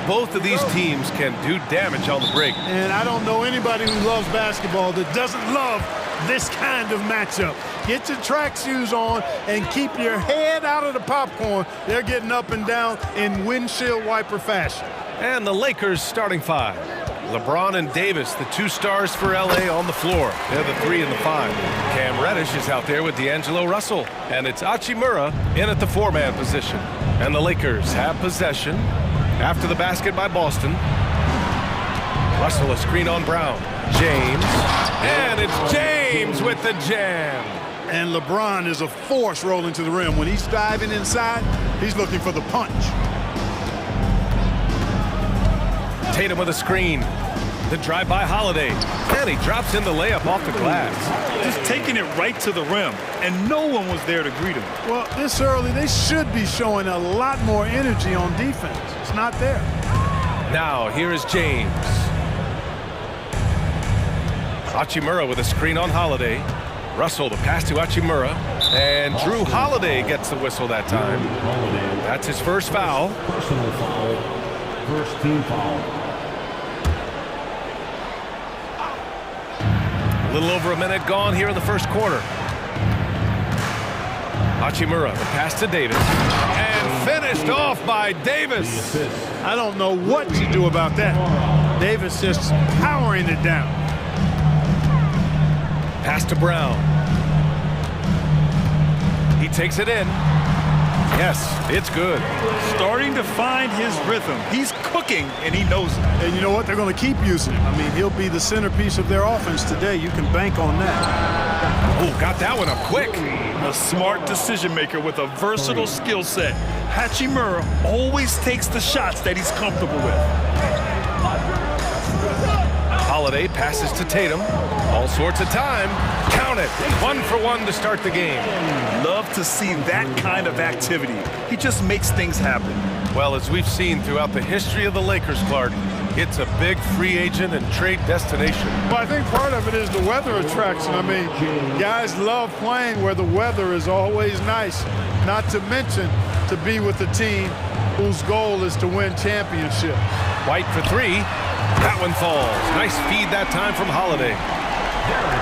both of these teams can do damage on the break. And I don't know anybody who loves basketball that doesn't love this kind of matchup. Get your track shoes on and keep your head out of the popcorn. They're getting up and down in windshield wiper fashion. And the Lakers starting five. LeBron and Davis, the two stars for LA on the floor. They're the 3 and the 5. Cam Reddish is out there with D'Angelo Russell. And it's Hachimura in at the 4-man position. And the Lakers have possession after the basket by Boston. Russell a screen on Brown. James. And it's James with the jam. And LeBron is a force rolling to the rim. When he's diving inside, he's looking for the punch. Tatum with a screen. The drive by Holiday. And he drops in the layup off the glass. Just taking it right to the rim, and no one was there to greet him. Well, this early, they should be showing a lot more energy on defense. It's not there. Now, here is James. Hachimura with a screen on Holiday. Russell, the pass to Hachimura. And Drew Holiday gets the whistle that time. That's his first foul. Personal foul. First team foul. A little over a minute gone here in the first quarter. Hachimura, the pass to Davis. And finished off by Davis. I don't know what to do about that. Davis just powering it down. Pass to Brown. He takes it in. Yes, it's good. Starting to find his rhythm. He's cooking, and he knows it. And you know what? They're going to keep using him. I mean, he'll be the centerpiece of their offense today. You can bank on that. Oh, got that one up quick. A smart decision maker with a versatile skill set. Hachimura always takes the shots that he's comfortable with. Holiday passes to Tatum. All sorts of time. Count it. 1 for 1 to start the game. Love to see that kind of activity. He just makes things happen. Well, as we've seen throughout the history of the Lakers, Clark, it's a big free agent and trade destination. Well, I think part of it is the weather attraction. I mean, guys love playing where the weather is always nice. Not to mention to be with a team whose goal is to win championships. White for 3. That one falls. Nice feed that time from Holiday.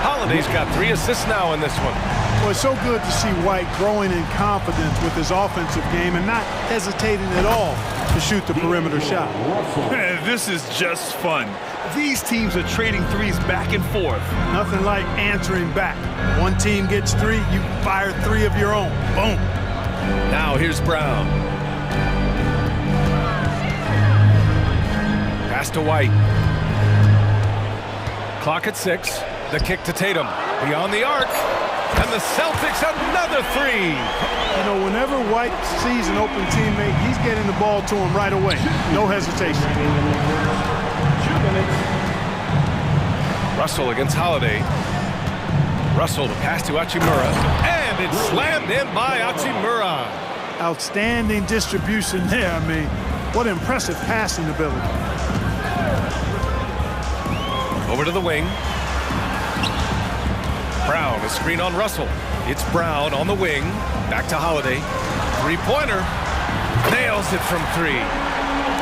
Holiday's got 3 assists now in this one. Well, it's so good to see White growing in confidence with his offensive game and not hesitating at all to shoot the perimeter shot. This is just fun. These teams are trading threes back and forth. Nothing like answering back. One team gets 3, you fire 3 of your own. Boom. Now here's Brown. Pass to White. Clock at 6. The kick to Tatum. Beyond the arc. And the Celtics another 3. You know, whenever White sees an open teammate, he's getting the ball to him right away. No hesitation. Russell against Holiday. Russell, the pass to Hachimura. And it's slammed in by Hachimura. Outstanding distribution there. I mean, what impressive passing ability. Over to the wing. Brown, a screen on Russell. It's Brown on the wing. Back to Holiday. 3-pointer. Nails it from 3.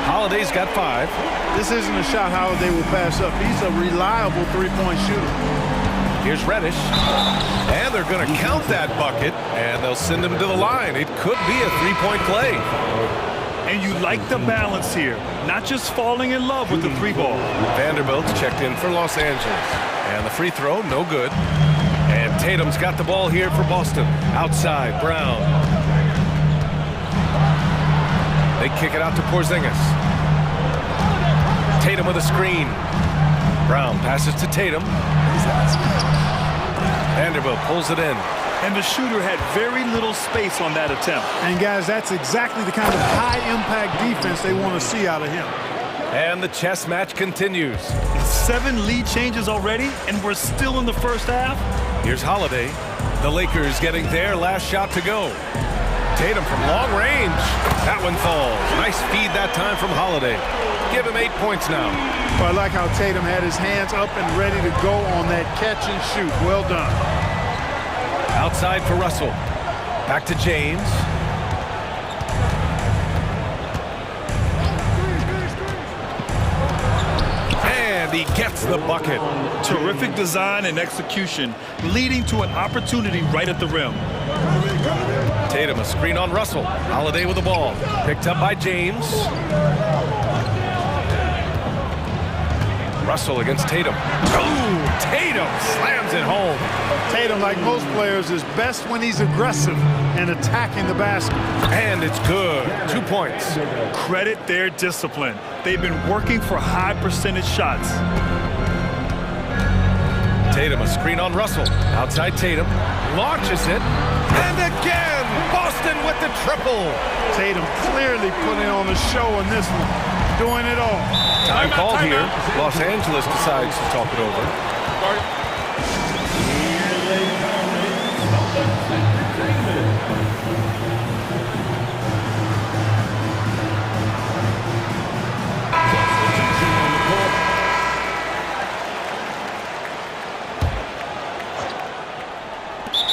Holiday's got 5. This isn't a shot Holiday will pass up. He's a reliable 3-point shooter. Here's Reddish. And they're going to count that bucket. And they'll send him to the line. It could be a 3-point play. And you like the balance here. Not just falling in love with the 3-ball. Vanderbilt's checked in for Los Angeles. And the free throw, no good. And Tatum's got the ball here for Boston. Outside, Brown. They kick it out to Porzingis. Tatum with a screen. Brown passes to Tatum. Vanderbilt pulls it in. And the shooter had very little space on that attempt. And guys, that's exactly the kind of high-impact defense they want to see out of him. And the chess match continues. 7 lead changes already, and we're still in the first half. Here's Holiday. The Lakers getting their last shot to go. Tatum from long range. That one falls. Nice feed that time from Holiday. Give him 8 points now. Well, I like how Tatum had his hands up and ready to go on that catch and shoot. Well done. Outside for Russell. Back to James. And he gets the bucket. Terrific design and execution, leading to an opportunity right at the rim. Tatum, a screen on Russell. Holiday with the ball. Picked up by James. Russell against Tatum. Ooh, Tatum slams it home. Tatum, like most players, is best when he's aggressive and attacking the basket. And it's good. 2 points. Credit their discipline. They've been working for high percentage shots. Tatum, a screen on Russell. Outside Tatum. Launches it. And again, Boston with the triple. Tatum clearly putting on a show in this one. Doing it all. Time called here. Los Angeles decides to talk it over.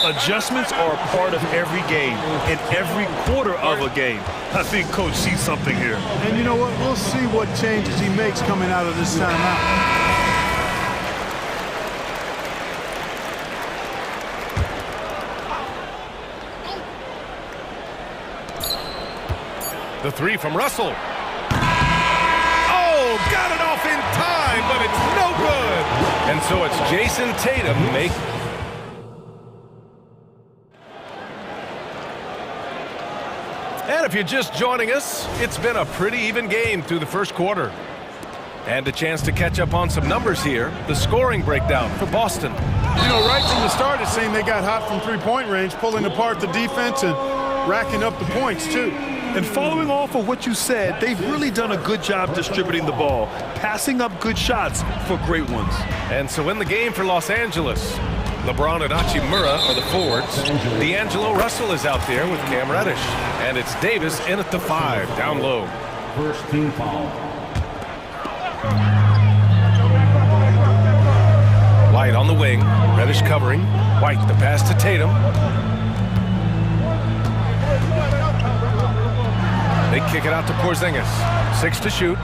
Adjustments are a part of every game, in every quarter of a game. I think Coach sees something here. And you know what? We'll see what changes he makes coming out of this timeout. The three from Russell. Oh, got it off in time, but it's no good. And so it's Jason Tatum make. And if you're just joining us, it's been a pretty even game through the first quarter. And a chance to catch up on some numbers here. The scoring breakdown for Boston. You know, right from the start, it seemed they got hot from three-point range, pulling apart the defense and racking up the points, too. And following off of what you said, they've really done a good job distributing the ball, passing up good shots for great ones. And so in the game for Los Angeles, LeBron and Hachimura are the forwards. D'Angelo Russell is out there with Cam Reddish. And it's Davis in at the 5, down low. First team foul. White on the wing. Reddish covering. White, the pass to Tatum. They kick it out to Porzingis. 6 to shoot.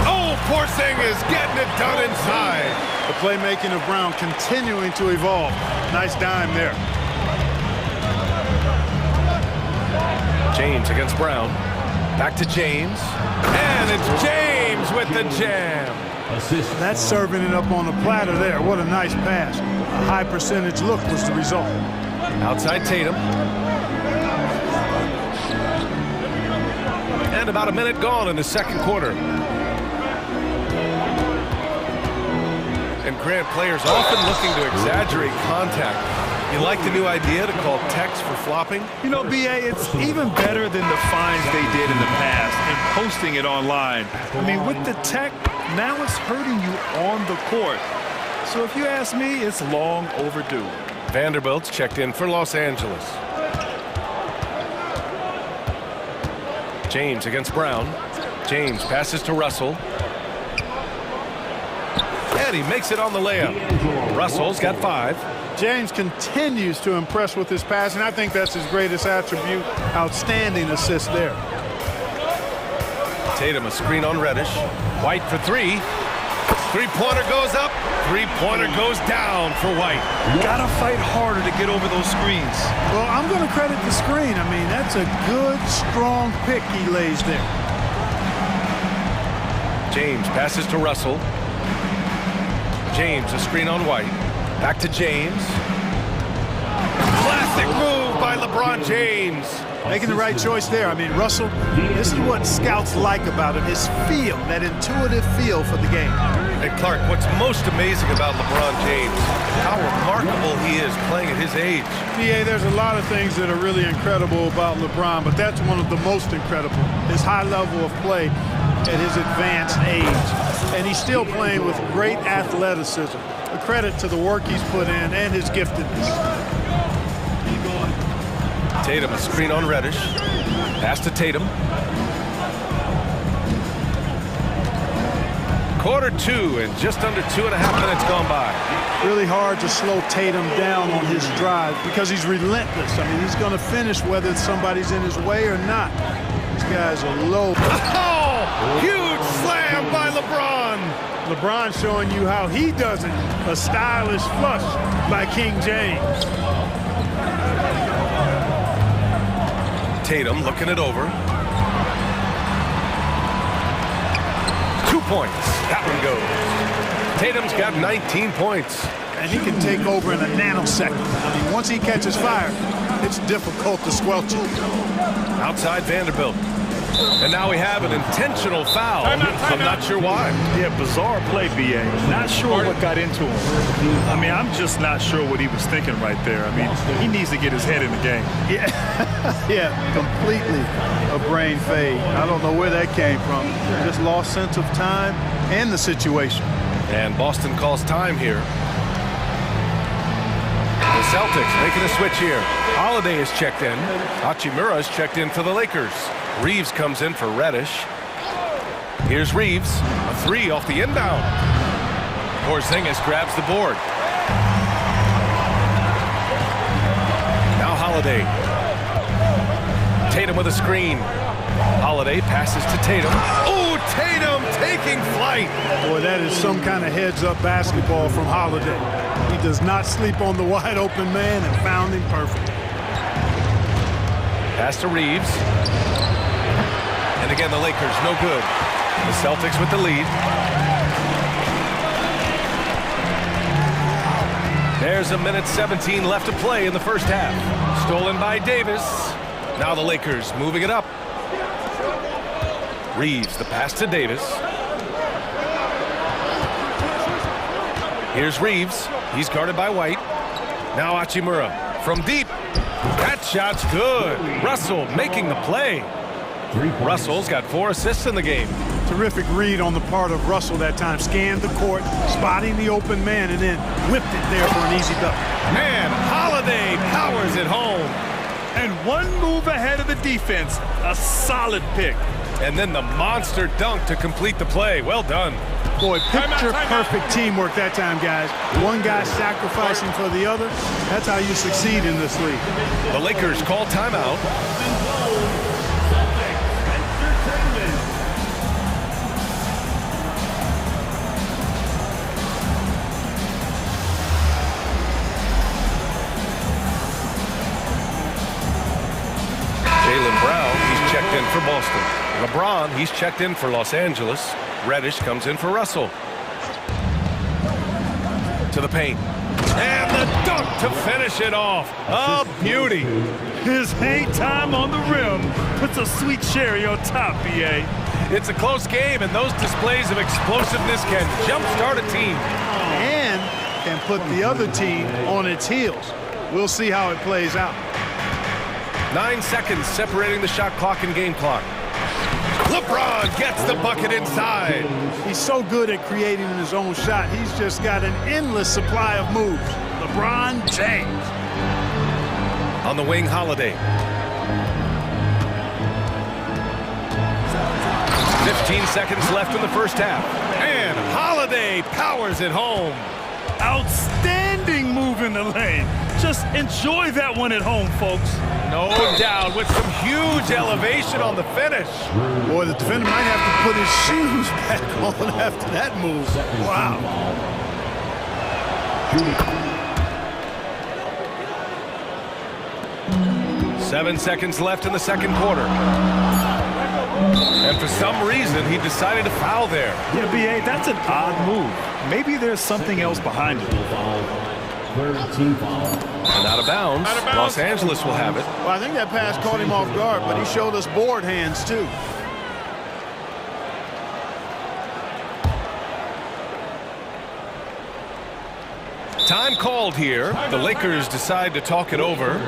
Oh, Porzingis getting it done inside. The playmaking of Brown continuing to evolve. Nice dime there. James against Brown. Back to James. And it's James with the jam. Assist. That's serving it up on the platter there. What a nice pass. A high percentage look was the result. Outside Tatum. And about a minute gone in the second quarter. And Grant, players often looking to exaggerate contact. You like the new idea to call techs for flopping? You know, B.A., it's even better than the fines they did in the past and posting it online. I mean, with the tech, now it's hurting you on the court. So if you ask me, it's long overdue. Vanderbilt's checked in for Los Angeles. James against Brown. James passes to Russell. And he makes it on the layup. Russell's got 5. James continues to impress with his passing. I think that's his greatest attribute. Outstanding assist there. Tatum, a screen on Reddish. White for 3. Three-pointer goes up. Three-pointer goes down for White. Gotta fight harder to get over those screens. Well, I'm going to credit the screen. I mean, that's a good, strong pick he lays there. James passes to Russell. James, a screen on White. Back to James. Classic move by LeBron James. Making the right choice there. I mean, Russell, this is what scouts like about him, his feel, that intuitive feel for the game. And Clark, what's most amazing about LeBron James, how remarkable he is playing at his age. PA, there's a lot of things that are really incredible about LeBron, but that's one of the most incredible. His high level of play at his advanced age. And he's still playing with great athleticism. A credit to the work he's put in and his giftedness. Tatum, a screen on Reddish. Pass to Tatum. Quarter 2 and just under 2.5 minutes gone by. Really hard to slow Tatum down on his drive because he's relentless. I mean, he's going to finish whether somebody's in his way or not. These guys are low. Oh! Huge slam by LeBron. LeBron showing you how he does it. A stylish flush by King James. Tatum looking it over. 2 points. That one goes. Tatum's got 19 points. And he can take over in a nanosecond. I mean, once he catches fire, it's difficult to squelch it. Outside Vanderbilt. And now we have an intentional foul. I'm not sure why. Yeah, bizarre play, B.A. Not sure what got into him. I mean, I'm just not sure what he was thinking right there. I mean, he needs to get his head in the game. Yeah, yeah, completely a brain fade. I don't know where that came from. Just lost sense of time and the situation. And Boston calls time here. The Celtics making a switch here. Holiday is checked in. Hachimura is checked in for the Lakers. Reeves comes in for Reddish. Here's Reeves. A three off the inbound. Porzingis grabs the board. Now Holiday. Tatum with a screen. Holiday passes to Tatum. Oh, Tatum taking flight. Boy, that is some kind of heads-up basketball from Holiday. He does not sleep on the wide-open man and found him perfect. Pass to Reeves. And again, the Lakers, no good. The Celtics with the lead. There's a minute 17 left to play in the first half. Stolen by Davis. Now the Lakers moving it up. Reeves, the pass to Davis. Here's Reeves. He's guarded by White. Now Hachimura from deep. That shot's good. Russell making the play. Russell's got 4 assists in the game. Terrific read on the part of Russell that time. Scanned the court, spotting the open man, and then whipped it there for an easy dunk. Man, Holiday powers it home. And one move ahead of the defense. A solid pick. And then the monster dunk to complete the play. Well done. Boy, picture-perfect teamwork that time, guys. One guy sacrificing for the other. That's how you succeed in this league. The Lakers call timeout. Jaylen Brown, he's checked in for Boston. LeBron, he's checked in for Los Angeles. Reddish comes in for Russell. To the paint. And the dunk to finish it off. A beauty. His hang time on the rim puts a sweet cherry on top, B.A. It's a close game, and those displays of explosiveness can jumpstart a team. And can put the other team on its heels. We'll see how it plays out. 9 seconds separating the shot clock and game clock. LeBron gets the bucket inside. He's so good at creating his own shot. He's just got an endless supply of moves. LeBron James. On the wing, Holiday. 15 seconds left in the first half. And Holiday powers it home. Outstanding move in the lane. Just enjoy that one at home, folks. No doubt, with some huge elevation on the finish. Boy, the defender might have to put his shoes back on after that move. Wow. 7 seconds left in the second quarter. And for some reason, he decided to foul there. Yeah, B.A., that's an odd move. Maybe there's something else behind it. And out of bounds. Los Angeles will have it. Well, I think that pass caught him off guard, but he showed us board hands, too. Time called here. The Lakers decide to talk it over.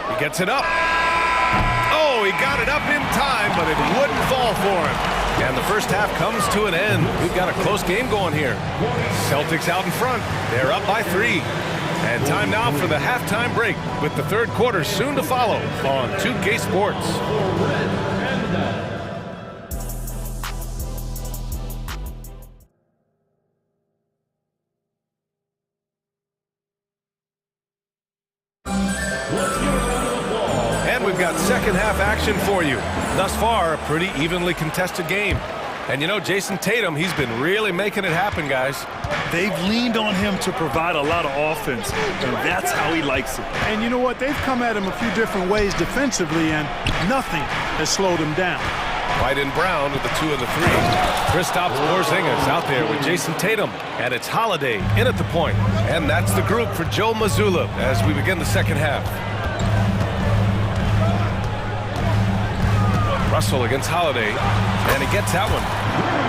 He gets it up. Oh, he got it up in time, but it wouldn't fall for him. And the first half comes to an end. We've got a close game going here. Celtics out in front. They're up by 3. And time now for the halftime break, with the third quarter soon to follow on 2K Sports. And we've got second half action for you. Thus far, a pretty evenly contested game. And you know, Jason Tatum, he's been really making it happen, guys. They've leaned on him to provide a lot of offense, and that's how he likes it. And you know what? They've come at him a few different ways defensively, and nothing has slowed him down. White and Brown with the 2 and the 3. Kristaps Porzingis out there with Jason Tatum. And it's Holiday in at the point. And that's the group for Joe Mazzulla as we begin the second half. Russell against Holiday, and he gets that one.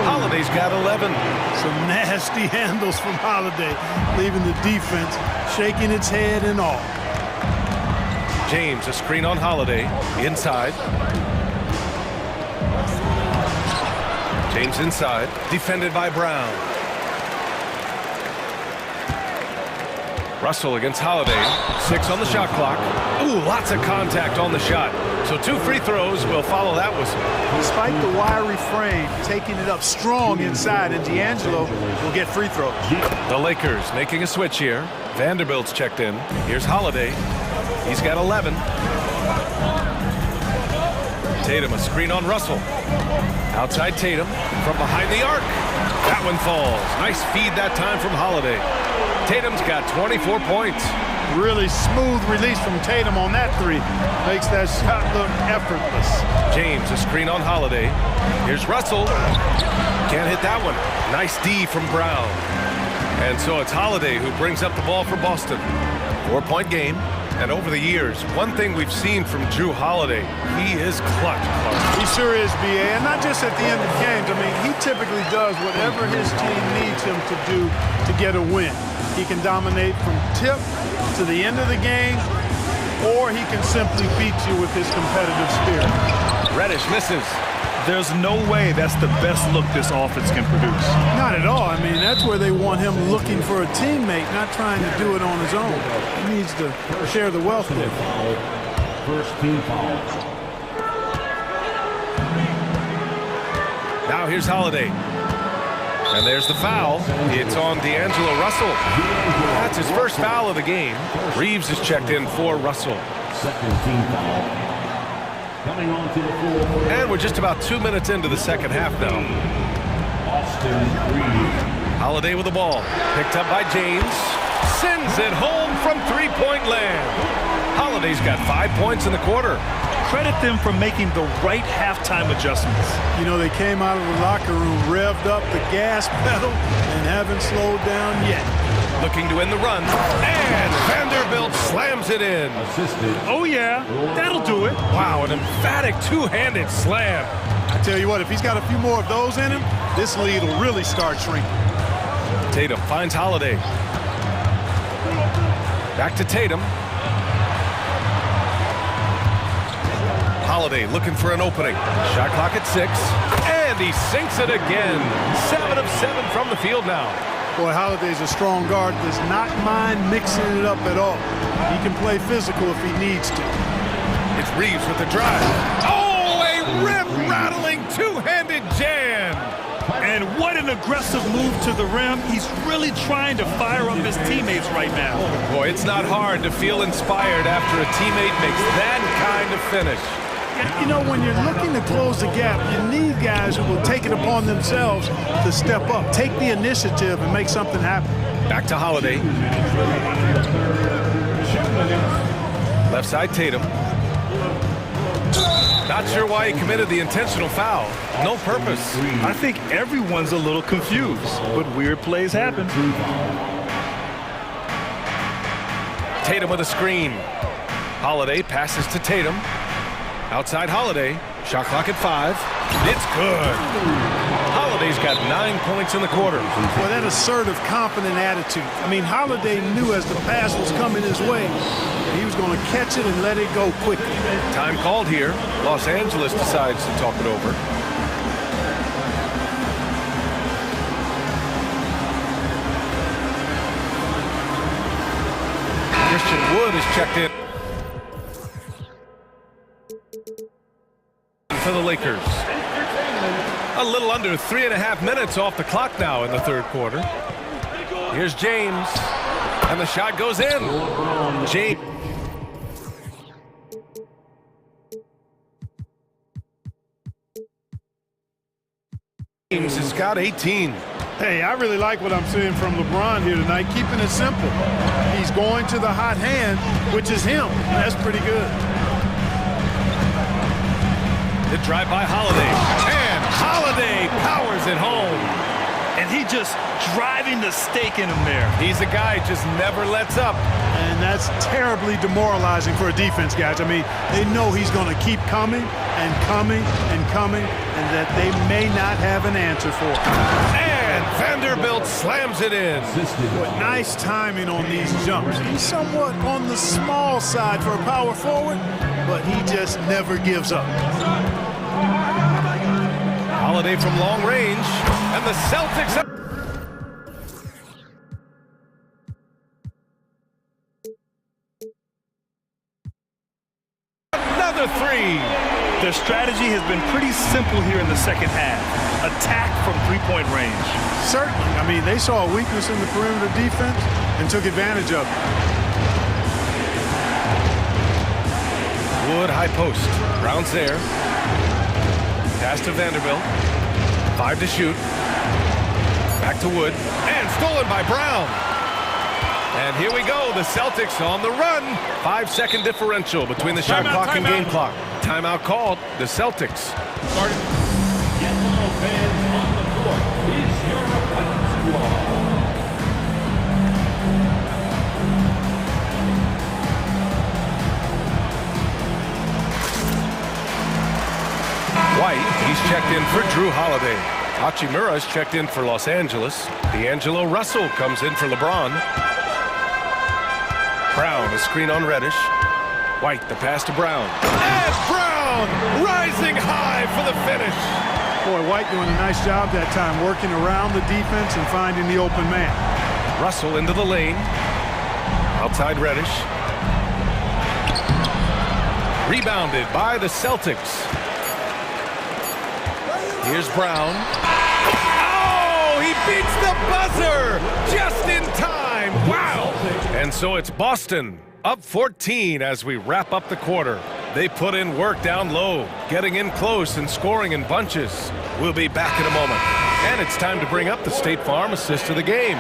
Holiday's got 11. Some nasty handles from Holiday, leaving the defense shaking its head and all. James, a screen on Holiday, inside. James inside, defended by Brown. Russell against Holiday, 6 on the shot clock. Ooh, lots of contact on the shot. So 2 free throws will follow that whistle. Despite the wiry frame, taking it up strong inside, and D'Angelo will get free throws. The Lakers making a switch here. Vanderbilt's checked in. Here's Holiday. He's got 11. Tatum, a screen on Russell. Outside Tatum, from behind the arc. That one falls. Nice feed that time from Holiday. Tatum's got 24 points. Really smooth release from Tatum on that 3. Makes that shot look effortless. James, a screen on Holiday. Here's Russell. Can't hit that one. Nice D from Brown. And so it's Holiday who brings up the ball for Boston. 4-point game. And over the years, one thing we've seen from Drew Holiday, he is clutch. He sure is, B.A., and not just at the end of games. I mean, he typically does whatever his team needs him to do to get a win. He can dominate from tip to the end of the game, or he can simply beat you with his competitive spirit. Reddish misses. There's no way that's the best look this offense can produce. Not at all. I mean, that's where they want him looking for a teammate, not trying to do it on his own. He needs to share the wealth there. First team foul. Now here's Holiday. And there's the foul. It's on D'Angelo Russell. That's his first foul of the game. Reeves is checked in for Russell. Second team foul. Coming onto the floor. And we're just about 2 minutes into the second half now. Austin Reeves. Holiday with the ball. Picked up by James. Sends it home from three-point land. Holiday's got 5 points in the quarter. Credit them for making the right halftime adjustments. You know, they came out of the locker room, revved up the gas pedal, and haven't slowed down yet. Looking to end the run. And Vanderbilt slams it in. Assisted. Oh, yeah. That'll do it. Wow, an emphatic two-handed slam. I tell you what, if he's got a few more of those in him, this lead will really start shrinking. Tatum finds Holiday. Back to Tatum. Holiday looking for an opening. Shot clock at 6. And he sinks it again. 7 of 7 from the field now. Boy, Holiday's a strong guard. Does not mind mixing it up at all. He can play physical if he needs to. It's Reeves with the drive. Oh, a rim-rattling two-handed jam. And what an aggressive move to the rim. He's really trying to fire up his teammates right now. Boy, it's not hard to feel inspired after a teammate makes that kind of finish. You know, when you're looking to close the gap, you need guys who will take it upon themselves to step up, take the initiative, and make something happen. Back to Holiday. Left side Tatum. Not sure why he committed the intentional foul. No purpose. I think everyone's a little confused, but weird plays happen. Tatum with a screen. Holiday passes to Tatum. Outside Holiday. Shot clock at 5. It's good. Holiday's got 9 points in the quarter. Boy, that assertive, confident attitude. I mean, Holiday knew as the pass was coming his way, he was going to catch it and let it go quickly. Time called here. Los Angeles decides to talk it over. Wood is checked in for the Lakers. A little under 3.5 minutes off the clock now in the third quarter. Here's James, and the shot goes in. James has got 18. Hey, I really like what I'm seeing from LeBron here tonight, keeping it simple. He's going to the hot hand, which is him. That's pretty good. The drive by Holiday, and Holiday powers it home. And he just driving the stake in him there. He's a guy who just never lets up. And that's terribly demoralizing for a defense, guys. I mean, they know he's going to keep coming and coming and coming, and that they may not have an answer for. And Vanderbilt slams it in. Boy, nice timing on these jumps. He's somewhat on the small side for a power forward, but he just never gives up. Holiday from long range, and the Celtics. Another three. Their strategy has been pretty simple here in the second half. Attack from three-point range. Certainly. I mean, they saw a weakness in the perimeter defense and took advantage of it. Wood high post. Brown's there. Pass to Vanderbilt. 5 to shoot. Back to Wood. And stolen by Brown. And here we go. The Celtics on the run. 5-second differential between the shot clock and game clock. Timeout called. The Celtics. Yellow fans on the court. Is your squad. White, he's checked in for Drew Holiday. Hachimura's checked in for Los Angeles. D'Angelo Russell comes in for LeBron. Brown, a screen on Reddish. White, the pass to Brown. And Brown rising high for the finish. Boy, White doing a nice job that time, working around the defense and finding the open man. Russell into the lane. Outside Reddish. Rebounded by the Celtics. Here's Brown. Oh, he beats the buzzer just in time. Wow. And so it's Boston up 14 as we wrap up the quarter. They put in work down low, getting in close and scoring in bunches. We'll be back in a moment. And it's time to bring up the State Farm assist of the game.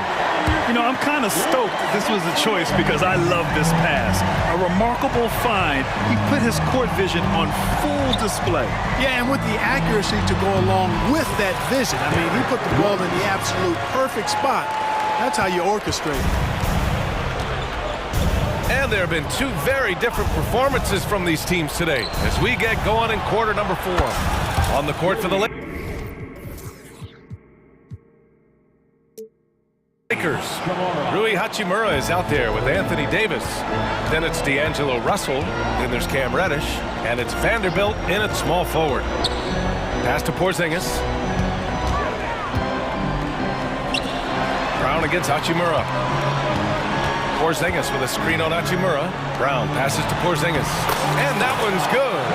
You know, I'm kind of stoked that this was a choice because I love this pass. A remarkable find. He put his court vision on full display. Yeah, and with the accuracy to go along with that vision. I mean, he put the ball in the absolute perfect spot. That's how you orchestrate it. And there have been two very different performances from these teams today as we get going in quarter number 4. On the court for the Lakers, Rui Hachimura is out there with Anthony Davis. Then it's D'Angelo Russell. Then there's Cam Reddish. And it's Vanderbilt in at small forward. Pass to Porzingis. Brown against Hachimura. Porzingis with a screen on Hachimura. Brown passes to Porzingis. And that one's good.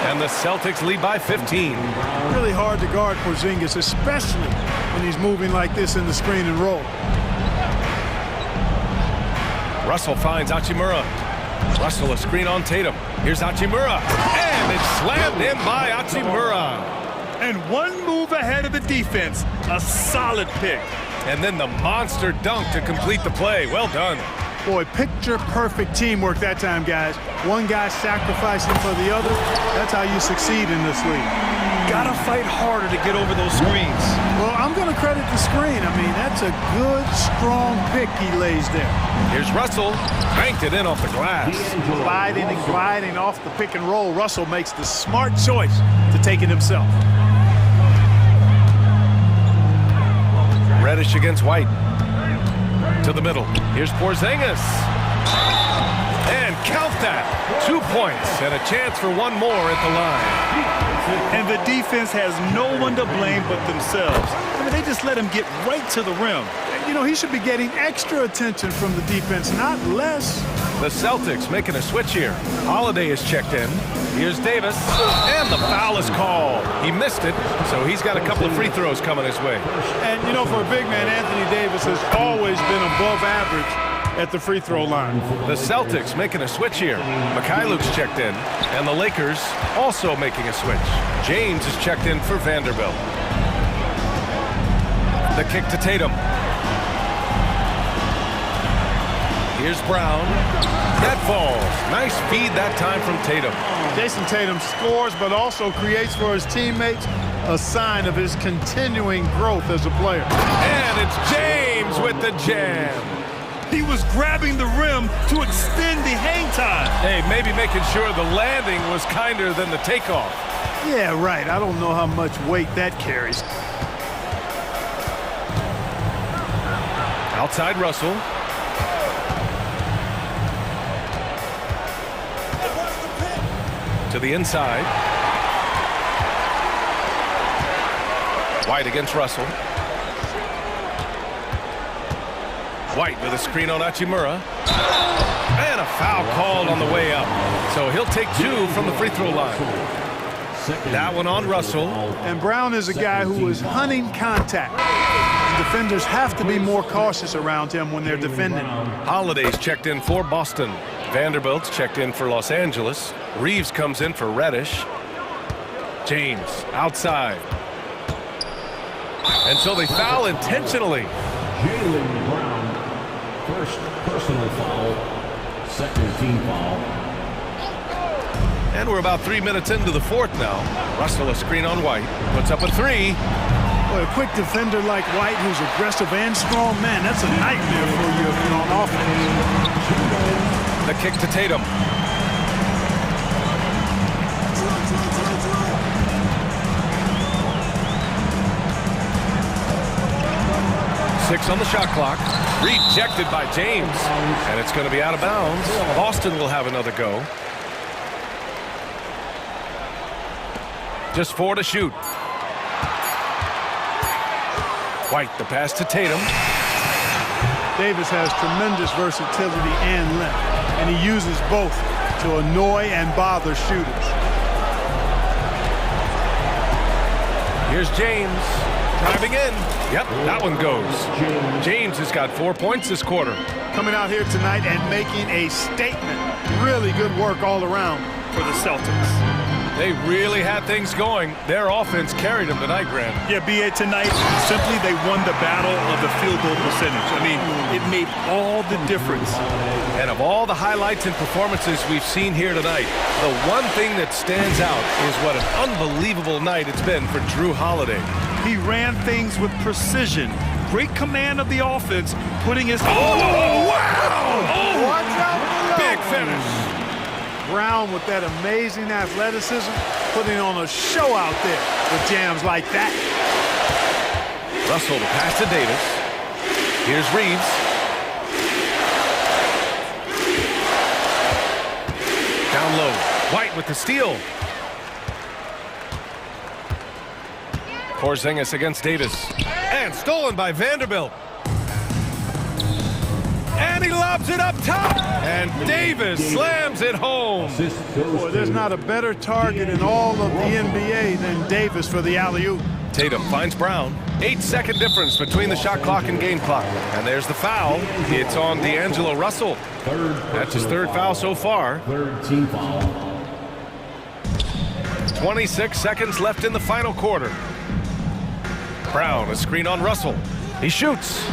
And the Celtics lead by 15. Really hard to guard Porzingis, especially when he's moving like this in the screen and roll. Russell finds Hachimura. Russell a screen on Tatum. Here's Hachimura. And it's slammed in by Hachimura. And one move ahead of the defense. A solid pick. And then the monster dunk to complete the play. Well done. Boy, picture-perfect teamwork that time, guys. One guy sacrificing for the other. That's how you succeed in this league. Gotta fight harder to get over those screens. Well, I'm going to credit the screen. I mean, that's a good, strong pick he lays there. Here's Russell. Banked it in off the glass. Gliding and gliding off the pick and roll. Russell makes the smart choice to take it himself. Reddish against White. To the middle. Here's Porzingis. And count that. 2 points and a chance for one more at the line. And the defense has no one to blame but themselves. I mean, they just let him get right to the rim. You know, he should be getting extra attention from the defense, not less. The Celtics making a switch here. Holiday is checked in. Here's Davis, and the foul is called. He missed it, so he's got a couple of free throws coming his way. And, you know, for a big man, Anthony Davis has always been above average at the free throw line. The Celtics making a switch here. Mikhailuk's checked in, and the Lakers also making a switch. James is checked in for Vanderbilt. The kick to Tatum. Here's Brown. That falls. Nice feed that time from Tatum. Jason Tatum scores, but also creates for his teammates a sign of his continuing growth as a player. And it's James with the jam. He was grabbing the rim to extend the hang time. Hey, maybe making sure the landing was kinder than the takeoff. Yeah, right. I don't know how much weight that carries. Outside Russell. To the inside. White against Russell. White with a screen on Hachimura. And a foul called on the way up. So he'll take 2 from the free throw line. That one on Russell. And Brown is a guy who is hunting contact. Defenders have to be more cautious around him when they're defending. Holiday's checked in for Boston. Vanderbilt's checked in for Los Angeles. Reeves comes in for Reddish. James outside. And so they foul intentionally. Jaylen Brown, first personal foul, second team foul. And we're about 3 minutes into the fourth now. Russell a screen on White. Puts up a 3. Boy, a quick defender like White who's aggressive and strong, man, that's a nightmare for you if you're on offense. The kick to Tatum. Six on the shot clock. Rejected by James. And it's going to be out of bounds. Boston will have another go. Just 4 to shoot. White, the pass to Tatum. Davis has tremendous versatility and length, and he uses both to annoy and bother shooters. Here's James driving in. Yep, that one goes. James has got 4 points this quarter. Coming out here tonight and making a statement. Really good work all around For the Celtics. They really had things going. Their offense carried them tonight, Grant. Yeah, B.A. tonight, simply they won the battle of the field goal percentage. I mean, it made all the difference. And of all the highlights and performances we've seen here tonight, the one thing that stands out is what an unbelievable night it's been for Drew Holiday. He ran things with precision. Great command of the offense, putting his... Oh, wow! Oh, Watch out below. big finish. Brown with that amazing athleticism, putting on a show out there with jams like that. Russell to pass to Davis. Here's Reeves. Down low. White with the steal. Porzingis against Davis. And stolen by Vanderbilt. And he lobs it up top. And Davis slams it home. Boy, there's not a better target in all of the NBA than Davis for the alley-oop. Tatum finds Brown. 8-second difference between the shot clock and game clock. And there's the foul. It's on D'Angelo Russell. That's his 3rd foul so far. Third team foul. 26 seconds left in the final quarter. Brown, a screen on Russell. He shoots.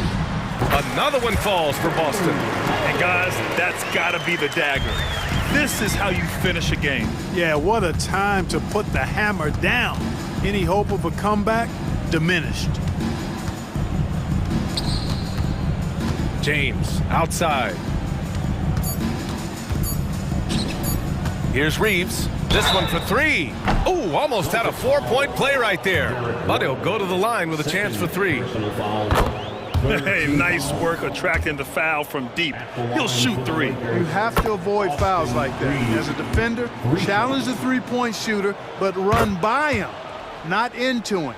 Another one falls for Boston. And guys, that's got to be the dagger. This is how you finish a game. Yeah, what a time to put the hammer down. Any hope of a comeback? Diminished. James outside. Here's Reeves. This one for 3. Ooh, almost had a 4-point play right there. But he'll go to the line with a chance for 3. Personal foul. Hey, nice work attracting the foul from deep. He'll shoot 3. You have to avoid fouls like that. As a defender, challenge the three-point shooter, but run by him, not into him.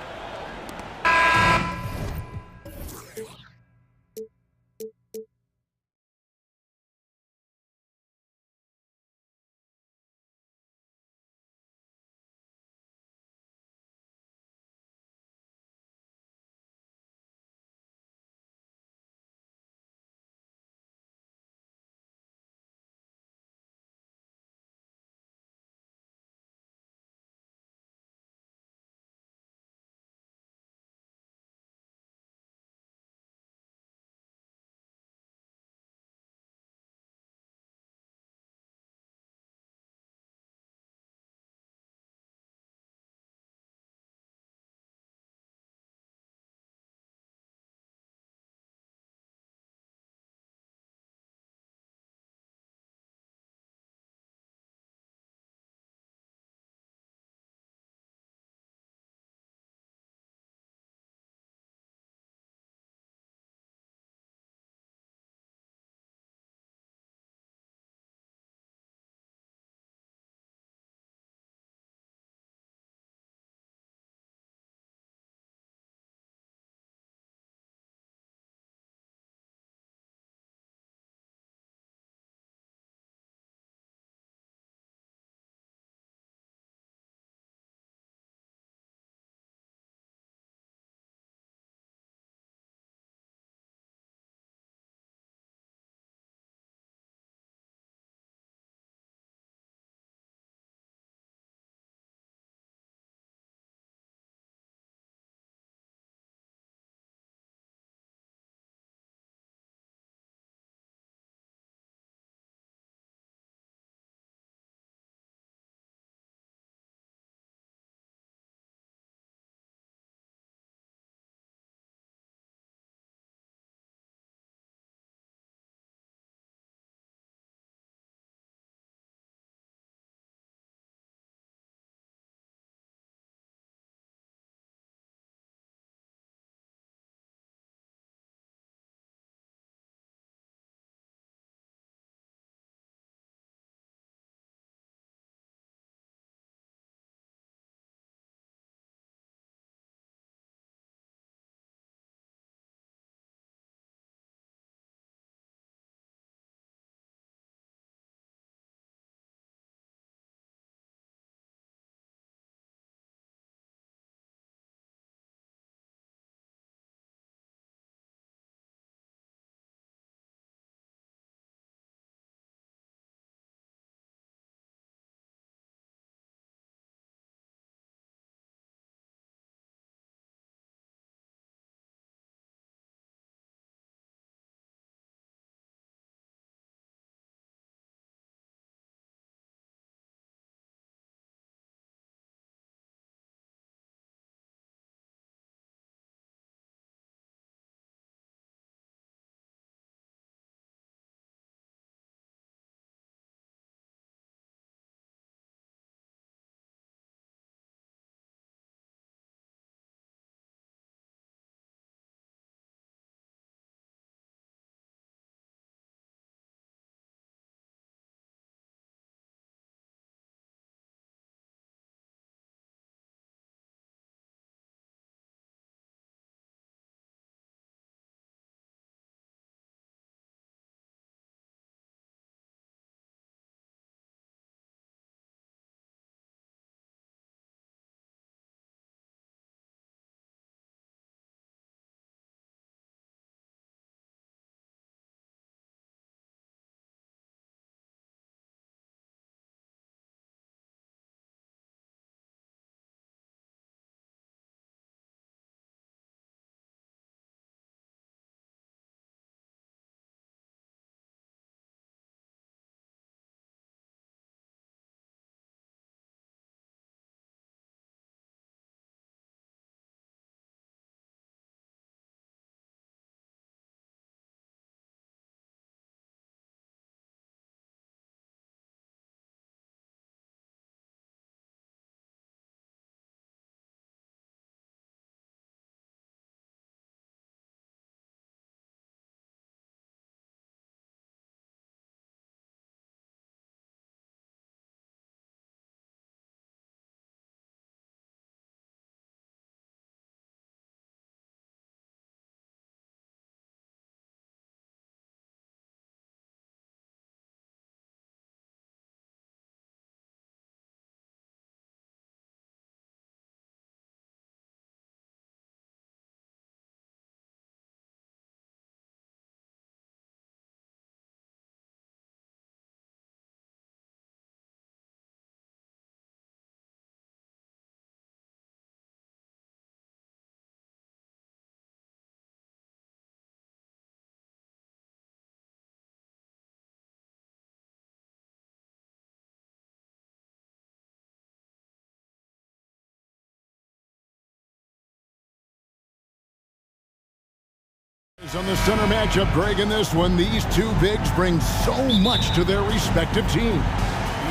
On the center matchup, Greg, in this one, these two bigs bring so much to their respective teams.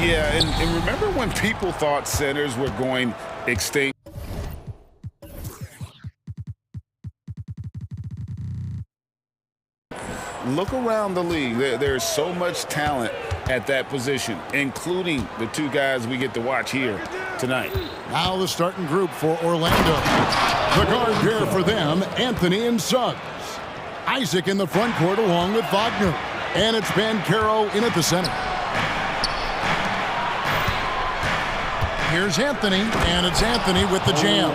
Yeah, and remember when people thought centers were going extinct? Look around the league. There's so much talent at that position, including the two guys we get to watch here tonight. Now the starting group for Orlando. The guard pair for them, Anthony and Suggs. Isaac in the front court along with Wagner. And it's Bancaro in at the center. Here's Anthony, and it's Anthony with the jam.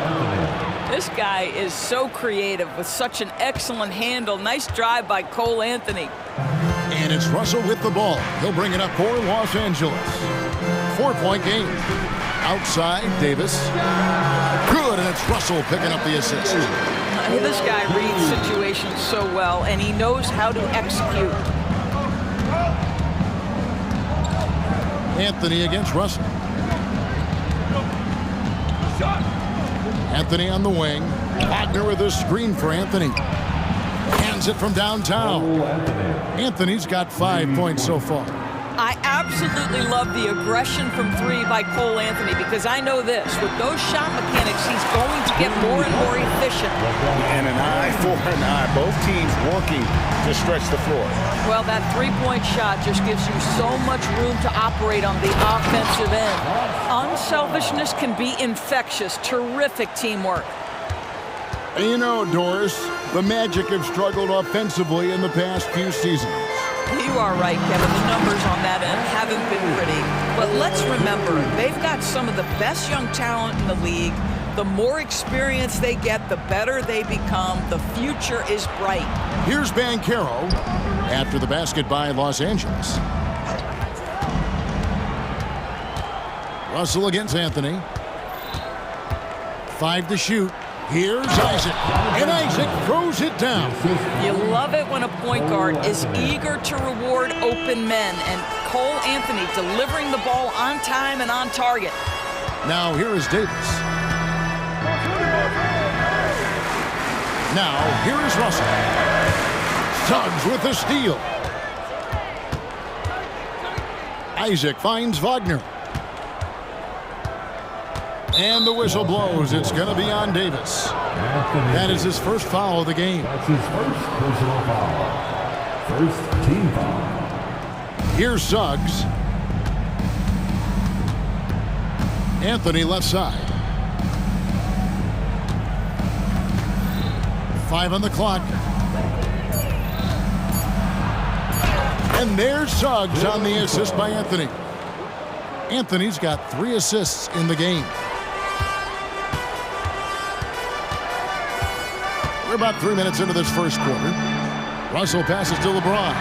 This guy is so creative with such an excellent handle. Nice drive by Cole Anthony. And it's Russell with the ball. He'll bring it up for Los Angeles. 4-point game. Outside, Davis. Good, and it's Russell picking up the assist. This guy reads situations so well, and he knows how to execute. Anthony against Russell. Anthony on the wing. Wagner with a screen for Anthony. Hands it from downtown. Anthony's got 5 points so far. I absolutely love the aggression from three by Cole Anthony because I know this. With those shot mechanics, he's going to get more and more efficient. And an eye for an eye. Both teams working to stretch the floor. Well, that three-point shot just gives you so much room to operate on the offensive end. Unselfishness can be infectious. Terrific teamwork. And you know, Doris, the Magic have struggled offensively in the past few seasons. You are right, Kevin. The numbers on that end haven't been pretty. But let's remember, they've got some of the best young talent in the league. The more experience they get, the better they become. The future is bright. Here's Bancaro after the basket by Los Angeles. Russell against Anthony. 5 to shoot. Here's Isaac, and Isaac throws it down. You love it when a point guard is eager to reward open men, and Cole Anthony delivering the ball on time and on target. Now here is Davis. Now here is Russell. Suggs with the steal. Isaac finds Wagner. And the whistle blows. It's going to be on Davis. That is his first foul of the game. That's his first personal foul. First team foul. Here's Suggs. Anthony left side. 5 on the clock. And there's Suggs on the assist by Anthony. Anthony's got 3 assists in the game. We're about 3 minutes into this first quarter. Russell passes to LeBron.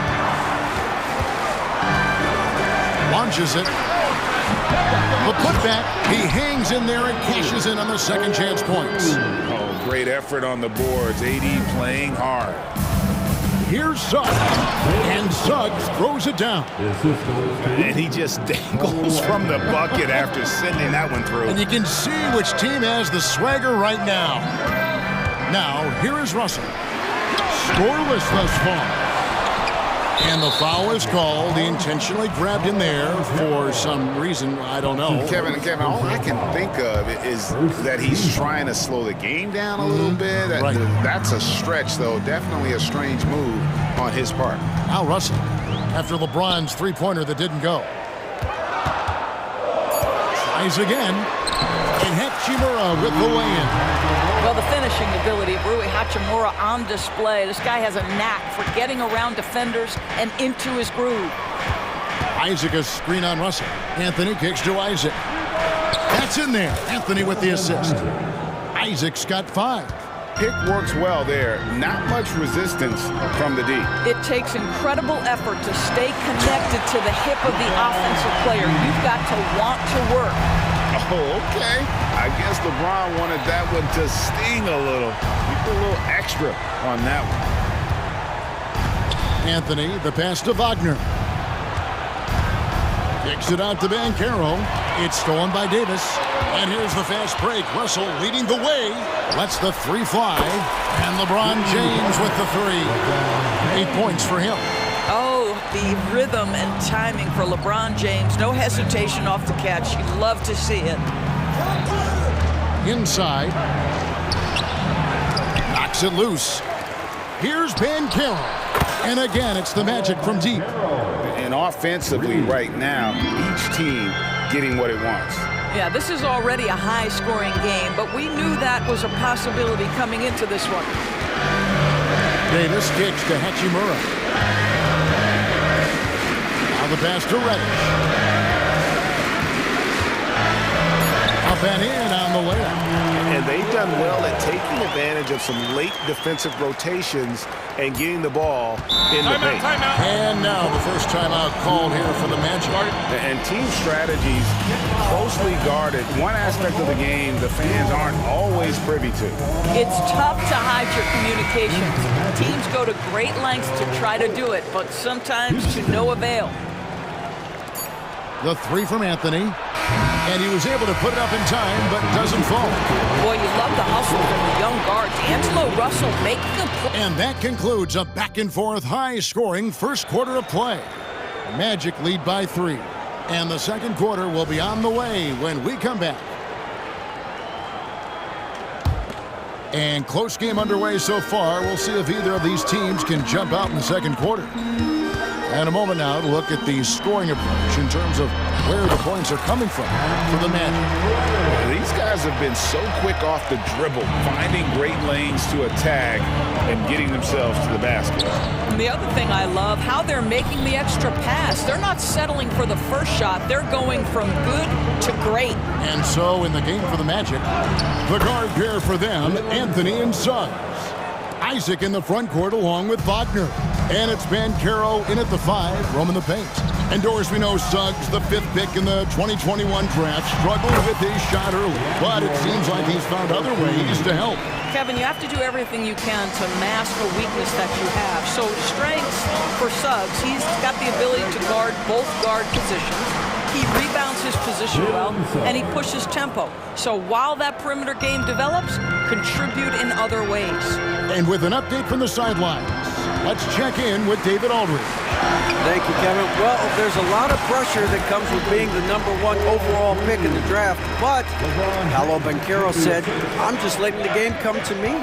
Launches it. The putback. He hangs in there and cashes in on the second chance points. Oh, great effort on the boards. AD playing hard. Here's Suggs. And Suggs throws it down. And he just dangles from the bucket after sending that one through. And you can see which team has the swagger right now. Now, here is Russell. Scoreless thus far. And the foul is called. He intentionally grabbed in there for some reason. I don't know. Kevin, all I can think of is that he's trying to slow the game down a little bit. Right. That's a stretch, though. Definitely a strange move on his part. Now Russell, after LeBron's three-pointer that didn't go. Tries again. And Hachimura with the lay-in. Well, the finishing ability of Rui Hachimura on display. This guy has a knack for getting around defenders and into his groove. Isaac a screen on Russell. Anthony kicks to Isaac. That's in there. Anthony with the assist. Isaac's got 5. Pick works well there. Not much resistance from the D. It takes incredible effort to stay connected to the hip of the offensive player. You've got to want to work. Oh, okay. I guess LeBron wanted that one to sting a little. He put a little extra on that one. Anthony, the pass to Wagner. Kicks it out to Bancaro. It's stolen by Davis. And here's the fast break. Russell leading the way. Lets the three fly. And LeBron James with the three. 8 points for him. Oh, the rhythm and timing for LeBron James. No hesitation off the catch. You love to see it. Inside. Knocks it loose. Here's Banchero. And again, it's the Magic from deep. And offensively right now, each team getting what it wants. Yeah, this is already a high-scoring game, but we knew that was a possibility coming into this one. Davis kicks to Hachimura. Now the pass to Reddish. Up and in on the layup. And they've done well at taking advantage of some late defensive rotations and getting the ball in the paint. And now the first timeout called here for the Magic. And team strategies closely guarded. One aspect of the game the fans aren't always privy to. It's tough to hide your communications. Teams go to great lengths to try to do it, but sometimes to no avail. The three from Anthony. And he was able to put it up in time, but doesn't fall. Boy, you love the hustle from the young guard. D'Angelo Russell making a play. And that concludes a back-and-forth, high-scoring first quarter of play. Magic lead by 3. And the second quarter will be on the way when we come back. And close game underway so far. We'll see if either of these teams can jump out in the second quarter. And a moment now to look at the scoring approach in terms of where the points are coming from for the Magic. These guys have been so quick off the dribble, finding great lanes to attack and getting themselves to the basket. And the other thing I love, how they're making the extra pass. They're not settling for the first shot. They're going from good to great. And so in the game for the Magic, the guard pair for them, Anthony and Suggs. Isaac in the front court along with Wagner. And it's Banchero in at the 5, roaming the paint. And Doris, we know Suggs, the 5th pick in the 2021 draft, struggled with his shot early. But it seems like he's found other ways to help. Kevin, you have to do everything you can to mask a weakness that you have. So strengths for Suggs, he's got the ability to guard both guard positions. He rebounds his position well, and he pushes tempo. So while that perimeter game develops, contribute in other ways. And with an update from the sidelines, let's check in with David Aldridge. Thank you, Kevin. Well, there's a lot of pressure that comes with being the #1 overall pick in the draft, but Paolo Banchero said, I'm just letting the game come to me.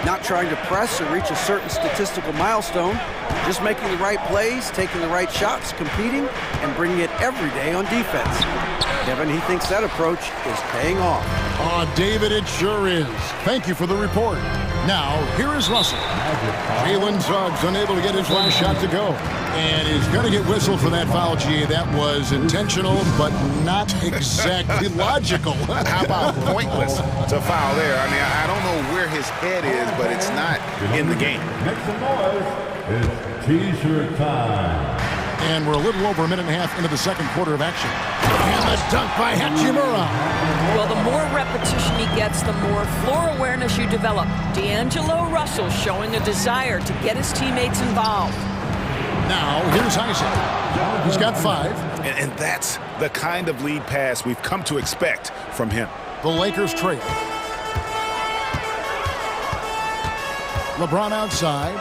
Not trying to press or reach a certain statistical milestone, just making the right plays, taking the right shots, competing, and bringing it every day on defense. Kevin, he thinks that approach is paying off. Oh, David, it sure is. Thank you for the report. Now, here is Russell. Jalen Suggs unable to get his last shot to go. And he's going to get whistled for that foul, G. That was intentional, but not exactly logical. How about pointless to foul there? I mean, I don't know where his head is, but it's not in the game. Make some noise. It's T-shirt time. And we're a little over a minute and a half into the second quarter of action. And the dunk by Hachimura. Well, the more repetition he gets, the more floor awareness you develop. D'Angelo Russell showing a desire to get his teammates involved. Now, here's Isaac. He's got 5. And that's the kind of lead pass we've come to expect from him. The Lakers trail. LeBron outside.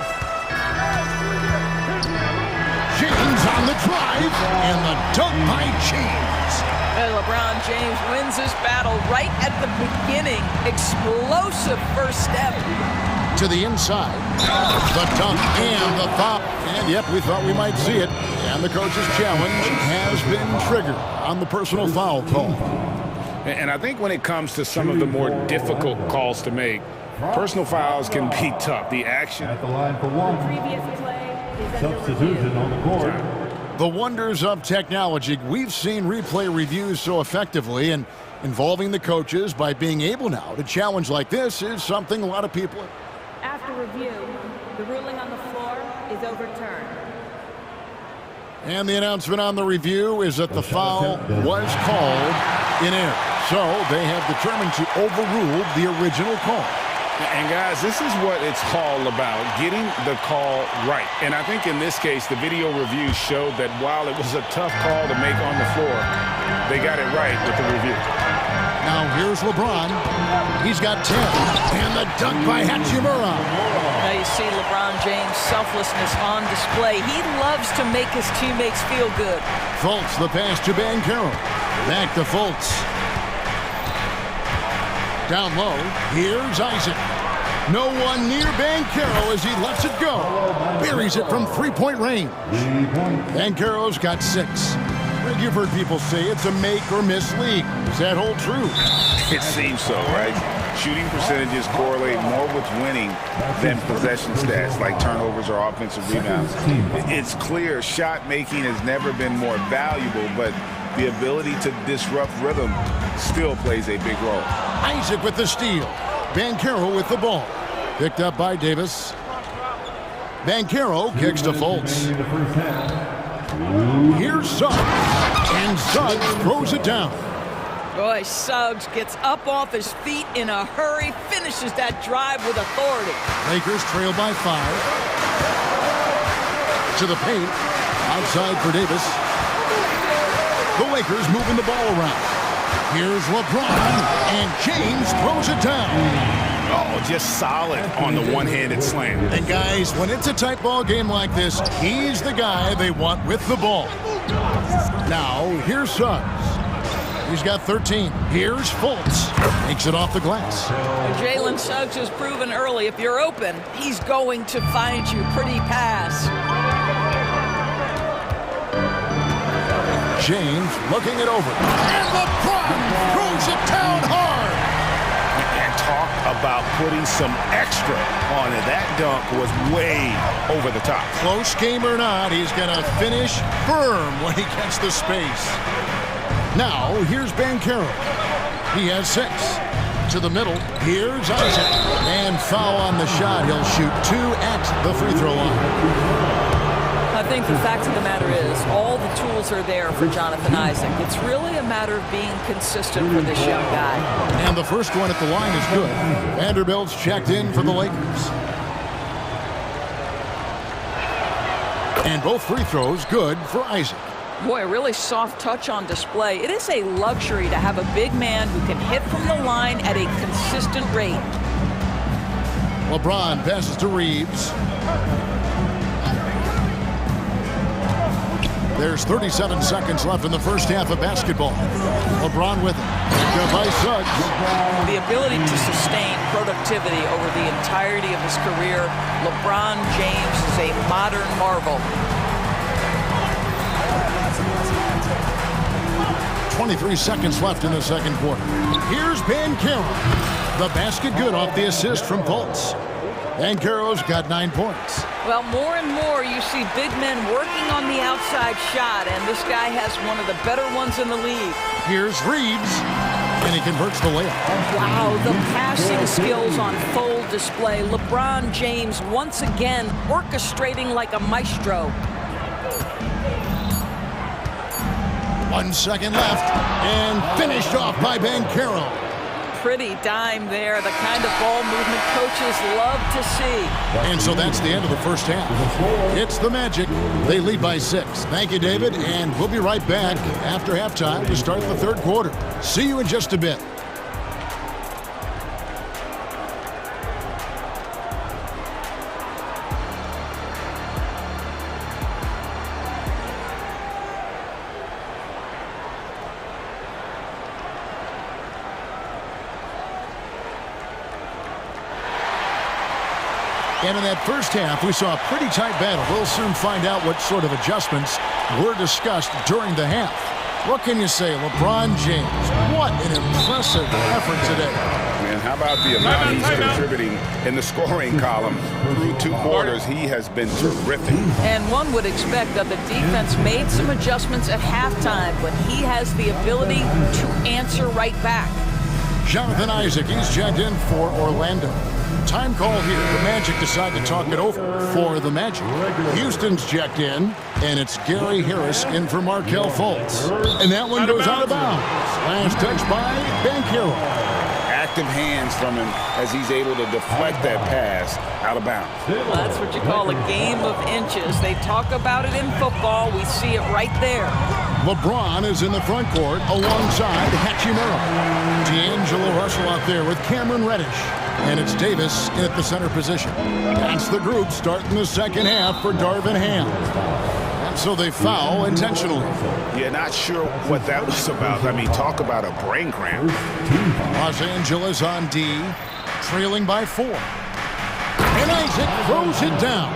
James on the drive. And the dunk by James. And LeBron James wins this battle right at the beginning. Explosive first step. To the inside. The dunk and the pop. And yep, we thought we might see it. And the coach's challenge has been triggered on the personal foul call. And I think when it comes to some of the more difficult calls to make, personal fouls can be tough. The action. At the line for one. Substitution on the court. The wonders of technology. We've seen replay reviews so effectively, and involving the coaches by being able now to challenge like this is something a lot of people. After review, the ruling on the floor is overturned. And the announcement on the review is that the foul was called in error. So they have determined to overrule the original call. And guys, this is what it's all about, getting the call right. And I think in this case, the video review showed that while it was a tough call to make on the floor, they got it right with the review. Now here's LeBron. He's got 10. And the dunk by Hachimura. Now you see LeBron James' selflessness on display. He loves to make his teammates feel good. Fultz, the pass to Banchero. Back to Fultz. Down low, here's Isaac. No one near Banchero as he lets it go. Buries it from three-point range. Banchero's got 6. You've heard people say it's a make-or-miss league. Does that hold true? It seems so, right? Shooting percentages correlate more with winning than possession stats like turnovers or offensive rebounds. It's clear shot making has never been more valuable, but the ability to disrupt rhythm still plays a big role. Isaac with the steal. Banchero with the ball. Picked up by Davis. Banchero kicks to Fultz. Here's Suggs. And Suggs throws it down. Boy, Suggs gets up off his feet in a hurry, finishes that drive with authority. Lakers trail by 5. To the paint. Outside for Davis. The Lakers moving the ball around. Here's LeBron, and James throws it down. Oh, just solid on the one-handed slam. And guys, when it's a tight ball game like this, he's the guy they want with the ball. Now, here's Suggs. He's got 13. Here's Fultz. Takes it off the glass. Jalen Suggs has proven early, if you're open, he's going to find you. Pretty pass. James looking it over. And LeBron throws it down hard. And talk about putting some extra on it. That dunk was way over the top. Close game or not, he's going to finish firm when he gets the space. Now, here's Banchero. He has 6. To the middle, here's Isaac. And foul on the shot. He'll shoot 2 at the free throw line. I think the fact of the matter is all the tools are there for Jonathan Isaac. It's really a matter of being consistent for this young guy. And the first one at the line is good. Vanderbilt's checked in for the Lakers. And both free throws good for Isaac. Boy, a really soft touch on display. It is a luxury to have a big man who can hit from the line at a consistent rate. LeBron passes to Reeves. There's 37 seconds left in the first half of basketball. LeBron with it. Picked up by Suggs. The ability to sustain productivity over the entirety of his career, LeBron James is a modern marvel. 23 seconds left in the second quarter. Here's Banchero. The basket good off the assist from Fultz. Banchero's got 9 points. Well, more and more you see big men working on the outside shot, and this guy has one of the better ones in the league. Here's Reeves, and he converts the layup. Wow, the passing skills on full display. LeBron James once again orchestrating like a maestro. 1 second left, and finished off by Banchero. Pretty dime there, the kind of ball movement coaches love to see. And so that's the end of the first half. It's the Magic. They lead by 6. Thank you, David, and we'll be right back after halftime to start the third quarter. See you in just a bit. And in that first half, we saw a pretty tight battle. We'll soon find out what sort of adjustments were discussed during the half. What can you say, LeBron James? What an impressive effort today. And how about the amount he's contributing in the scoring column? Through 2 quarters, he has been terrific. And one would expect that the defense made some adjustments at halftime, but he has the ability to answer right back. Jonathan Isaac, he's checked in for Orlando. Time call here. The Magic decide to talk it over for the Magic. Houston's checked in, and it's Gary Harris in for Markelle Fultz. And that one goes out of bounds. Last touch by Banchero. active hands from him as he's able to deflect that pass out of bounds. Well, that's what you call a game of inches. They talk about it in football. We see it right there. LeBron is in the front court alongside Hachimura. D'Angelo Russell out there with Cameron Reddish. And it's Davis at the center position. That's the group starting the second half for Darvin Ham. And so they foul intentionally. Yeah, not sure what that was about. I mean, talk about a brain cramp. Los Angeles on D, trailing by 4. And Isaac throws it down.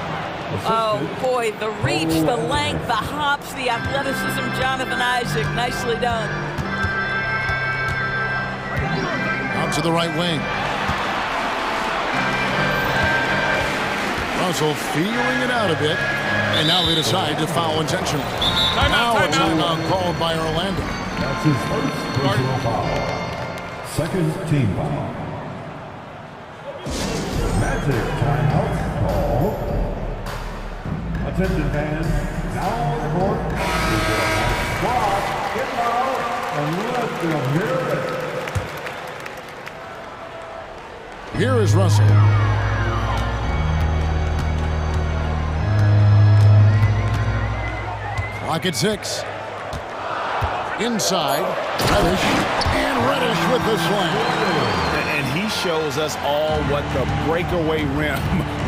Oh, boy, the reach, the length, the hops, the athleticism, Jonathan Isaac, nicely done. Out to the right wing. Russell feeling it out a bit, and now they decide to foul intentionally. Now a timeout called by Orlando. That's his first personal foul. Second team foul. Magic timeout call. Attention fans, now on the court is the squad. Get out and let them hear it. Here is Russell. Clock at 6. Inside, Reddish, and Reddish with the slam. And he shows us all what the breakaway rim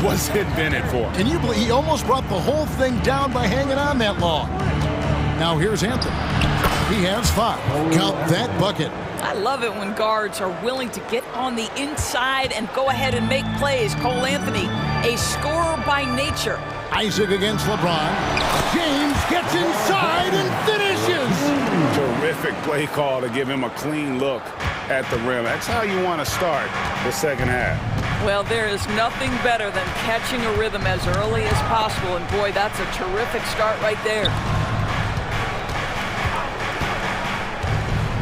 was invented for. Can you believe he almost brought the whole thing down by hanging on that long? Now here's Anthony. He has 5. Count that bucket. I love it when guards are willing to get on the inside and go ahead and make plays. Cole Anthony, a scorer by nature. Isaac against LeBron. James gets inside and finishes. Terrific play call to give him a clean look at the rim. That's how you want to start the second half. Well, there is nothing better than catching a rhythm as early as possible. And boy, that's a terrific start right there.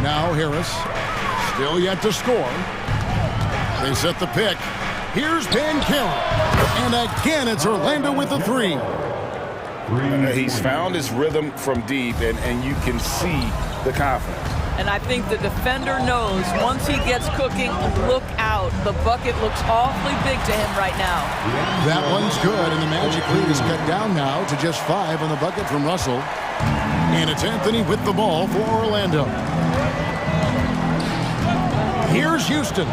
Now Harris, still yet to score. They set the pick. Here's Banchero. And again, it's Orlando with a 3. He's found his rhythm from deep, and you can see the confidence. And I think the defender knows once he gets cooking, look out. The bucket looks awfully big to him right now. That one's good, and the Magic lead is cut down now to just 5 on the bucket from Russell. And it's Anthony with the ball for Orlando. Here's Houston.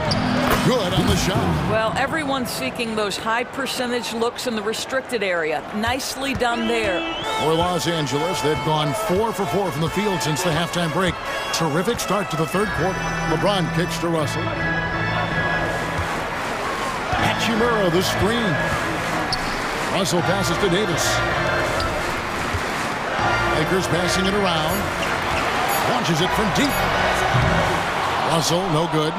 Good on the shot. Well, everyone's seeking those high percentage looks in the restricted area. Nicely done there. For Los Angeles, they've gone 4 for 4 from the field since the halftime break. Terrific start to the third quarter. LeBron kicks to Russell. Hachimura, the screen. Russell passes to Davis. Lakers passing it around. Launches it from deep. Russell, no good.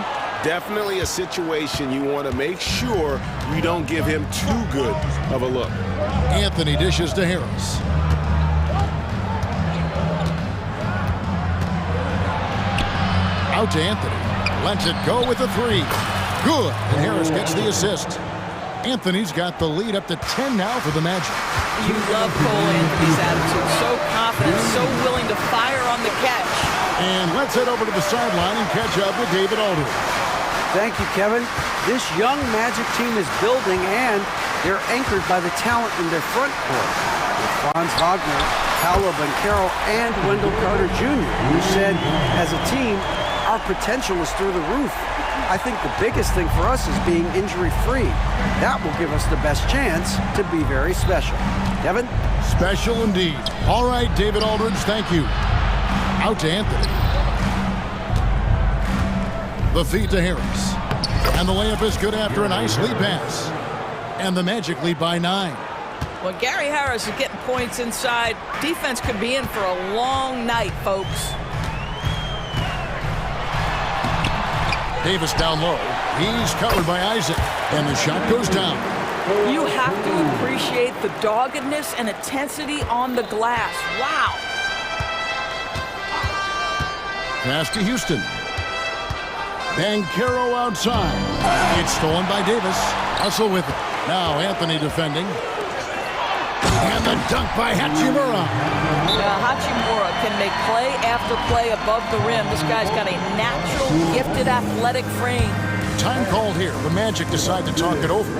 Definitely a situation you want to make sure you don't give him too good of a look. Anthony dishes to Harris. Out to Anthony. Lets it go with a 3. Good. And Harris gets the assist. Anthony's got the lead up to 10 now for the Magic. You love Cole Anthony's attitude. So confident, so willing to fire on the catch. And let's head over to the sideline and catch up with David Aldridge. Thank you, Kevin. This young Magic team is building, and they're anchored by the talent in their front court. With Franz Wagner, Paolo Banchero, and Wendell Carter Jr., who said, as a team, our potential is through the roof. I think the biggest thing for us is being injury-free. That will give us the best chance to be very special. Kevin? Special indeed. All right, David Aldridge, thank you. Out to Anthony. The feed to Harris. And the layup is good after a nice lead pass. And the Magic lead by 9. When Gary Harris is getting points inside, defense could be in for a long night, folks. Davis down low. He's covered by Isaac. And the shot goes down. You have to appreciate the doggedness and intensity on the glass. Wow. Pass to Houston. Banchero outside. It's stolen by Davis. Russell with it. Now Anthony defending. And the dunk by Hachimura. Hachimura can make play after play above the rim. This guy's got a natural, gifted, athletic frame. Time called here. The Magic decide to talk it over.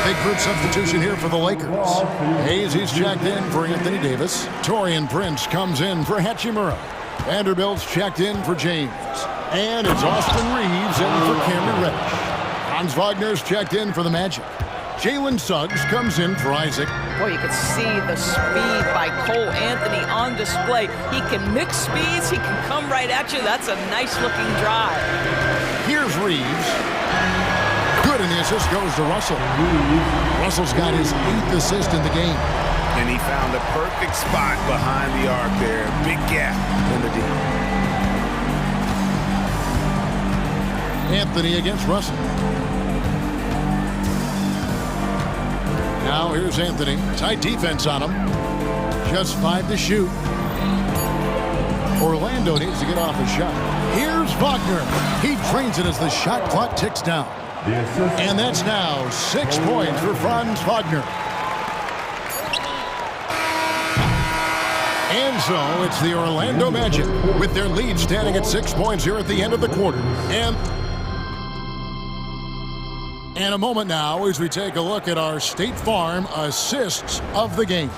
Big group substitution here for the Lakers. Hayes, he's checked in for Anthony Davis. Taurean Prince comes in for Hachimura. Vanderbilt's checked in for James. And it's Austin Reeves in for Cameron Reddish. Hans Wagner's checked in for the Magic. Jalen Suggs comes in for Isaac. Boy, you can see the speed by Cole Anthony on display. He can mix speeds. He can come right at you. That's a nice-looking drive. Here's Reeves. Good, and the assist goes to Russell. Russell's got his 8th assist in the game. And he found the perfect spot behind the arc there. Big gap in the D. Anthony against Russell. Now here's Anthony. Tight defense on him. Just 5 to shoot. Orlando needs to get off a shot. Here's Wagner. He drains it as the shot clock ticks down. And that's now 6 points for Franz Wagner. And so it's the Orlando Magic with their lead standing at 6 points here at the end of the quarter. And a moment now as we take a look at our State Farm assists of the game.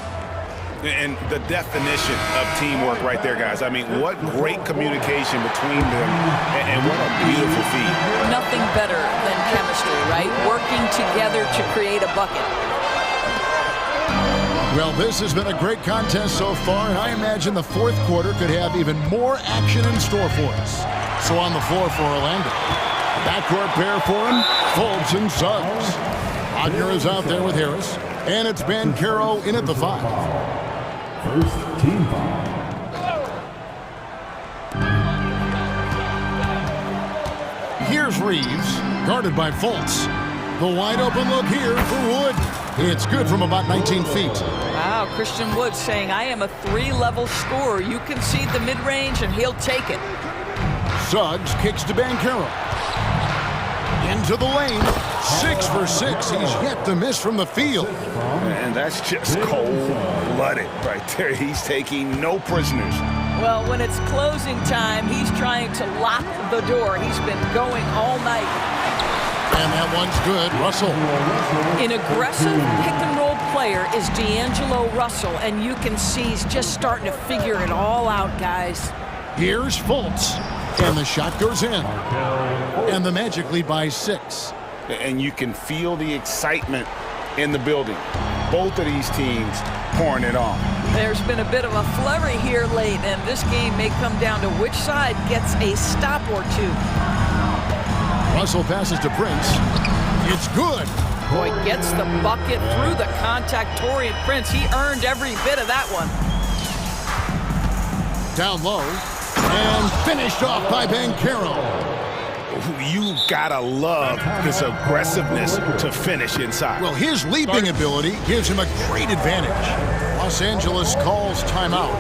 And the definition of teamwork right there, guys. I mean, what great communication between them, and what a beautiful feat. Nothing better than chemistry, right? Working together to create a bucket. Well, this has been a great contest so far, and I imagine the fourth quarter could have even more action in store for us. So on the floor for Orlando. Backcourt pair for him, Fultz and Suggs. Wagner is out there with Harris, and it's Banchero in at the 5. First team foul. Here's Reeves, guarded by Fultz. The wide open look here for Wood. It's good from about 19 feet. Wow, Christian Wood saying, I am a 3-level scorer. You concede the mid-range and he'll take it. Suggs kicks to Banchero. Into the lane. 6 for 6. He's yet to miss from the field. And that's just cold-blooded right there. He's taking no prisoners. Well, when it's closing time, he's trying to lock the door. He's been going all night. And that one's good. Russell. An aggressive pick-and-roll player is D'Angelo Russell, and you can see he's just starting to figure it all out, guys. Here's Fultz. And the shot goes in. And the Magic lead by 6. And you can feel the excitement in the building. Both of these teams pouring it on. There's been a bit of a flurry here late, and this game may come down to which side gets a stop or two. Russell passes to Prince. It's good. Boy, gets the bucket through the contact. Taurean Prince, he earned every bit of that one. Down low. And finished off by Banchero. You gotta love his aggressiveness to finish inside. Well, his leaping ability gives him a great advantage. Los Angeles calls timeout.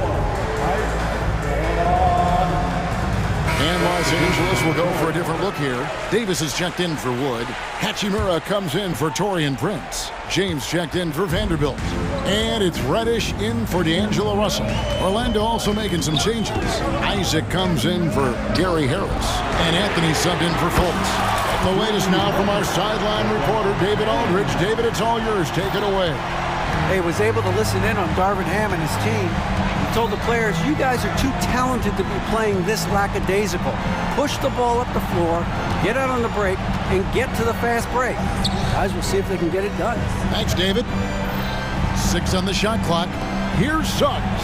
And Los Angeles will go for a different look here. Davis is checked in for Wood. Hachimura comes in for Taurean Prince. James checked in for Vanderbilt. And it's Reddish in for D'Angelo Russell. Orlando also making some changes. Isaac comes in for Gary Harris. And Anthony subbed in for Fultz. The latest now from our sideline reporter, David Aldridge. David, it's all yours. Take it away. He was able to listen in on Darvin Ham and his team. He told the players, you guys are too talented to be playing this lackadaisical. Push the ball up the floor, get out on the break, and get to the fast break. Guys, we'll see if they can get it done. Thanks, David. 6 on the shot clock. Here's Suggs.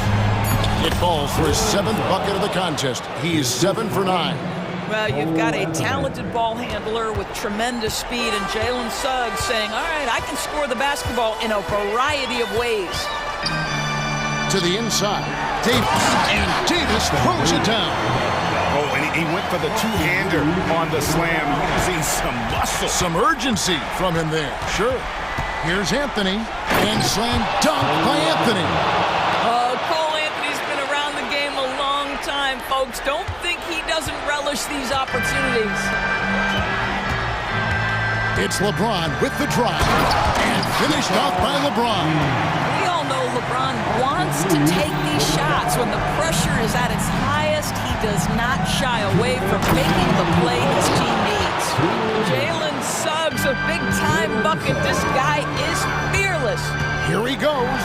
It falls for his 7th bucket of the contest. He's 7 for 9. Well, you've got a talented ball handler with tremendous speed, and Jalen Suggs saying, all right, I can score the basketball in a variety of ways. To the inside. Davis. And Davis throws it down. Oh, and he went for the two-hander on the slam, using some muscle. Some urgency from him there. Sure. Here's Anthony. And slam dunk by Anthony. Cole Anthony's been around the game a long time, folks. Don't think he doesn't relish these opportunities. It's LeBron with the drive. And finished off by LeBron. We all know LeBron wants to take these shots. When the pressure is at its highest, he does not shy away from making the play his team needs. Jalen Suggs, a big-time bucket. This guy is fearless. Here he goes.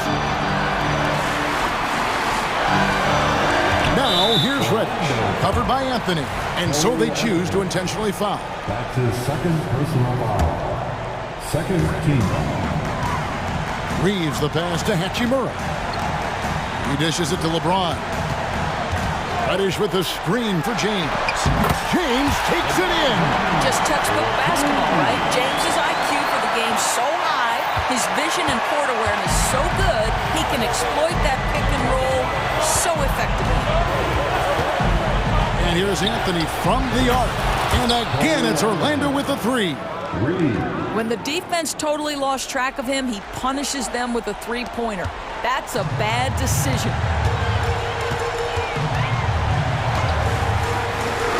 Now, here's Reddish, covered by Anthony, and so they choose to intentionally foul. That's his second personal foul. Second team foul. Reeves the pass to Hachimura. He dishes it to LeBron. Reddish with the screen for James. James takes it in. Just textbook basketball, right? James's IQ for the game so high, his vision and court awareness so good, he can exploit that pick and roll so effectively. And here's Anthony from the arc. And again, it's Orlando with the three. When the defense totally lost track of him, he punishes them with a three-pointer. That's a bad decision.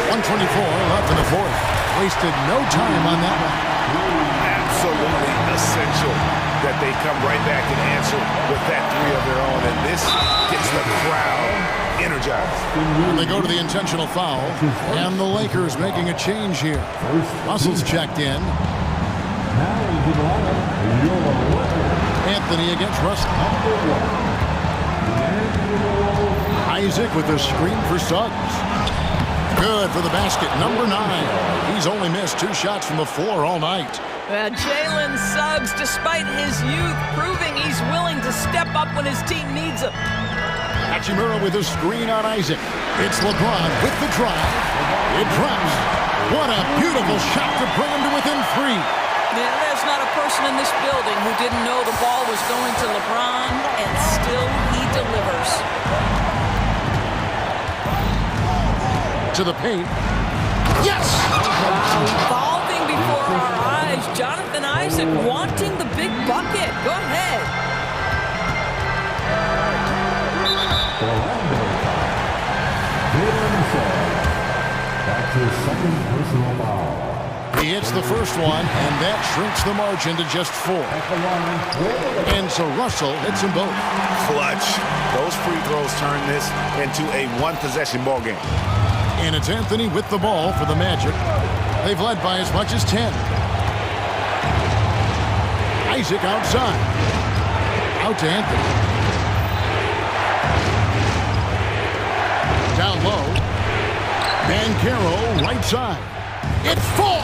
124 left in the fourth. Wasted no time on that one. Absolutely essential that they come right back and answer with that three of their own, and this gets the crowd energized. And they go to the intentional foul, and the Lakers making a change here. Russell's checked in. Anthony against Russell. Isaac with the screen for Suggs. Good for the basket, number 9. He's only missed 2 shots from the floor all night. Jalen Suggs, despite his youth, proving he's willing to step up when his team needs him. Hachimura with a screen on Isaac. It's LeBron with the drive. It drops. What a beautiful shot to bring him to within 3. Yeah, there's not a person in this building who didn't know the ball was going to LeBron, and still he delivers. To the paint. Yes! Evolving before our eyes. Jonathan Isaac wanting the big bucket. Go ahead. That's his second personal foul. He hits the first one, and that shrinks the margin to just 4. And so Russell hits them both. Clutch. Those free throws turn this into a one-possession ball game. And it's Anthony with the ball for the Magic. They've led by as much as 10. Isaac outside. Out to Anthony. Down low. Banchero right side. It falls!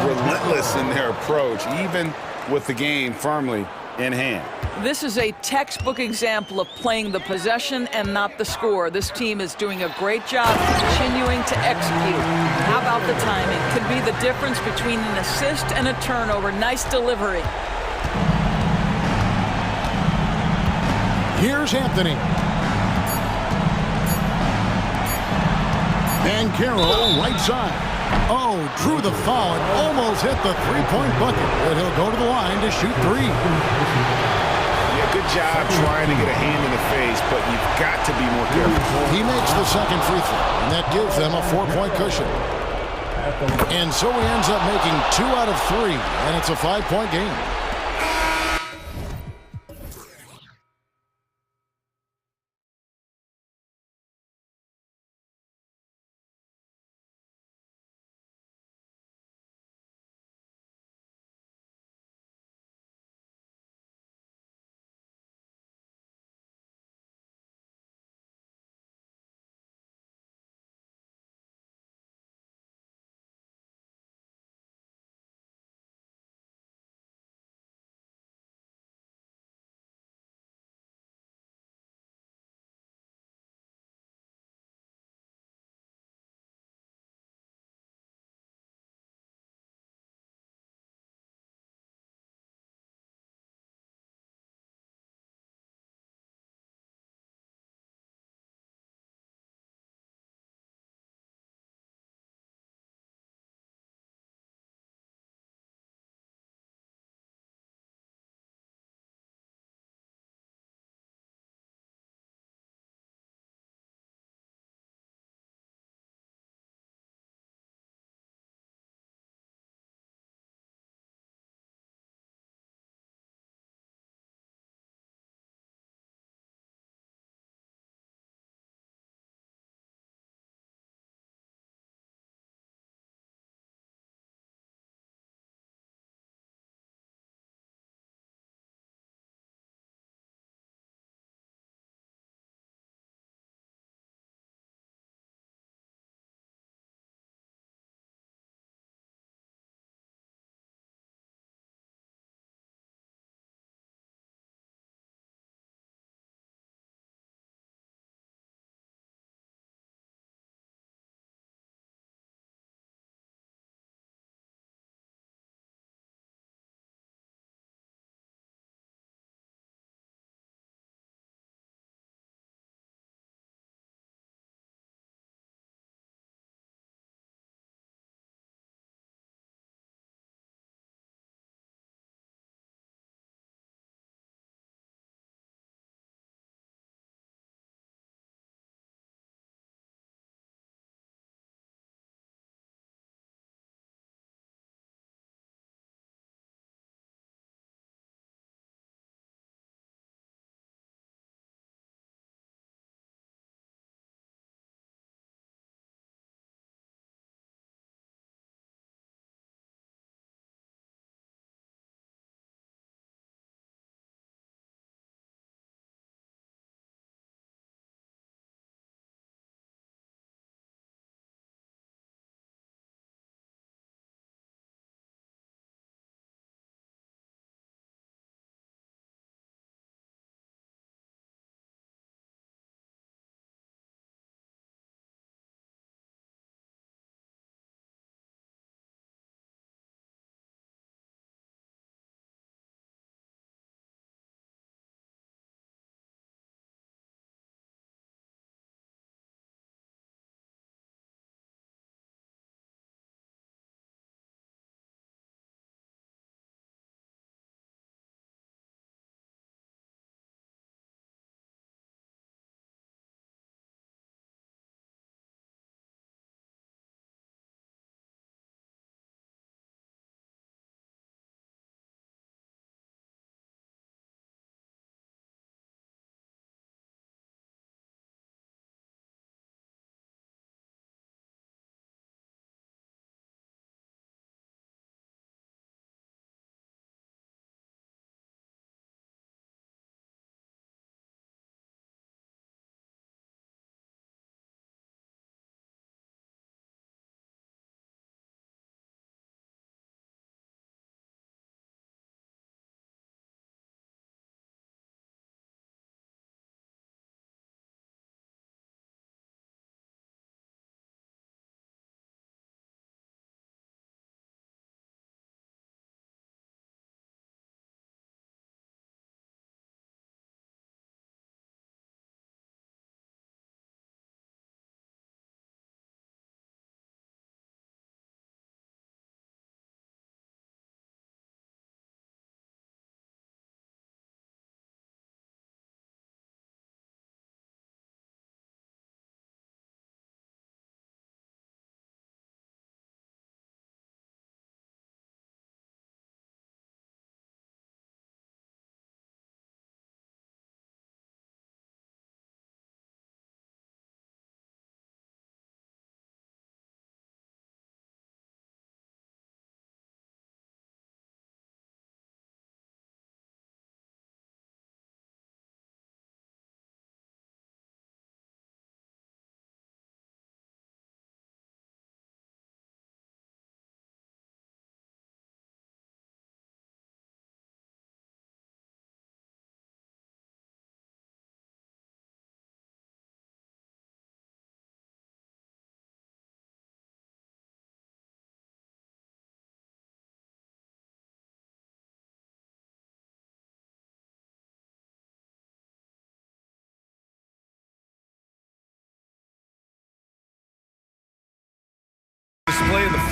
Relentless in their approach, even with the game firmly in hand. This is a textbook example of playing the possession and not the score. This team is doing a great job continuing to execute. How about the timing? Could be the difference between an assist and a turnover. Nice delivery. Here's Anthony. Banchero right side. Oh, drew the foul and almost hit the three-point bucket. But he'll go to the line to shoot 3. Yeah, good job trying to get a hand in the face, but you've got to be more careful. He makes the second free throw, and that gives them a 4-point cushion. And so he ends up making 2 out of 3, and it's a 5-point game.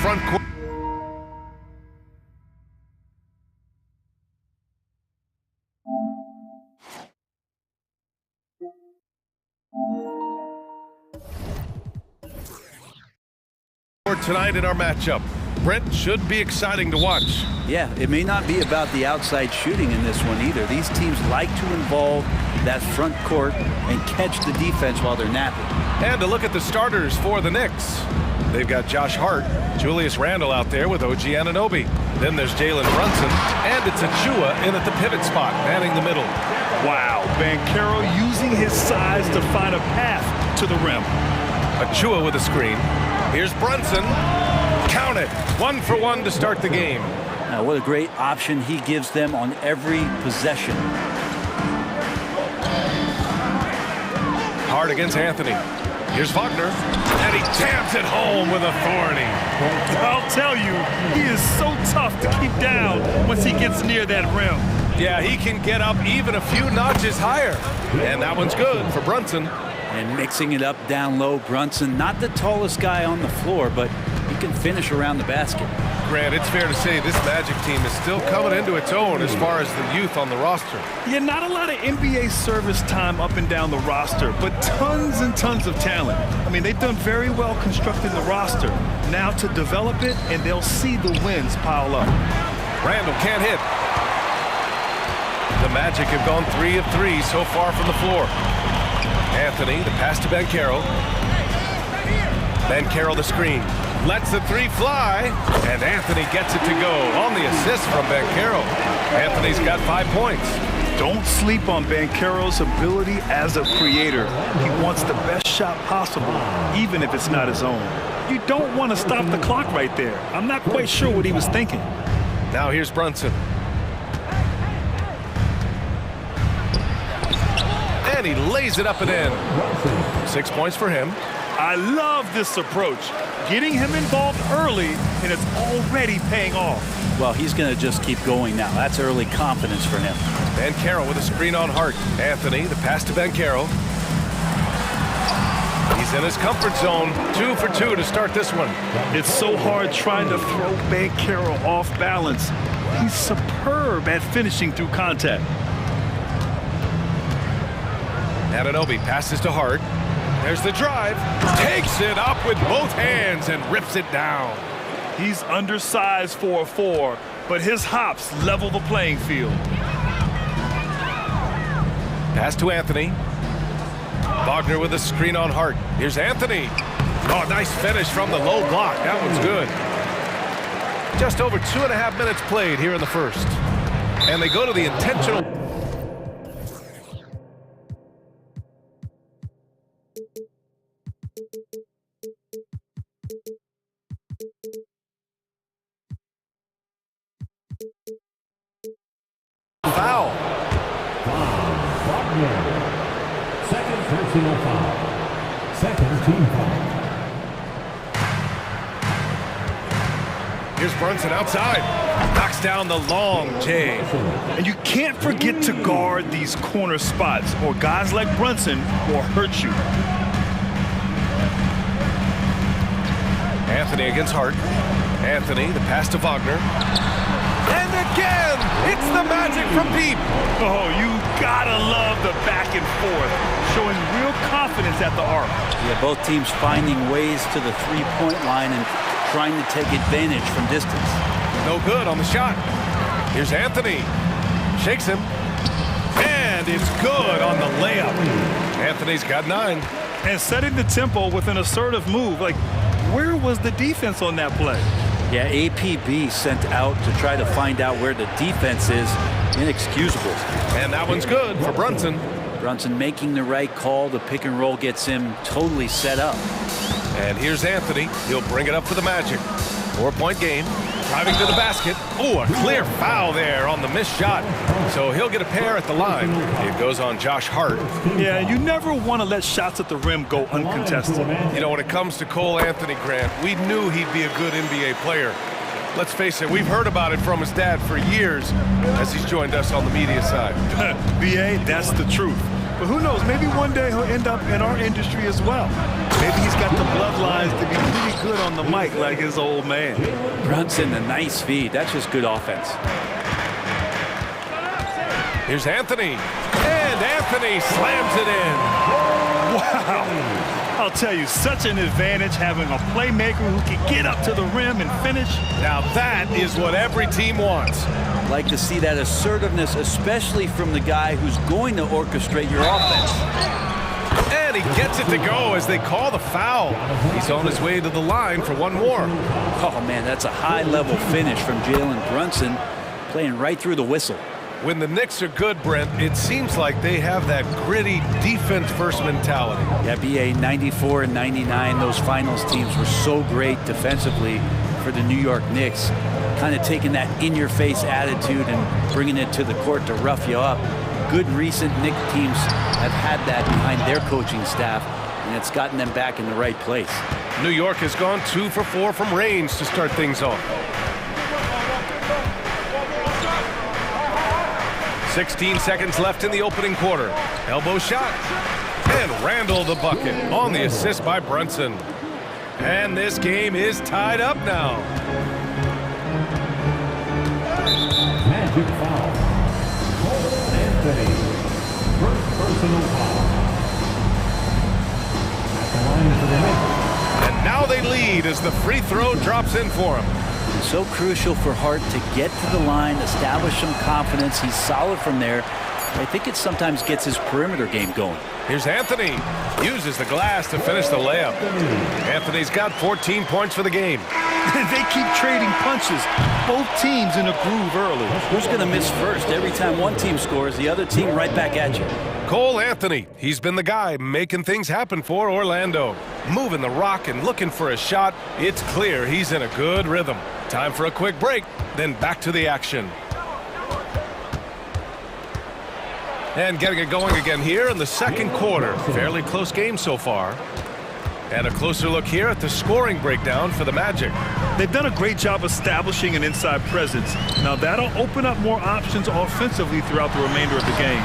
front court. Tonight in our matchup, Brent should be exciting to watch. Yeah, it may not be about the outside shooting in this one either. These teams like to involve that front court and catch the defense while they're napping. And to look at the starters for the Knicks. They've got Josh Hart, Julius Randle out there with OG Anunoby. Then there's Jalen Brunson, and it's Achua in at the pivot spot, manning the middle. Wow, Banchero using his size to find a path to the rim. Achua with a screen. Here's Brunson. Count it. 1 for 1 to start the game. Now, what a great option he gives them on every possession. Hard against Anthony. Here's Wagner. And he jams it home with authority. I'll tell you, he is so tough to keep down once he gets near that rim. Yeah, he can get up even a few notches higher. And that one's good for Brunson. And mixing it up down low, Brunson, not the tallest guy on the floor, but he can finish around the basket. Grant, it's fair to say this Magic team is still coming into its own as far as the youth on the roster. Yeah, not a lot of NBA service time up and down the roster, but tons and tons of talent. I mean, they've done very well constructing the roster. Now to develop it, and they'll see the wins pile up. Randle can't hit. The Magic have gone 3 of 3 so far from the floor. Anthony, the pass to Banchero. Banchero the screen. Lets the 3 fly, and Anthony gets it to go on the assist from Banchero. Anthony's got 5 points. Don't sleep on Banchero's ability as a creator. He wants the best shot possible, even if it's not his own. You don't want to stop the clock right there. I'm not quite sure what he was thinking. Now here's Brunson. And he lays it up and in. 6 points for him. I love this approach. Getting him involved early, and it's already paying off. Well, he's going to just keep going now. That's early confidence for him. Banchero with a screen on Hart. Anthony, the pass to Banchero. He's in his comfort zone. 2 for 2 to start this one. It's so hard trying to throw Banchero off balance. He's superb at finishing through contact. Anunoby passes to Hart. There's the drive. Takes it up with both hands and rips it down. He's undersized for a 4, but his hops level the playing field. Pass to Anthony. Wagner with a screen on Hart. Here's Anthony. Oh, nice finish from the low block. That one's good. Just over 2.5 minutes played here in the first. And they go to the intentional. Foul. Second personal foul. Second team foul. Here's Brunson outside. Knocks down the long J. And you can't forget to guard these corner spots, or guys like Brunson will hurt you. Anthony against Hart. Anthony, the pass to Wagner. And again, it's the Magic from deep. Oh, you gotta love the back and forth, showing real confidence at the arc. Yeah, both teams finding ways to the three-point line and trying to take advantage from distance. No good on the shot. Here's Anthony. Shakes him. And it's good on the layup. Anthony's got 9. And setting the tempo with an assertive move. Like, where was the defense on that play? Yeah, APB sent out to try to find out where the defense is. Inexcusable. And that one's good for Brunson. Brunson making the right call. The pick and roll gets him totally set up. And here's Anthony. He'll bring it up for the Magic. 4-point game. Driving to the basket. Oh, a clear foul there on the missed shot. So he'll get a pair at the line. It goes on Josh Hart. Yeah, you never want to let shots at the rim go uncontested. You know, when it comes to Cole Anthony, Grant, we knew he'd be a good NBA player. Let's face it, we've heard about it from his dad for years as he's joined us on the media side. B.A., that's the truth. But who knows, maybe one day he'll end up in our industry as well. Maybe he's got the bloodlines to be pretty good on the mic like his old man. Brunson, a nice feed. That's just good offense. Here's Anthony. And Anthony slams it in. Wow. I'll tell you, such an advantage having a playmaker who can get up to the rim and finish. Now that is what every team wants. Like to see that assertiveness, especially from the guy who's going to orchestrate your offense. And he gets it to go as they call the foul. He's on his way to the line for one more. Oh, man, that's a high-level finish from Jalen Brunson, playing right through the whistle. When the Knicks are good, Brent, it seems like they have that gritty defense-first mentality. Yeah, BA 94 and 99, those finals teams were so great defensively for the New York Knicks, kind of taking that in-your-face attitude and bringing it to the court to rough you up. Good recent Knicks teams have had that behind their coaching staff, and it's gotten them back in the right place. New York has gone 2 for 4 from range to start things off. 16 seconds left in the opening quarter. Elbow shot. And Randall the bucket on the assist by Brunson. And this game is tied up now. Magic foul. Cole Anthony. First personal foul. At the line for the Knicks. And now they lead as the free throw drops in for him. So crucial for Hart to get to the line, establish some confidence. He's solid from there. I think it sometimes gets his perimeter game going. Here's Anthony. Uses the glass to finish the layup. Anthony's got 14 points for the game. They keep trading punches. Both teams in a groove early. Who's going to miss first? Every time one team scores, the other team right back at you. Cole Anthony. He's been the guy making things happen for Orlando. Moving the rock and looking for a shot. It's clear he's in a good rhythm. Time for a quick break, then back to the action. And getting it going again here in the second quarter. Fairly close game so far. And a closer look here at the scoring breakdown for the Magic. They've done a great job establishing an inside presence. Now that'll open up more options offensively throughout the remainder of the game.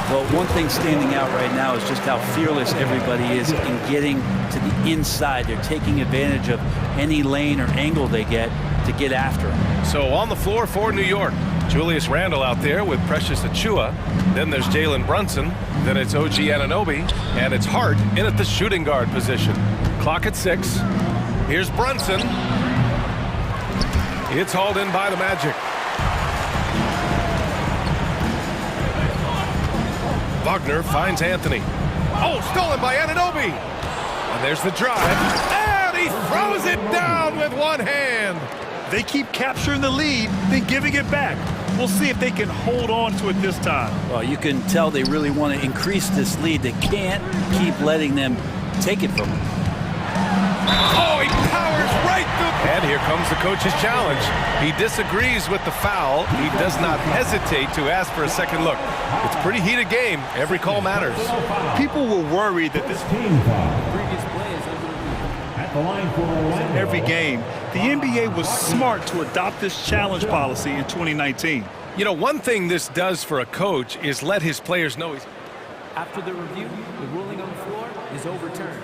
Well, one thing standing out right now is just how fearless everybody is in getting to the inside. They're taking advantage of any lane or angle they get to get after him. So on the floor for New York, Julius Randle out there with Precious Achiuwa. Then there's Jalen Brunson. Then it's OG Anunoby. And it's Hart in at the shooting guard position. Clock at 6. Here's Brunson. It's hauled in by the Magic. Wagner finds Anthony. Oh, stolen by Anunoby. And there's the drive. And he throws it down with one hand. They keep capturing the lead, then giving it back. We'll see if they can hold on to it this time. Well, you can tell they really want to increase this lead. They can't keep letting them take it from them. Oh, he powers right through. And here comes the coach's challenge. He disagrees with the foul. He does not hesitate to ask for a second look. It's a pretty heated game. Every call matters. People were worried that this team foul. At the line for Orlando. Every game. The NBA was smart to adopt this challenge policy in 2019. You know, one thing this does for a coach is let his players know he's... After the review, the ruling on the floor is overturned.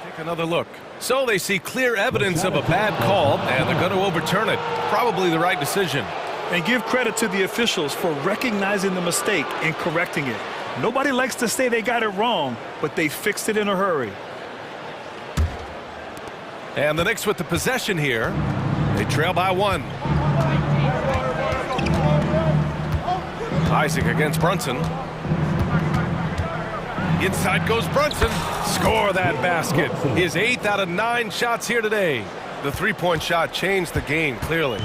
Take another look. So they see clear evidence of a bad call, and they're going to overturn it. Probably the right decision. And give credit to the officials for recognizing the mistake and correcting it. Nobody likes to say they got it wrong, but they fixed it in a hurry. And the Knicks with the possession here. They trail by 1. Isaac against Brunson. Inside goes Brunson. Score that basket. His 8th out of 9 shots here today. The three-point shot changed the game, clearly.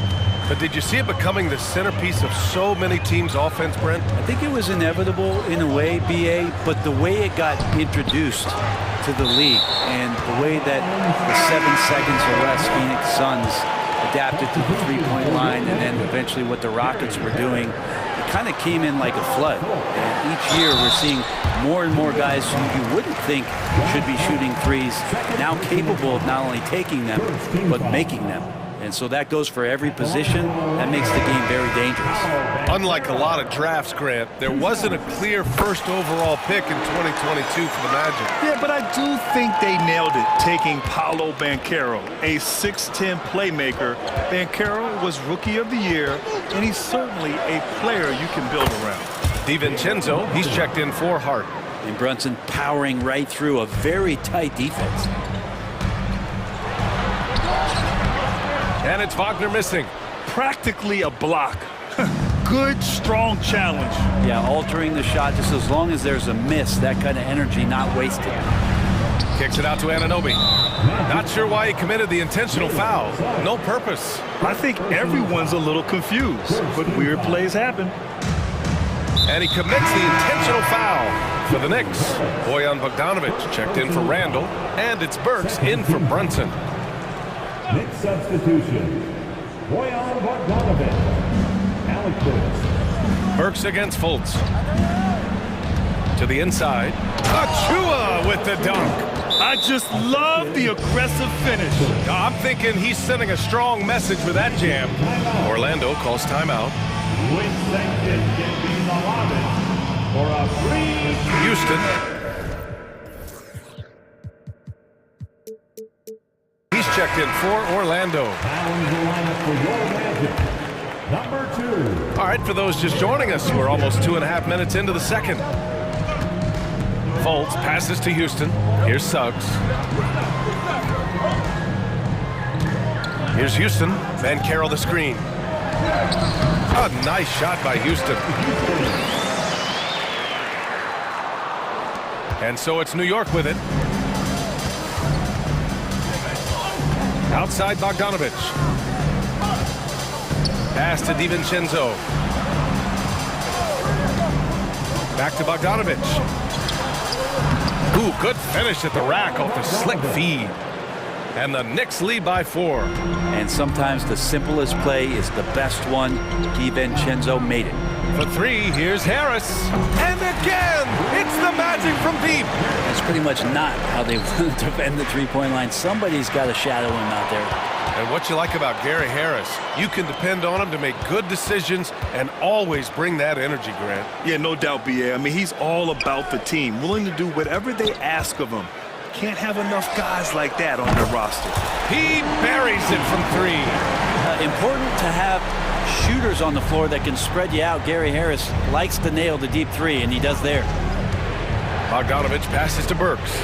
But did you see it becoming the centerpiece of so many teams' offense, Brent? I think it was inevitable in a way, BA, but the way it got introduced to the league and the way that the 7 seconds or less Phoenix Suns adapted to the three-point line and then eventually what the Rockets were doing, it kind of came in like a flood. And each year we're seeing more and more guys who you wouldn't think should be shooting threes now capable of not only taking them but making them. And so that goes for every position. That makes the game very dangerous. Unlike a lot of drafts, Grant, there wasn't a clear first overall pick in 2022 for the Magic. Yeah, but I do think they nailed it, taking Paolo Banchero, a 6'10 playmaker. Banchero was Rookie of the Year, and he's certainly a player you can build around. DiVincenzo, he's checked in for Hart. And Brunson powering right through a very tight defense. And it's Wagner missing. Practically a block. Good, strong challenge. Yeah, altering the shot just as long as there's a miss, that kind of energy not wasted. Kicks it out to Anunoby. Not sure why he committed the intentional foul. No purpose. I think everyone's a little confused, but weird plays happen. And he commits the intentional foul for the Knicks. Bojan Bogdanovic checked in for Randall, and it's Burks in for Brunson. Next substitution, Bojan Bogdanovic, Alec Burks. Burks against Fultz. To the inside. Achua with the dunk. I just love the aggressive finish. I'm thinking he's sending a strong message with that jam. Orlando calls timeout. With sanction can be allotted for a free Houston. He's checked in for Orlando. Number 2. All right, for those just joining us, we're almost 2.5 minutes into the second. Fultz passes to Houston. Here's Suggs. Here's Houston. Banchero the screen. A nice shot by Houston. And so it's New York with it. Outside Bogdanovic. Pass to DiVincenzo. Back to Bogdanovic. Ooh, good finish at the rack off the slick feed. And the Knicks lead by 4. And sometimes the simplest play is the best one. DiVincenzo made it. For 3, here's Harris. And again, it's the Magic from deep. That's pretty much not how they want to defend the three-point line. Somebody's got to shadow him out there. And what you like about Gary Harris, you can depend on him to make good decisions and always bring that energy, Grant. Yeah, no doubt, B.A. I mean, he's all about the team, willing to do whatever they ask of him. Can't have enough guys like that on their roster. He buries it from 3. Important to have shooters on the floor that can spread you out. Gary Harris likes to nail the deep 3, and he does there. Bogdanovic passes to Burks.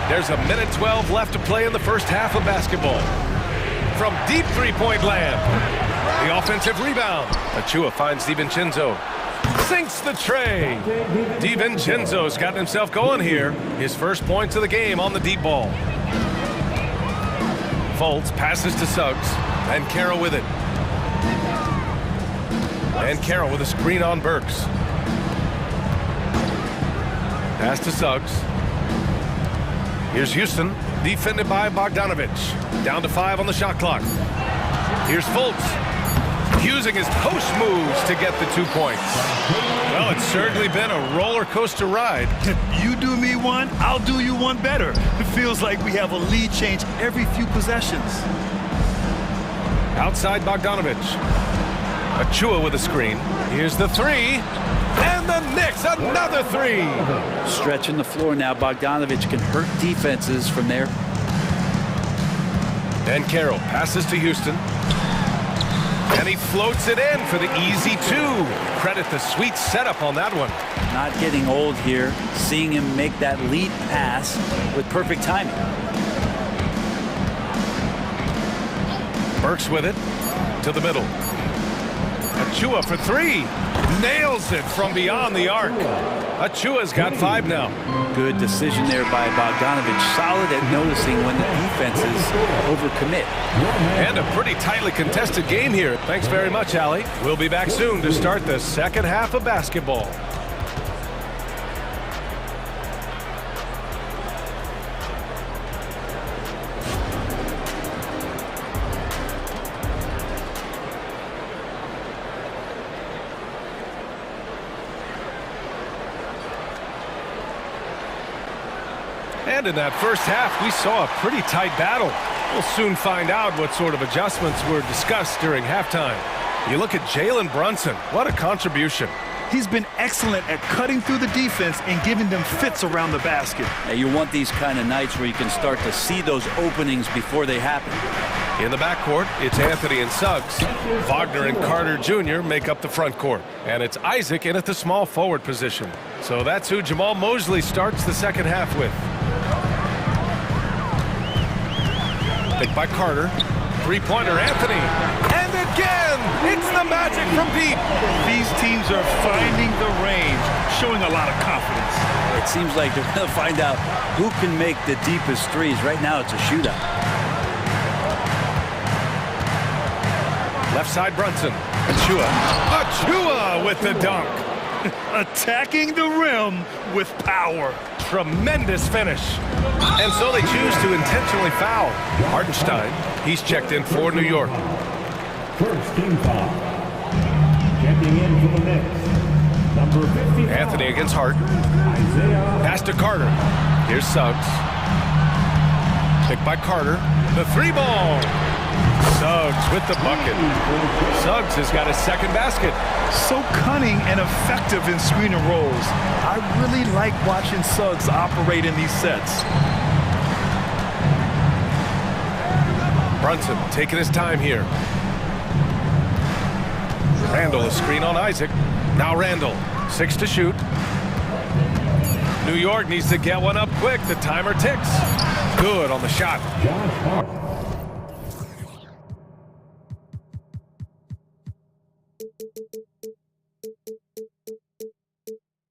There's 1:12 left to play in the first half of basketball. From deep three-point land, the offensive rebound. Achua finds DiVincenzo. Sinks the tray. DiVincenzo's gotten himself going here. His first points of the game on the deep ball. Fultz passes to Suggs. And Banchero with it. And Banchero with a screen on Burks. Pass to Suggs. Here's Houston, defended by Bogdanovic. Down to 5 on the shot clock. Here's Fultz, using his post moves to get the 2 points. Well, it's certainly been a roller coaster ride. If you do me one, I'll do you one better. It feels like we have a lead change every few possessions. Outside Bogdanovic. Achua with a screen. Here's the 3. And the Knicks, another 3. Stretching the floor now. Bogdanovic can hurt defenses from there. And Banchero passes to Houston. And he floats it in for the easy 2. Credit the sweet setup on that one. Not getting old here. Seeing him make that lead pass with perfect timing. Burks with it to the middle. Achua for 3. Nails it from beyond the arc. Achua's got 5 now. Good decision there by Bogdanovic. Solid at noticing when the defenses overcommit. And a pretty tightly contested game here. Thanks very much, Allie. We'll be back soon to start the second half of basketball. And in that first half, we saw a pretty tight battle. We'll soon find out what sort of adjustments were discussed during halftime. You look at Jalen Brunson. What a contribution. He's been excellent at cutting through the defense and giving them fits around the basket. You want these kind of nights where you can start to see those openings before they happen. In the backcourt, it's Anthony and Suggs. Wagner and Carter Jr. make up the front court. And it's Isaac in at the small forward position. So that's who Jamal Mosley starts the second half with. Picked by Carter. Three-pointer, Anthony. And again, it's the Magic from deep. These teams are finding the range, showing a lot of confidence. It seems like they're going to find out who can make the deepest threes. Right now, it's a shootout. Left side, Brunson. Achua with the dunk. Attacking the rim with power. Tremendous finish. And so they choose to intentionally foul. Hartenstein, he's checked in for New York. First team foul. Checking in for the Knicks. Number 55. Anthony against Hart. Pass to Carter. Here's Suggs. Picked by Carter. The three ball. Suggs with the bucket. Suggs has got his second basket. So cunning and effective in screen and rolls. I really like watching Suggs operate in these sets. Brunson taking his time here. Randall, a screen on Isaac. Now Randall, 6 to shoot. New York needs to get one up quick. The timer ticks. Good on the shot.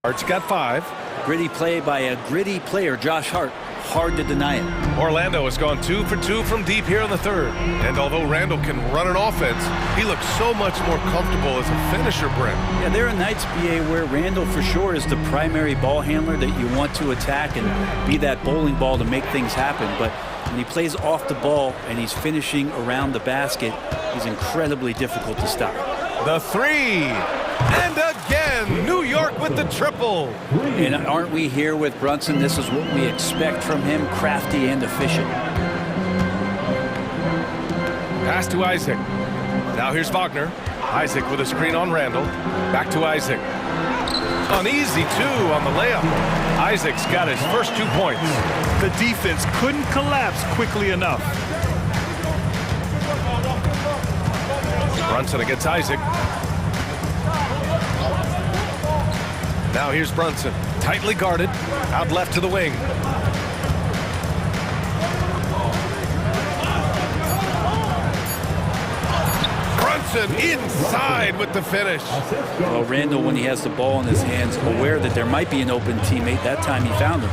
Hart's got 5. Gritty play by a gritty player, Josh Hart. Hard to deny it. Orlando has gone 2 for 2 from deep here in the third. And although Randall can run an offense, he looks so much more comfortable as a finisher, Brent. Yeah, there are nights, BA, where Randall for sure is the primary ball handler that you want to attack and be that bowling ball to make things happen. But when he plays off the ball and he's finishing around the basket, he's incredibly difficult to stop. The three. And again, New York with the triple. And aren't we here with Brunson? This is what we expect from him, crafty and efficient. Pass to Isaac. Now here's Wagner. Isaac with a screen on Randall. Back to Isaac. An easy 2 on the layup. Isaac's got his first 2 points. The defense couldn't collapse quickly enough. Brunson against Isaac. Now here's Brunson, tightly guarded, out left to the wing. Brunson inside with the finish. Well, Randall, when he has the ball in his hands, aware that there might be an open teammate, that time he found him.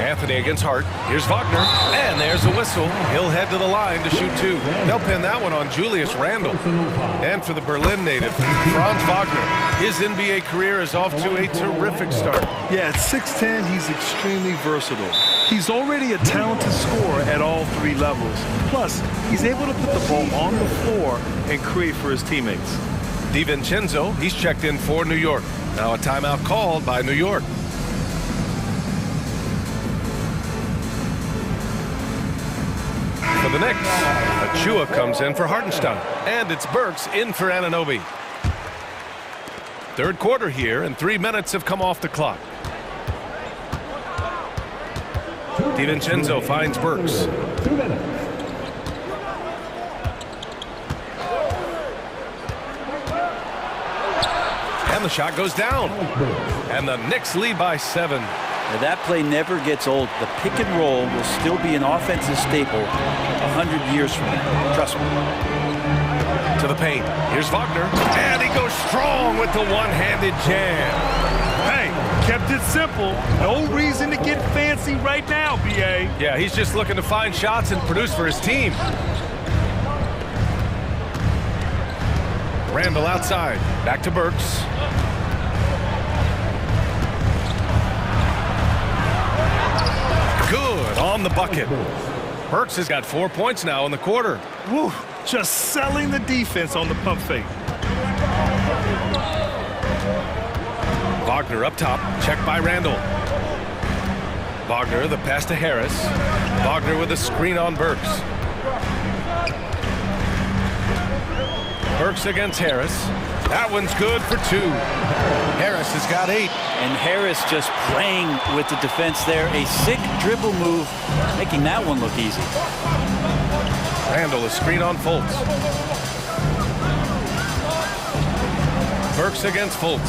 Anthony against Hart. Here's Wagner. And there's a whistle. He'll head to the line to shoot 2. They'll pin that one on Julius Randle. And for the Berlin native, Franz Wagner. His NBA career is off to a terrific start. Yeah, at 6'10", he's extremely versatile. He's already a talented scorer at all 3 levels. Plus, he's able to put the ball on the floor and create for his teammates. DiVincenzo, he's checked in for New York. Now a timeout called by New York. For the Knicks, Achua comes in for Hartenstein. And it's Burks in for Anunoby. Third quarter here, and 3 minutes have come off the clock. DiVincenzo finds Burks. 2 minutes. And the shot goes down. And the Knicks lead by 7. Now, that play never gets old. The pick and roll will still be an offensive staple 100 years from now. Trust me. To the paint. Here's Wagner. And he goes strong with the one-handed jam. Hey, kept it simple. No reason to get fancy right now, BA. Yeah, he's just looking to find shots and produce for his team. Randall outside. Back to Burks. Good on the bucket. Burks has got 4 points now in the quarter. Woo, just selling the defense on the pump fake. Wagner Wagner up top, checked by Randall. Wagner, the pass to Harris. Wagner with a screen on Burks. Burks against Harris. That one's good for 2. Harris has got 8. And Harris just playing with the defense there. A sick dribble move, making that one look easy. Randall, a screen on Fultz. Burks against Fultz.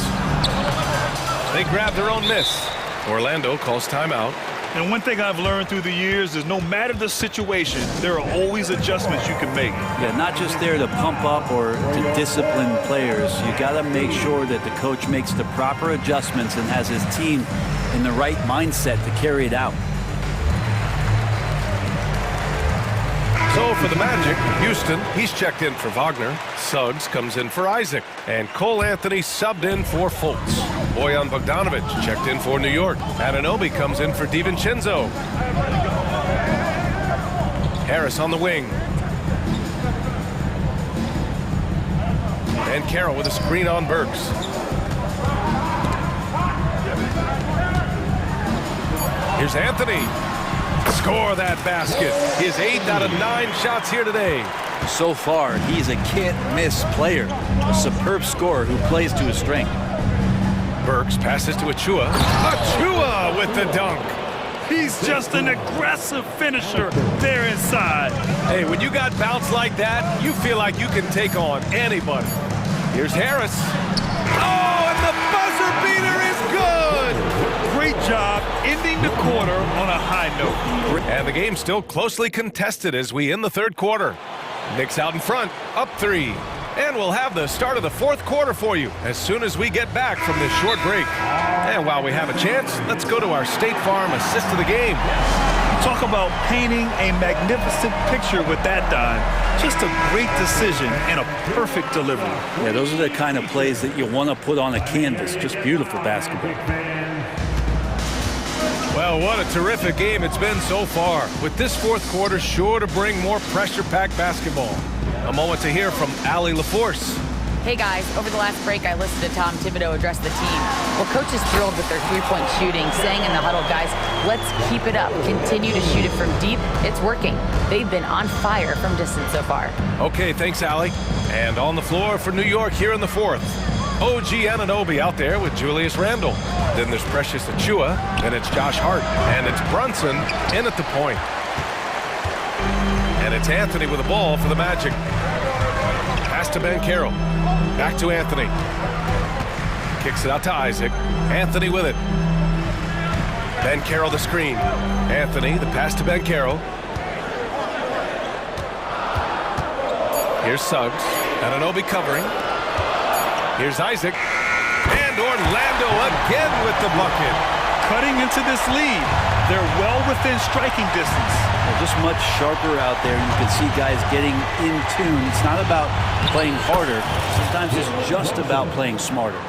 They grab their own miss. Orlando calls timeout. And one thing I've learned through the years is no matter the situation, there are always adjustments you can make. Yeah, not just there to pump up or to discipline players. You got to make sure that the coach makes the proper adjustments and has his team in the right mindset to carry it out. So for the Magic, Houston, he's checked in for Wagner. Suggs comes in for Isaac. And Cole Anthony subbed in for Fultz. Bojan Bogdanovic checked in for New York. Anunoby comes in for DiVincenzo. Harris on the wing. And Carroll with a screen on Burks. Here's Anthony. Score that basket. His 8 out of 9 shots here today. So far, he's a can't-miss player. A superb scorer who plays to his strength. Burks passes to Achua. Achua with the dunk. He's just an aggressive finisher there inside. Hey, when you got bounce like that, you feel like you can take on anybody. Here's Harris. Oh, and the buzzer beater is good. Great job ending the quarter on a high note. And the game's still closely contested as we end the third quarter. Knicks out in front, up 3. And we'll have the start of the fourth quarter for you as soon as we get back from this short break. And while we have a chance, let's go to our State Farm assist of the game. Talk about painting a magnificent picture with that dime. Just a great decision and a perfect delivery. Yeah, those are the kind of plays that you want to put on a canvas. Just beautiful basketball. Well, what a terrific game it's been so far, with this fourth quarter sure to bring more pressure-packed basketball. A moment to hear from Allie LaForce. Hey guys, over the last break I listened to Tom Thibodeau address the team. Well, coach is thrilled with their three-point shooting, saying in the huddle, guys, let's keep it up. Continue to shoot it from deep. It's working. They've been on fire from distance so far. Okay, thanks, Allie. And on the floor for New York here in the fourth. OG Anunoby out there with Julius Randle. Then there's Precious Achua. Then it's Josh Hart. And it's Brunson in at the point. And it's Anthony with the ball for the Magic. Pass to Ben Carroll. Back to Anthony. Kicks it out to Isaac. Anthony with it. Ben Carroll the screen. Anthony, the pass to Ben Carroll. Here's Suggs. Anunoby covering. Here's Isaac. And Orlando again with the bucket. Cutting into this lead. They're well within striking distance. They're just much sharper out there. You can see guys getting in tune. It's not about playing harder. Sometimes it's just about playing smarter.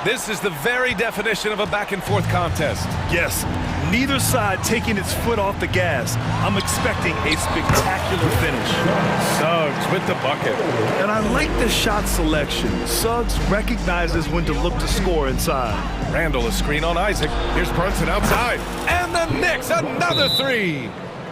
This is the very definition of a back-and-forth contest. Yes, neither side taking its foot off the gas. I'm expecting a spectacular finish. Suggs with the bucket. And I like the shot selection. Suggs recognizes when to look to score inside. Randall, a screen on Isaac. Here's Brunson outside. And the Knicks, another 3.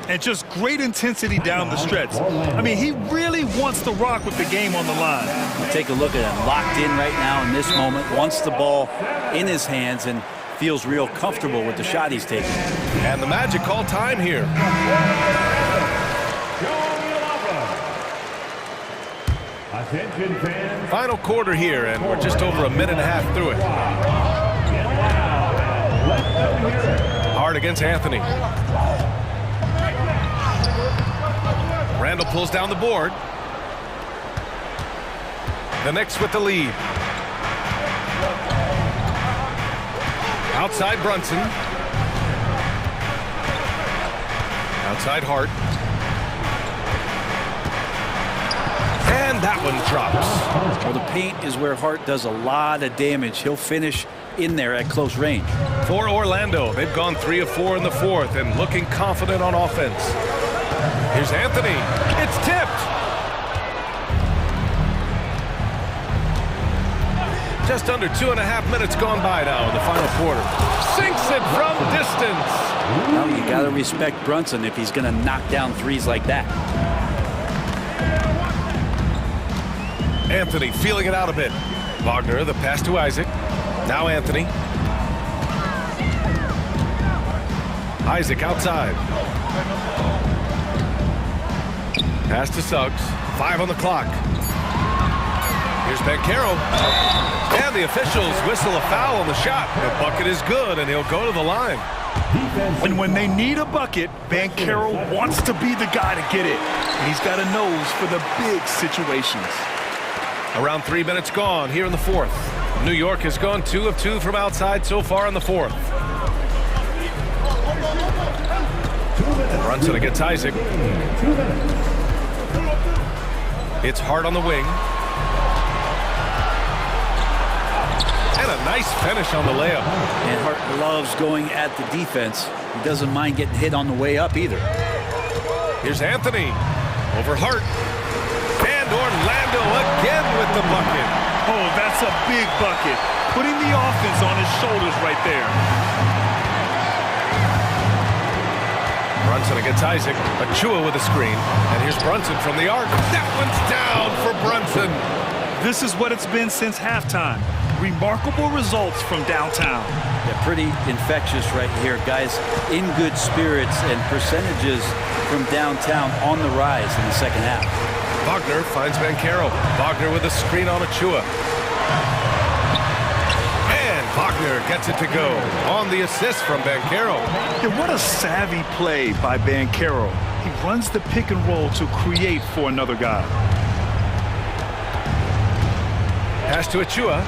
And just great intensity down the stretch. I mean, he really wants to rock with the game on the line. Take a look at him, locked in right now in this moment, wants the ball in his hands and feels real comfortable with the shot he's taking. And the Magic call time here. Attention fans. Final quarter here, and we're just over a minute and a half through it. Hard against Anthony. Randall pulls down the board. The Knicks with the lead. Outside Brunson. Outside Hart. And that one drops. Well, the paint is where Hart does a lot of damage. He'll finish in there at close range. For Orlando, they've gone 3 of 4 in the fourth and looking confident on offense. Here's Anthony. It's tipped. Just under 2.5 minutes gone by now in the final quarter. Sinks it from distance. Well, you got to respect Brunson if he's going to knock down threes like that. Anthony feeling it out a bit. Wagner, the pass to Isaac. Now Anthony. Isaac outside. Pass to Suggs. 5 on the clock. Here's Bancaro. And the officials whistle a foul on the shot. The bucket is good, and he'll go to the line. And when they need a bucket, Bancaro wants to be the guy to get it. And he's got a nose for the big situations. Around 3 minutes gone here in the fourth. New York has gone 2 of 2 from outside so far in the fourth. Brunson against Isaac. It's Hart on the wing. And a nice finish on the layup. And Hart loves going at the defense. He doesn't mind getting hit on the way up either. Here's Anthony over Hart. And Orlando again with the bucket. Oh, that's a big bucket. Putting the offense on his shoulders right there. Brunson against Isaac. Achua with a screen. And here's Brunson from the arc. That one's down for Brunson. This is what it's been since halftime. Remarkable results from downtown. Yeah, pretty infectious right here. Guys in good spirits and percentages from downtown on the rise in the second half. Wagner finds Bancaro. Wagner with a screen on Achua. And Wagner gets it to go on the assist from Bancaro. Yeah, what a savvy play by Bancaro. He runs the pick and roll to create for another guy. Pass to Achua.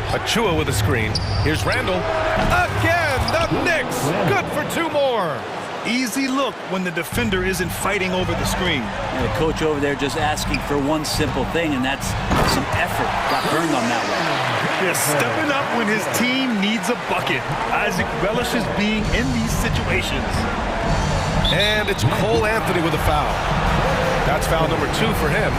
Achua with a screen. Here's Randall. Again, the Knicks. Good for 2 more. Easy look when the defender isn't fighting over the screen. And the coach over there just asking for one simple thing, and that's some effort. Got burned on that one. Yeah, stepping up when his team needs a bucket. Isaac relishes being in these situations. And it's Cole Anthony with a foul. That's foul number 2 for him.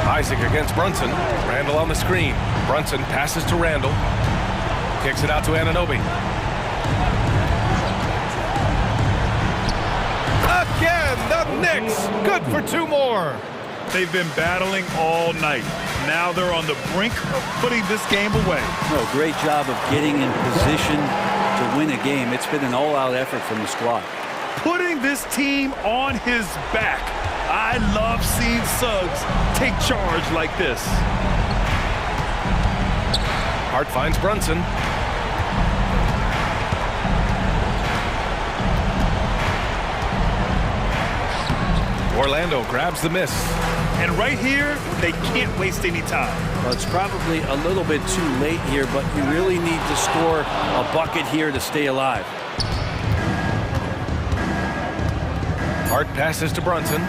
Isaac against Brunson. Randall on the screen. Brunson passes to Randall. Kicks it out to Anunoby. Again, the Knicks. Good for 2 more. They've been battling all night. Now they're on the brink of putting this game away. No, great job of getting in position to win a game. It's been an all-out effort from the squad. Putting this team on his back. I love seeing Suggs take charge like this. Hart finds Brunson. Orlando grabs the miss. And right here, they can't waste any time. Well, it's probably a little bit too late here, but you really need to score a bucket here to stay alive. Hart passes to Brunson.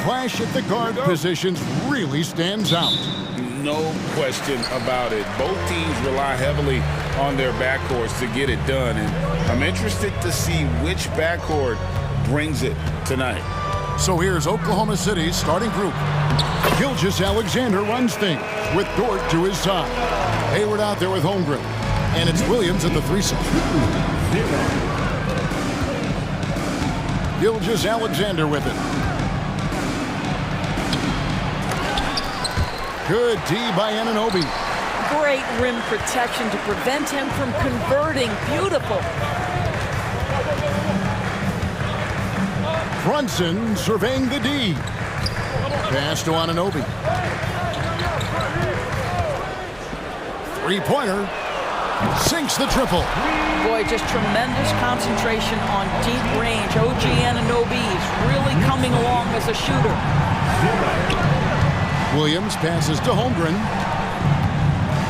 clash at the guard positions really stands out. No question about it. Both teams rely heavily on their backcourts to get it done, and I'm interested to see which backcourt brings it tonight. So here's Oklahoma City's starting group. Gilgeous-Alexander runs things with Dort to his side. Hayward out there with Holmgren. And it's Williams at the 3-side. Gilgeous-Alexander with it. Good D by Anunoby. Great rim protection to prevent him from converting. Beautiful. Brunson surveying the D. Pass to Anunoby. Three-pointer. Sinks the triple. Boy, just tremendous concentration on deep range. OG Anunoby is really coming along as a shooter. Williams passes to Holmgren.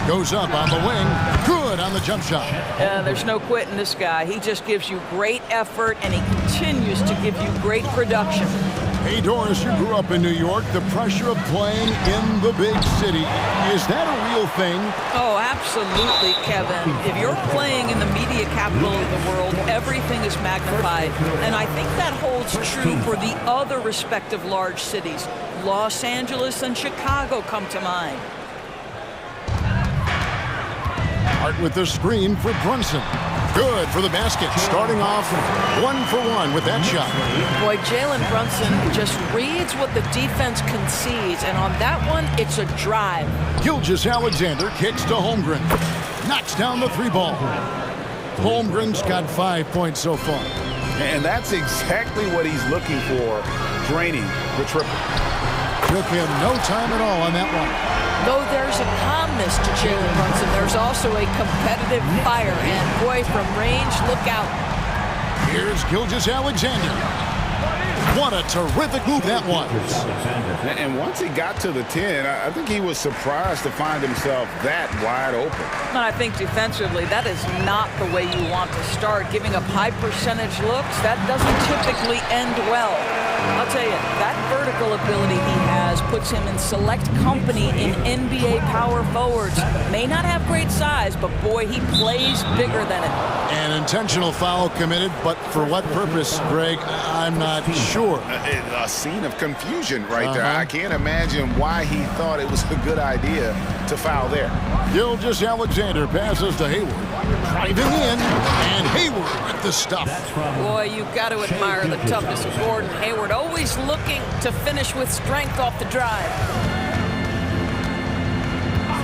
Goes up on the wing. Good on the jump shot. There's no quitting this guy. He just gives you great effort, and he continues to give you great production. Hey, Doris, you grew up in New York. The pressure of playing in the big city, is that a real thing? Oh, absolutely, Kevin. If you're playing in the media capital of the world, everything is magnified. And I think that holds true for the other respective large cities. Los Angeles and Chicago come to mind. Hart with the screen for Brunson. Good for the basket. Starting off 1-for-1 with that shot. Boy, Jalen Brunson just reads what the defense concedes, and on that one, it's a drive. Gilgeous-Alexander kicks to Holmgren. Knocks down the 3-ball. Holmgren's got 5 points so far. And that's exactly what he's looking for, draining the triple. Took him no time at all on that one. Though there's a calmness to Jalen Brunson, there's also a competitive fire. And boy, from range, look out. Here's Gilgeous-Alexander. What a terrific move that was. And once he got to the 10, I think he was surprised to find himself that wide open. And I think defensively, that is not the way you want to start. Giving up high percentage looks, that doesn't typically end well. I'll tell you, that vertical ability he has puts him in select company in NBA power forwards. May not have great size, but boy, he plays bigger than it. An intentional foul committed, but for what purpose, Greg? I'm not sure. A scene of confusion right there. I can't imagine why he thought it was a good idea to foul there. Gilgeous-Alexander passes to Hayward. Driving in, and Hayward with the stuff. Boy, you've got to admire the toughness of Gordon Hayward, always looking to finish with strength off the drive.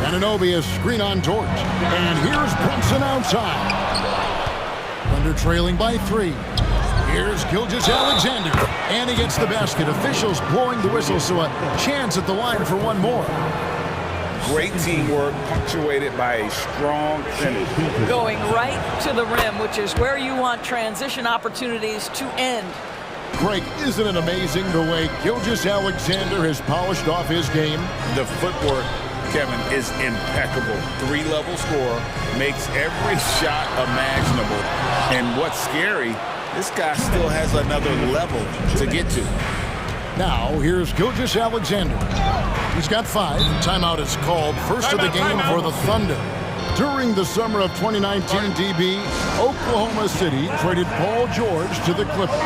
Anunoby is screen on Dort. And here's Brunson outside. Thunder trailing by 3. Here's Gilgeous-Alexander. And he gets the basket. Officials blowing the whistle, so a chance at the line for one more. Great teamwork, punctuated by a strong finish. Going right to the rim, which is where you want transition opportunities to end. Greg, isn't it amazing the way Gilgeous-Alexander has polished off his game? The footwork, Kevin, is impeccable. 3-level scorer, makes every shot imaginable. And what's scary, this guy still has another level to get to. Now, here's Gilgeous-Alexander. He's got 5. Timeout is called. First of the game for the Thunder. During the summer of 2019, DB, Oklahoma City traded Paul George to the Clippers.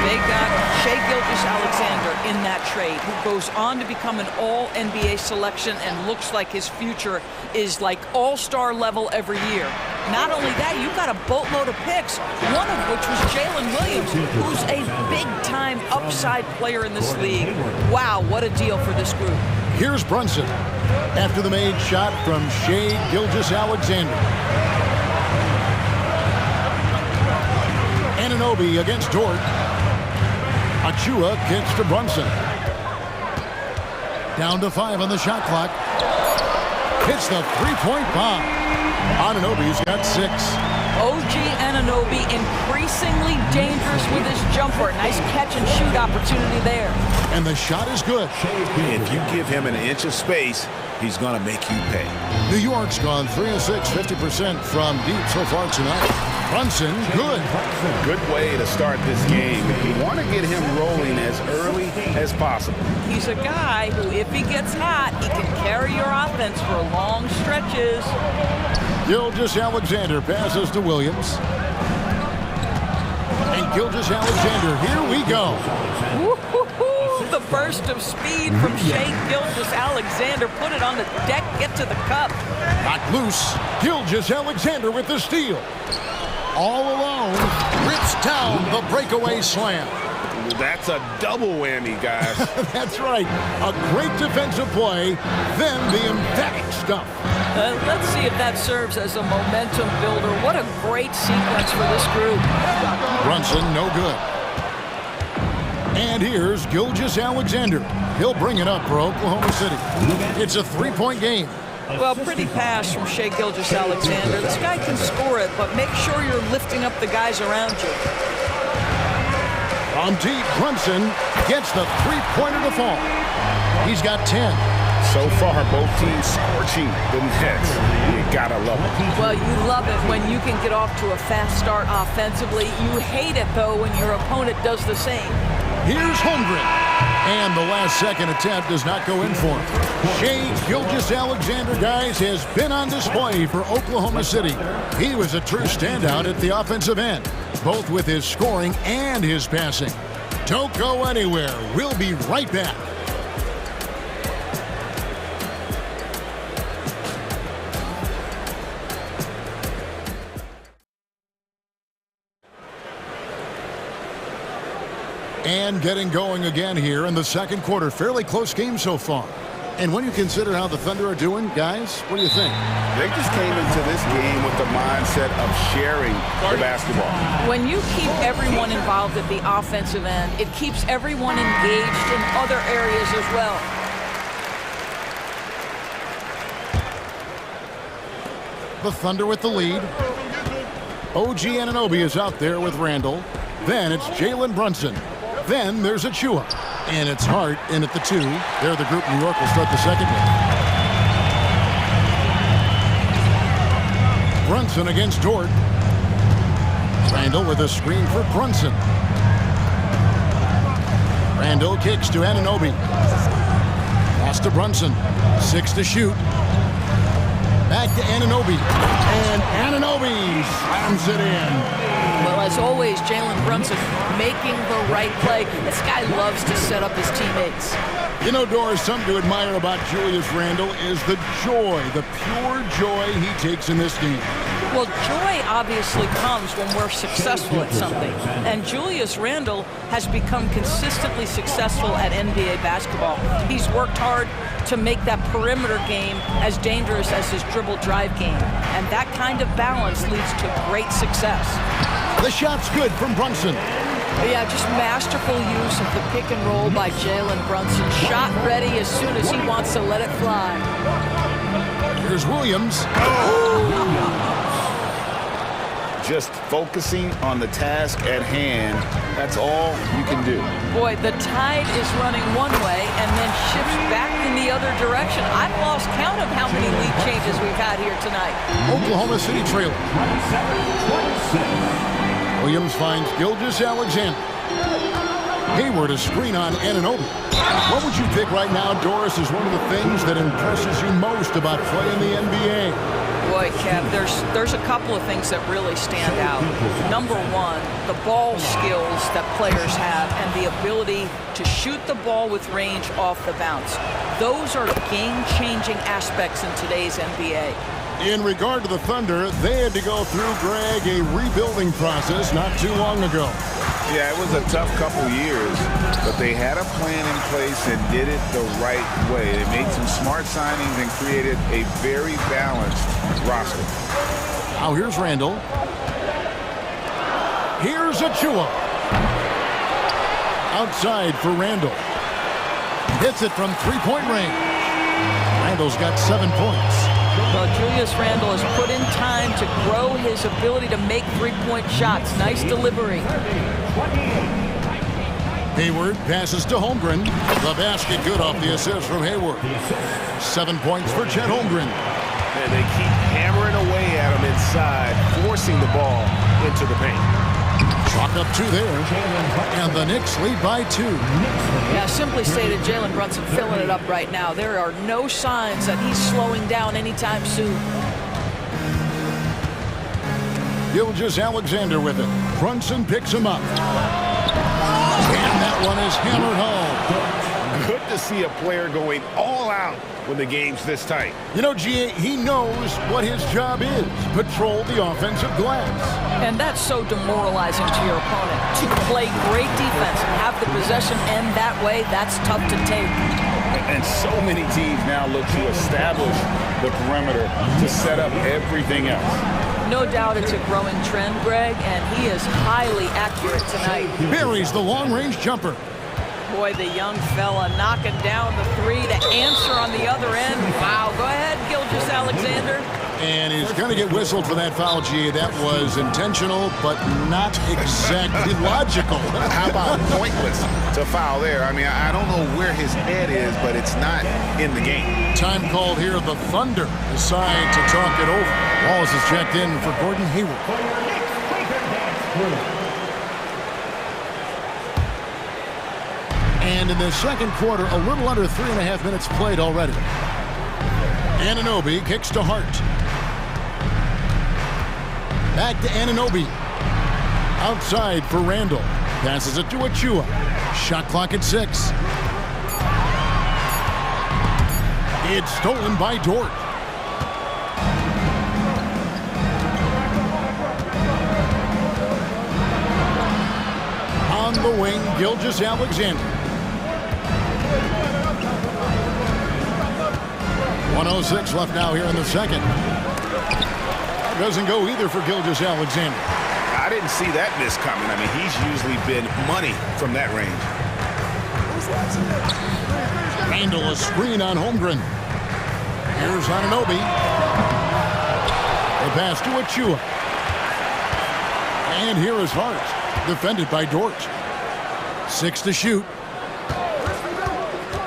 They got Shai Gilgeous-Alexander in that trade, who goes on to become an all-NBA selection and looks like his future is like all-star level every year. Not only that, you got a boatload of picks, one of which was Jalen Williams, who's a big-time upside player in this league. Wow, what a deal for this group. Here's Brunson after the made shot from Shai Gilgeous-Alexander. Anunoby against Dort. Achua kicks to Brunson. Down to 5 on the shot clock. Hits the three-point bomb. Anunoby's got 6. OG Anunoby increasingly dangerous with his jumper. Nice catch and shoot opportunity there. And the shot is good. If you give him an inch of space, he's going to make you pay. New York's gone 3 of 6, 50% from deep so far tonight. Brunson, good. Good way to start this game. You want to get him rolling as early as possible. He's a guy who, if he gets hot, he can carry your offense for long stretches. Gilgeous-Alexander passes to Williams. And Gilgeous-Alexander, here we go. Woo-hoo-hoo. The burst of speed from Shea Gilgeous-Alexander. Put it on the deck, get to the cup. Knocked loose. Gilgeous-Alexander with the steal. All alone, rips down the breakaway slam. That's a double whammy, guys. That's right. A great defensive play, then the emphatic stuff. Let's see if that serves as a momentum builder. What a great sequence for this group. Brunson, no good. And here's Gilgeous-Alexander. He'll bring it up for Oklahoma City. It's a three-point game. Well, pretty pass from Shea Gilgeous-Alexander. This guy can score it, but make sure you're lifting up the guys around you. From deep, Brunson gets the three-pointer to fall. He's got 10. So far, both teams scorching the nets. You gotta love it. Well, you love it when you can get off to a fast start offensively. You hate it, though, when your opponent does the same. Here's Holmgren. And the last-second attempt does not go in for him. Shea Gilgeous-Alexander, guys, has been on display for Oklahoma City. He was a true standout at the offensive end, both with his scoring and his passing. Don't go anywhere. We'll be right back. And getting going again here in the second quarter. Fairly close game so far. And when you consider how the Thunder are doing, guys, what do you think? They just came into this game with the mindset of sharing the basketball. When you keep everyone involved at the offensive end, it keeps everyone engaged in other areas as well. The Thunder with the lead. OG Anunoby is out there with Randall. Then it's Jalen Brunson. Then there's Achua. And it's Hart in at the 2. There the group New York will start the second game. Brunson against Dort. Randall with a screen for Brunson. Randall kicks to Anunoby. Pass to Brunson. 6 to shoot. Back to Anunoby. And Anunoby slams it in. Well, as always, Jalen Brunson making the right play. This guy loves to set up his teammates. You know, Doris, something to admire about Julius Randle is the joy, the pure joy he takes in this game. Well, joy obviously comes when we're successful at something. And Julius Randle has become consistently successful at NBA basketball. He's worked hard to make that perimeter game as dangerous as his dribble drive game. And that kind of balance leads to great success. The shot's good from Brunson. Yeah, just masterful use of the pick and roll by Jalen Brunson. Shot ready as soon as he wants to let it fly. Here's Williams. Just focusing on the task at hand, that's all you can do. Boy, the tide is running one way and then shifts back in the other direction. I've lost count of how many lead changes we've had here tonight. Oklahoma City trailing. Williams finds Gilgeous-Alexander. Hayward a screen on Anunoby. What would you pick right now, Doris, is one of the things that impresses you most about playing the NBA? Boy, Kev, there's a couple of things that really stand out. Number one, the ball skills that players have and the ability to shoot the ball with range off the bounce. Those are game-changing aspects in today's NBA. In regard to the Thunder, they had to go through, Greg, a rebuilding process not too long ago. Yeah, it was a tough couple years, but they had a plan in place and did it the right way. They made some smart signings and created a very balanced roster. Now here's Randall. Here's Achua. Outside for Randall. Hits it from three-point range. Randall's got 7 points. Well, Julius Randle has put in time to grow his ability to make three-point shots. Nice delivery. Hayward passes to Holmgren. The basket good off the assist from Hayward. 7 points for Chet Holmgren. And they keep hammering away at him inside, forcing the ball. into the paint. Chalk up 2 there, and the Knicks lead by 2. Yeah, simply stated, Jalen Brunson filling it up right now. There are no signs that he's slowing down anytime soon. Gilgeous-Alexander with it. Brunson picks him up. And that one is hammered home. Good to see a player going all out when the game's this tight. You know, G.A., he knows what his job is. Patrol the offensive glass. And that's so demoralizing to your opponent. To play great defense and have the possession end that way, that's tough to take. And so many teams now look to establish the perimeter to set up everything else. No doubt it's a growing trend, Greg, and he is highly accurate tonight. Buries the long-range jumper. Boy, the young fella knocking down the 3 to answer on the other end. Wow, go ahead, Gilgeous-Alexander. And he's going to get whistled for that foul, G. That was intentional, but not exactly logical. How about pointless to foul there? I mean, I don't know where his head is, but it's not in the game. Time called here. The Thunder decide to talk it over. Wallace is checked in for Gordon Hayward. And in the second quarter, a little under 3.5 minutes played already. Anunoby kicks to Hart. Back to Anunoby. Outside for Randall. Passes it to Achua. Shot clock at 6. It's stolen by Dort. On the wing, Gilgeous-Alexander. 1:06 left now here in the second. Doesn't go either for Gilgeous-Alexander. I didn't see that miss coming. I mean, he's usually been money from that range. Randall, a screen on Holmgren. Here's Anunoby. The pass to Achua. And here is Hart, defended by Dort. 6 to shoot.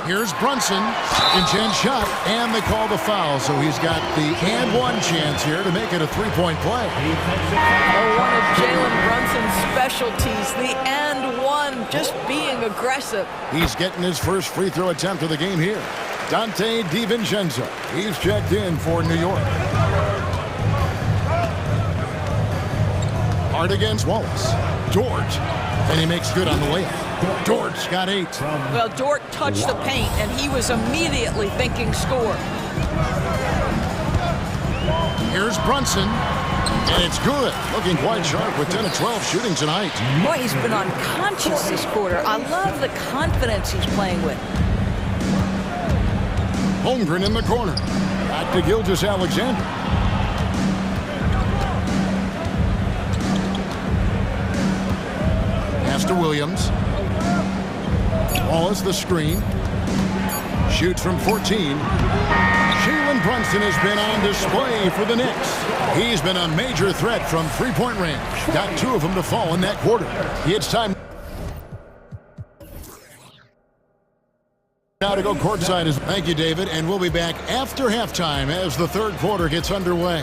Here's Brunson, second chance shot, and they call the foul. So he's got the and one chance here to make it a 3-point play. Oh, one of Jalen Brunson's specialties, the and one, just being aggressive. He's getting his first free throw attempt of the game here. Dante DiVincenzo, he's checked in for New York. Hard against Wallace. Dort, and he makes good on the layup. Dort's got 8. Well, Dort touched the paint, and he was immediately thinking score. Here's Brunson, and it's good. Looking quite sharp with 10 of 12 shooting tonight. Boy, he's been unconscious this quarter. I love the confidence he's playing with. Holmgren in the corner. Back to Gilgeous-Alexander. Pass to Williams. Wallace the screen. Shoots from 14. Jalen Brunson has been on display for the Knicks. He's been a major threat from three-point range. Got 2 of them to fall in that quarter. It's time now to go courtside. Thank you, David, and we'll be back after halftime as the third quarter gets underway.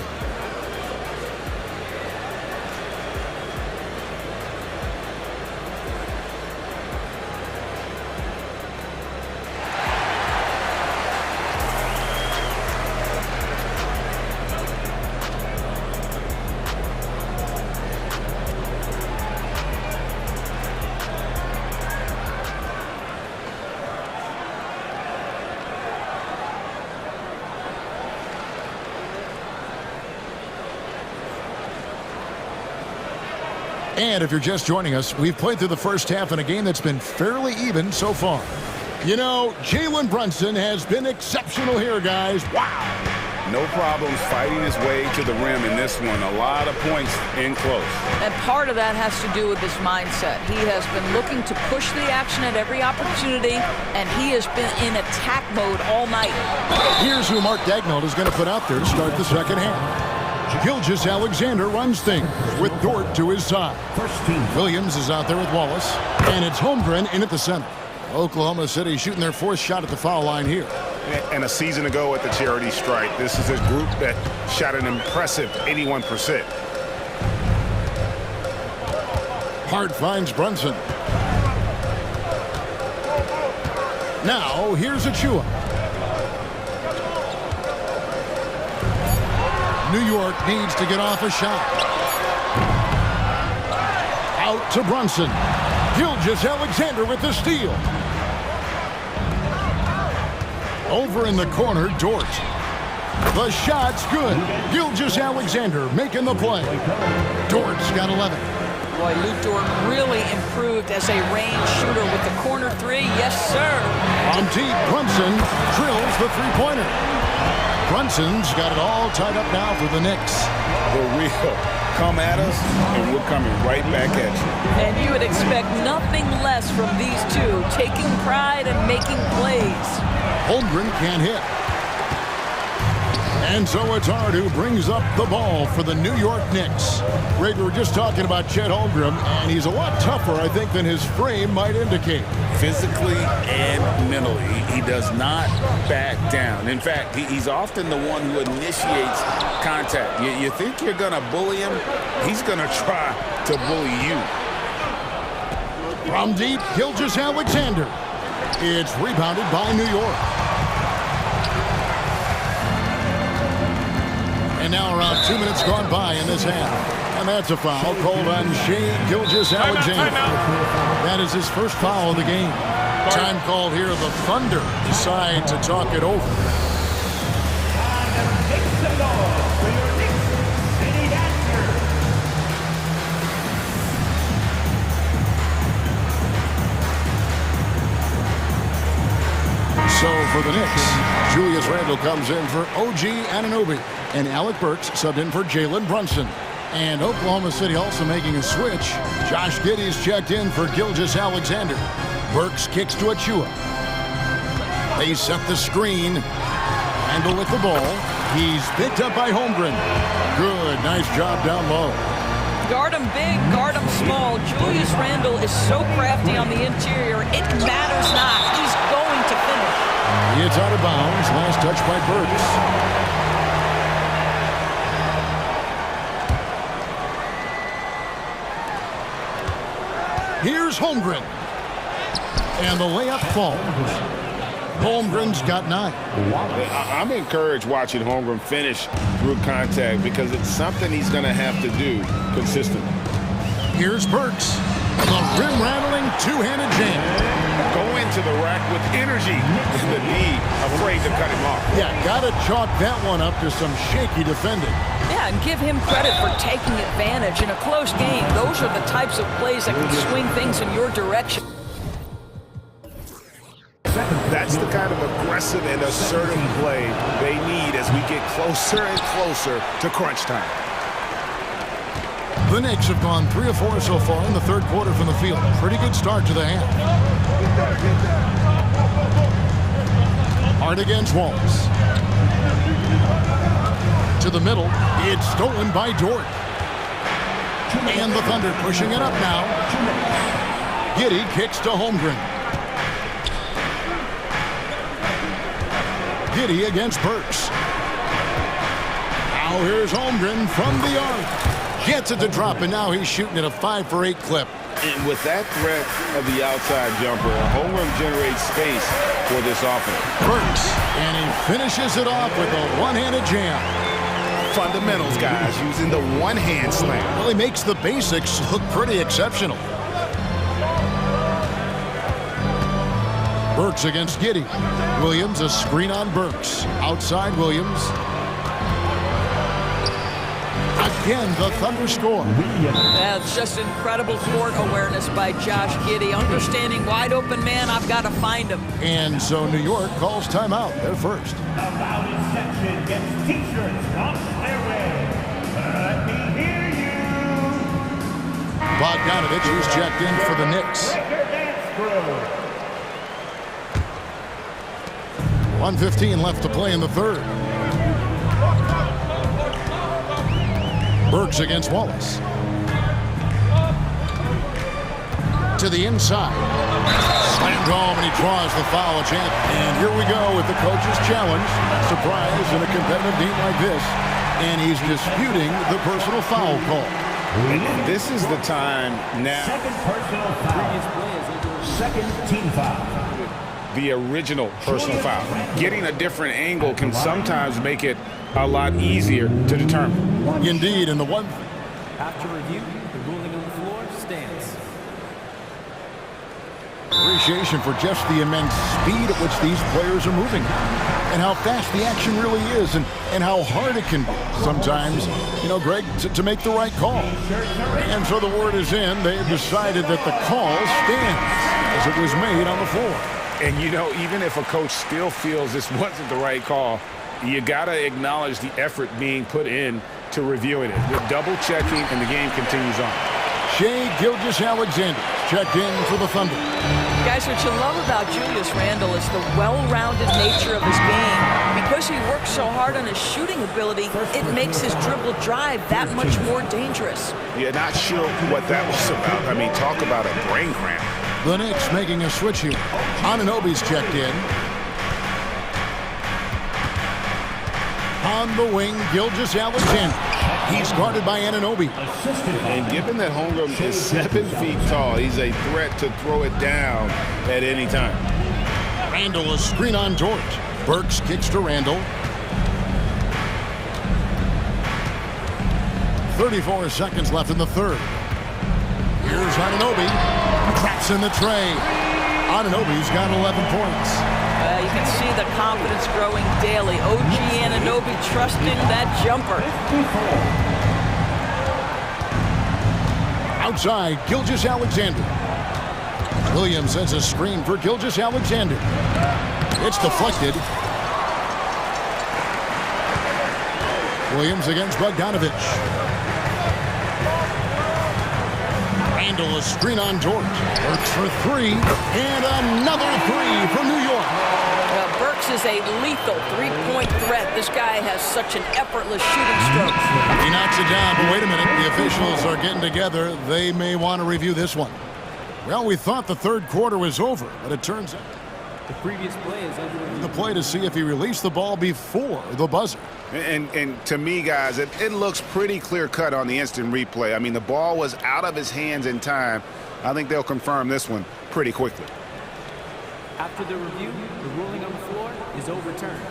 And if you're just joining us, we've played through the first half in a game that's been fairly even so far. You know, Jalen Brunson has been exceptional here, guys. Wow. No problems fighting his way to the rim in this one. A lot of points in close. And part of that has to do with his mindset. He has been looking to push the action at every opportunity, and he has been in attack mode all night. Here's who Mark Dagnall is going to put out there to start the second half. Gilgeous-Alexander runs things with Dort to his side. Williams is out there with Wallace, and it's Holmgren in at the center. Oklahoma City shooting their 4th shot at the foul line here. And a season ago at the charity stripe, this is a group that shot an impressive 81%. Hart finds Brunson. Now, here's Achua. New York needs to get off a shot. Out to Brunson. Gilgeous-Alexander with the steal. Over in the corner, Dort. The shot's good. Gilgeous-Alexander making the play. Dort's got 11. Boy, Lou Dort really improved as a range shooter with the corner three. Yes, sir. On deep, Brunson drills the three-pointer. Brunson's got it all tied up now for the Knicks. The real come at us, and we're coming right back at you. And you would expect nothing less from these two, taking pride and making plays. Holmgren can't hit. And so it's Hart who brings up the ball for the New York Knicks. Greg, we were just talking about Chet Holmgren, and he's a lot tougher, I think, than his frame might indicate. Physically and mentally, he does not back down. In fact, he's often the one who initiates contact. You think you're going to bully him? He's going to try to bully you. From deep, Gilgeous-Alexander. It's rebounded by New York. And now around 2 minutes gone by in this half. And that's a foul called on Shea Gilgeous-Alexander. That is his first foul of the game. Time called here. The Thunder decide to talk it over. So for the Knicks, Julius Randle comes in for OG Anunoby, and Alec Burks subbed in for Jalen Brunson. And Oklahoma City also making a switch. Josh Giddey's checked in for Gilgeous-Alexander. Burks kicks to Achua. They set the screen. Randle with the ball. He's picked up by Holmgren. Good, nice job down low. Guard him big, guard him small. Julius Randle is so crafty on the interior, it matters not. He's going to finish. It's out of bounds. Last touch by Burks. Here's Holmgren. And the layup falls. Holmgren's got 9. I'm encouraged watching Holmgren finish through contact because it's something he's going to have to do consistently. Here's Burks. The rim-rattling two-handed jam. Go into the rack with energy and the knee afraid to cut him off. Yeah, got to chalk that one up to some shaky defending. Yeah, and give him credit for taking advantage in a close game. Those are the types of plays that can swing things in your direction. That's the kind of aggressive and assertive play they need as we get closer and closer to crunch time. The Knicks have gone 3 of 4 so far in the third quarter from the field. Pretty good start to the half. Hart against Wallace. To the middle. It's stolen by Dort. And the Thunder pushing it up now. Giddey kicks to Holmgren. Giddey against Burks. Now here's Holmgren from the arc. Gets it to drop, and now he's shooting at a 5 for 8 clip. And with that threat of the outside jumper, Holmgren generates space for this offense. Burks, and he finishes it off with a one-handed jam. Fundamentals, guys, using the one-hand slam. Well, he makes the basics look pretty exceptional. Burks against Giddey. Williams, a screen on Burks. Outside Williams. Again, the Thunder score. That's just incredible court awareness by Josh Giddey. Understanding wide open man, I've got to find him. And so New York calls timeout. They're first. Section gets t-shirts on their way. Let me hear you. Bogdanovich, who's checked in for the Knicks. 1:15 left to play in the third. Burks against Wallace. To the inside. Slammed home, and he draws the foul chance. And here we go with the coach's challenge. Surprise in a competitive game like this. And he's disputing the personal foul call. And this is the time now. Second personal foul. Second team foul. The original personal foul. Getting a different angle can sometimes make it a lot easier to determine. Indeed, and the one. After review, the ruling on the floor stands. Appreciation for just the immense speed at which these players are moving and how fast the action really is and how hard it can be sometimes, Greg, to make the right call. And so the word is in. They've decided that the call stands as it was made on the floor. And, even if a coach still feels this wasn't the right call, you got to acknowledge the effort being put in to reviewing it. With double-checking, and the game continues on. Shai Gilgeous-Alexander checked in for the Thunder. Guys, what you love about Julius Randle is the well-rounded nature of his game. Because he works so hard on his shooting ability, it makes his dribble drive that much more dangerous. You're not sure what that was about. I mean, talk about a brain cramp. The Knicks making a switch here. Anunoby's checked in. On the wing, Gilgeous-Alexander. He's guarded by Anunoby. And given that Holmgren is 7 feet tall, he's a threat to throw it down at any time. Randle, a screen on George. Burks kicks to Randle. 34 seconds left in the third. Here's Anunoby. Traps in the tray. Anunoby's got 11 points. You can see the confidence growing daily. OG Anunoby trusting that jumper. Outside, Gilgeous-Alexander. Williams sends a screen for Gilgeous-Alexander. It's deflected. Williams against Bogdanovich. Randle, a screen on George. Burks for three, and another three from New York. Burks is a lethal three-point threat. This guy has such an effortless shooting stroke. He knocks it down, but wait a minute. The officials are getting together. They may want to review this one. Well, we thought the third quarter was over, but it turns out the previous play is under the play to see if he released the ball before the buzzer. And to me, guys, it looks pretty clear-cut on the instant replay. I mean, the ball was out of his hands in time. I think they'll confirm this one pretty quickly. After the review, the ruling on the floor is overturned.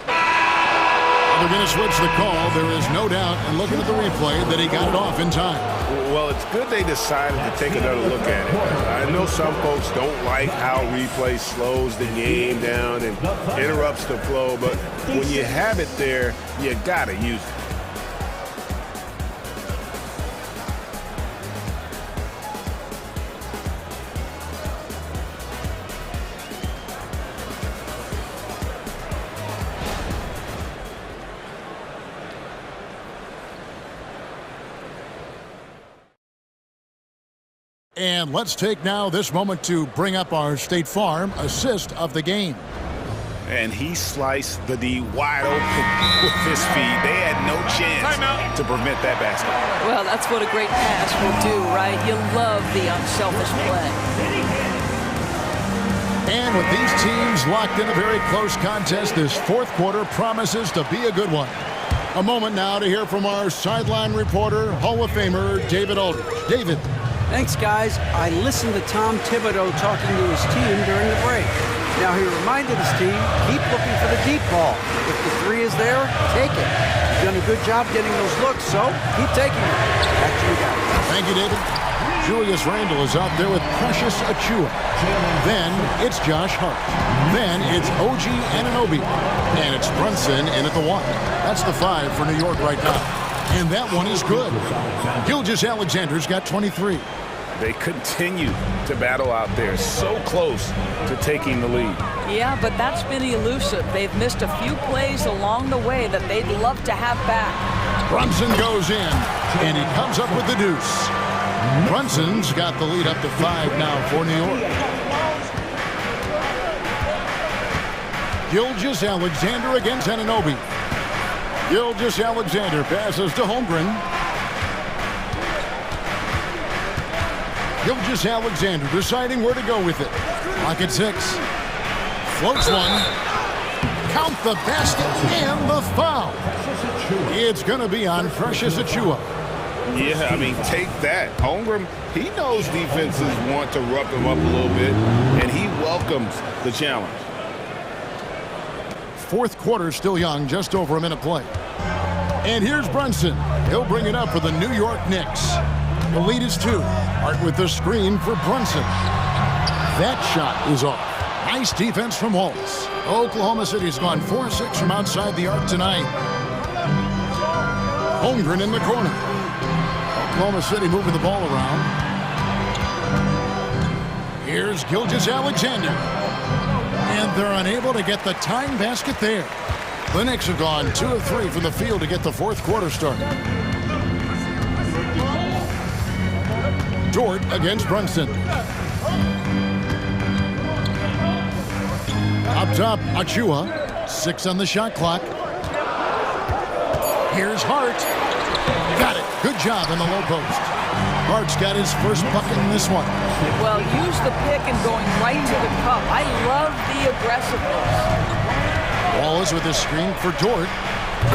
They're going to switch the call. There is no doubt, and looking at the replay, that he got it off in time. Well, it's good they decided to take another look at it. I know some folks don't like how replay slows the game down and interrupts the flow, but when you have it there, you got to use it. And let's take now this moment to bring up our State Farm assist of the game. And he sliced the D wide open with his feet. They had no chance to prevent that basket. Well, that's what a great pass will do, right? You love the unselfish play. And with these teams locked in a very close contest, this fourth quarter promises to be a good one. A moment now to hear from our sideline reporter, Hall of Famer David Aldridge. David. Thanks, guys. I listened to Tom Thibodeau talking to his team during the break. Now, he reminded his team, keep looking for the deep ball. If the three is there, take it. You've done a good job getting those looks, so keep taking it. Back to you guys. Thank you, David. Julius Randle is out there with Precious Achiuwa. Then it's Josh Hart. Then it's OG Anunoby. And it's Brunson in at the one. That's the 5 for New York right now. And that one is good. Gilgeous-Alexander's got 23. They continue to battle out there, so close to taking the lead. Yeah, but that's been elusive. They've missed a few plays along the way that they'd love to have back. Brunson goes in, and he comes up with the deuce. Brunson's got the lead up to 5 now for New York. Gilgeous-Alexander against Anunoby. Gilgeous-Alexander passes to Holmgren. Gilgeous-Alexander deciding where to go with it. Clock at 6. Floats one. Count the basket and the foul. It's going to be on Precious Achiuwa. Yeah, I mean, take that. Holmgren, he knows defenses want to rough him up a little bit, and he welcomes the challenge. Fourth quarter still young, just over a minute play. And here's Brunson. He'll bring it up for the New York Knicks. The lead is 2. Hart with the screen for Brunson. That shot is off. Nice defense from Wallace. Oklahoma City's gone 4-6 from outside the arc tonight. Holmgren in the corner. Oklahoma City moving the ball around. Here's Gilgeous-Alexander. And they're unable to get the tying basket there. The Knicks have gone 2 of 3 from the field to get the fourth quarter started. Dort against Brunson. Up top, Achua. 6 on the shot clock. Here's Hart. Got it. Good job in the low post. Hart's got his first bucket in this one. Well, use the pick and going right to the cup. I love the aggressiveness. Wallace with the screen for Dort.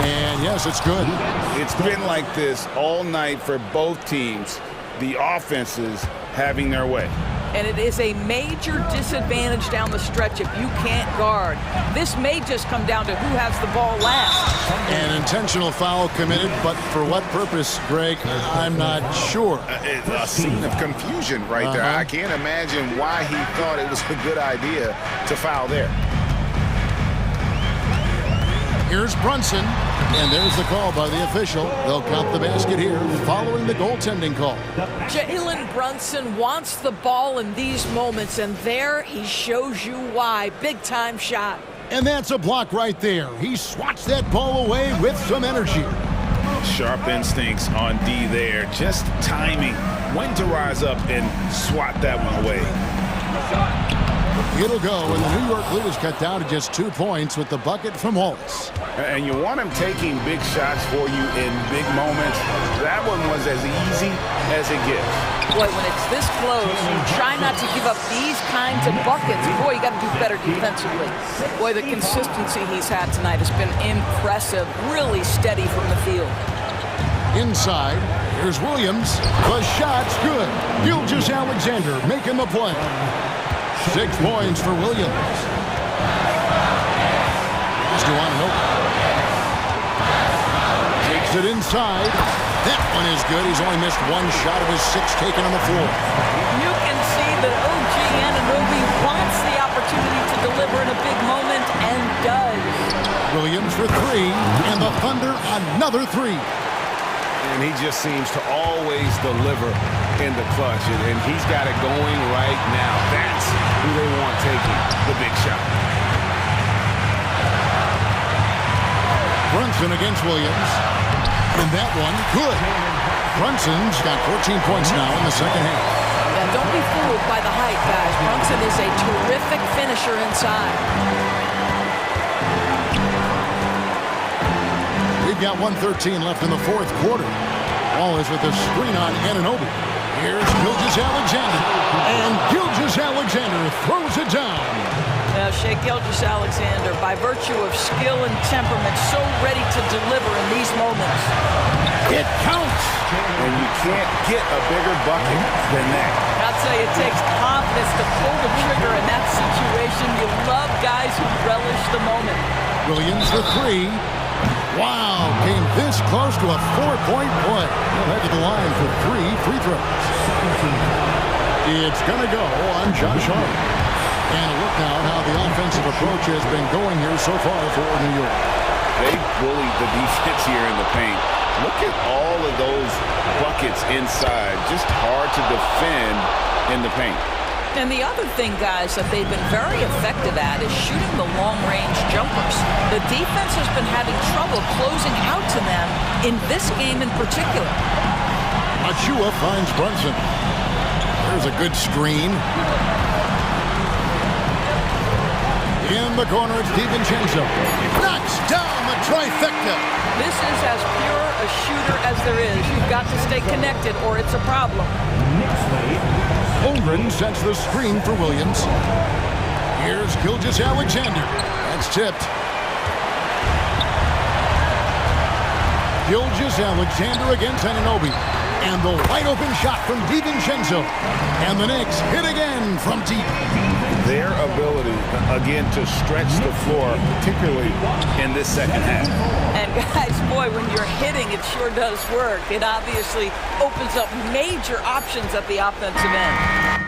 And yes, it's good. It's been like this all night for both teams. The offenses having their way. And it is a major disadvantage down the stretch if you can't guard. This may just come down to who has the ball last. An intentional foul committed, but for what purpose, Greg? I'm not sure. A scene of confusion right there. I can't imagine why he thought it was a good idea to foul there. Here's Brunson, and there's the call by the official. They'll count the basket here following the goaltending call. Jalen Brunson wants the ball in these moments, and there he shows you why. Big-time shot. And that's a block right there. He swats that ball away with some energy. Sharp instincts on D there. Just timing when to rise up and swat that one away. It'll go, and the New York lead is cut down to just 2 points with the bucket from Wallace. And you want him taking big shots for you in big moments. That one was as easy as it gets. Boy, when it's this close, you try not to give up these kinds of buckets. Boy, you got to do better defensively. Boy, the consistency he's had tonight has been impressive. Really steady from the field. Inside, here's Williams. The shot's good. Gilgeous-Alexander making the play. 6 points for Williams. Takes it inside. That one is good. He's only missed 1 shot of his 6 taken on the floor. You can see that OG Anunoby wants the opportunity to deliver in a big moment and does. Williams for 3, and the Thunder another 3. And he just seems to always deliver in the clutch, and he's got it going right now. That's who they want taking the big shot. Brunson against Williams. And that one, good. Brunson's got 14 points now in the second half. Yeah, don't be fooled by the height, guys. Brunson is a terrific finisher inside. We've got 1:13 left in the fourth quarter. Wallace with the screen on Anunoby. Here's Gilgeous-Alexander. And Gilgeous-Alexander throws it down. Now, Shai Gilgeous-Alexander, by virtue of skill and temperament, so ready to deliver in these moments. It counts. And you can't get a bigger bucket than that. I'll tell you, it takes confidence to pull the trigger in that situation. You love guys who relish the moment. Williams for 3. Wow, came this close to a 4-point play. He'll head to the line for 3 free throws. It's going to go on Josh Hart. And a look now at how the offensive approach has been going here so far for New York. They bullied the defense here in the paint. Look at all of those buckets inside. Just hard to defend in the paint. And the other thing, guys, that they've been very effective at is shooting the long-range jumpers. The defense has been having trouble closing out to them in this game in particular. Achua finds Brunson. There's a good screen. In the corner, it's DiVincenzo. Knocks down the trifecta. This is as pure a shooter as there is. You've got to stay connected or it's a problem. Holmgren sets the screen for Williams. Here's Gilgeous-Alexander. That's tipped. Gilgeous-Alexander against Anunoby. And the wide open shot from DiVincenzo. And the Knicks hit again from deep. Their ability, again, to stretch the floor, particularly in this second half. And guys, boy, when you're hitting, it sure does work. It obviously opens up major options at the offensive end.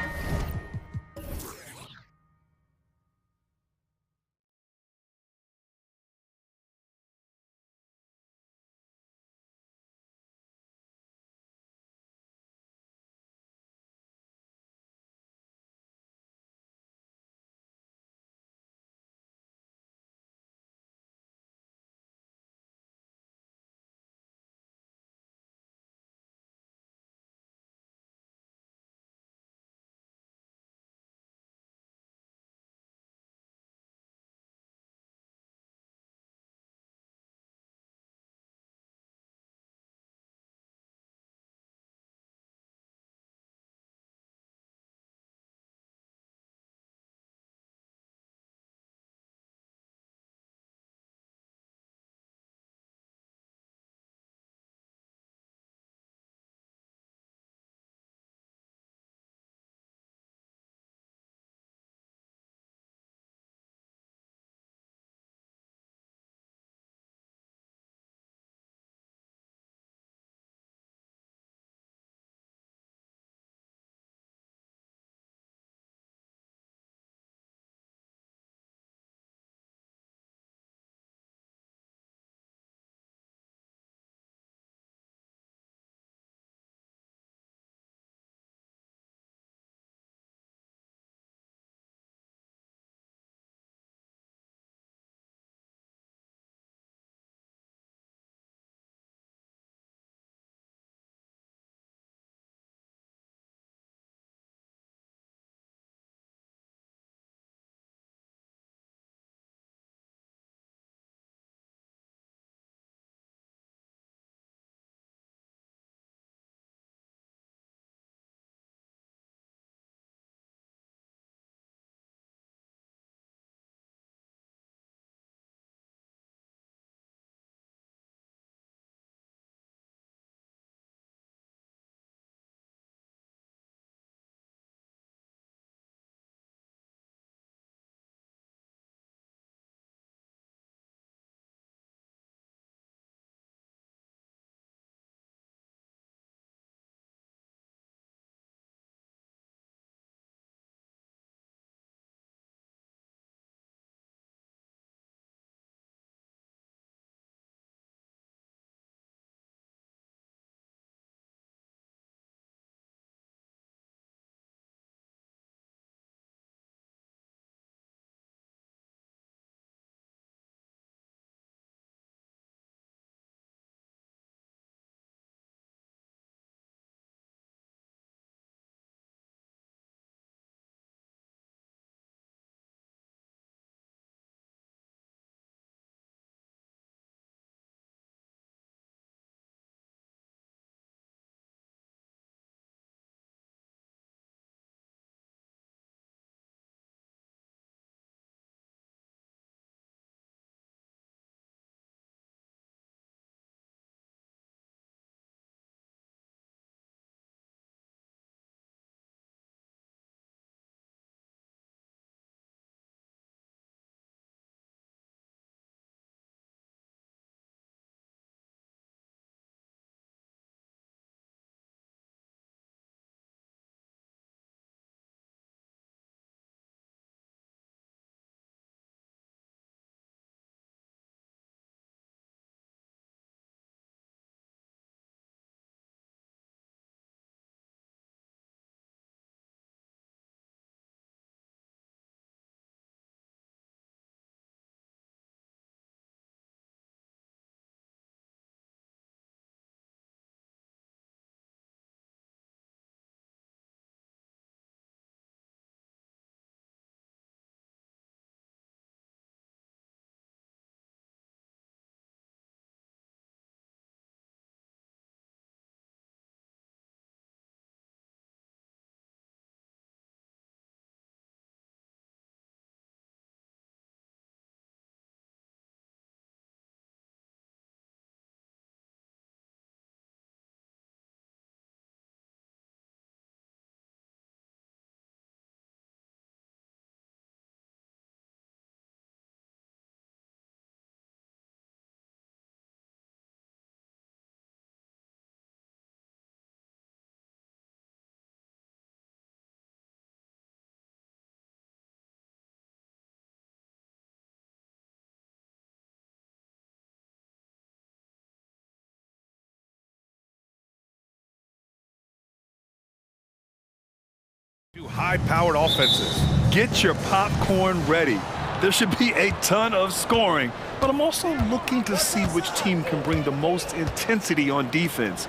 Two high-powered offenses. Get your popcorn ready. There should be a ton of scoring, but I'm also looking to see which team can bring the most intensity on defense.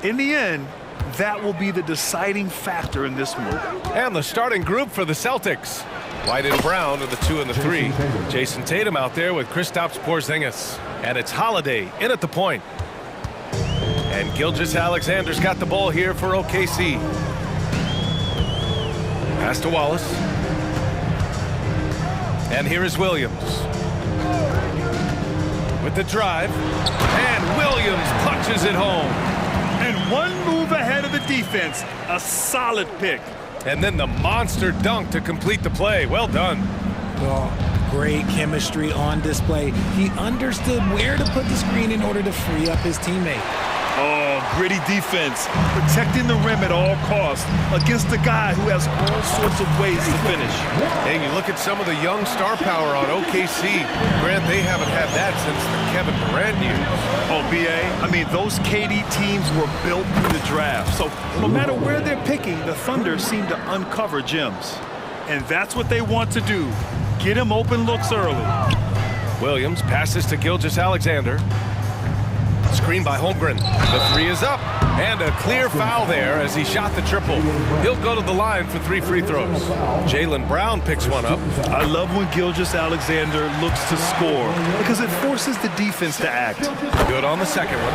In the end, that will be the deciding factor in this one. And the starting group for the Celtics. White and Brown are the 2 and the 3. Jason Tatum out there with Kristaps Porzingis. And it's Holiday in at the point. And Gilgeous-Alexander's got the ball here for OKC. Pass to Wallace. And here is Williams. With the drive. And Williams punches it home. And one move ahead of the defense. A solid pick. And then the monster dunk to complete the play. Well done. Well, great chemistry on display. He understood where to put the screen in order to free up his teammate. Oh, gritty defense, protecting the rim at all costs against a guy who has all sorts of ways to finish. Hey, you look at some of the young star power on OKC. Grant, they haven't had that since the Kevin Durant years. Oh, BA, I mean, those KD teams were built through the draft. So no matter where they're picking, the Thunder seem to uncover gems. And that's what they want to do. Get him open looks early. Williams passes to Gilgeous-Alexander. Screen by Holmgren. The 3 is up. And a clear foul there as he shot the triple. He'll go to the line for 3 free throws. Jaylen Brown picks one up. I love when Gilgeous-Alexander looks to score because it forces the defense to act. Good on the second one.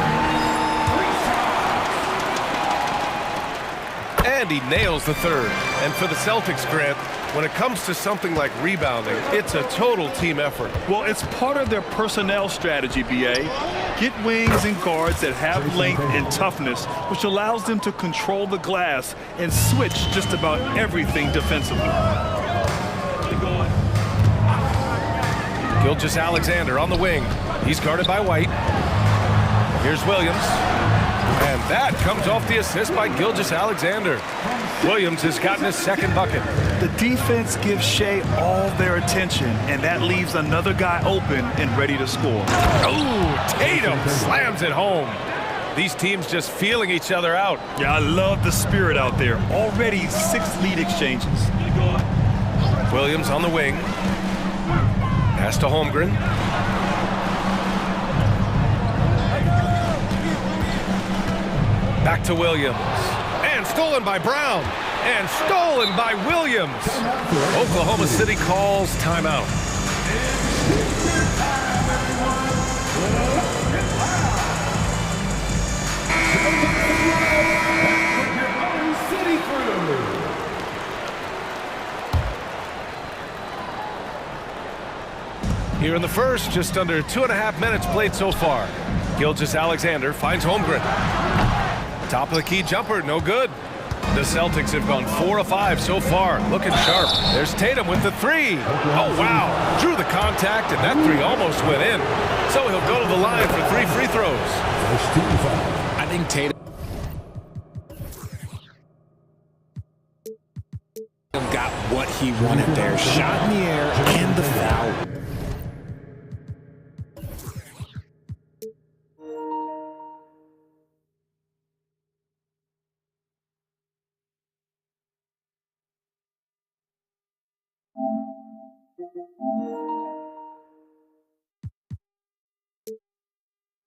And he nails the third. And for the Celtics, Grant, when it comes to something like rebounding, it's a total team effort. Well, it's part of their personnel strategy, BA. Get wings and guards that have length and toughness, which allows them to control the glass and switch just about everything defensively. Gilgeous-Alexander on the wing. He's guarded by White. Here's Williams. And that comes off the assist by Gilgeous-Alexander. Williams has gotten his second bucket. The defense gives Shea all their attention, and that leaves another guy open and ready to score. Oh, Tatum slams it home. These teams just feeling each other out. Yeah, I love the spirit out there. Already 6 lead exchanges. Williams on the wing. Pass to Holmgren. Back to Williams. And stolen by Brown. And stolen by Williams. Oklahoma City calls timeout. Here in the first, just under 2.5 minutes played so far. Gilgeous-Alexander finds Holmgren. Top of the key jumper, no good. The Celtics have gone 4 of 5 so far, looking sharp. There's Tatum with the 3. Oh, wow. Drew the contact, and that 3 almost went in. So he'll go to the line for 3 free throws. I think Tatum got what he wanted there. Shot in the air and the foul.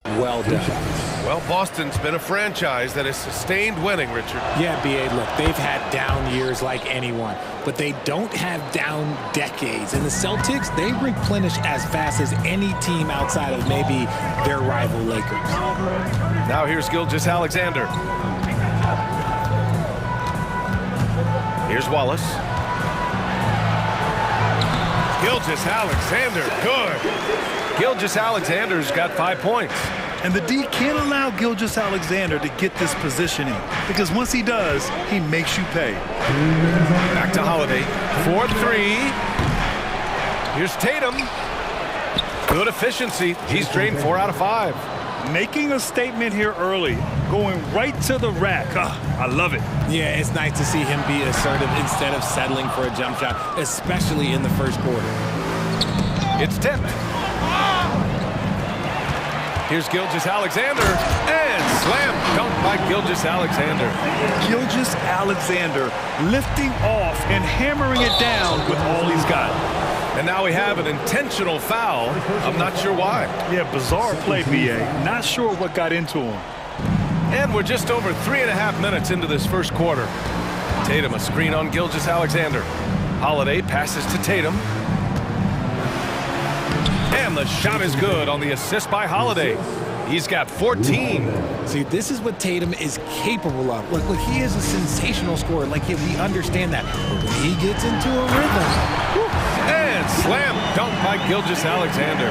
Well done. Well, Boston's been a franchise that has sustained winning, Richard. Yeah, B.A., look, they've had down years like anyone, but they don't have down decades. And the Celtics, they replenish as fast as any team outside of maybe their rival Lakers. Now here's Gilgeous-Alexander. Here's Wallace. Gilgeous-Alexander, good. Gilgeous-Alexander's got 5 points. And the D can't allow Gilgeous-Alexander to get this positioning, because once he does, he makes you pay. Back to Holiday. 4-3. Here's Tatum. Good efficiency. He's drained 4 out of 5. Making a statement here early, going right to the rack. I love it. Yeah, it's nice to see him be assertive instead of settling for a jump shot, especially in the first quarter. It's tipped. Here's Gilgeous-Alexander, and slam dunk by Gilgeous-Alexander. Gilgeous-Alexander lifting off and hammering it down with all he's got. And now we have an intentional foul. I'm not sure why. Yeah, bizarre play, B.A. Not sure what got into him. And we're just over 3.5 minutes into this first quarter. Tatum, a screen on Gilgeous-Alexander. Holiday passes to Tatum. And the shot is good on the assist by Holiday. He's got 14. See, this is what Tatum is capable of. Look, he is a sensational scorer. Like, yeah, we understand that. But when he gets into a rhythm. And slam dunk by Gilgeous-Alexander.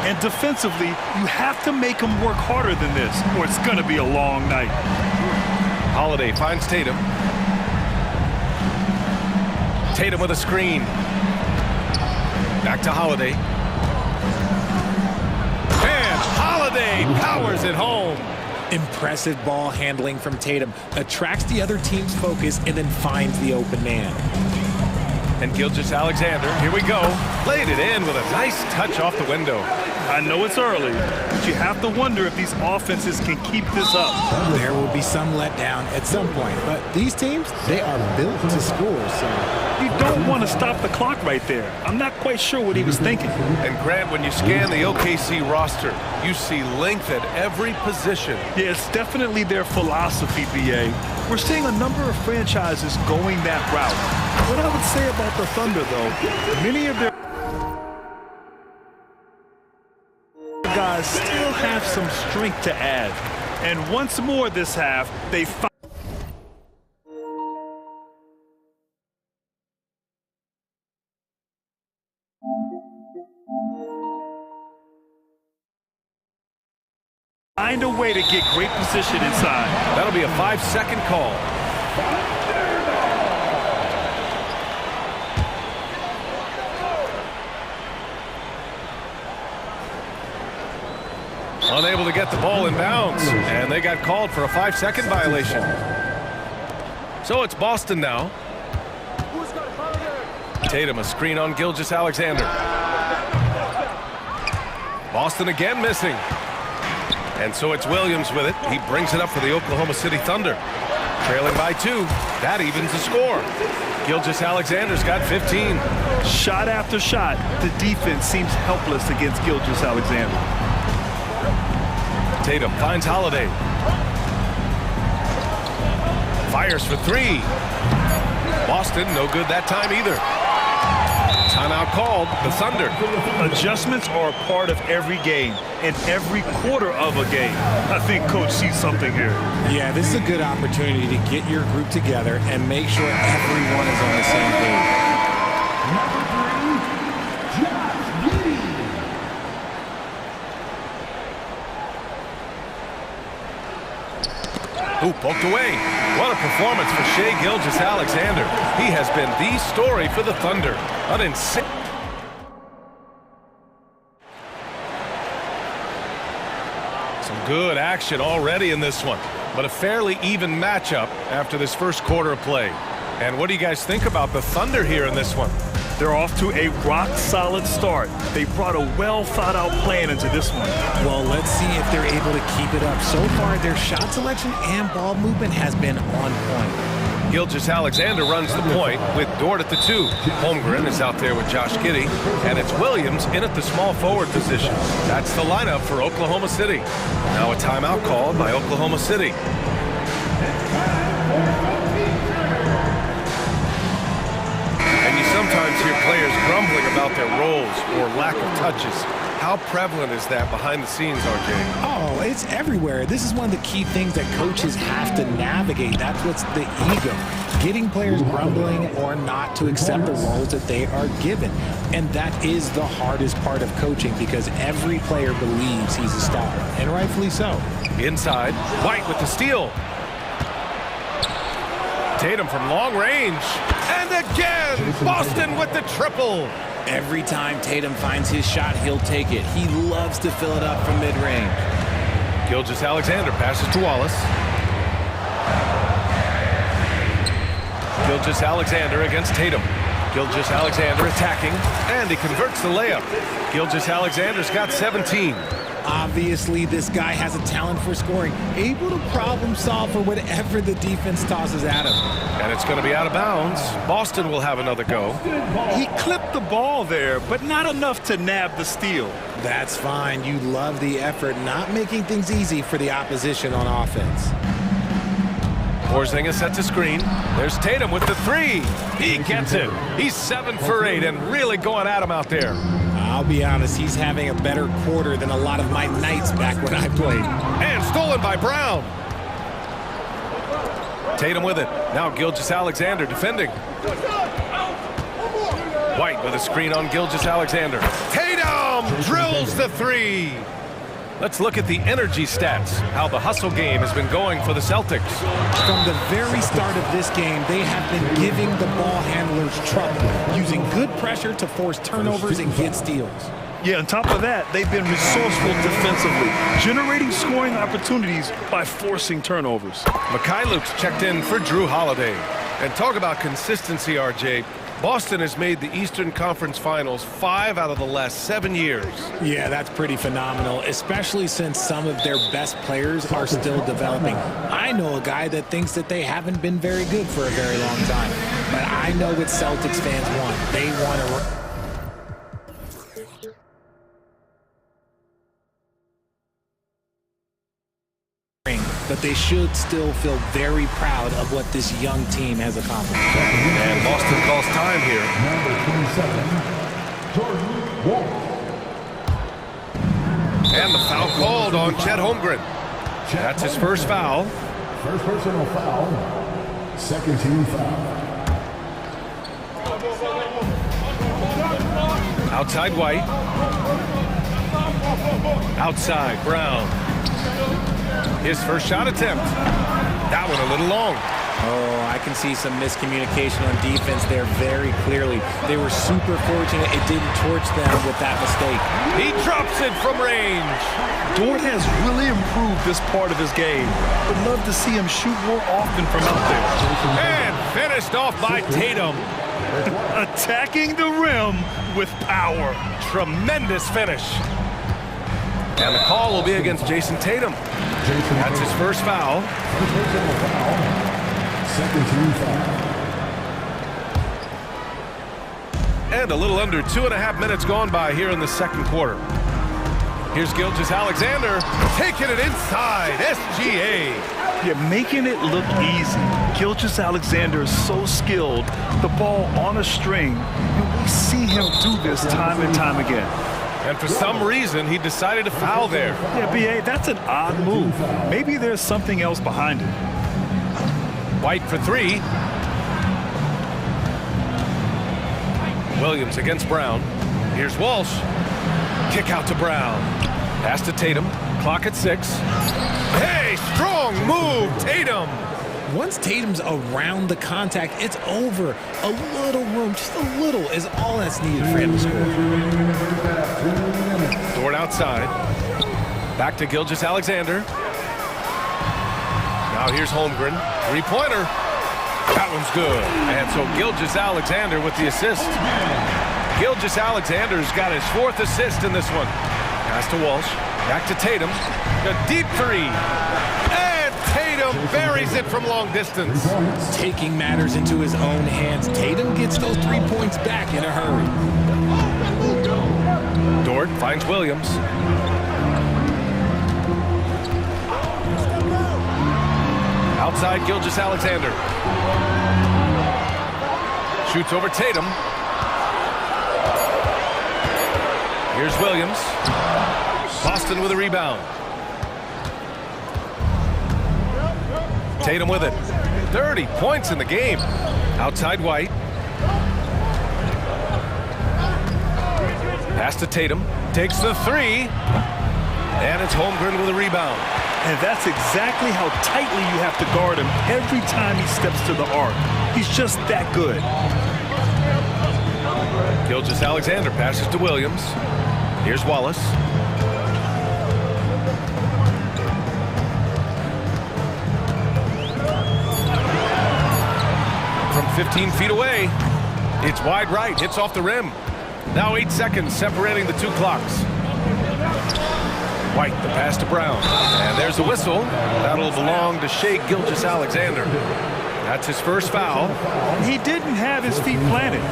And defensively, you have to make him work harder than this, or it's going to be a long night. Holiday finds Tatum. Tatum with a screen. Back to Holiday. And Holiday powers it home. Impressive ball handling from Tatum. Attracts the other team's focus and then finds the open man. And Gilgeous-Alexander, here we go. Laid it in with a nice touch off the window. I know it's early, but you have to wonder if these offenses can keep this up. There will be some letdown at some point, but these teams, they are built to score, so... You don't want to stop the clock right there. I'm not quite sure what he was thinking. And Grant, when you scan the OKC roster, you see length at every position. Yeah, it's definitely their philosophy, B.A. We're seeing a number of franchises going that route. What I would say about the Thunder, though, many of their guys still have some strength to add. And once more this half, they find a way to get great position inside. That'll be a 5-second call. Unable to get the ball in bounds, and they got called for a 5-second violation. So it's Boston now. Tatum, a screen on Gilgeous-Alexander. Boston again missing. And so it's Williams with it. He brings it up for the Oklahoma City Thunder. Trailing by 2. That evens the score. Gilgeous-Alexander's got 15. Shot after shot, the defense seems helpless against Gilgeous-Alexander. Tatum finds Holiday. Fires for 3. Boston, no good that time either. Timeout called, the Thunder. Adjustments are a part of every game and every quarter of a game. I think Coach sees something here. Yeah, this is a good opportunity to get your group together and make sure everyone is on the same page. Ooh, poked away. What a performance for Shai Gilgeous-Alexander. He has been the story for the Thunder. An insane... Some good action already in this one, but a fairly even matchup after this first quarter of play. And what do you guys think about the Thunder here in this one? They're off to a rock-solid start. They brought a well-thought-out plan into this one. Well, let's see if they're able to keep it up. So far, their shot selection and ball movement has been on point. Gilgeous-Alexander runs the point with Dort at the 2. Holmgren is out there with Josh Giddey, and it's Williams in at the small forward position. That's the lineup for Oklahoma City. Now a timeout called by Oklahoma City. Sometimes hear players grumbling about their roles or lack of touches. How prevalent is that behind the scenes, RJ? Oh, it's everywhere. This is one of the key things that coaches have to navigate. That's what's the ego. Getting players grumbling or not to accept the roles that they are given. And that is the hardest part of coaching because every player believes he's a star, and rightfully so. Inside, White with the steal. Tatum from long range. And again, Boston with the triple. Every time Tatum finds his shot, he'll take it. He loves to fill it up from mid-range. Gilgeous-Alexander passes to Wallace. Gilgeous-Alexander against Tatum. Gilgeous-Alexander attacking, and he converts the layup. Gilgeous-Alexander's got 17. Obviously, this guy has a talent for scoring, able to problem solve for whatever the defense tosses at him. And it's going to be out of bounds. Boston will have another go. He clipped the ball there, but not enough to nab the steal. That's fine. You love the effort, not making things easy for the opposition on offense. Porzingis sets a screen. There's Tatum with the three. He gets it. He's 7 for 8 and really going at him out there. I'll be honest, he's having a better quarter than a lot of my nights back when I played. And stolen by Brown. Tatum with it. Now Gilgeous-Alexander defending. White with a screen on Gilgeous-Alexander. Tatum drills the three. Let's look at the energy stats, how the hustle game has been going for the Celtics. From the very start of this game, they have been giving the ball handlers trouble, using good pressure to force turnovers and get steals. Yeah, on top of that, they've been resourceful defensively, generating scoring opportunities by forcing turnovers. Mikhailuk's checked in for Drew Holiday. And talk about consistency, RJ. Boston has made the Eastern Conference Finals 5 out of the last 7 years. Yeah, that's pretty phenomenal, especially since some of their best players are still developing. I know a guy that thinks that they haven't been very good for a very long time, but I know what Celtics fans want. They want to... But they should still feel very proud of what this young team has accomplished. And Boston calls time here. And the foul called on Chet Holmgren. That's his first foul. First personal foul. Second team foul. Outside White. Outside Brown. His first shot attempt. That one a little long. Oh, I can see some miscommunication on defense there very clearly. They were super fortunate it didn't torch them with that mistake. He drops it from range. Dort has really improved this part of his game. Would love to see him shoot more often from out there. And finished off by Tatum. Attacking the rim with power. Tremendous finish. And the call will be against Jason Tatum. That's his first foul. Second team foul. And a little under 2.5 minutes gone by here in the second quarter. Here's Gilgeous-Alexander taking it inside. SGA. Yeah, making it look easy. Gilgeous-Alexander is so skilled. The ball on a string. And we see him do this time and time again. And for some reason, he decided to foul there. Yeah, B.A., that's an odd move. Maybe there's something else behind it. White for three. Williams against Brown. Here's Walsh. Kick out to Brown. Pass to Tatum. Clock at 6. Hey, strong move, Tatum. Once Tatum's around the contact, it's over. A little room, just a little, is all that's needed for him to score. Dort outside. Back to Gilgeous-Alexander. Now here's Holmgren. Three-pointer. That one's good. And so Gilgeous-Alexander with the assist. Gilgeous-Alexander's got his 4th assist in this one. Pass to Walsh. Back to Tatum. A deep three. Tatum buries it from long distance. Taking matters into his own hands. Tatum gets those 3 points back in a hurry. Dort finds Williams. Outside Gilgeous-Alexander. Shoots over Tatum. Here's Williams. Boston with a rebound. Tatum with it. 30 points in the game. Outside White. Pass to Tatum. Takes the three. And it's Holmgren with a rebound. And that's exactly how tightly you have to guard him every time he steps to the arc. He's just that good. Gilgeous-Alexander passes to Williams. Here's Wallace. From 15 feet away, it's wide right, hits off the rim. Now 8 seconds separating the two clocks. White, the pass to Brown. And there's a whistle. That'll belong to Shai Gilgeous-Alexander. That's his first foul. He didn't have his feet planted.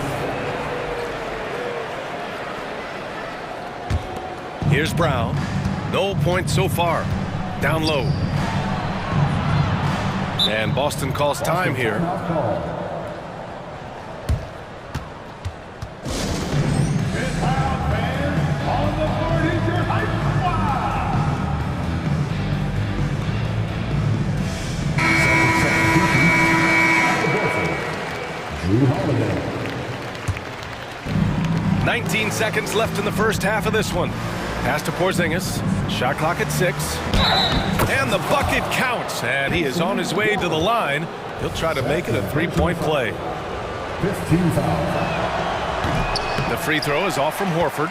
Here's Brown. No points so far. Down low. And Boston calls time here. Drew Holiday. 19 seconds left in the first half of this one. Pass to Porzingis. Shot clock at 6. And the bucket counts. And he is on his way to the line. He'll try to make it a three-point play. 15 fouls. The free throw is off from Horford.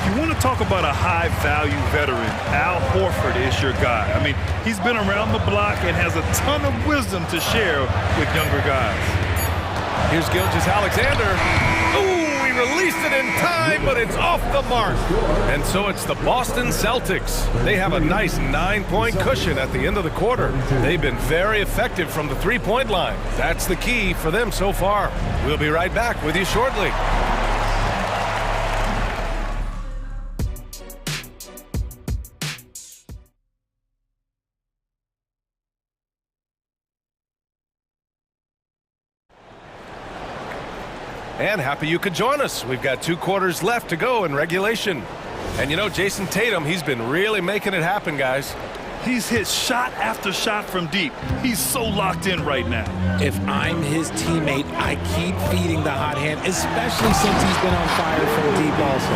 You want to talk about a high-value veteran, Al Horford is your guy. I mean, he's been around the block and has a ton of wisdom to share with younger guys. Here's Gilgeous-Alexander. Ooh, he released it in time, but it's off the mark. And so it's the Boston Celtics. They have a nice 9-point cushion at the end of the quarter. They've been very effective from the three-point line. That's the key for them so far. We'll be right back with you shortly. And happy you could join us. We've got 2 quarters left to go in regulation. And you know, Jason Tatum, he's been really making it happen, guys. He's hit shot after shot from deep. He's so locked in right now. If I'm his teammate, I keep feeding the hot hand, especially since he's been on fire from deep also.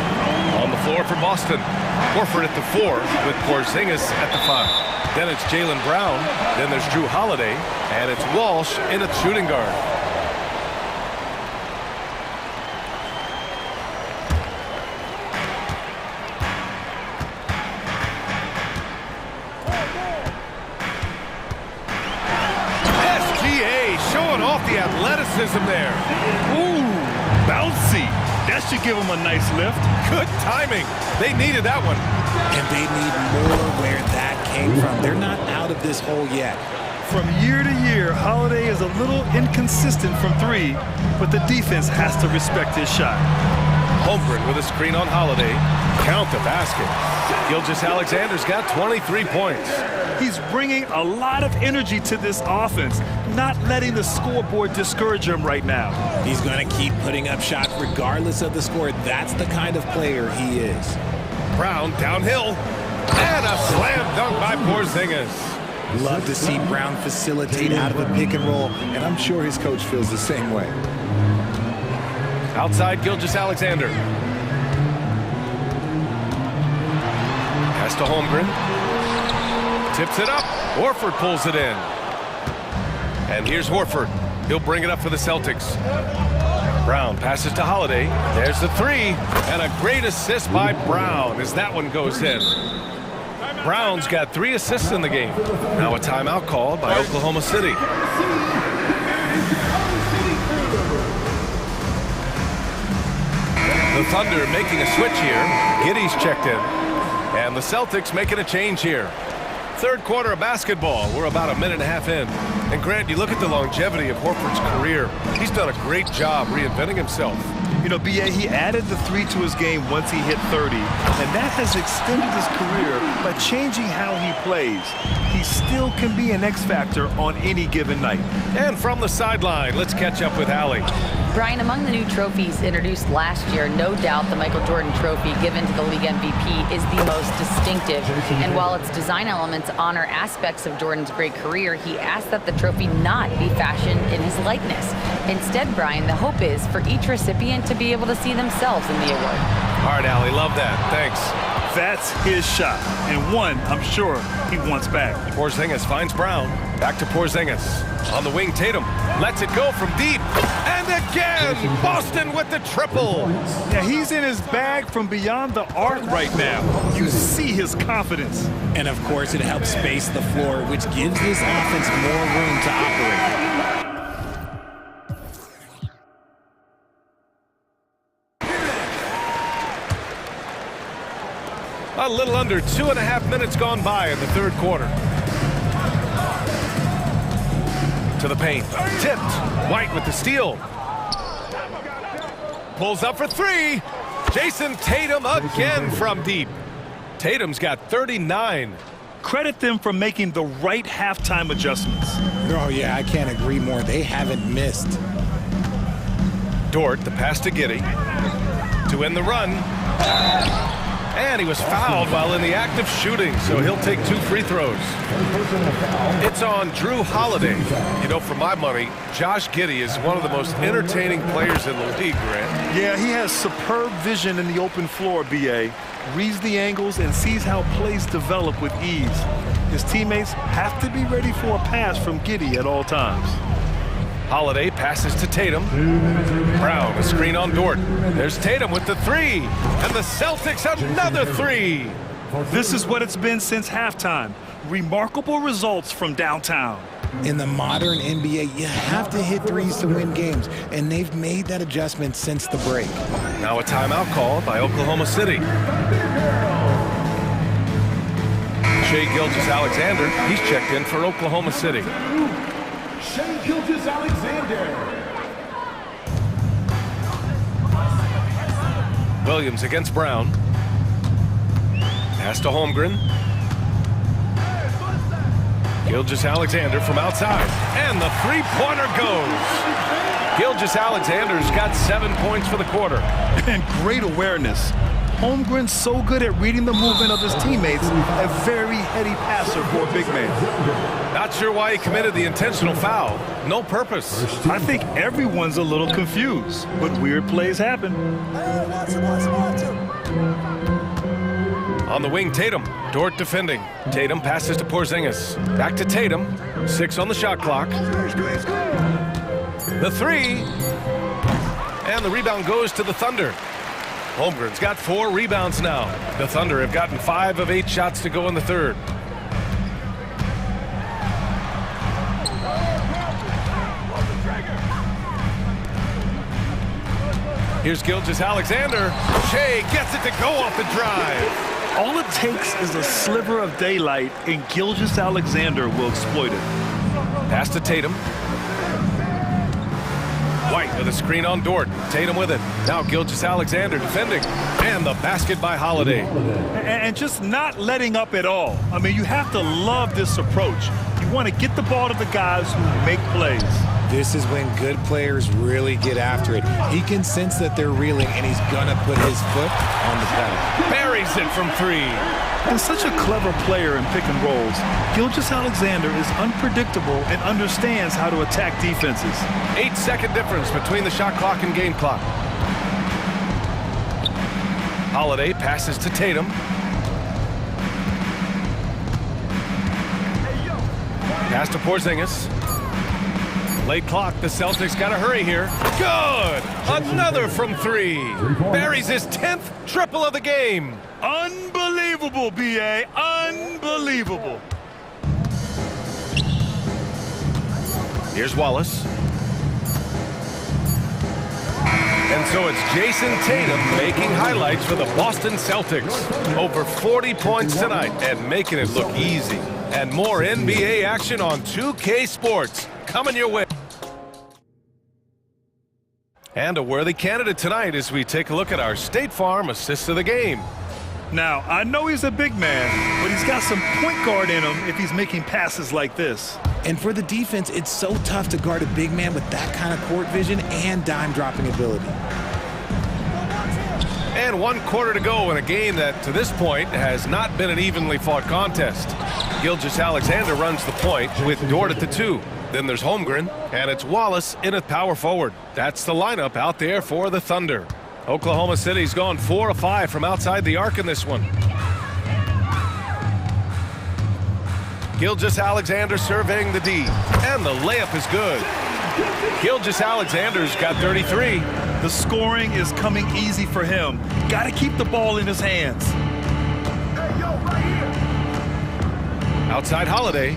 On the floor for Boston. Horford at the 4 with Porzingis at the 5. Then it's Jaylen Brown. Then there's Drew Holiday. And it's Walsh in at shooting guard. The athleticism there. Ooh, bouncy. That should give him a nice lift. Good timing. They needed that one. And they need more where that came from. They're not out of this hole yet. From year to year, Holiday is a little inconsistent from 3, but the defense has to respect his shot. Holmgren with a screen on Holiday. Count the basket. Gilgeous-Alexander's got 23 points. He's bringing a lot of energy to this offense, not letting the scoreboard discourage him right now. He's going to keep putting up shots regardless of the score. That's the kind of player he is. Brown downhill. And a slam dunk by Porzingis. Love to see Brown facilitate out of a pick and roll, and I'm sure his coach feels the same way. Outside Gilgeous-Alexander. Pass to Holmgren. Tips it up. Horford pulls it in. And here's Horford. He'll bring it up for the Celtics. Brown passes to Holiday. There's the 3. And a great assist by Brown as that one goes in. Brown's got 3 assists in the game. Now a timeout called by Oklahoma City. The Thunder making a switch here. Giddey's checked in. And the Celtics making a change here. Third quarter of basketball. We're about a minute and a half in. And Grant, you look at the longevity of Horford's career. He's done a great job reinventing himself. You know, B.A., he added the 3 to his game once he hit 30, and that has extended his career by changing how he plays. He still can be an X factor on any given night. And from the sideline, let's catch up with Allie. Brian, among the new trophies introduced last year, no doubt the Michael Jordan Trophy given to the league MVP is the most distinctive. And while its design elements honor aspects of Jordan's great career, he asked that the trophy not be fashioned in his likeness. Instead, Brian, the hope is for each recipient to be able to see themselves in the award. All right, Allie, love that. Thanks. That's his shot, and one I'm sure he wants back. Porzingis finds Brown. Back to Porzingis. On the wing, Tatum lets it go from deep. And again, Boston with the triple. Yeah, he's in his bag from beyond the arc right now. You see his confidence. And of course, it helps space the floor, which gives this offense more room to operate. A little under 2.5 minutes gone by in the third quarter. To the paint. Tipped. White with the steal. Pulls up for three. Jason Tatum again from deep. Tatum's got 39. Credit them for making the right halftime adjustments. Oh, yeah, I can't agree more. They haven't missed. Dort, the pass to Giddey. To end the run. And he was fouled while in the act of shooting, so he'll take 2 free throws. It's on Drew Holiday. You know, for my money, Josh Giddey is one of the most entertaining players in the league, Grant. Yeah, he has superb vision in the open floor, B.A. Reads the angles and sees how plays develop with ease. His teammates have to be ready for a pass from Giddey at all times. Holiday passes to Tatum. Brown, a screen on Dort. There's Tatum with the three. And the Celtics another three. This is what it's been since halftime. Remarkable results from downtown. In the modern NBA, you have to hit threes to win games, and they've made that adjustment since the break. Now a timeout called by Oklahoma City. Shai Gilgeous-Alexander, he's checked in for Oklahoma City. Shai Gilgeous-Alexander. Williams against Brown. Pass to Holmgren. Gilgeous-Alexander from outside. And the three-pointer goes. Gilgeous-Alexander's got 7 points for the quarter. And great awareness. Holmgren's so good at reading the movement of his teammates, a very heady passer for a big man. Not sure why he committed the intentional foul. No purpose. I think everyone's a little confused, but weird plays happen. On the wing, Tatum. Dort defending. Tatum passes to Porzingis. Back to Tatum. 6 on the shot clock. The three. And the rebound goes to the Thunder. Holmgren's got 4 rebounds now. The Thunder have gotten 5 of 8 shots to go in the third. Here's Gilgeous-Alexander. Shai gets it to go off the drive. All it takes is a sliver of daylight, and Gilgeous-Alexander will exploit it. Pass to Tatum. White with a screen on Dort. Tatum with it. Now Gilgeous-Alexander defending. And the basket by Holiday. And just not letting up at all. I mean, you have to love this approach. You want to get the ball to the guys who make plays. This is when good players really get after it. He can sense that they're reeling, and he's gonna put his foot on the pedal. Buries it from 3. And such a clever player in pick and rolls. Gilgeous-Alexander is unpredictable and understands how to attack defenses. 8-second difference between the shot clock and game clock. Holiday passes to Tatum. Pass to Porzingis. Late clock, the Celtics got to hurry here. Good! Another from 3. Buries his 10th triple of the game. Unbelievable, B.A. Unbelievable. Here's Wallace. And so it's Jason Tatum making highlights for the Boston Celtics. Over 40 points tonight and making it look easy. And more NBA action on 2K Sports coming your way. And a worthy candidate tonight as we take a look at our State Farm assists of the game. Now, I know he's a big man, but he's got some point guard in him if he's making passes like this. And for the defense, it's so tough to guard a big man with that kind of court vision and dime-dropping ability. And 1 quarter to go in a game that, to this point, has not been an evenly fought contest. Gilgeous-Alexander runs the point with Dort at the 2. Then there's Holmgren, and it's Wallace in at power forward. That's the lineup out there for the Thunder. Oklahoma City's gone 4 of 5 from outside the arc in this one. Gilgeous-Alexander surveying the D, and the layup is good. Gilgeous-Alexander's got 33. The scoring is coming easy for him. Got to keep the ball in his hands. Outside Holiday.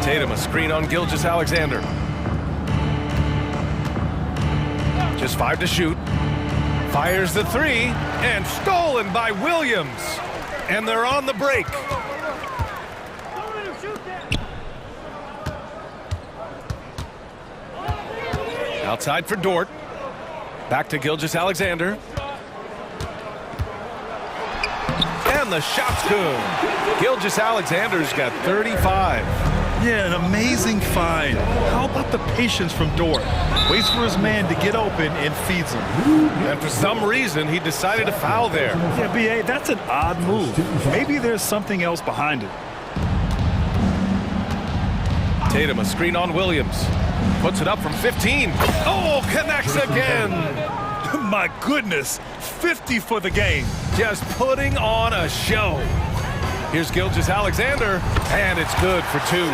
Tatum a screen on Gilgeous-Alexander. Just 5 to shoot. Fires the three, and stolen by Williams. And they're on the break. Outside for Dort. Back to Gilgeous-Alexander. And the shot's good. Gilgeous-Alexander's got 35. Yeah, an amazing find. How about the patience from Dort? Waits for his man to get open and feeds him. And for some reason, he decided to foul there. Yeah, B.A., that's an odd move. Maybe there's something else behind it. Tatum, a screen on Williams. Puts it up from 15. Oh, connects again. My goodness, 50 for the game. Just putting on a show. Here's Gilgeous-Alexander, and it's good for 2.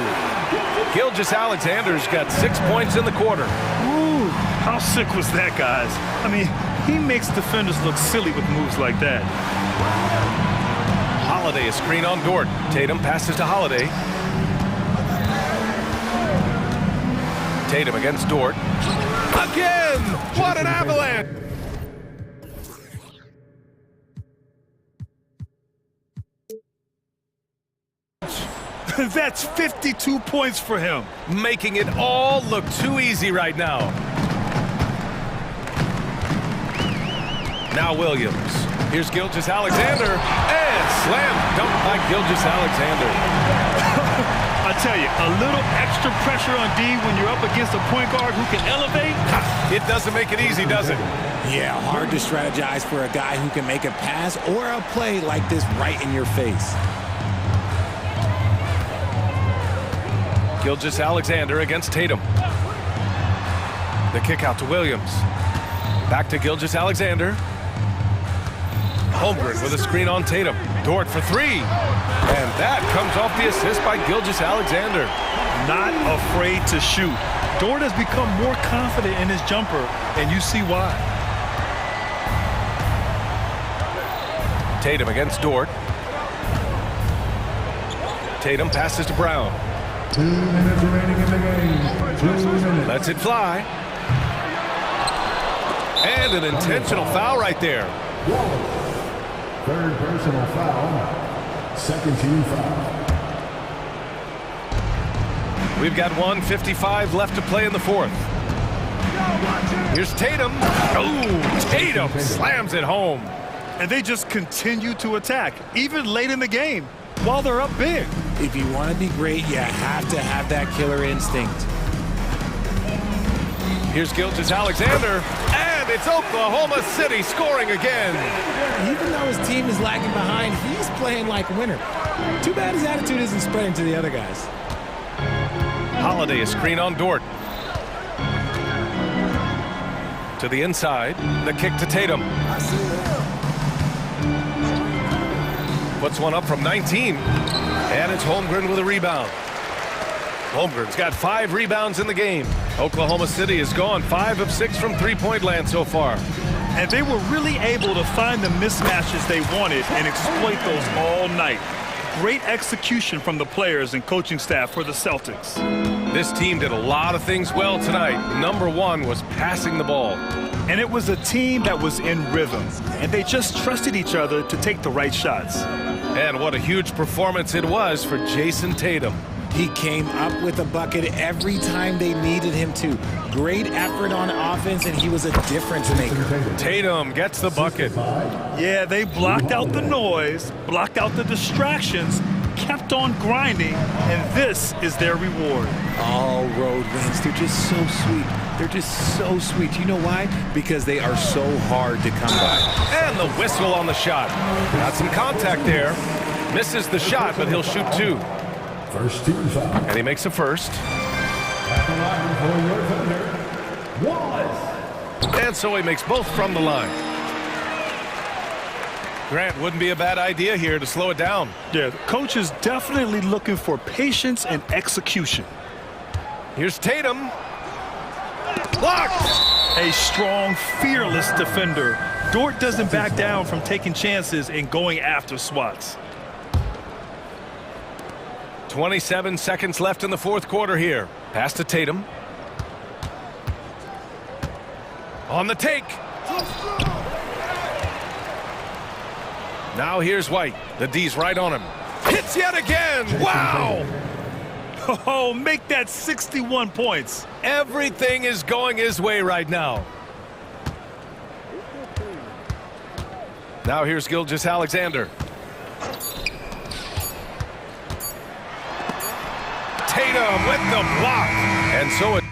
Gilgeous-Alexander's got 6 points in the quarter. Ooh, how sick was that, guys? I mean, he makes defenders look silly with moves like that. Holiday, a screen on Dort. Tatum passes to Holiday. Tatum against Dort. Again! What an avalanche! That's 52 points for him. Making it all look too easy right now. Now Williams. Here's Gilgeous-Alexander. And slam dunk by Gilgeous-Alexander. I tell you, a little extra pressure on D when you're up against a point guard who can elevate. It doesn't make it easy, does it? Yeah, hard to strategize for a guy who can make a pass or a play like this right in your face. Gilgeous-Alexander against Tatum. The kick out to Williams. Back to Gilgeous-Alexander. Holmgren with a screen on Tatum. Dort for 3. And that comes off the assist by Gilgeous-Alexander. Not afraid to shoot. Dort has become more confident in his jumper, and you see why. Tatum against Dort. Tatum passes to Brown. 2 minutes remaining in the game. 2 minutes. Lets it fly. And an intentional foul right there. Third personal foul. Second team foul. We've got 1:55 left to play in the fourth. Here's Tatum. Oh, Tatum slams it home. And they just continue to attack, even late in the game, while they're up big. If you want to be great, you have to have that killer instinct. Here's Gilgeous-Alexander, and it's Oklahoma City scoring again. Even though his team is lagging behind, he's playing like a winner. Too bad his attitude isn't spreading to the other guys. Holiday, a screen on Dort. To the inside, the kick to Tatum. Puts one up from 19, and it's Holmgren with a rebound. Holmgren's got 5 rebounds in the game. Oklahoma City has gone 5 of 6 from three-point land so far. And they were really able to find the mismatches they wanted and exploit those all night. Great execution from the players and coaching staff for the Celtics. This team did a lot of things well tonight. Number 1 was passing the ball. And it was a team that was in rhythm, and they just trusted each other to take the right shots. And what a huge performance it was for Jason Tatum. He came up with a bucket every time they needed him to. Great effort on offense, and he was a difference maker. Tatum gets the bucket. Yeah, they blocked out the noise, blocked out the distractions, kept on grinding, and this is their reward. All road wins. They're just so sweet. They're just so sweet. You know why? Because they are so hard to come by. And the whistle on the shot. Got some contact there. Misses the shot, but he'll shoot 2. First team foul. And he makes a first. At the line for your defender, Wallace. And so he makes both from the line. Grant, wouldn't be a bad idea here to slow it down. Yeah, the coach is definitely looking for patience and execution. Here's Tatum. Blocked! A strong, fearless defender. Dort doesn't back down from taking chances and going after swats. 27 seconds left in the fourth quarter here. Pass to Tatum. On the take. Now here's White. The D's right on him. Hits yet again. Wow! Oh, make that 61 points. Everything is going his way right now. Now here's Gilgeous-Alexander. Tatum with the block. And so it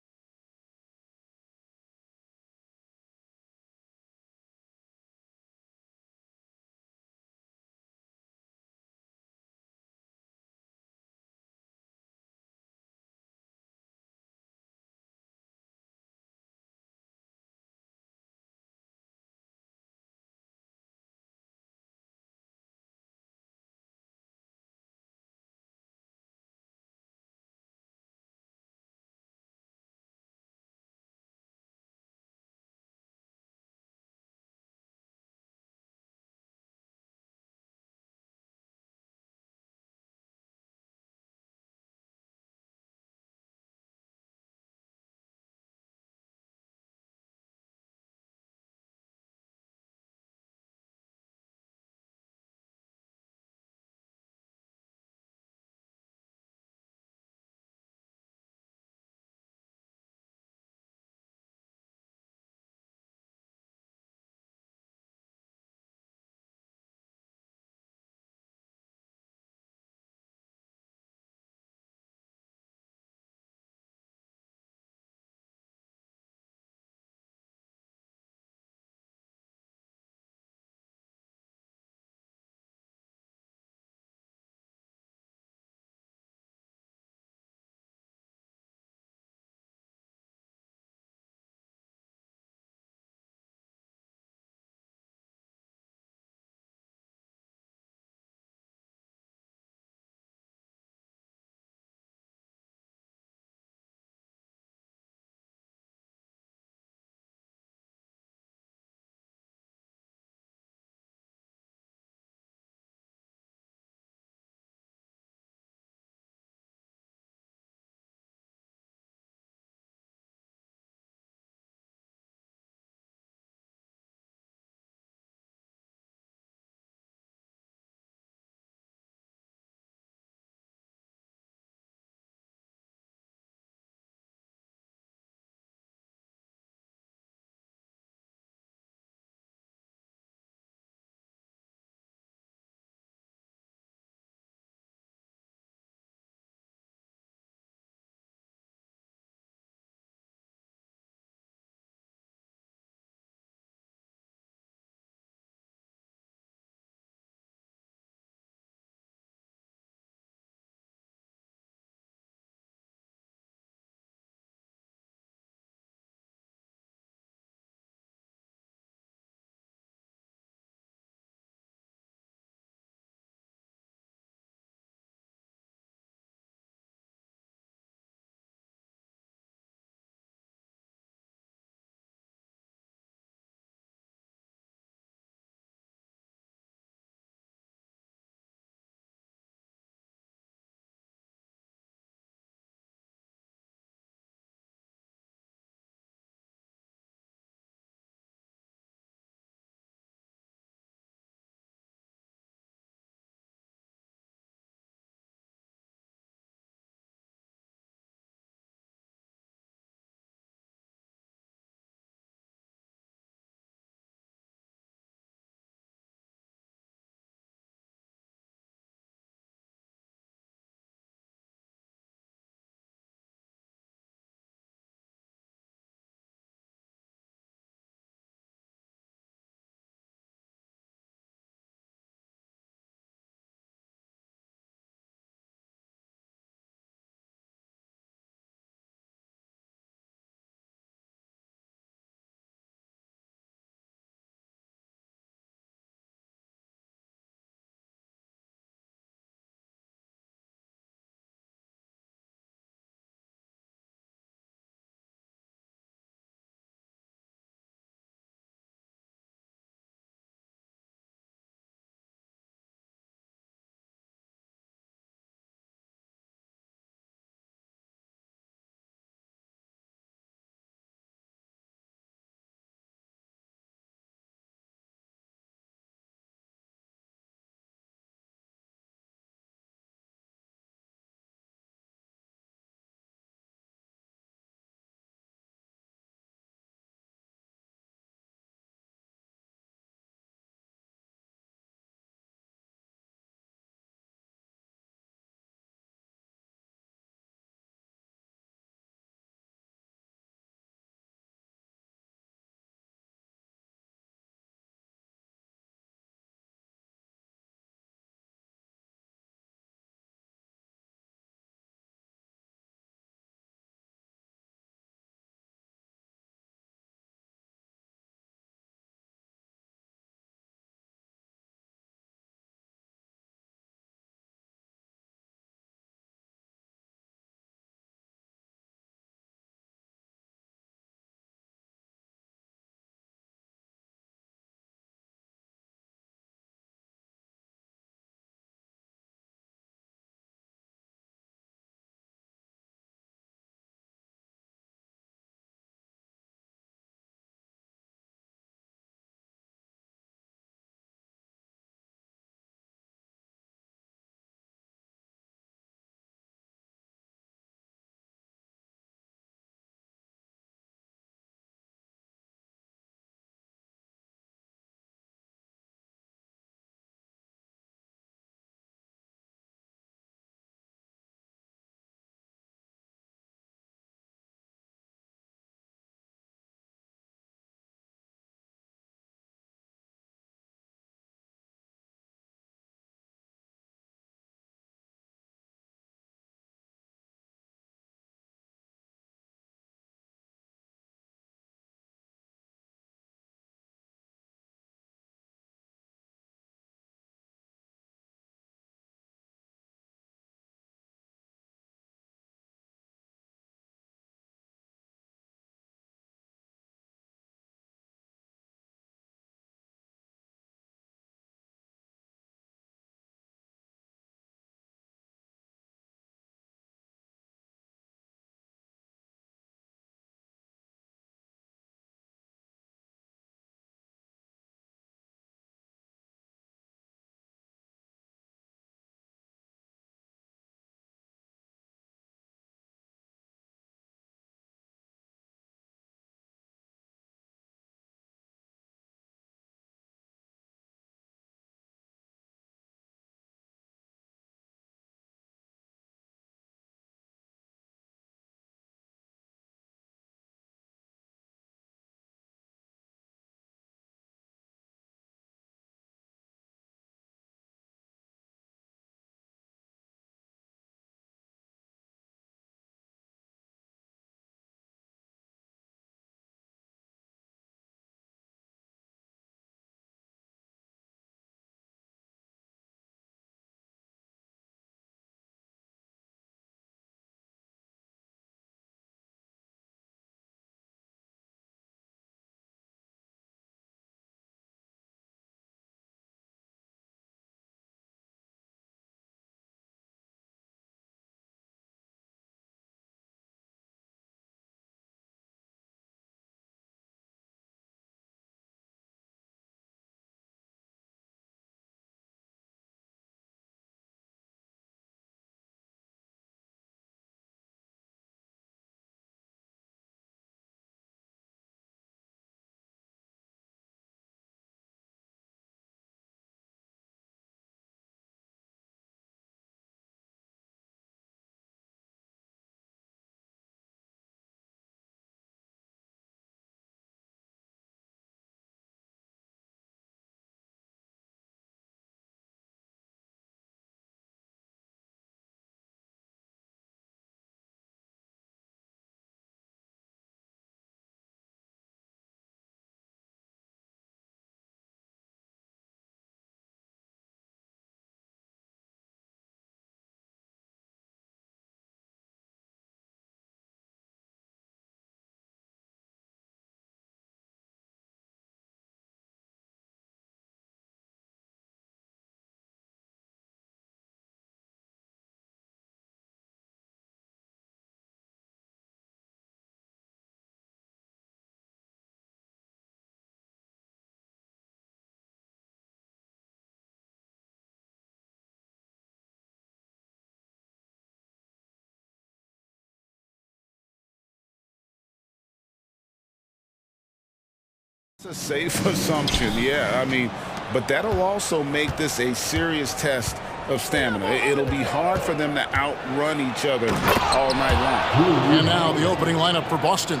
It's a safe assumption, yeah. I mean, but that'll also make this a serious test of stamina. It'll be hard for them to outrun each other all night long. And now the opening lineup for Boston.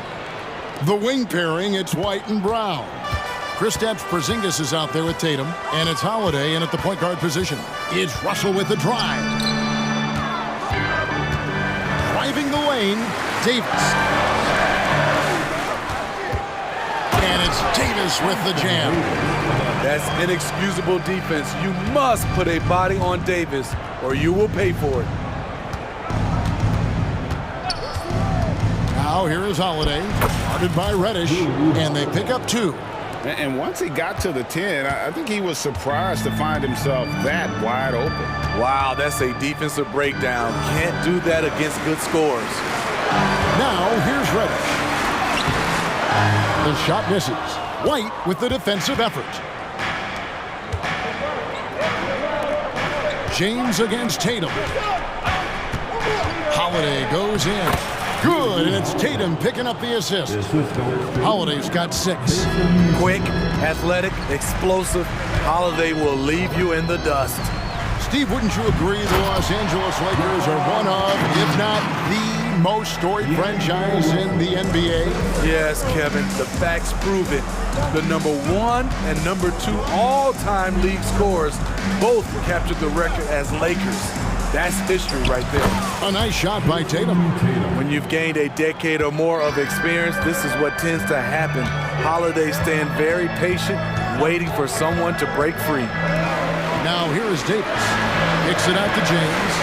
The wing pairing, it's White and Brown. Kristaps Porzingis is out there with Tatum, and it's Holiday in at the point guard position. It's Russell with the drive. Driving the lane, Davis. And it's Davis with the jam. That's inexcusable defense. You must put a body on Davis, or you will pay for it. Now here is Holiday, guarded by Reddish, and they pick up 2. And once he got to the 10, I think he was surprised to find himself that wide open. Wow, that's a defensive breakdown. Can't do that against good scores. Now here's Reddish. The shot misses. White with the defensive effort. James against Tatum. Holiday goes in. Good, and it's Tatum picking up the assist. Holiday's got 6. Quick, athletic, explosive. Holiday will leave you in the dust. Steve, wouldn't you agree the Los Angeles Lakers are one of, if not the most storied franchise in the NBA? Yes, Kevin, the facts prove it. The #1 and #2 all-time league scorers both captured the record as Lakers. That's history right there. A nice shot by Tatum. When you've gained a decade or more of experience, this is what tends to happen. Holiday staying very patient, waiting for someone to break free. Now here is Davis. Kicks it out to James.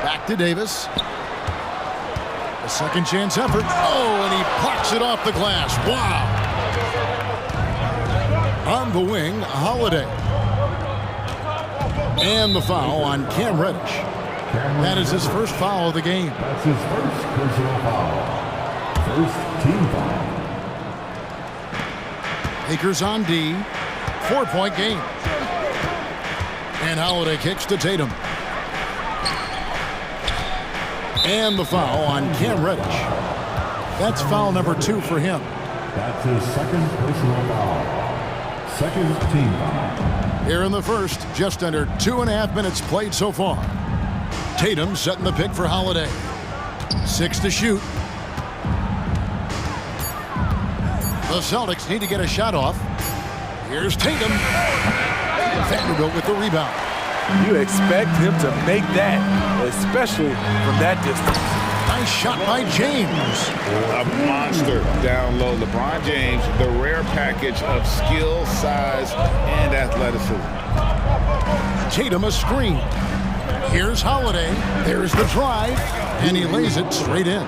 Back to Davis. A second chance effort. Oh, and he plucks it off the glass. Wow. On the wing, Holiday. And the foul on Cam Reddish. That is his first foul of the game. That's his first personal foul. First team foul. Lakers on D. 4-point game. And Holiday kicks to Tatum. And the foul on Cam Reddish. That's foul number 2 for him. That's his second personal foul. Second team foul. Here in the first, just under 2.5 minutes played so far. Tatum setting the pick for Holiday. 6 to shoot. The Celtics need to get a shot off. Here's Tatum. Vanderbilt with the rebound. You expect him to make that, especially from that distance. Nice shot by James. A monster down low. LeBron James, the rare package of skill, size, and athleticism. Tatum a screen. Here's Holiday. There's the drive, and he lays it straight in.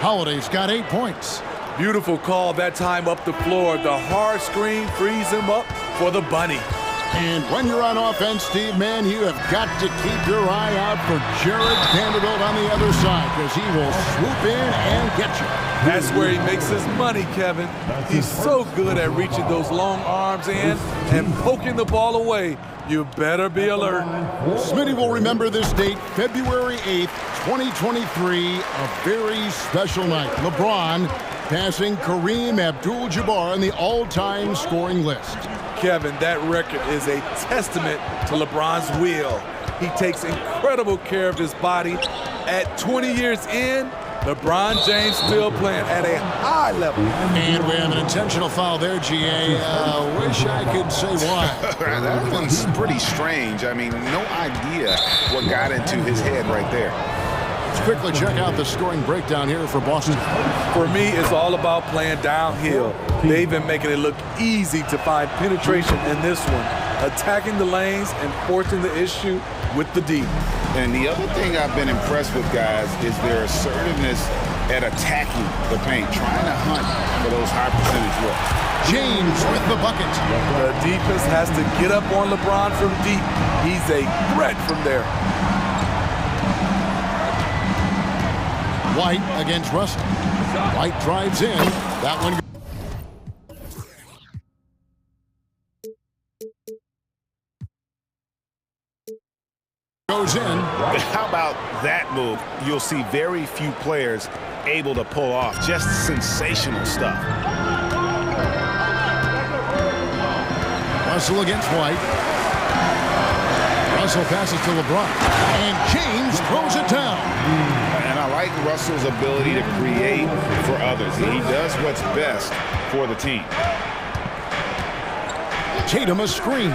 Holiday's got 8 points. Beautiful call that time up the floor. The hard screen frees him up for the bunny. And when you're on offense, Steve, man, you have got to keep your eye out for Jared Vanderbilt on the other side, because he will swoop in and get you. That's where he makes his money, Kevin. He's so good at reaching those long arms in and poking the ball away. You better be alert. Smitty will remember this date, February 8th, 2023, a very special night. LeBron passing Kareem Abdul-Jabbar on the all-time scoring list. Kevin, that record is a testament to LeBron's will. He takes incredible care of his body. At 20 years in, LeBron James still playing at a high level. And we have an intentional foul there, GA. Wish I could say why. That one's pretty strange. I mean, no idea what got into his head right there. Let's quickly check out the scoring breakdown here for Boston. For me, it's all about playing downhill. They've been making it look easy to find penetration in this one, attacking the lanes and forcing the issue with the D. And the other thing I've been impressed with, guys, is their assertiveness at attacking the paint, trying to hunt for those high percentage looks. James with the bucket. The defense has to get up on LeBron from deep. He's a threat from there. White against Russell. White drives in. That one Goes in. How about that move? You'll see very few players able to pull off just sensational stuff. Russell against White. Russell passes to LeBron. And James throws it down. And I like Russell's ability to create for others. He does what's best for the team. Tatum a screen.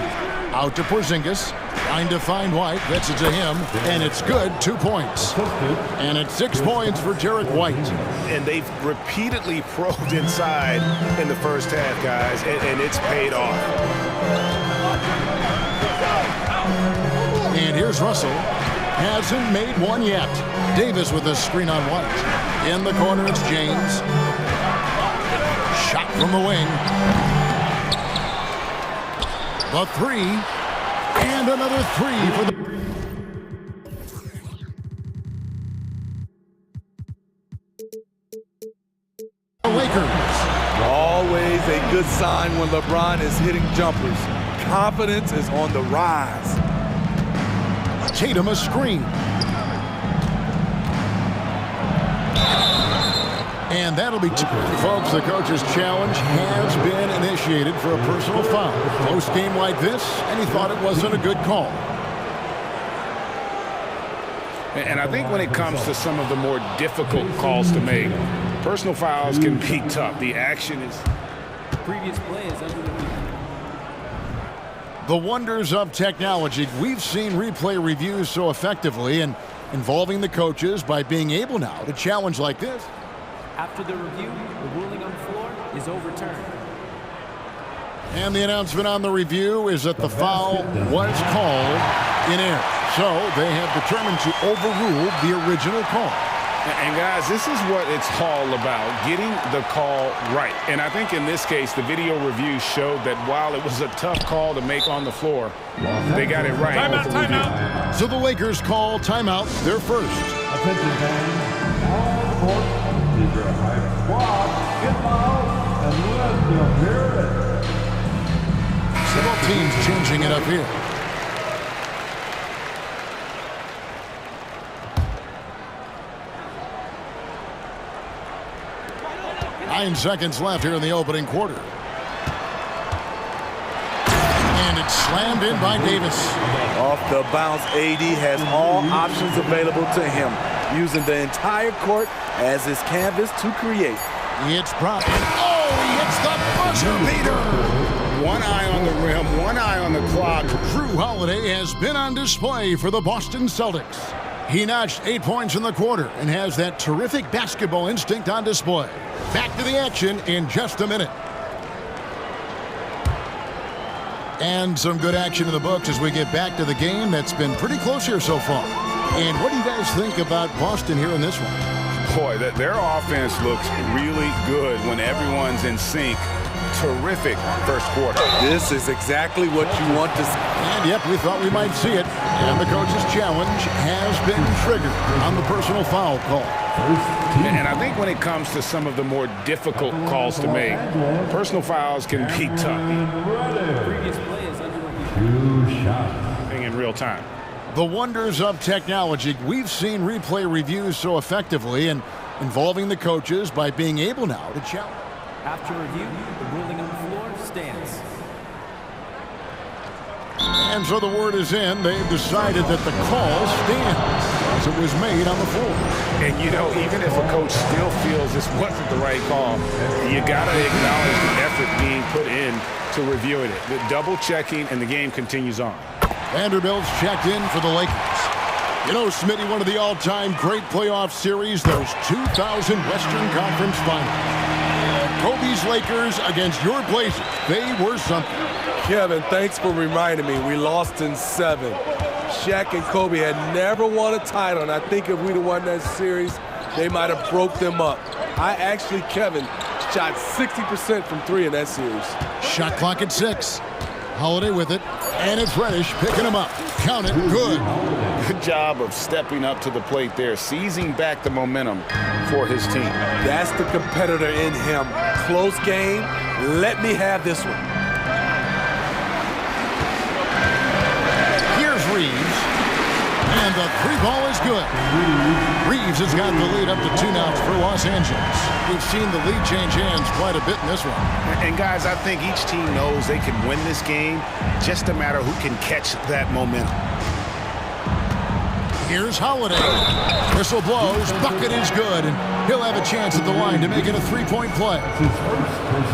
Out to Porzingis. Trying to find White. Gets it to him. And it's good. 2 points. And it's 6 points for Derek White. And they've repeatedly probed inside in the first half, guys, and it's paid off. And here's Russell. Hasn't made one yet. Davis with a screen on White. In the corner, it's James. Shot from the wing. The three. And another three for the... Lakers. Always a good sign when LeBron is hitting jumpers. Confidence is on the rise. Tatum a screen. And that'll be folks, the coach's challenge has been initiated for a personal foul. Close game like this, and he thought it wasn't a good call. And I think when it comes to some of the more difficult calls to make, personal fouls can be tough. The action is... The previous play is under review. The wonders of technology. We've seen replay reviews so effectively and involving the coaches by being able now to challenge like this. After the review, the ruling on the floor is overturned. And the announcement on the review is that the foul was called in error. So they have determined to overrule the original call. And guys, this is what it's all about, getting the call right. And I think in this case, the video review showed that while it was a tough call to make on the floor, they got it right. Timeout, timeout. So the Lakers call timeout, their first. Attention fans, all sports, keep your high squad, get loud, and let them hear it. Several teams changing it up here. 9 seconds left here in the opening quarter. And it's slammed in by Davis. Off the bounce, AD has all options available to him, using the entire court as his canvas to create. It's propped. Oh, he hits the buzzer beater. One eye on the rim, one eye on the clock. Drew Holiday has been on display for the Boston Celtics. He notched 8 points in the quarter and has that terrific basketball instinct on display. Back to the action in just a minute. And some good action in the books as we get back to the game that's been pretty close here so far. And what do you guys think about Boston here in this one? Boy, their offense looks really good when everyone's in sync. Terrific first quarter. This is exactly what you want to see. And yep, we thought we might see it. And the coach's challenge has been triggered on the personal foul call. And I think when it comes to some of the more difficult calls to make, personal fouls can be tough. Previous play is under review. In real time. The wonders of technology. We've seen replay reviews so effectively and involving the coaches by being able now to challenge. After review, the ruling on the floor stands. And so the word is in. They've decided that the call stands as it was made on the floor. And you know, even if a coach still feels this wasn't the right call, you got to acknowledge the effort being put in to reviewing it. The double checking, and the game continues on. Vanderbilt's checked in for the Lakers. You know, Smitty, one of the all-time great playoff series, those 2000 Western Conference Finals. Kobe's Lakers against your Blazers. They were something. Kevin, thanks for reminding me. We lost in 7. Shaq and Kobe had never won a title, and I think if we'd have won that series, they might have broke them up. I actually, Kevin, shot 60% from 3 in that series. Shot clock at 6. Holiday with it, and it's Reddish picking him up. Count it, good. Good job of stepping up to the plate there, seizing back the momentum for his team. That's the competitor in him. Close game. Let me have this one. Here's Reeves. Free ball is good. Reeves has got the lead up to 2 now for Los Angeles. We've seen the lead change hands quite a bit in this one. And guys, I think each team knows they can win this game, just a matter who can catch that momentum. Here's Holiday. Whistle blows. Bucket is good. And he'll have a chance at the line to make it a 3-point play.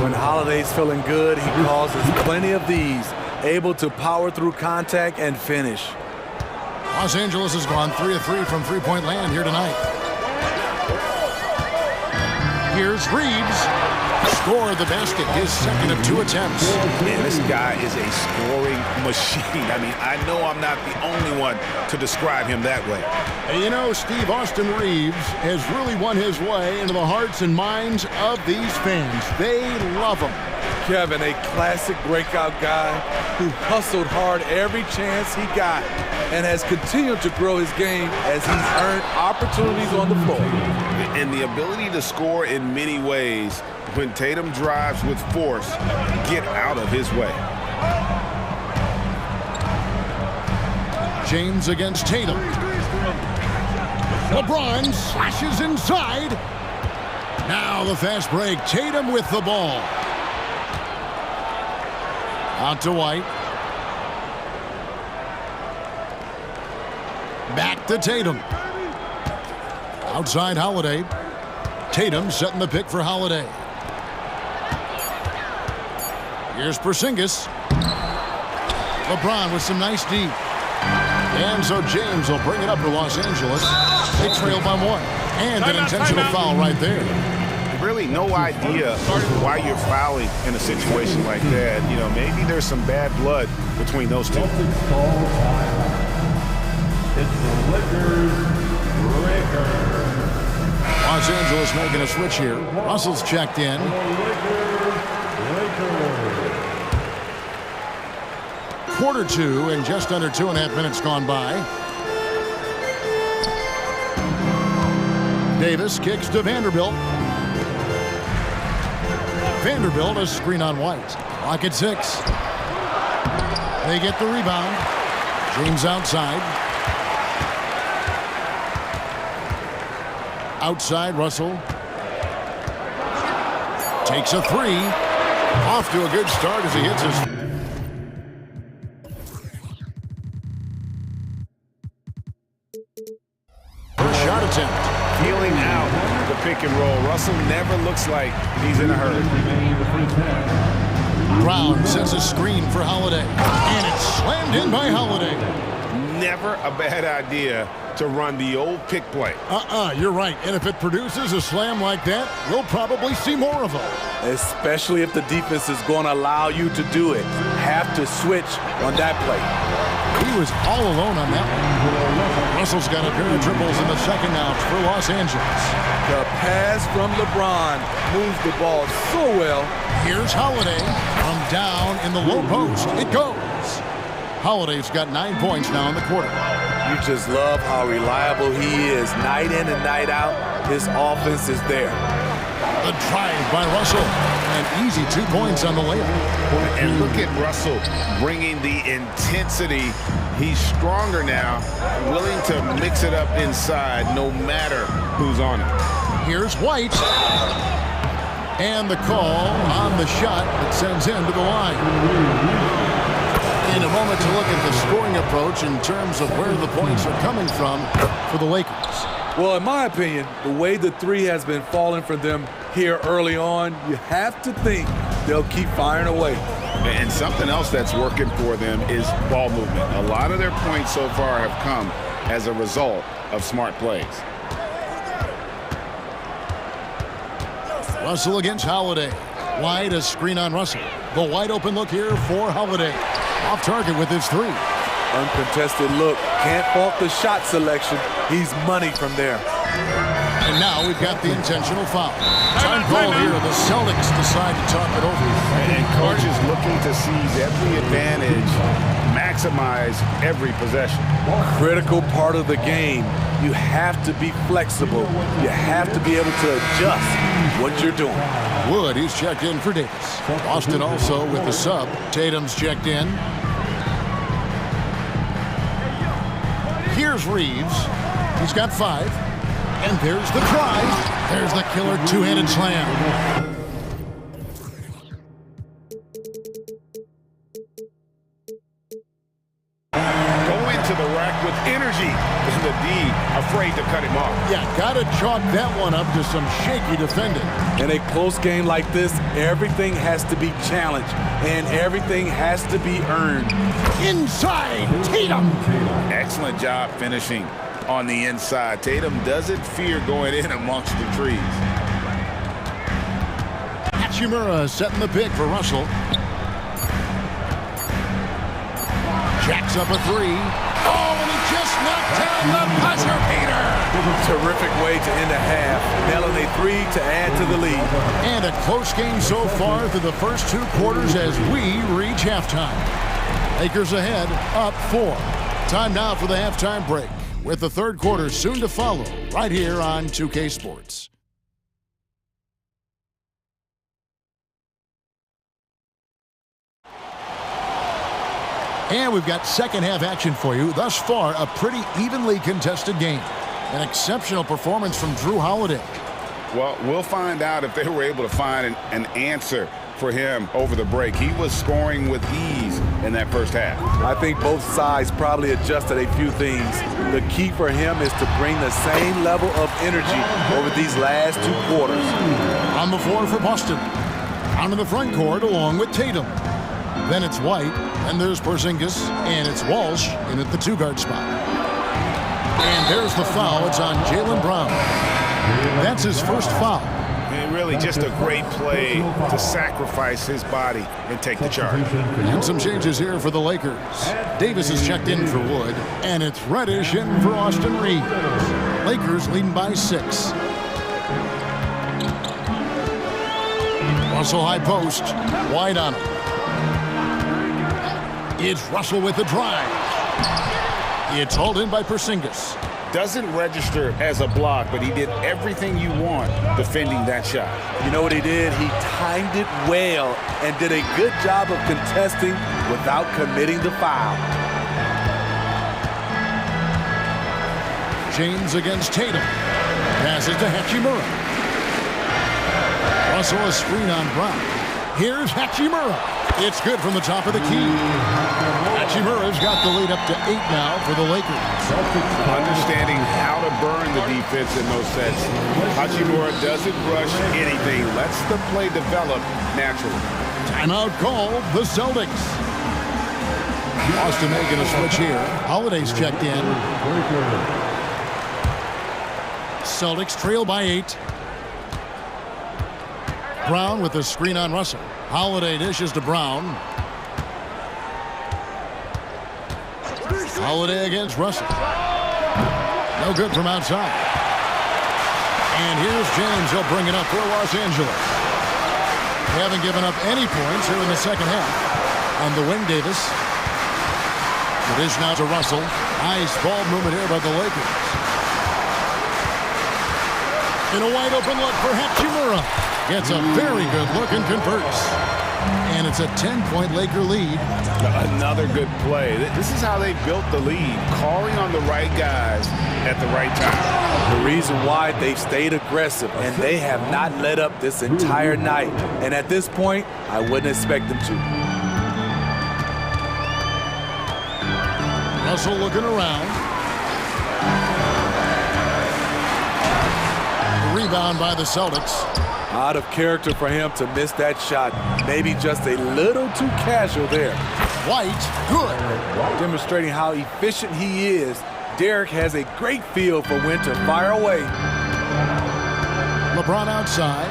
When Holiday's feeling good, he causes plenty of these, able to power through contact and finish. Los Angeles has gone 3 of 3 from three-point land here tonight. Here's Reeves. Score the basket, his second of 2 attempts. Man, this guy is a scoring machine. I mean, I know I'm not the only one to describe him that way. And you know, Steve, Austin Reeves has really won his way into the hearts and minds of these fans. They love him. Kevin, a classic breakout guy who hustled hard every chance he got and has continued to grow his game as he's earned opportunities on the floor. And the ability to score in many ways. When Tatum drives with force, get out of his way. James against Tatum. LeBron slashes inside. Now the fast break. Tatum with the ball. Out to White. Back to Tatum. Outside Holiday. Tatum setting the pick for Holiday. Here's Porzingis. LeBron with some nice D. And so James will bring it up for Los Angeles. They trail by 1. And an intentional foul right there. Really no idea why you're fouling in a situation like that. You know, maybe there's some bad blood between those two. It's the Lakers. Los Angeles making a switch here. Russell's checked in. Quarter 2 and just under 2.5 minutes gone by. Davis kicks to Vanderbilt. Vanderbilt a screen on White. Clock at 6. They get the rebound. James outside. Outside Russell. Takes a 3. Off to a good start as he hits his... First shot attempt. Feeling out the pick and roll. Russell never looks like he's in a hurry. Brown sends a screen for Holiday. And it's slammed in by Holiday. Never a bad idea to run the old pick play. You're right. And if it produces a slam like that, we'll probably see more of them. Especially if the defense is going to allow you to do it. Have to switch on that play. He was all alone on that one. Russell's got a pair of dribbles in the second now for Los Angeles. The pass from LeBron moves the ball so well. Here's Holiday from down in the low post. It goes. Holiday's got 9 points now in the quarter. You just love how reliable he is. Night in and night out, his offense is there. The drive by Russell. An easy 2 points on the layup. And look at Russell bringing the intensity. He's stronger now, willing to mix it up inside no matter who's on it. Here's White. And the call on the shot that sends him to the line. In a moment to look at the scoring approach in terms of where the points are coming from for the Lakers. Well, in my opinion, the way the 3 has been falling for them here early on, you have to think they'll keep firing away. And something else that's working for them is ball movement. A lot of their points so far have come as a result of smart plays. Russell against Holiday. White, a screen on Russell. The wide open look here for Holiday. Off target with his 3. Uncontested look. Can't fault the shot selection. He's money from there. And now we've got the intentional foul. Time called here. The Celtics decide to talk it over. And coach is looking to seize every advantage, maximize every possession. Critical part of the game. You have to be flexible. You have to be able to adjust what you're doing. Wood, he's checked in for Davis. Boston also with the sub. Tatum's checked in. Here's Reeves. He's got 5. And there's the try. There's the killer two-handed slam. With energy, and the D afraid to cut him off. Yeah, gotta chalk that one up to some shaky defending. In a close game like this, everything has to be challenged, and everything has to be earned. Inside, Tatum. Excellent job finishing on the inside. Tatum doesn't fear going in amongst the trees. Hachimura setting the pick for Russell. Jacks up a 3. Oh, and he just knocked down the buzzer beater. Terrific way to end a half. Nailing a 3 to add to the lead. And a close game so far through the first 2 quarters as we reach halftime. Lakers ahead, up 4. Time now for the halftime break, with the third quarter soon to follow, right here on 2K Sports. And we've got second half action for you. Thus far, a pretty evenly contested game. An exceptional performance from Drew Holiday. Well, we'll find out if they were able to find an answer for him over the break. He was scoring with ease in that first half. I think both sides probably adjusted a few things. The key for him is to bring the same level of energy over these last 2 quarters. On the floor for Boston. Down in the front court along with Tatum. Then it's White, and there's Porzingis, and it's Walsh in at the 2-guard spot. And there's the foul. It's on Jaylen Brown. That's his first foul. And really just a great play to sacrifice his body and take the charge. And some changes here for the Lakers. Davis is checked in for Wood, and it's Reddish in for Austin Reeves. Lakers leading by 6. Russell high post. White on him. It's Russell with the drive. It's hauled in by Porzingis. Doesn't register as a block, but he did everything you want defending that shot. You know what he did? He timed it well and did a good job of contesting without committing the foul. James against Tatum. Passes to Hachimura. Russell a screen on Brown. Here's Hachimura. It's good from the top of the key. Hachimura's got the lead up to 8 now for the Lakers. Understanding how to burn the defense in those sets. Hachimura doesn't rush anything. Lets the play develop naturally. Timeout called the Celtics. Boston making a switch here. Holiday's checked in. Celtics trail by 8. Brown with the screen on Russell. Holiday dishes to Brown. Holiday against Russell. No good from outside. And here's James. He'll bring it up for Los Angeles. They haven't given up any points here in the second half. On the wing, Davis. It is now to Russell. Nice ball movement here by the Lakers. In a wide open look for Hachimura. Gets a very good look and converts. And it's a 10-point Laker lead. Another good play. This is how they built the lead, calling on the right guys at the right time. The reason why they've stayed aggressive, and they have not let up this entire night. And at this point, I wouldn't expect them to. Russell looking around. Rebound by the Celtics. Out of character for him to miss that shot. Maybe just a little too casual there. White, good. Demonstrating how efficient he is. Derek has a great feel for when to fire away. LeBron outside.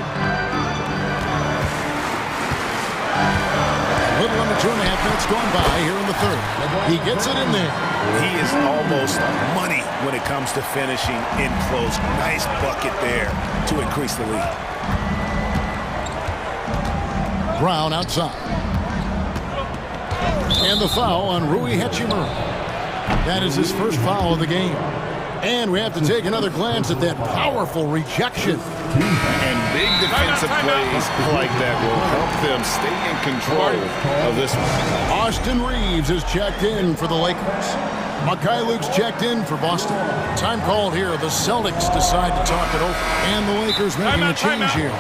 A little under 2.5 minutes gone by here in the third. He gets it in there. He is almost money when it comes to finishing in close. Nice bucket there to increase the lead. Brown outside. And the foul on Rui Hachimura. That is his first foul of the game. And we have to take another glance at that powerful rejection. And big defensive plays like that will help them stay in control of this one. Austin Reeves is checked in for the Lakers. Mikhailuk's checked in for Boston. Time called here. The Celtics decide to talk it over. And the Lakers making a change here.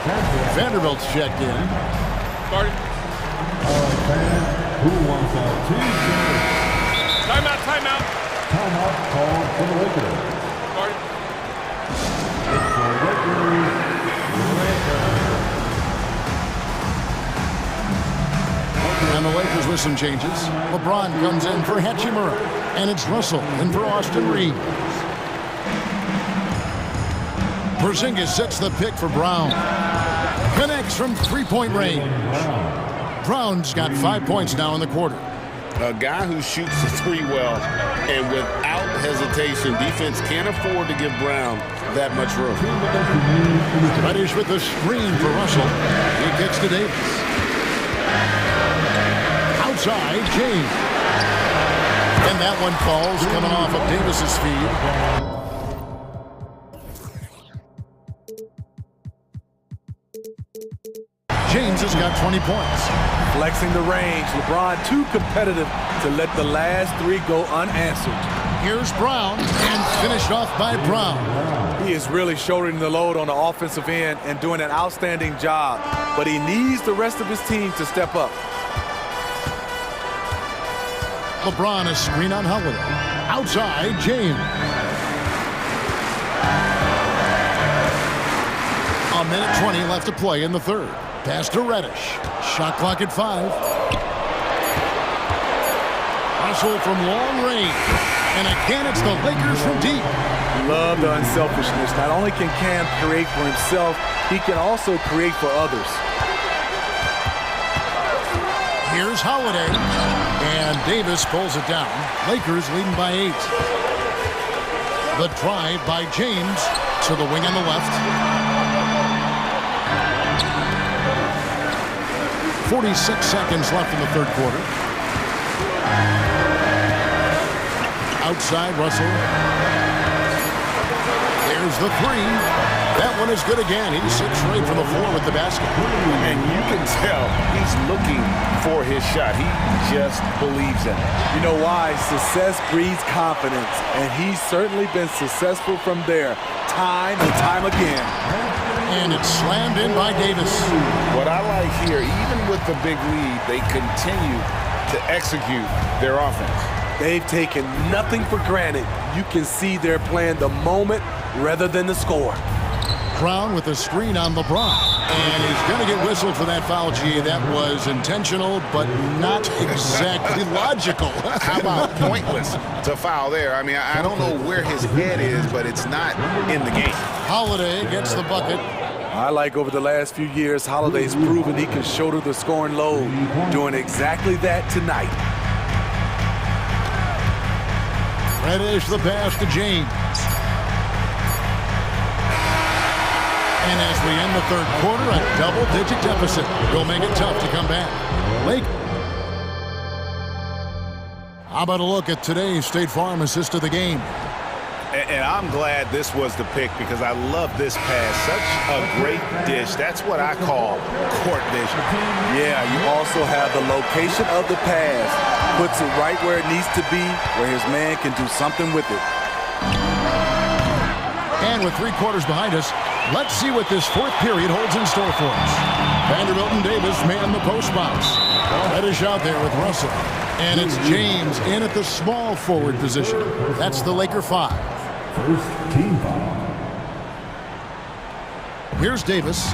Vanderbilt's checked in. Starting. Who wants our team? Timeout, timeout. Timeout called for the Lakers. Starting. It's the Lakers. And the Lakers with some changes. LeBron comes in for Hachimura. And it's Russell in for Austin Reeves. Porzingis sets the pick for Brown. Connects from three-point range. Brown's got 5 points now in the quarter. A guy who shoots the three well and without hesitation, defense can't afford to give Brown that much room. Reddish with the screen for Russell. He kicks to Davis. Outside, James. And that one falls coming off of Davis's feed. James has got 20 points. Flexing the range. LeBron too competitive to let the last three go unanswered. Here's Brown, and finished off by Brown. He is really shouldering the load on the offensive end and doing an outstanding job, but he needs the rest of his team to step up. LeBron a screen on Holiday. Outside, James. A minute 20 left to play in the third. Pass to Reddish. Shot clock at 5. Russell from long range. And again, it's the Lakers from deep. Love the unselfishness. Not only can Cam create for himself, he can also create for others. Here's Holiday. And Davis pulls it down. Lakers leading by 8. The drive by James to the wing on the left. 46 seconds left in the third quarter. Outside, Russell. There's the three. That one is good again. He's 6 straight from the floor with the basket. And you can tell he's looking for his shot. He just believes in it. You know why? Success breeds confidence, and he's certainly been successful from there, time and time again. And it's slammed in by Davis. What I like here, even with the big lead, they continue to execute their offense. They've taken nothing for granted. You can see they're playing the moment rather than the score. Brown with a screen on LeBron. And he's going to get whistled for that foul, G. That was intentional, but not exactly logical. How about pointless to foul there? I mean, I don't know where his head is, but it's not in the game. Holiday gets the bucket. I like over the last few years, Holiday's proven he can shoulder the scoring load, doing exactly that tonight. Reddish the pass to James. And as we end the third quarter, a double-digit deficit will make it tough to come back. Lake. How about a look at today's State Farm assist of the game? And I'm glad this was the pick because I love this pass. Such a great dish. That's what I call court vision. Yeah, you also have the location of the pass. Puts it right where it needs to be, where his man can do something with it. And with 3 quarters behind us, let's see what this fourth period holds in store for us. Vanderbilt and Davis man the post box. Reddish out there with Russell. And it's James in at the small forward position. That's the Laker 5. First team foul. Here's Davis.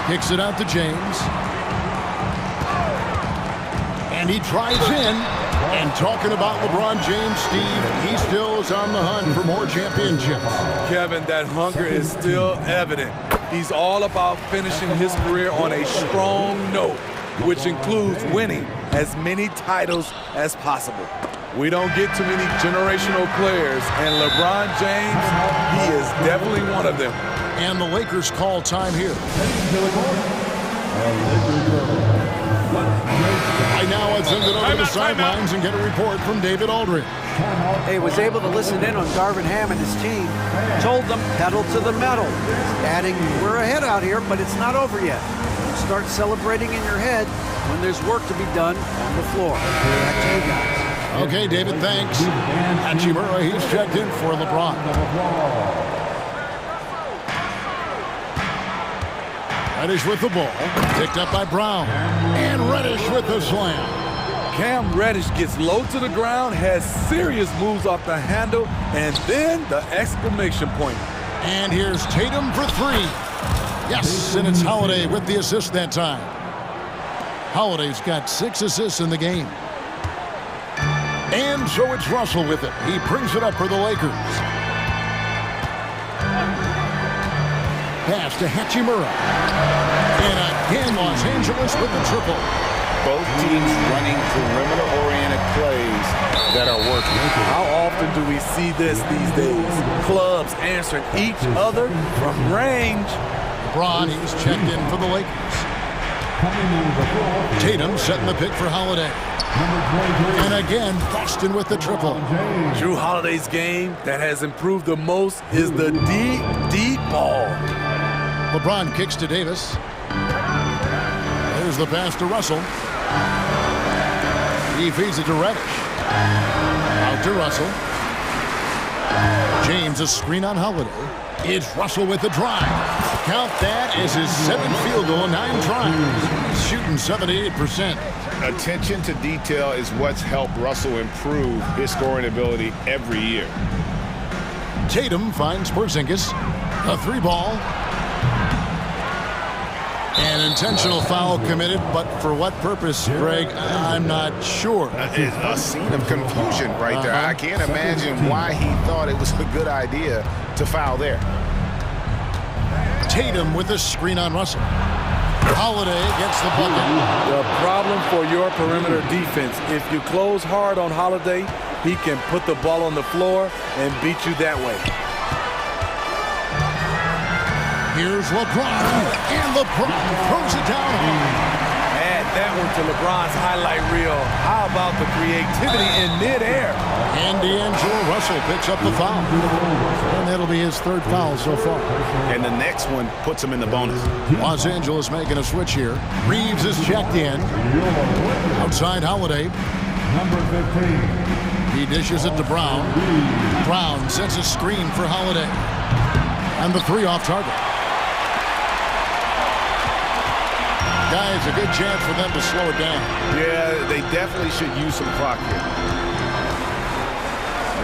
Kicks it out to James. And he drives in. And talking about LeBron James, Steve, he still is on the hunt for more championships. Kevin, that hunger is still evident. He's all about finishing his career on a strong note, which includes winning as many titles as possible. We don't get too many generational players, and LeBron James, he is definitely one of them. And the Lakers call time here. Right now, I'll send it over to the sidelines and get a report from David Aldridge. He was able to listen in on Darvin Ham and his team. Told them pedal to the metal. Adding, we're ahead out here, but it's not over yet. start celebrating in your head when there's work to be done on the floor. Back to you guys. Okay, David, thanks. Hachimura, he's checked in for LeBron. Reddish with the ball, picked up by Brown. And Reddish with the slam. Cam Reddish gets low to the ground, has serious moves off the handle, and then the exclamation point. And here's Tatum for three. Yes, and it's Holiday with the assist that time. Holiday's got 6 assists in the game. And so it's Russell with it. He brings it up for the Lakers. Pass to Hachimura. And again, Los Angeles with the triple. Both teams running perimeter-oriented plays that are working. How often do we see this these days? Clubs answering each other from range. LeBron, he's checked in for the Lakers. Tatum setting the pick for Holiday. And again, Boston with the triple. Drew Holiday's game that has improved the most is the deep ball. LeBron kicks to Davis. There's the pass to Russell. He feeds it to Reddish. Out to Russell. James, a screen on Holiday. It's Russell with the drive. Count that as his 7th field goal, 9 tries. He's shooting 78%. Attention to detail is what's helped Russell improve his scoring ability every year. Tatum finds Porzingis. A 3-ball. An intentional foul committed, but for what purpose, Greg, I'm not sure. A scene of confusion right there. I can't imagine why he thought it was a good idea to foul there. Tatum with a screen on Russell. Holiday gets the bucket. The problem for your perimeter defense, if you close hard on Holiday, he can put the ball on the floor and beat you that way. Here's LeBron, and LeBron throws it down. Add that one to LeBron's highlight reel. How about the creativity in midair? And D'Angelo Russell picks up the foul. And that'll be his 3rd foul so far. And the next one puts him in the bonus. Los Angeles making a switch here. Reeves is checked in. Outside Holiday. Number 15. He dishes it to Brown. Brown sets a screen for Holiday. And the 3 off target. Guys, a good chance for them to slow it down. Yeah, they definitely should use some clock here.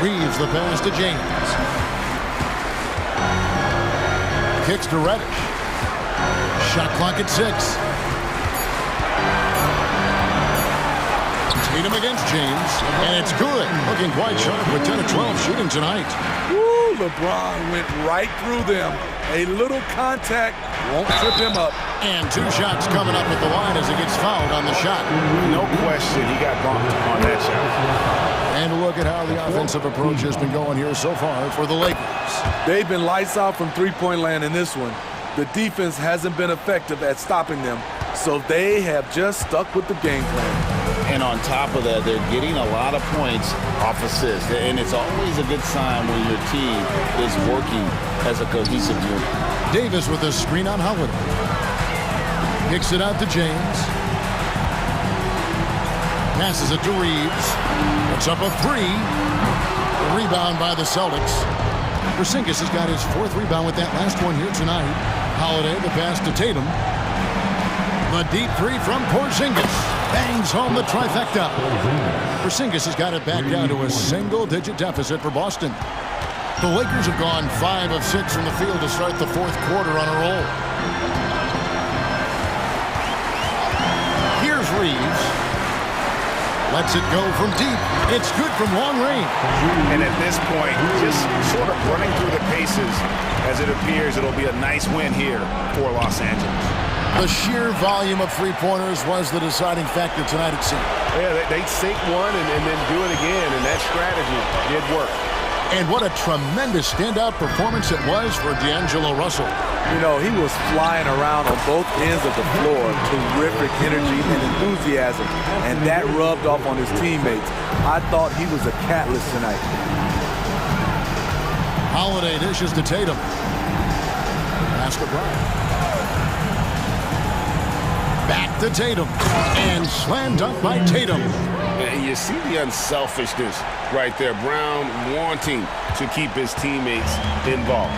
Reeves the pass to James. Kicks to Reddish. Shot clock at 6. Tatum against James, and it's good. Looking quite sharp with 10 of 12 shooting tonight. Woo, LeBron went right through them. A little contact won't trip him up. And 2 shots coming up at the line as he gets fouled on the shot. No question, he got bumped on that shot. And look at how the offensive approach has been going here so far for the Lakers. They've been lights out from three-point land in this one. The defense hasn't been effective at stopping them, so they have just stuck with the game plan. And on top of that, they're getting a lot of points off assists. And it's always a good sign when your team is working as a cohesive unit. Davis with a screen on Holiday. Kicks it out to James. Passes it to Reeves. Puts up a 3. A rebound by the Celtics. Porzingis has got his 4th rebound with that last one here tonight. Holiday, the pass to Tatum. The deep 3 from Porzingis. Bangs home the trifecta. Porzingis has got it back down to a single-digit deficit for Boston. The Lakers have gone 5 of 6 from the field to start the 4th quarter on a roll. Here's Reeves. Lets it go from deep. It's good from long range. And at this point, just sort of running through the paces, as it appears it'll be a nice win here for Los Angeles. The sheer volume of three-pointers was the deciding factor tonight, it seemed. Yeah, they'd sink one and then do it again, and that strategy did work. And what a tremendous standout performance it was for D'Angelo Russell. You know, he was flying around on both ends of the floor. Terrific energy and enthusiasm, and that rubbed off on his teammates. I thought he was a catalyst tonight. Holiday dishes to Tatum. Pass to Brown. Back to Tatum. And slam dunk by Tatum. And you see the unselfishness right there. Brown wanting to keep his teammates involved.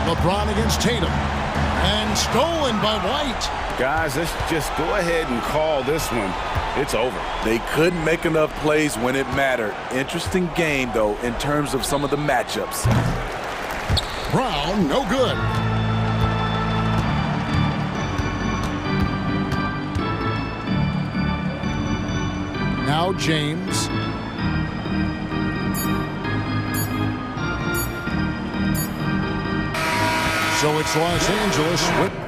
LeBron against Tatum. And stolen by White. Guys, let's just go ahead and call this one. It's over. They couldn't make enough plays when it mattered. Interesting game, though, in terms of some of the matchups. Brown, no good. Now James. So it's Los Angeles with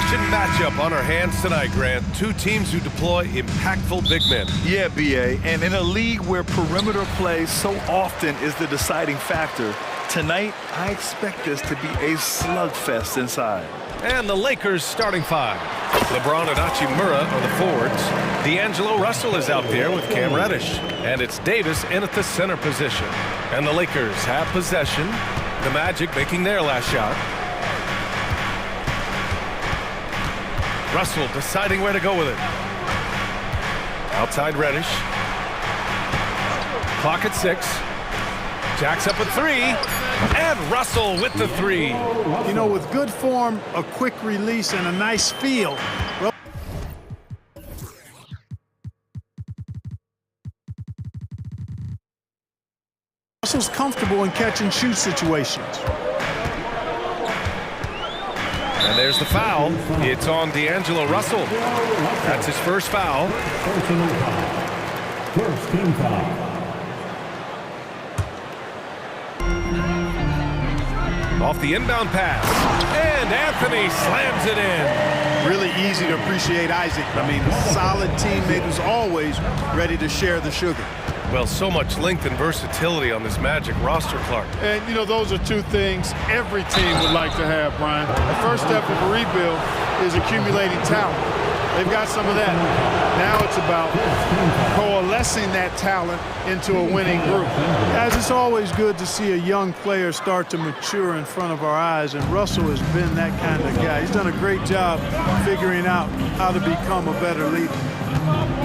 question matchup on our hands tonight, Grant. Two teams who deploy impactful big men. Yeah, B.A., and in a league where perimeter play so often is the deciding factor, tonight I expect this to be a slugfest inside. And the Lakers starting five. LeBron and Hachimura are the forwards. D'Angelo Russell is out there with Cam Reddish. And it's Davis in at the center position. And the Lakers have possession. The Magic making their last shot. Russell deciding where to go with it. Outside Reddish. Clock at 6. Jacks up a 3. And Russell with the 3. You know, with good form, a quick release, and a nice feel. Russell's comfortable in catch-and-shoot situations. And there's the foul. It's on D'Angelo Russell. That's his first foul. First team foul. Off the inbound pass. And Anthony slams it in. Really easy to appreciate Isaac. I mean, solid teammate who's always ready to share the sugar. Well, so much length and versatility on this Magic roster, Clark. And, you know, those are two things every team would like to have, Brian. The first step of a rebuild is accumulating talent. They've got some of that. Now it's about coalescing that talent into a winning group. As it's always good to see a young player start to mature in front of our eyes, and Russell has been that kind of guy. He's done a great job figuring out how to become a better leader.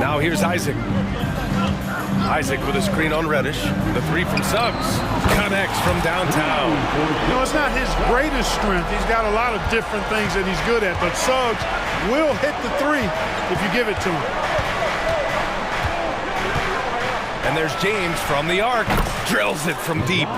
Now here's Isaac. Isaac with a screen on Reddish. The 3 from Suggs. Connects from downtown. You know, it's not his greatest strength. He's got a lot of different things that he's good at, but Suggs will hit the 3 if you give it to him. And there's James from the arc. Drills it from deep.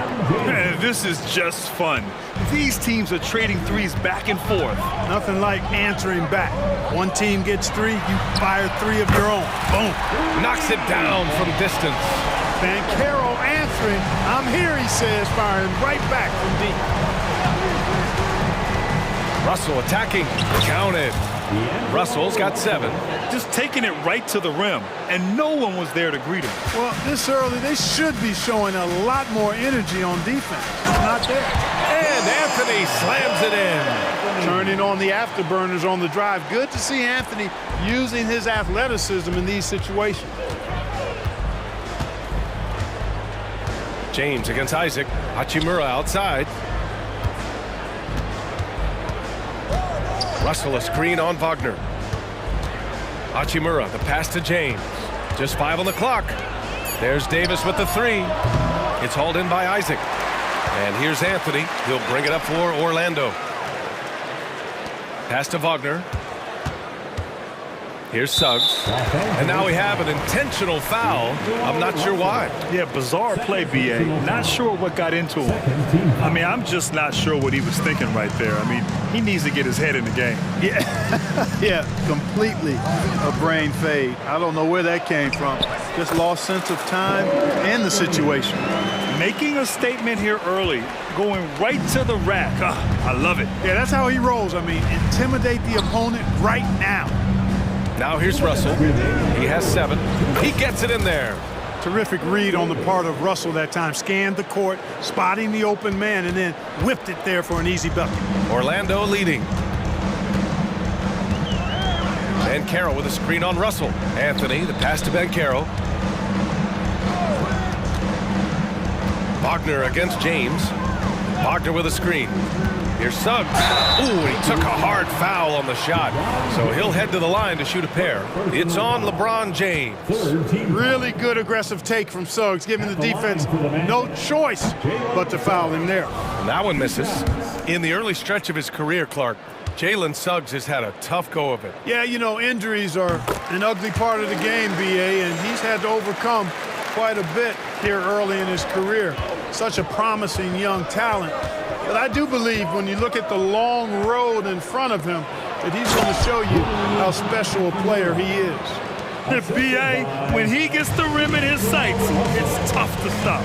Man, this is just fun. These teams are trading threes back and forth. Nothing like answering back. One team gets 3, you fire 3 of your own. Boom. Knocks it down from distance. Banchero answering. I'm here, he says, firing right back from deep. Russell attacking. Counted. Russell's got 7. Just taking it right to the rim, and no one was there to greet him. Well, this early, they should be showing a lot more energy on defense. It's not there. And Anthony slams it in. Turning on the afterburners on the drive. Good to see Anthony using his athleticism in these situations. James against Isaac. Hachimura outside. Russell a screen on Wagner. Hachimura, the pass to James. Just 5 on the clock. There's Davis with the 3. It's hauled in by Isaac. And here's Anthony. He'll bring it up for Orlando. Pass to Wagner. Here's Suggs. And now we have an intentional foul. I'm not sure why. Yeah, bizarre play, B.A. Not sure what got into him. I mean, I'm just not sure what he was thinking right there. I mean, he needs to get his head in the game. Yeah, yeah, completely a brain fade. I don't know where that came from. Just lost sense of time and the situation. Making a statement here early, going right to the rack. I love it. Yeah, that's how he rolls. I mean, intimidate the opponent right now. Now here's Russell. He has 7. He gets it in there. Terrific read on the part of Russell that time. Scanned the court, spotting the open man, and then whipped it there for an easy bucket. Orlando leading. Banchero with a screen on Russell. Anthony, the pass to Banchero. Wagner against James. Wagner with a screen. Here's Suggs. Ooh, he took a hard foul on the shot. So he'll head to the line to shoot a pair. It's on LeBron James. Really good aggressive take from Suggs, giving the defense no choice but to foul him there. And that one misses. In the early stretch of his career, Clark, Jalen Suggs has had a tough go of it. Yeah, you know, injuries are an ugly part of the game, B.A., and he's had to overcome quite a bit here early in his career. Such a promising young talent. But I do believe when you look at the long road in front of him that he's going to show you how special a player he is. B.A., when he gets the rim in his sights, it's tough to stop.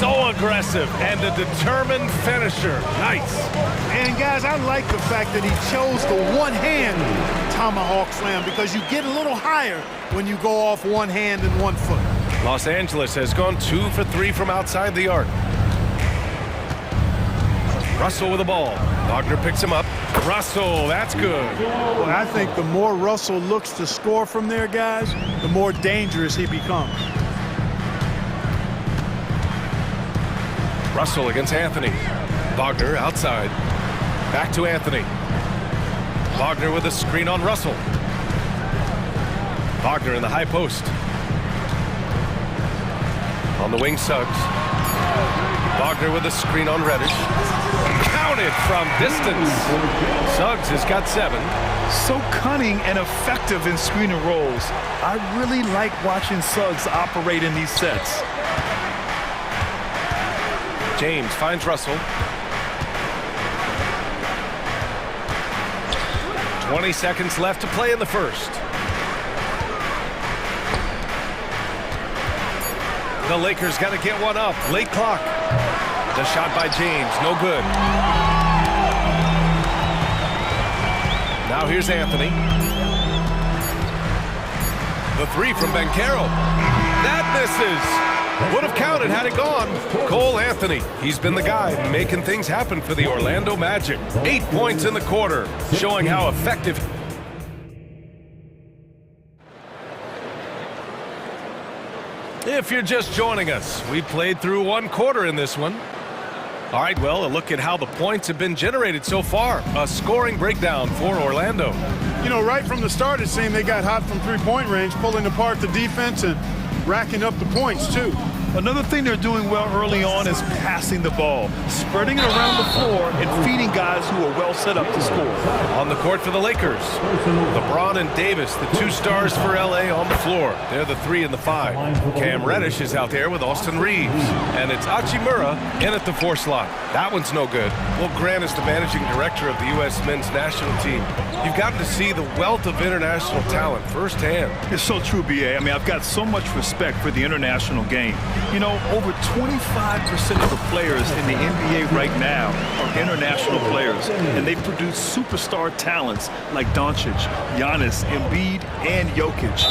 So aggressive and a determined finisher. Nice. And guys, I like the fact that he chose the one-hand tomahawk slam because you get a little higher when you go off one hand and 1 foot. Los Angeles has gone 2 for 3 from outside the arc. Russell with the ball. Wagner picks him up. Russell, that's good. Well, I think the more Russell looks to score from there, guys, the more dangerous he becomes. Russell against Anthony. Wagner outside. Back to Anthony. Wagner with a screen on Russell. Wagner in the high post. On the wing, Suggs. Wagner with a screen on Reddish. Counted from distance. Suggs has got 7. So cunning and effective in screen and rolls. I really like watching Suggs operate in these sets. James finds Russell. 20 seconds left to play in the first. The Lakers got to get one up. Late clock. The shot by James, no good. Now here's Anthony. The 3 from Banchero. That misses. Would have counted had it gone. Cole Anthony, he's been the guy making things happen for the Orlando Magic. 8 points in the quarter, showing how effective. If you're just joining us, we played through 1 quarter in this one. All right, well, a look at how the points have been generated so far. A scoring breakdown for Orlando. You know, right from the start, it seemed they got hot from three-point range, pulling apart the defense and racking up the points, too. Another thing they're doing well early on is passing the ball, spreading it around the floor and feeding guys who are well set up to score. On the court for the Lakers, LeBron and Davis, the 2 stars for LA on the floor. They're the 3 and the 5. Cam Reddish is out there with Austin Reeves. And it's Hachimura in at the 4 slot. That one's no good. Well, Grant is the managing director of the U.S. men's national team. You've gotten to see the wealth of international talent firsthand. It's so true, B.A. I mean, I've got so much respect for the international game. You know, over 25% of the players in the NBA right now are international players, and they produce superstar talents like Doncic, Giannis, Embiid, and Jokic.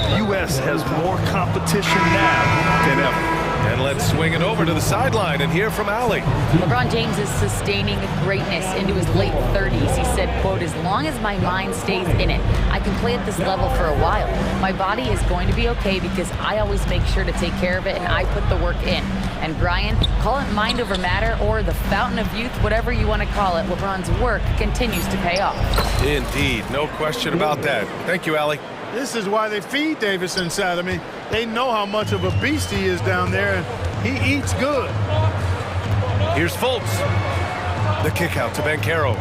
The U.S. has more competition now than ever. And let's swing it over to the sideline and hear from Allie. LeBron James is sustaining greatness into his late 30s. He said, quote, "As long as my mind stays in it, I can play at this level for a while. My body is going to be okay because I always make sure to take care of it and I put the work in." And Brian, call it mind over matter or the fountain of youth, whatever you want to call it, LeBron's work continues to pay off. Indeed, no question about that. Thank you, Allie. This is why they feed Davis inside. I mean, they know how much of a beast he is down there, and he eats good. Here's Fultz. The kick out to Banchero.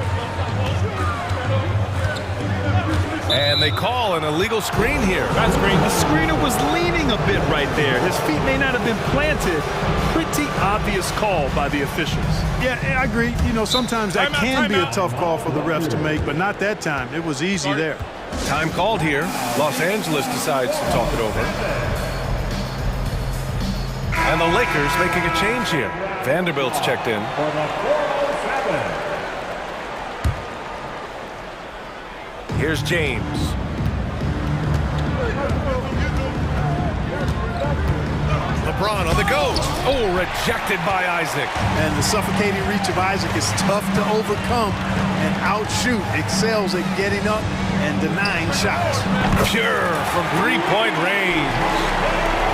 And they call an illegal screen here. That's great. The screener was leaning a bit right there. His feet may not have been planted. Pretty obvious call by the officials. Yeah, I agree. You know, sometimes that can be a tough call for the refs to make, but not that time. It was easy there. Time called here. Los Angeles decides to talk it over. And the Lakers making a change here. Vanderbilt's checked in. Here's James. LeBron on the go. Oh, rejected by Isaac. And the suffocating reach of Isaac is tough to overcome and outshoot. Excels at getting up and denying shots. Pure from three-point range.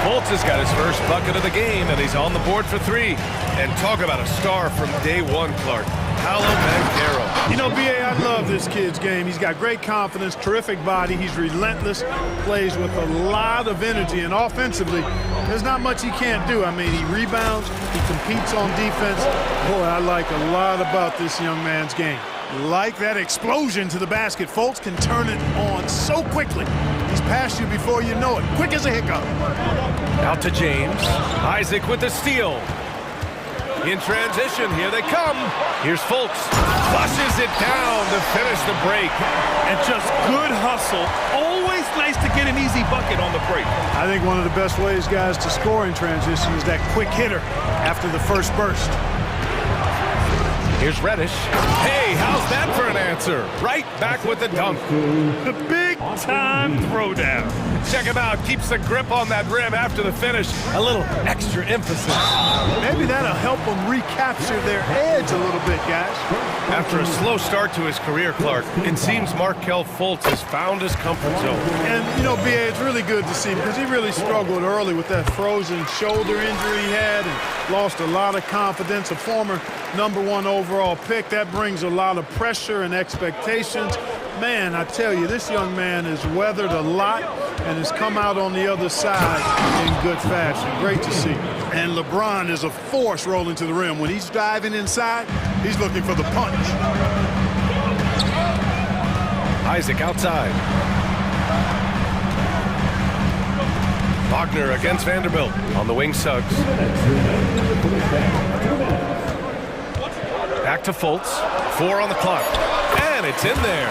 Fultz has got his first bucket of the game, and he's on the board for 3. And talk about a star from day one, Clark. Paolo Banchero. You know, B.A., I love this kid's game. He's got great confidence, terrific body. He's relentless, plays with a lot of energy, and offensively, there's not much he can't do. I mean, he rebounds, he competes on defense. Boy, I like a lot about this young man's game. Like that explosion to the basket. Fultz can turn it on so quickly. He's past you before you know it. Quick as a hiccup. Out to James. Isaac with the steal. In transition, here they come. Here's Fultz. Flushes it down to finish the break. And just good hustle. Always nice to get get an easy bucket on the break. I think one of the best ways, guys, to score in transition is that quick hitter after the first burst. Here's Reddish. Hey, how's that for an answer? Right back with the dunk. The big-time throwdown. Check him out. Keeps the grip on that rim after the finish. A little extra emphasis. Maybe that'll help them recapture their edge a little bit, guys. After a slow start to his career, Clark, it seems Markelle Fultz has found his comfort zone. And, you know, B.A., it's really good to see because he really struggled early with that frozen shoulder injury he had and lost a lot of confidence. A former #1 overall pick, that brings a lot of pressure and expectations. Man, I tell you, this young man has weathered a lot and has come out on the other side in good fashion. Great to see. And LeBron is a force rolling to the rim. When he's diving inside, he's looking for the punch. Isaac outside. Wagner against Vanderbilt. On the wing, Suggs. Back to Fultz. 4 on the clock. And it's in there.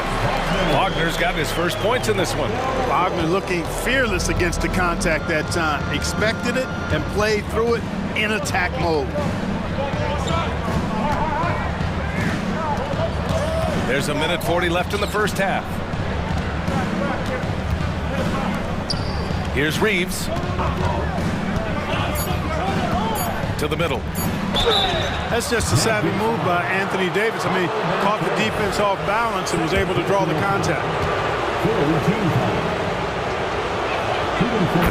Wagner's got his first points in this one. Wagner looking fearless against the contact that time. Expected it and played through it in attack mode. There's a minute 40 left in the first half. Here's Reeves. To the middle. That's just a savvy move by Anthony Davis. I mean, caught the defense off balance and was able to draw the contact.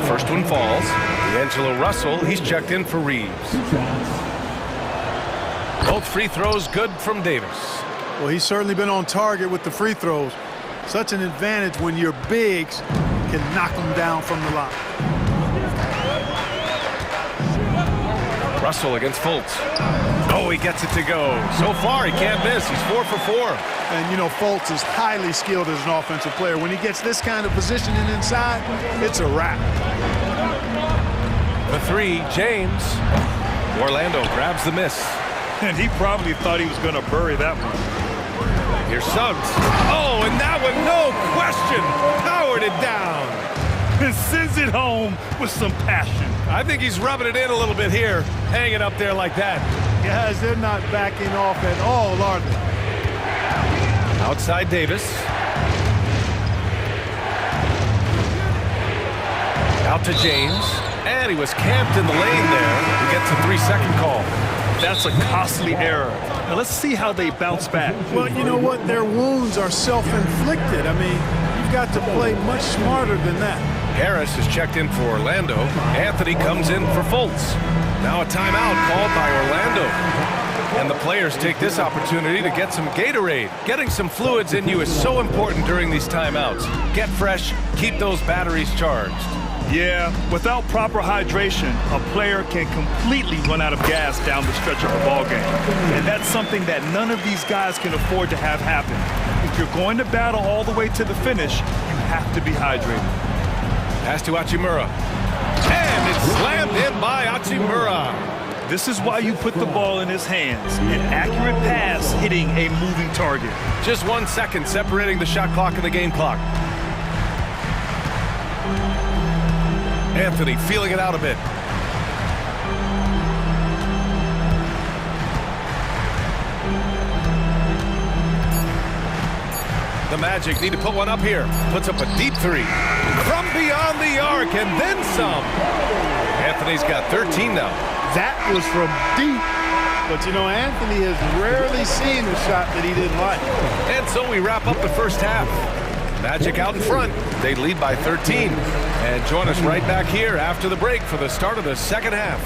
The first one falls. D'Angelo Russell, he's checked in for Reeves. Both free throws good from Davis. Well, he's certainly been on target with the free throws. Such an advantage when your bigs can knock them down from the line. Russell against Fultz. Oh, he gets it to go. So far, he can't miss. He's 4 for 4. And, you know, Fultz is highly skilled as an offensive player. When he gets this kind of positioning inside, it's a wrap. The 3, James. Orlando grabs the miss. And he probably thought he was going to bury that one. Here's Suggs. Oh, and that one, no question, powered it down. And sends it home with some passion. I think he's rubbing it in a little bit here, hanging up there like that. Guys, they're not backing off at all, are they? Outside Davis. Out to James. And he was camped in the lane there. He gets a 3-second call. That's a costly error. Now let's see how they bounce back. Well, you know what? Their wounds are self-inflicted. I mean, you've got to play much smarter than that. Harris is checked in for Orlando. Anthony comes in for Fultz. Now a timeout called by Orlando. And the players take this opportunity to get some Gatorade. Getting some fluids in you is so important during these timeouts. Get fresh, keep those batteries charged. Yeah, without proper hydration, a player can completely run out of gas down the stretch of a ball game. And that's something that none of these guys can afford to have happen. If you're going to battle all the way to the finish, you have to be hydrated. Pass to Hachimura. And it's slammed in by Hachimura. This is why you put the ball in his hands. An accurate pass hitting a moving target. Just 1 second separating the shot clock and the game clock. Anthony feeling it out a bit. The Magic need to put one up here. Puts up a deep 3. From beyond the arc and then some. Anthony's got 13 now. That was from deep. But, you know, Anthony has rarely seen a shot that he didn't like. And so we wrap up the first half. Magic out in front. They lead by 13. And join us right back here after the break for the start of the second half.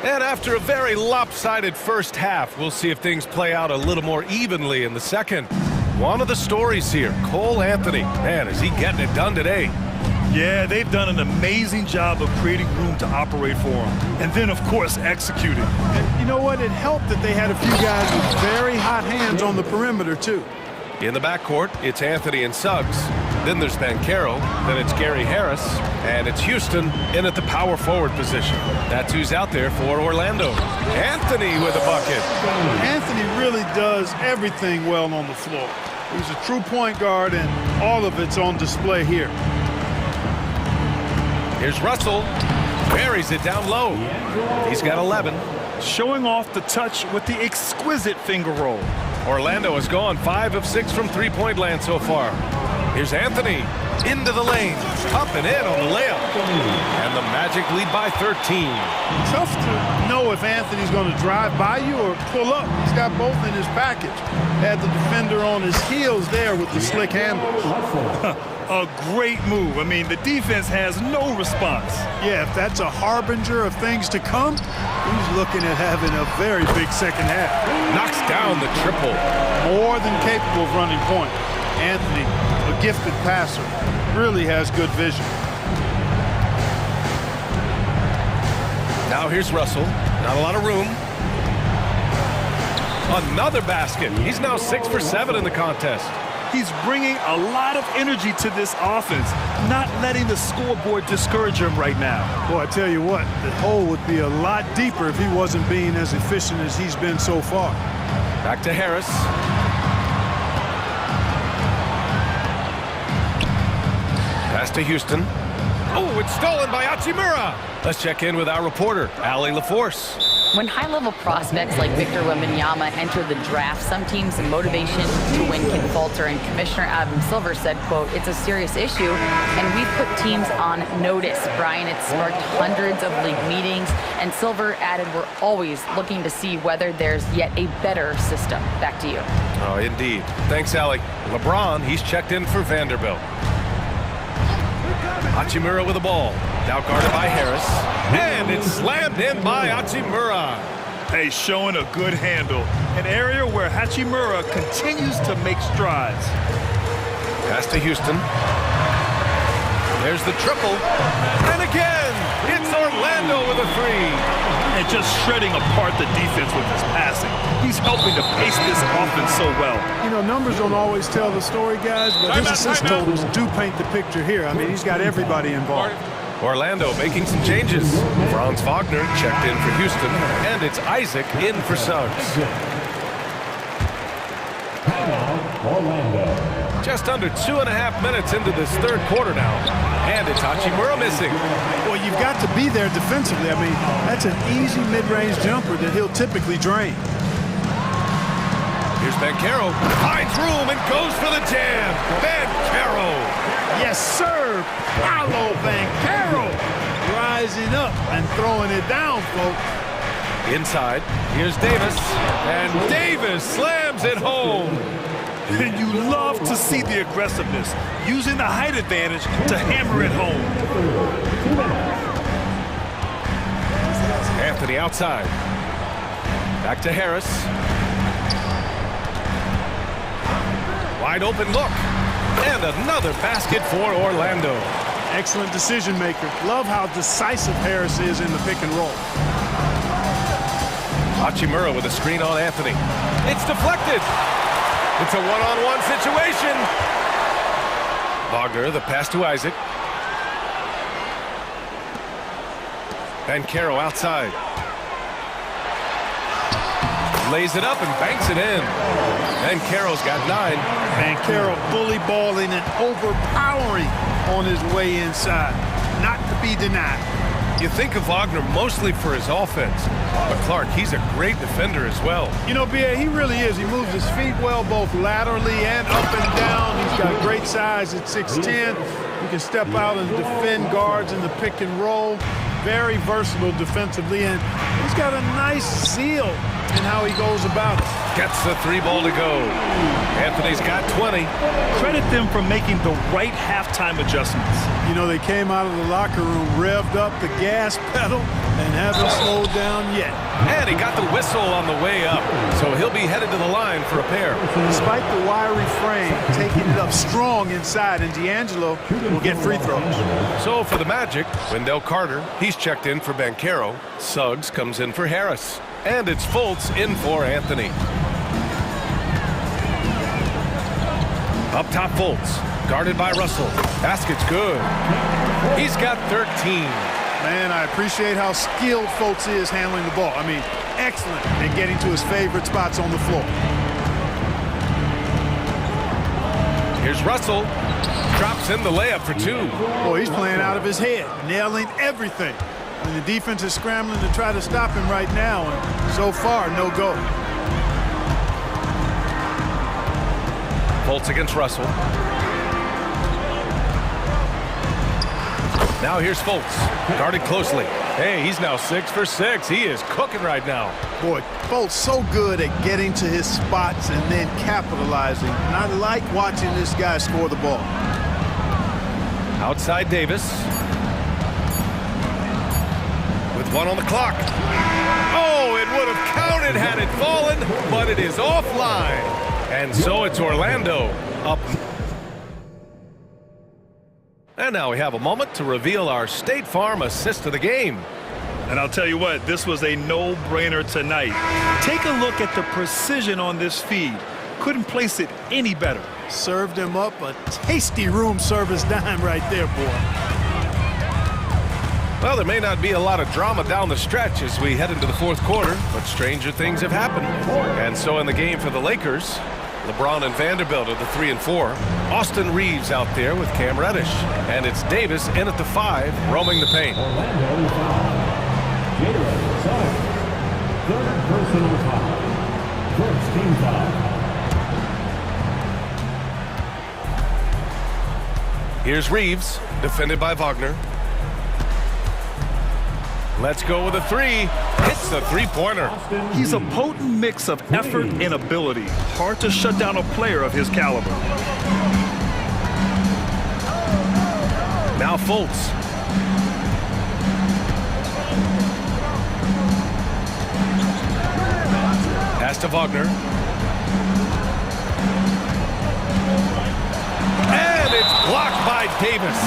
And after a very lopsided first half, we'll see if things play out a little more evenly in the second. One of the stories here, Cole Anthony. Man, is he getting it done today. Yeah, they've done an amazing job of creating room to operate for him. And then, of course, executing. And you know what? It helped that they had a few guys with very hot hands on the perimeter, too. In the backcourt, it's Anthony and Suggs. Then there's Bancaro. Then it's Gary Harris. And it's Houston in at the power forward position. That's who's out there for Orlando. Anthony with a bucket. Anthony really does everything well on the floor. He's a true point guard, and all of it's on display here. Here's Russell. Buries it down low. He's got 11. Showing off the touch with the exquisite finger roll. Orlando has gone 5 of 6 from three-point land so far. Here's Anthony into the lane, up and in on the layup. And the Magic lead by 13. Tough to know if Anthony's going to drive by you or pull up. He's got both in his package. Had the defender on his heels there with the slick handles. A great move. I mean, the defense has no response. Yeah, if that's a harbinger of things to come, he's looking at having a very big second half. Knocks down the triple. More than capable of running point. Anthony, a gifted passer, really has good vision. Now here's Russell. Not a lot of room. Another basket. He's now 6 for 7 in the contest. He's bringing a lot of energy to this offense, not letting the scoreboard discourage him right now. Boy, I tell you what, the hole would be a lot deeper if he wasn't being as efficient as he's been so far. Back to Harris. Pass to Houston. Oh, it's stolen by Hachimura. Let's check in with our reporter, Allie LaForce. When high-level prospects like Victor Wembanyama enter the draft, some teams' motivation to win can falter, and Commissioner Adam Silver said, quote, "It's a serious issue, and we've put teams on notice." Brian, it's sparked hundreds of league meetings, and Silver added, "We're always looking to see whether there's yet a better system." Back to you. Oh, indeed. Thanks, Allie. LeBron, he's checked in for Vanderbilt. Hachimura with the ball. Now guarded by Harris. And it's slammed in by Hachimura. Hey, showing a good handle. An area where Hachimura continues to make strides. Pass to Houston. There's the triple. And again, it's Orlando with a three. And just shredding apart the defense with his passing. He's helping to pace this offense so well. You know, numbers don't always tell the story, guys, but his assist totals do paint the picture here. I mean, he's got everybody involved. Orlando making some changes. Franz Wagner checked in for Houston, and it's Isaac in for Suggs. Just under 2.5 minutes into this third quarter now, and it's Hachimura missing. Well, you've got to be there defensively. I mean, that's an easy mid-range jumper that he'll typically drain. Here's Bancaro, finds room and goes for the jam. Bancaro. Yes, sir. Paolo Bancaro rising up and throwing it down, folks. Inside, here's Davis, and Davis slams it home. And you love to see the aggressiveness, using the height advantage to hammer it home. Anthony outside. Back to Harris. Wide open look. And another basket for Orlando. Excellent decision maker. Love how decisive Harris is in the pick and roll. Hachimura with a screen on Anthony. It's deflected. It's a one-on-one situation. Wagner, the pass to Isaac. Bancaro outside. Lays it up and banks it in. Bancaro's got 9. Bancaro bully balling and overpowering on his way inside. Not to be denied. You think of Wagner mostly for his offense, but Clark, he's a great defender as well. You know, B.A., he really is. He moves his feet well, both laterally and up and down. He's got great size at 6'10". He can step out and defend guards in the pick and roll. Very versatile defensively, and he's got a nice seal in how he goes about it. Gets the 3 ball to go. Anthony's got 20. Credit them for making the right halftime adjustments. You know, they came out of the locker room, revved up the gas pedal, and haven't slowed down yet. And he got the whistle on the way up, so he'll be headed to the line for a pair. Despite the wiry frame, taking it up strong inside, and D'Angelo will get free throws. So for the Magic, Wendell Carter, he's checked in for Bancaro. Suggs comes in for Harris. And it's Fultz in for Anthony. Up top, Fultz. Guarded by Russell. Basket's good. He's got 13. Man, I appreciate how skilled Fultz is handling the ball. I mean, excellent at getting to his favorite spots on the floor. Here's Russell. Drops in the layup for 2. Boy, he's playing out of his head, nailing everything. And the defense is scrambling to try to stop him right now, and so far, no go. Fultz against Russell. Now here's Fultz, guarded closely. Hey, he's now 6 for 6. He is cooking right now. Boy, Fultz so good at getting to his spots and then capitalizing. And I like watching this guy score the ball. Outside Davis. With 1 on the clock. Oh, it would have counted had it fallen, but it is offline. And so it's Orlando up. And now we have a moment to reveal our State Farm assist of the game. And I'll tell you what, this was a no-brainer tonight. Take a look at the precision on this feed. Couldn't place it any better. Served him up a tasty room service dime right there, boy. Well, there may not be a lot of drama down the stretch as we head into the 4th quarter, but stranger things have happened. And so in the game for the Lakers, LeBron and Vanderbilt are the 3 and 4. Austin Reeves out there with Cam Reddish. And it's Davis in at the 5, roaming the paint. Third personal foul. First team foul. Here's Reeves, defended by Wagner. Let's go with a 3. Hits the 3-pointer. He's a potent mix of effort and ability. Hard to shut down a player of his caliber. Now Fultz. Pass to Wagner. And it's blocked by Davis.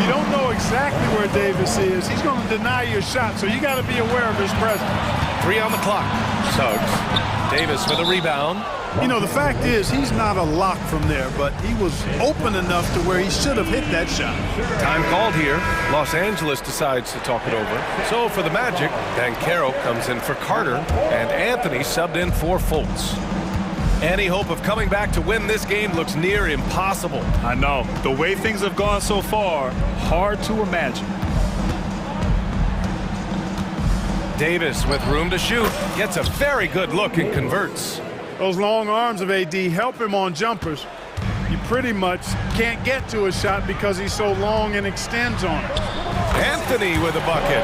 You don't know exactly where Davis is. He's going to deny your shot, so you got to be aware of his presence. 3 on the clock. Suggs. Davis with a rebound. You know, the fact is, he's not a lock from there, but he was open enough to where he should have hit that shot. Time called here. Los Angeles decides to talk it over. So for the Magic, Banchero comes in for Carter, and Anthony subbed in for Fultz. Any hope of coming back to win this game looks near impossible. I know. The way things have gone so far, hard to imagine. Davis with room to shoot. Gets a very good look and converts. Those long arms of AD help him on jumpers. You pretty much can't get to a shot because he's so long and extends on it. Anthony with a bucket.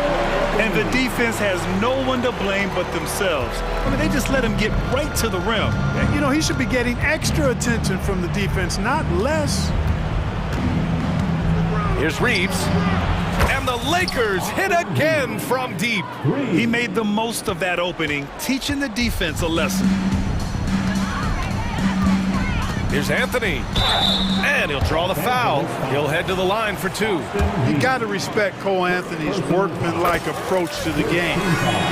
And the defense has no one to blame but themselves. I mean, they just let him get right to the rim. You know, he should be getting extra attention from the defense, not less. Here's Reeves. And the Lakers hit again from deep. He made the most of that opening, teaching the defense a lesson. Here's Anthony. And he'll draw the foul. He'll head to the line for 2. You got to respect Cole Anthony's workmanlike approach to the game.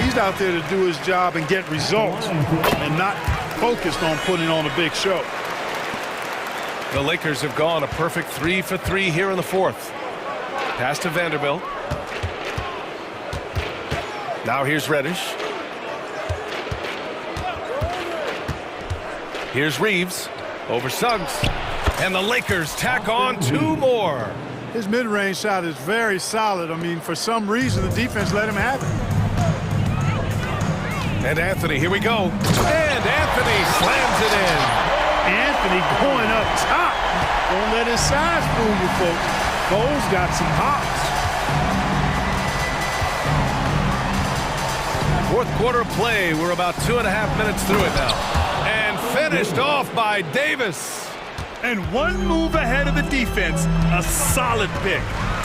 He's out there to do his job and get results and not focused on putting on a big show. The Lakers have gone a perfect 3 for 3 here in the 4th. Pass to Vanderbilt. Now here's Reddish. Here's Reeves. Over Suggs. And the Lakers tack on 2 more. His mid-range shot is very solid. I mean, for some reason, the defense let him have it. And Anthony, here we go. And Anthony slams it in. Anthony going up top. Don't let his size fool you, folks. Cole's got some hops. 4th quarter play. We're about 2.5 minutes through it now. And finished off by Davis. And one move ahead of the defense. A solid pick.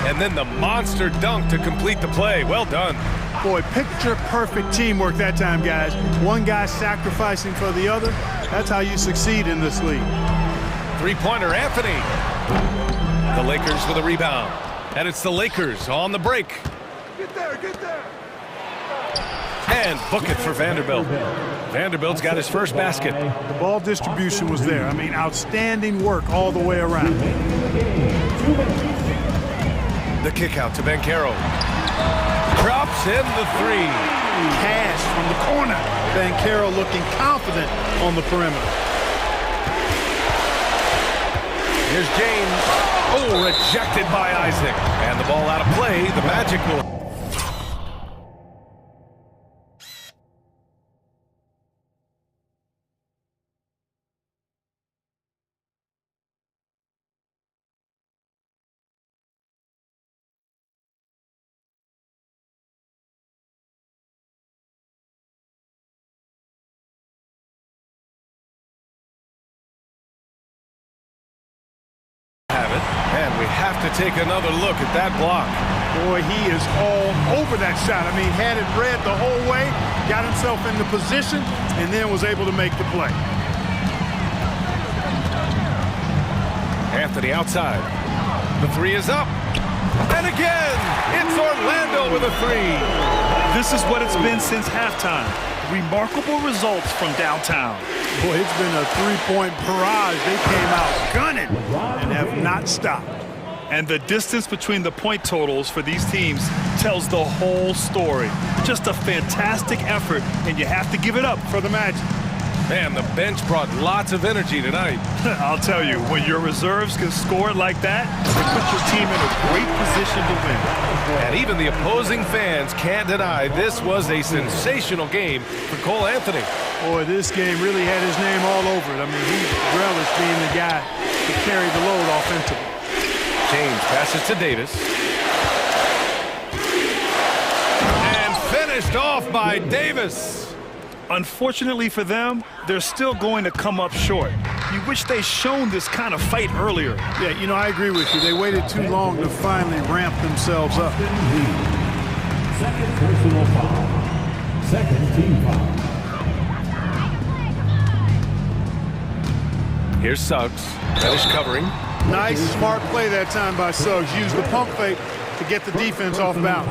And then the monster dunk to complete the play. Well done. Boy, picture-perfect teamwork that time, guys. One guy sacrificing for the other. That's how you succeed in this league. 3-pointer, Anthony. The Lakers with a rebound. And it's the Lakers on the break. Get there, get there. And book it for Vanderbilt. Vanderbilt's got his first basket. The ball distribution was there. I mean, outstanding work all the way around. The kick out to Bancaro. Drops in the three. Cash from the corner. Bancaro looking confident on the perimeter. Here's James. Oh, rejected by Isaac. And the ball out of play. The Magic will... have it, and we have to take another look at that block. Boy, he is all over that shot. I mean, had it read the whole way, got himself in the position, and then was able to make the play. Anthony outside. The three is up. And again, it's Orlando with a three. This is what it's been since halftime. Remarkable results from downtown. Boy, it's been a three-point barrage. They came out gunning and have not stopped. And the distance between the point totals for these teams tells the whole story. Just a fantastic effort, and you have to give it up for the Magic. Man, the bench brought lots of energy tonight. I'll tell you, when your reserves can score like that, it puts your team in a great position to win. And even the opposing fans can't deny this was a sensational game for Cole Anthony. Boy, this game really had his name all over it. I mean, he relished being the guy to carry the load offensively. James passes to Davis. And finished off by Davis. Unfortunately for them, they're still going to come up short. You wish they'd shown this kind of fight earlier. Yeah, you know, I agree with you. They waited too long to finally ramp themselves up. Second personal foul. Second team foul. Here's Suggs. Reddish covering. Nice, smart play that time by Suggs. Used the pump fake to get the defense off balance.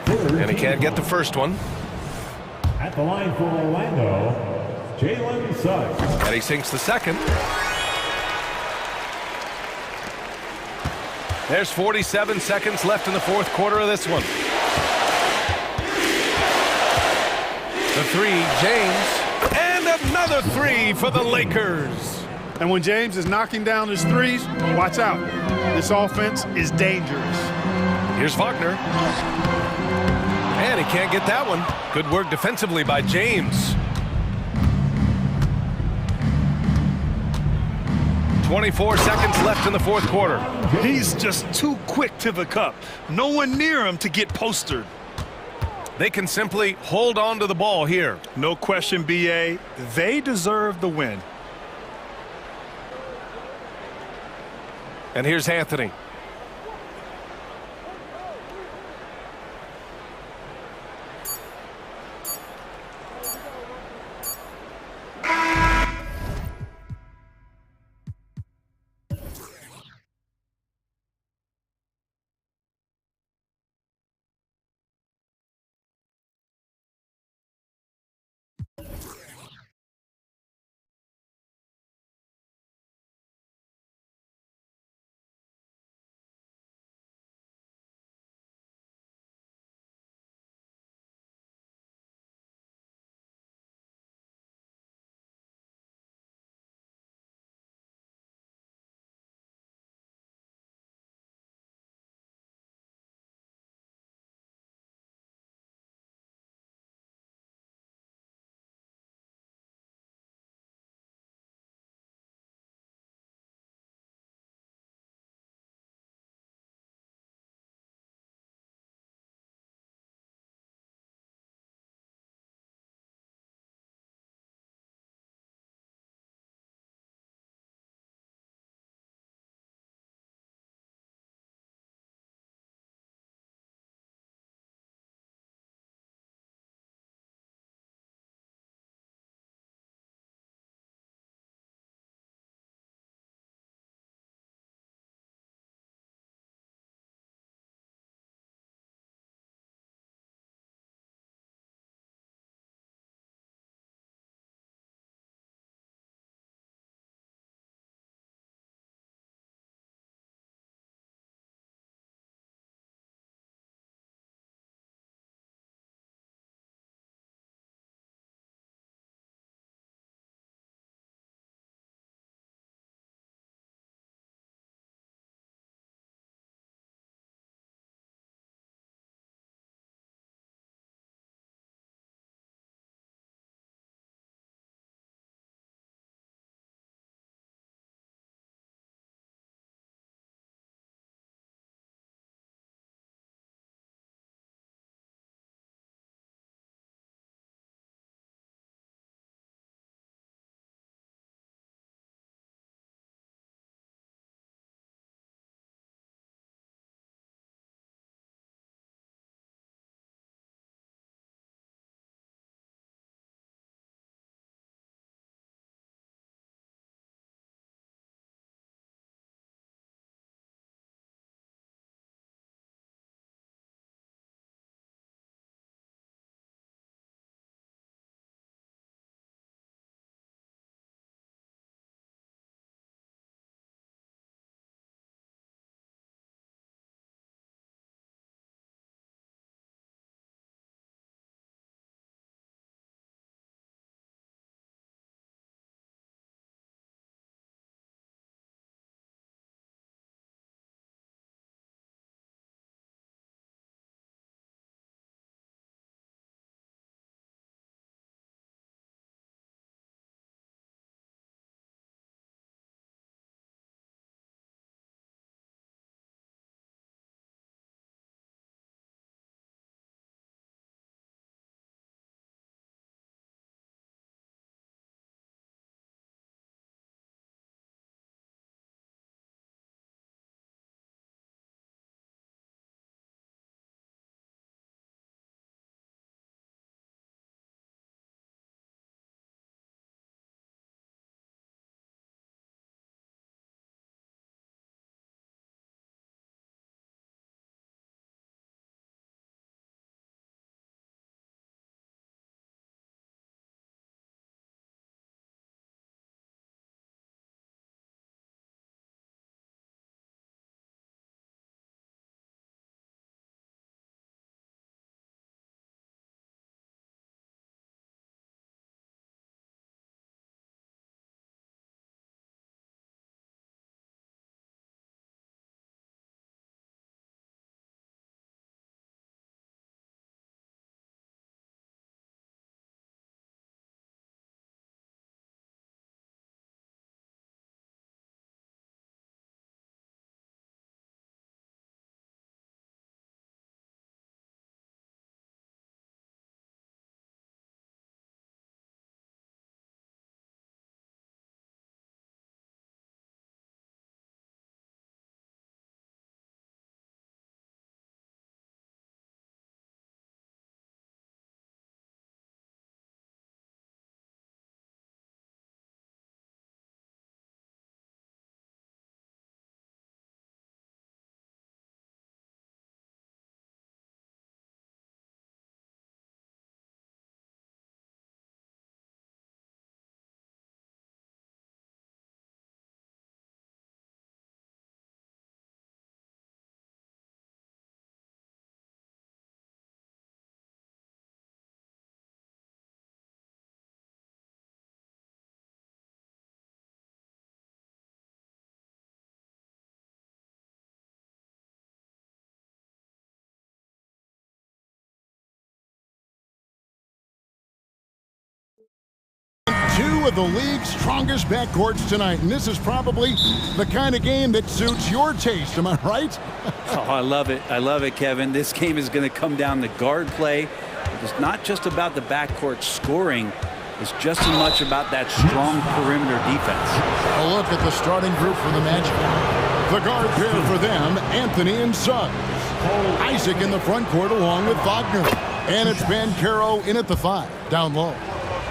And he can't get the first one. At the line for Orlando, Jalen Suggs. And he sinks the second. There's 47 seconds left in the fourth quarter of this one. The three, James. And another three for the Lakers. And when James is knocking down his threes, watch out. This offense is dangerous. Here's Wagner. And he can't get that one. Good work defensively by James. 24 seconds left in the fourth quarter. He's just too quick to the cup. No one near him to get postered. They can simply hold on to the ball here. No question, BA. They deserve the win. And here's Anthony. two of the league's strongest backcourts tonight, and this is probably the kind of game that suits your taste. Am I right? Oh, I love it. I love it, Kevin. This game is going to come down to guard play. It's not just about the backcourt scoring. It's just as much about that strong perimeter defense. A look at the starting group for the Magic. The guard pair for them, Anthony and Suggs. Isaac in the front court along with Wagner. And it's Banchero in at the 5, down low.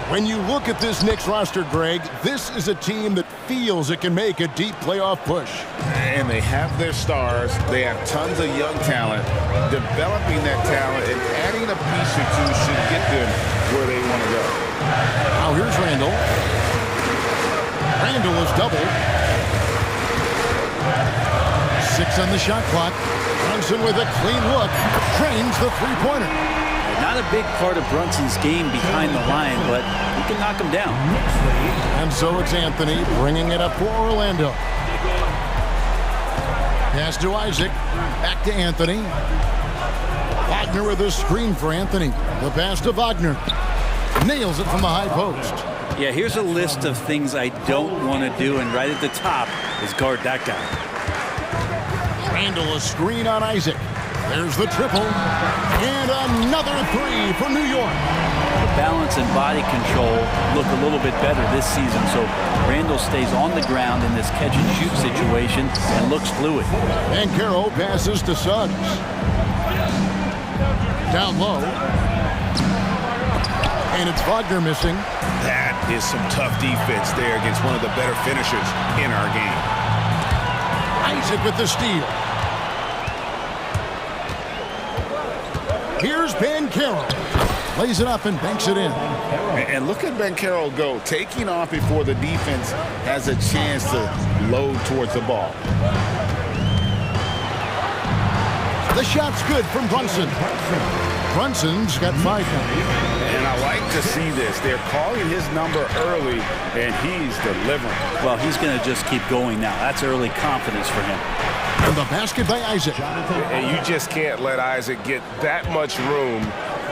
When you look at this Knicks roster, Greg, this is a team that feels it can make a deep playoff push. And they have their stars. They have tons of young talent. Developing that talent and adding a piece or two should get them where they want to go. Now here's Randall. Randall is doubled. 6 on the shot clock. Brunson with a clean look. Trains the three-pointer. Not a big part of Brunson's game behind the line, but he can knock him down. And so it's Anthony bringing it up for Orlando. Pass to Isaac. Back to Anthony. Wagner with a screen for Anthony. The pass to Wagner. Nails it from the high post. Yeah, here's a list of things I don't want to do, and right at the top is guard that guy. Randall a screen on Isaac. There's the triple. And another 3 for New York. The balance and body control look a little bit better this season, so Randall stays on the ground in this catch-and-shoot situation and looks fluid. And Banchero passes to Suggs. Down low. And it's Wagner missing. That is some tough defense there against one of the better finishers in our game. Isaac with the steal. Here's Banchero. Lays it up and banks it in. And look at Banchero go, taking off before the defense has a chance to load towards the ball. The shot's good from Brunson. Brunson's got 5 now. And I like to see this. They're calling his number early, and he's delivering. Well, he's going to just keep going now. That's early confidence for him. And the basket by Isaac. And you just can't let Isaac get that much room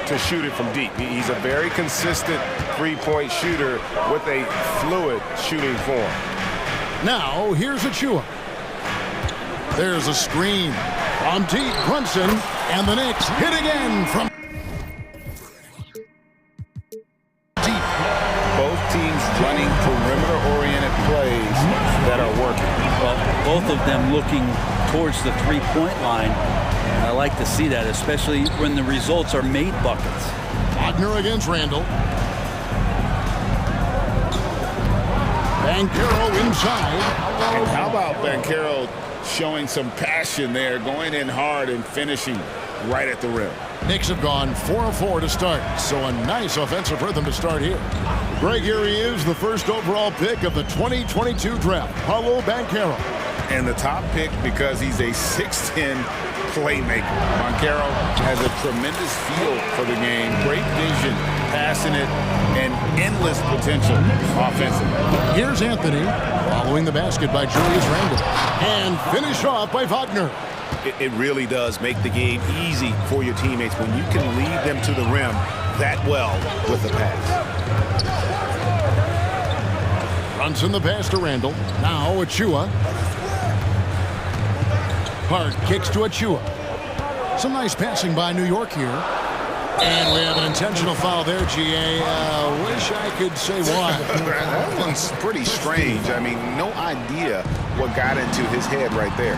to shoot it from deep. He's a very consistent three-point shooter with a fluid shooting form. Now, here's Achua. There's a screen. On deep, Brunson, and the Knicks hit again from deep. Both teams running perimeter-oriented plays that are working. Well, both of them looking towards the three-point line. And I like to see that, especially when the results are made buckets. Wagner against Randall. Banchero inside. And how about Banchero showing some passion there, going in hard and finishing right at the rim. Knicks have gone 4 of 4 to start, so a nice offensive rhythm to start here. Greg, here he is, the first overall pick of the 2022 draft, Paolo Banchero. And the top pick because he's a 6'10 playmaker. Banchero has a tremendous feel for the game, great vision, passing it, and endless potential offensively. Here's Anthony, following the basket by Julius Randle, and finish off by Wagner. It really does make the game easy for your teammates when you can lead them to the rim that well with the pass. Brunson the pass to Randle. Now Achua. Hard kicks to Achua. Some nice passing by New York here. And we have an intentional foul there, GA. Wish I could say why. That one's pretty strange. I mean, no idea what got into his head right there.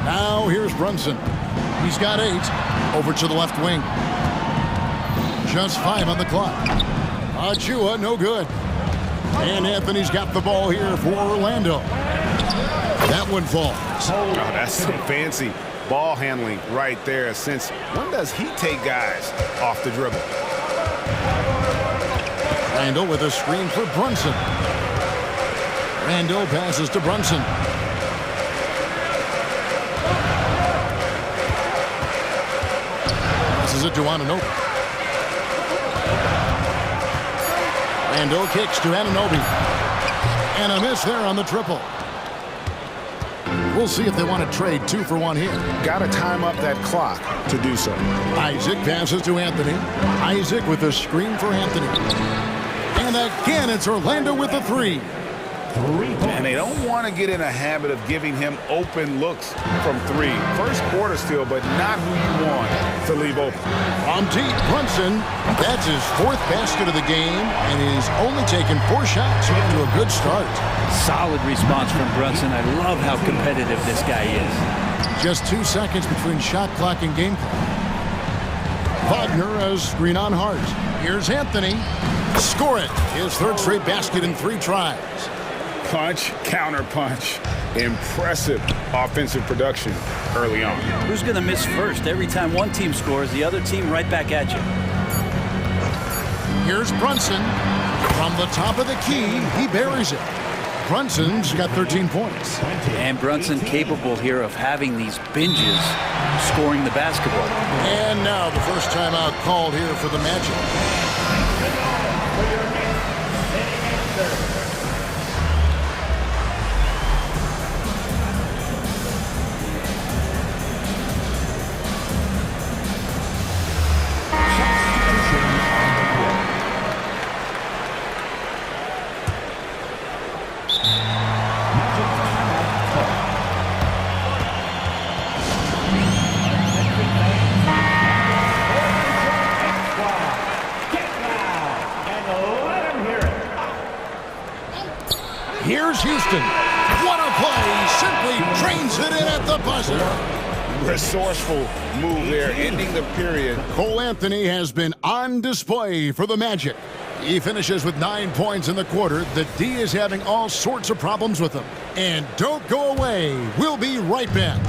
Now here's Brunson. He's got 8. Over to the left wing. Just 5 on the clock. Achua, no good. And Anthony's got the ball here for Orlando. That one falls. Oh, that's some fancy ball handling right there. Since when does he take guys off the dribble? Randle with a screen for Brunson. Randle passes to Brunson. Passes it to Anunoby. Randle kicks to Anunoby. And a miss there on the triple. We'll see if they want to trade 2 for 1 here. Got to time up that clock to do so. Isaac passes to Anthony. Isaac with a screen for Anthony. And again, it's Orlando with the three. And they don't want to get in a habit of giving him open looks from three. First quarter still, but not who you want to leave open. From deep, Brunson, that's his fourth basket of the game, and he's only taken 4 shots to a good start. Solid response from Brunson. I love how competitive this guy is. Just 2 seconds between shot clock and game clock. Wagner has screen on Hart. Here's Anthony. Score it. His third straight basket in 3 tries. Punch, counter punch. Impressive offensive production early on. Who's going to miss first? Every time one team scores, the other team right back at you. Here's Brunson. From the top of the key, he buries it. Brunson's got 13 points. And Brunson capable here of having these binges, scoring the basketball. And now the first timeout called here for the Magic. Here's Houston. What a play. Simply drains it in at the buzzer. Resourceful move there, ending the period. Cole Anthony has been on display for the Magic. He finishes with 9 points in the quarter. The D is having all sorts of problems with him. And don't go away. We'll be right back.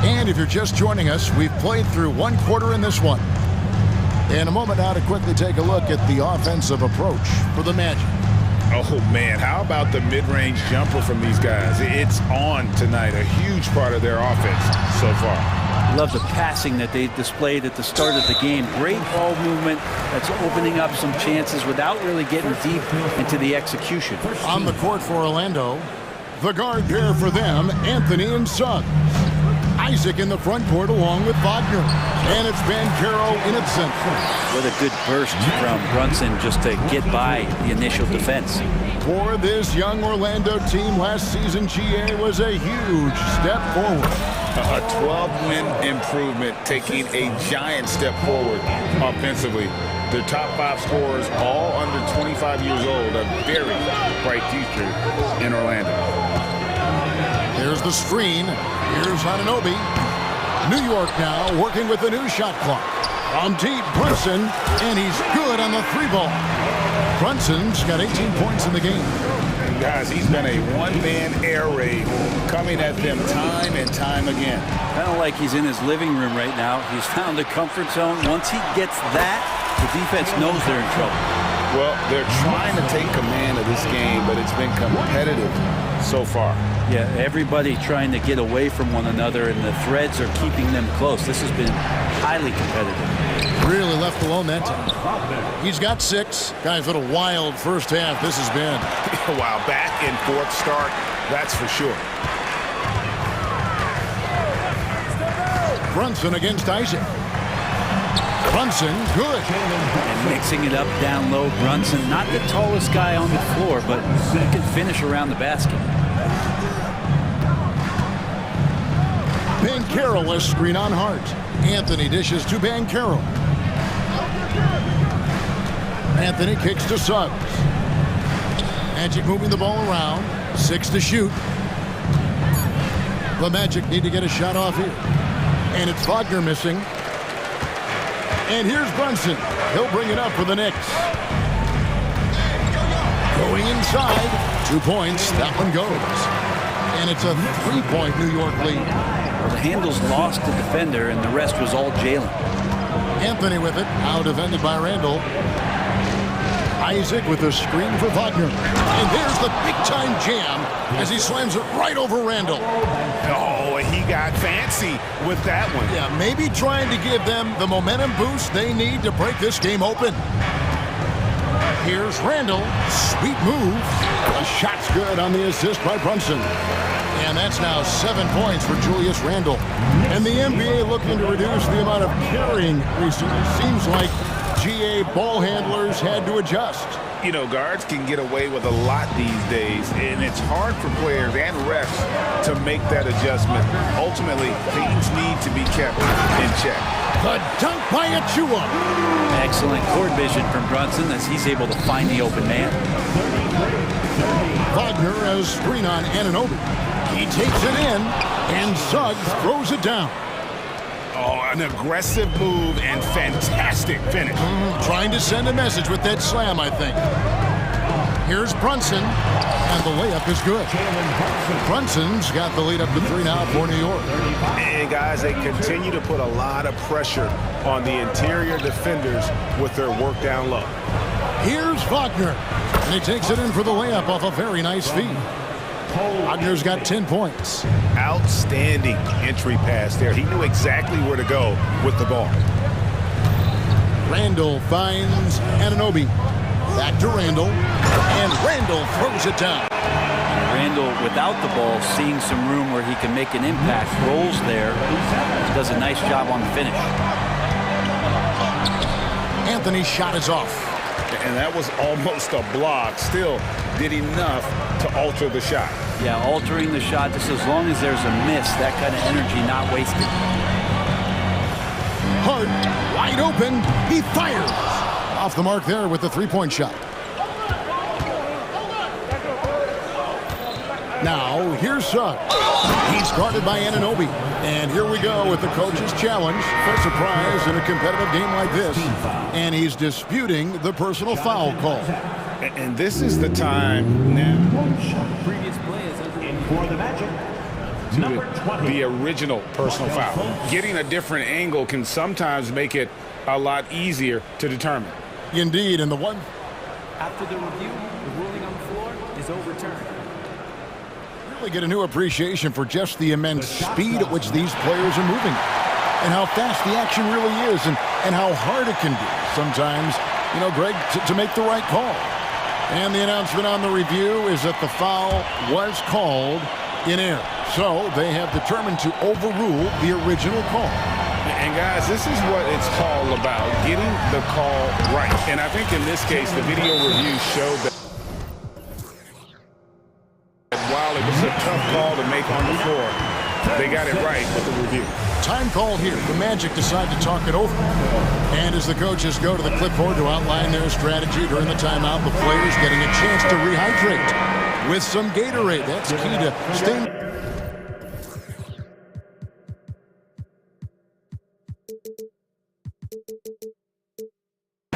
And if you're just joining us, we've played through 1 quarter in this one. In a moment now to quickly take a look at the offensive approach for the Magic. Oh, man, how about the mid-range jumper from these guys? It's on tonight, a huge part of their offense so far. Love the passing that they displayed at the start of the game. Great ball movement that's opening up some chances without really getting deep into the execution. On the court for Orlando, the guard pair for them, Anthony and Suggs. Isaac in the front court along with Wagner. And it's Banchero in its center. What a good burst from Brunson just to get by the initial defense. For this young Orlando team, last season GA was a huge step forward. A 12-win improvement, taking a giant step forward offensively. Their top 5 scorers, all under 25 years old, a very bright future in Orlando. There's the screen. Here's Anunoby. New York now working with the new shot clock. From deep, Brunson, and he's good on the 3-ball. Brunson's got 18 points in the game. And guys, he's been a one-man air raid coming at them time and time again. Kind of like he's in his living room right now. He's found a comfort zone. Once he gets that, the defense knows they're in trouble. Well, they're trying to take command of this game, but it's been competitive so far. Yeah, everybody trying to get away from one another, and the threads are keeping them close. This has been highly competitive. Really left alone that time. He's got 6. Guys, what a wild first half this has been. Wow, back and forth start, that's for sure. Brunson against Isaac. Brunson, good. And mixing it up down low, Brunson, not the tallest guy on the floor, but he can finish around the basket. Banchero has screen on Hart. Anthony dishes to Banchero. Anthony kicks to Suggs. Magic moving the ball around. 6 to shoot. The Magic need to get a shot off here. And it's Wagner missing. And here's Brunson. He'll bring it up for the Knicks. Going inside. 2 points. That one goes. And it's a 3-point New York lead. Well, the handles lost the defender, and the rest was all Jalen. Anthony with it. Now defended by Randall. Isaac with a screen for Wagner. And there's the big-time jam as he slams it right over Randall. Oh, he got fancy with that one. Yeah, maybe trying to give them the momentum boost they need to break this game open. Here's Randall. Sweet move. The shot's good on the assist by Brunson. And that's now 7 points for Julius Randle. And the NBA looking to reduce the amount of carrying recently. Seems like GA ball handlers had to adjust. You know, guards can get away with a lot these days, and it's hard for players and refs to make that adjustment. Ultimately, things need to be kept in check. The dunk by Achua. Excellent court vision from Brunson as he's able to find the open man. Wagner has screen on Anunoby. He takes it in, and Suggs throws it down. Oh, an aggressive move and fantastic finish. Trying to send a message with that slam, I think. Here's Brunson, and the layup is good. Brunson's got the lead up to 3 now for New York. And guys, they continue to put a lot of pressure on the interior defenders with their work down low. Here's Wagner, and he takes it in for the layup off a very nice feed. Wagner's got 10 points. Outstanding entry pass there. He knew exactly where to go with the ball. Randall finds Anunoby. Back to Randall, and Randall throws it down. Randall, without the ball, seeing some room where he can make an impact, rolls there, does a nice job on the finish. Anthony's shot is off. And that was almost a block. Still did enough to alter the shot. Yeah, altering the shot, just as long as there's a miss, that kind of energy not wasted. Hart, wide open, he fires. Off the mark there with the three-point shot. Now, here's Suggs. He's guarded by Anunoby. And here we go with the coach's challenge. For surprise in a competitive game like this. And he's disputing the personal foul call. And this is the time now. Previous players for the Magic. The original personal foul. Getting a different angle can sometimes make it a lot easier to determine. Indeed, and the one. After the review, the ruling on the floor is overturned. Really get a new appreciation for just the immense speed at which these players are moving. And how fast the action really is, and how hard it can be sometimes, you know, Greg, to make the right call. And the announcement on the review is that the foul was called in error. So they have determined to overrule the original call. And guys, this is what it's all about, getting the call right. And I think in this case, the video review showed that while it was a tough call to make on the floor, they got it right with the review. Time call here. The Magic decide to talk it over. And as the coaches go to the clipboard to outline their strategy during the timeout, the players getting a chance to rehydrate with some Gatorade. That's key to staying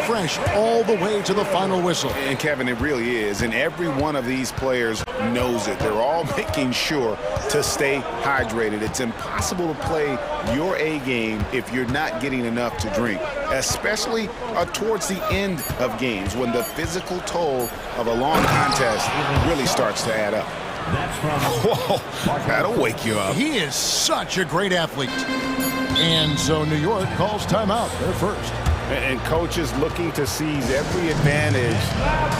fresh all the way to the final whistle. And Kevin, it really is. And every one of these players knows it. They're all making sure to stay hydrated. It's impossible to play your A game if you're not getting enough to drink, especially towards the end of games when the physical toll of a long contest really starts to add up. Whoa, that'll wake you up. He is such a great athlete. And so New York calls timeout. They're first. And coaches looking to seize every advantage,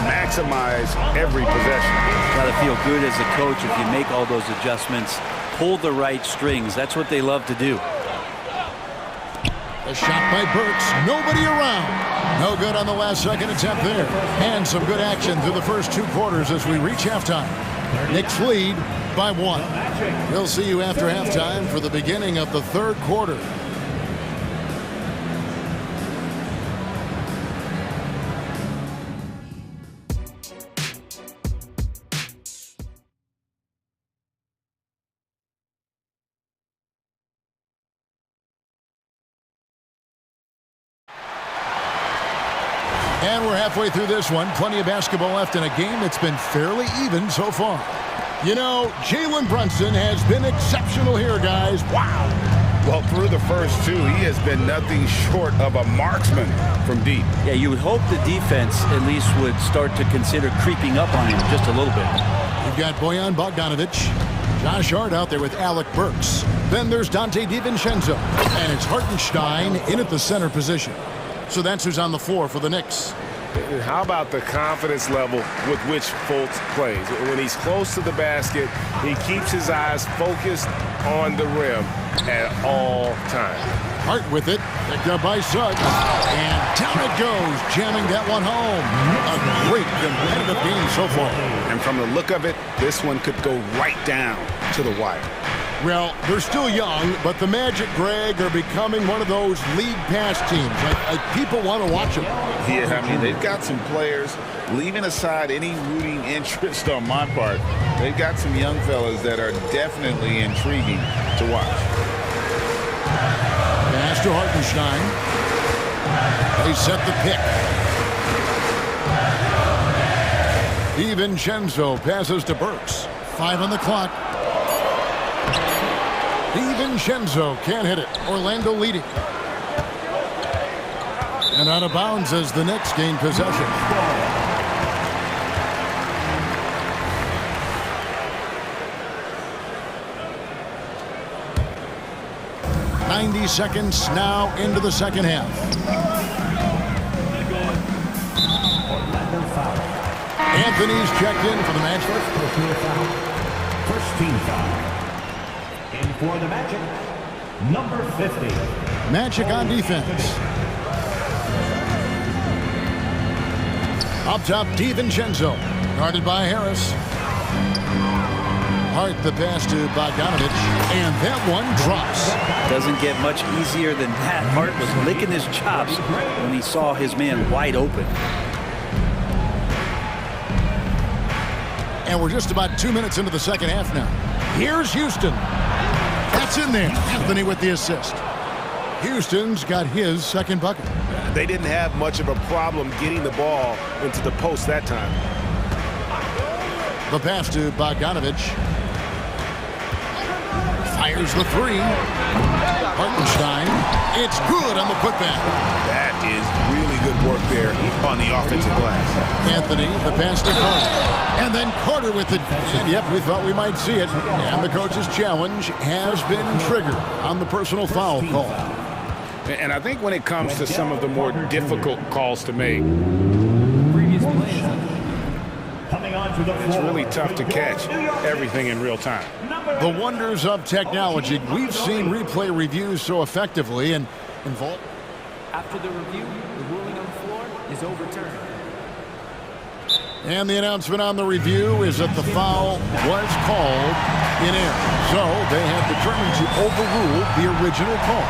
maximize every possession. Got to feel good as a coach if you make all those adjustments, pull the right strings. That's what they love to do. A shot by Burks. Nobody around. No good on the last second attempt there. And some good action through the first 2 quarters as we reach halftime. Knicks lead by 1. We'll see you after halftime for the beginning of the 3rd quarter. And we're halfway through this one. Plenty of basketball left in a game that's been fairly even so far. You know, Jalen Brunson has been exceptional here, guys. Wow. Well, through the first 2, he has been nothing short of a marksman from deep. Yeah, you would hope the defense at least would start to consider creeping up on him just a little bit. You've got Bojan Bogdanovic. Josh Hart out there with Alec Burks. Then there's Dante DiVincenzo. And it's Hartenstein in at the center position. So that's who's on the floor for the Knicks. How about the confidence level with which Fultz plays? When he's close to the basket, he keeps his eyes focused on the rim at all times. Hart with it. Picked up by Suggs. And down it goes, jamming that one home. A great competitive game so far. And from the look of it, this one could go right down to the wire. Well, they're still young, but the Magic, Greg, are becoming one of those league pass teams. Like people want to watch them. Yeah, I mean, they've got some players, leaving aside any rooting interest on my part, they've got some young fellas that are definitely intriguing to watch. Pass to Hartenstein. They set the pick. DiVincenzo passes to Burks. 5 on the clock. DiVincenzo can't hit it. Orlando leading. And out of bounds as the Knicks gain possession. "90 seconds now into the second half. Anthony's checked in for the match. First team foul. In for the Magic, number 50. Magic on defense. Up top, DiVincenzo. Guarded by Harris. Hart the pass to Bogdanovich. And that one drops. Doesn't get much easier than that. Hart was licking his chops when he saw his man wide open. And we're just about 2 minutes into the second half now. Here's Houston. That's in there. Anthony with the assist. Houston's got his second bucket. They didn't have much of a problem getting the ball into the post that time. The pass to Bogdanovich. Fires the three. Hartenstein. It's good on the putback. That is really good work there on the offensive glass. Anthony, the pass to Carter. And then Carter with it. And yep, we thought we might see it. And the coach's challenge has been triggered on the personal foul call. And I think when it comes to some of the more difficult calls to make, it's really tough to catch everything in real time. The wonders of technology. We've seen replay reviews so effectively and involved. After the review, the ruling on the floor is overturned. And the announcement on the review is that the foul was called in error. So they have determined to overrule the original call.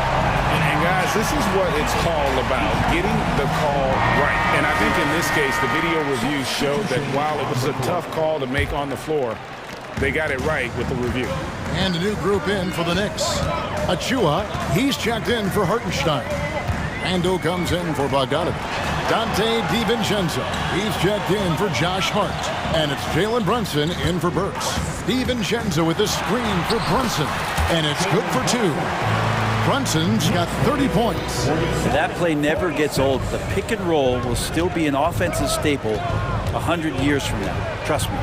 And guys, this is what it's all about, getting the call right. And I think in this case, the video reviews showed that while it was a tough call to make on the floor, they got it right with the review. And a new group in for the Knicks. Achua, he's checked in for Hartenstein. Randall comes in for Bogdanovich. Dante DiVincenzo, he's checked in for Josh Hart. And it's Jalen Brunson in for Burks. DiVincenzo with a screen for Brunson. And it's good for 2. Brunson's got 30 points. That play never gets old. The pick and roll will still be an offensive staple 100 years from now. Trust me.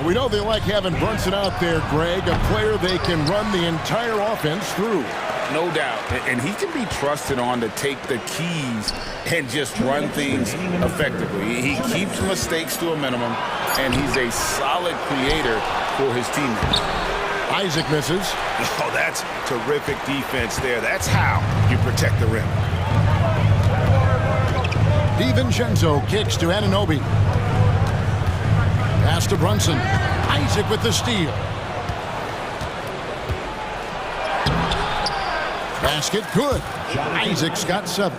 We know they like having Brunson out there, Greg, a player they can run the entire offense through. No doubt. And he can be trusted on to take the keys and just run things effectively. He keeps mistakes to a minimum, and he's a solid creator for his teammates. Isaac misses. Oh, that's terrific defense there. That's how you protect the rim. DiVincenzo kicks to Anunoby. Pass to Brunson. Isaac with the steal. Basket good. Isaac's got 7.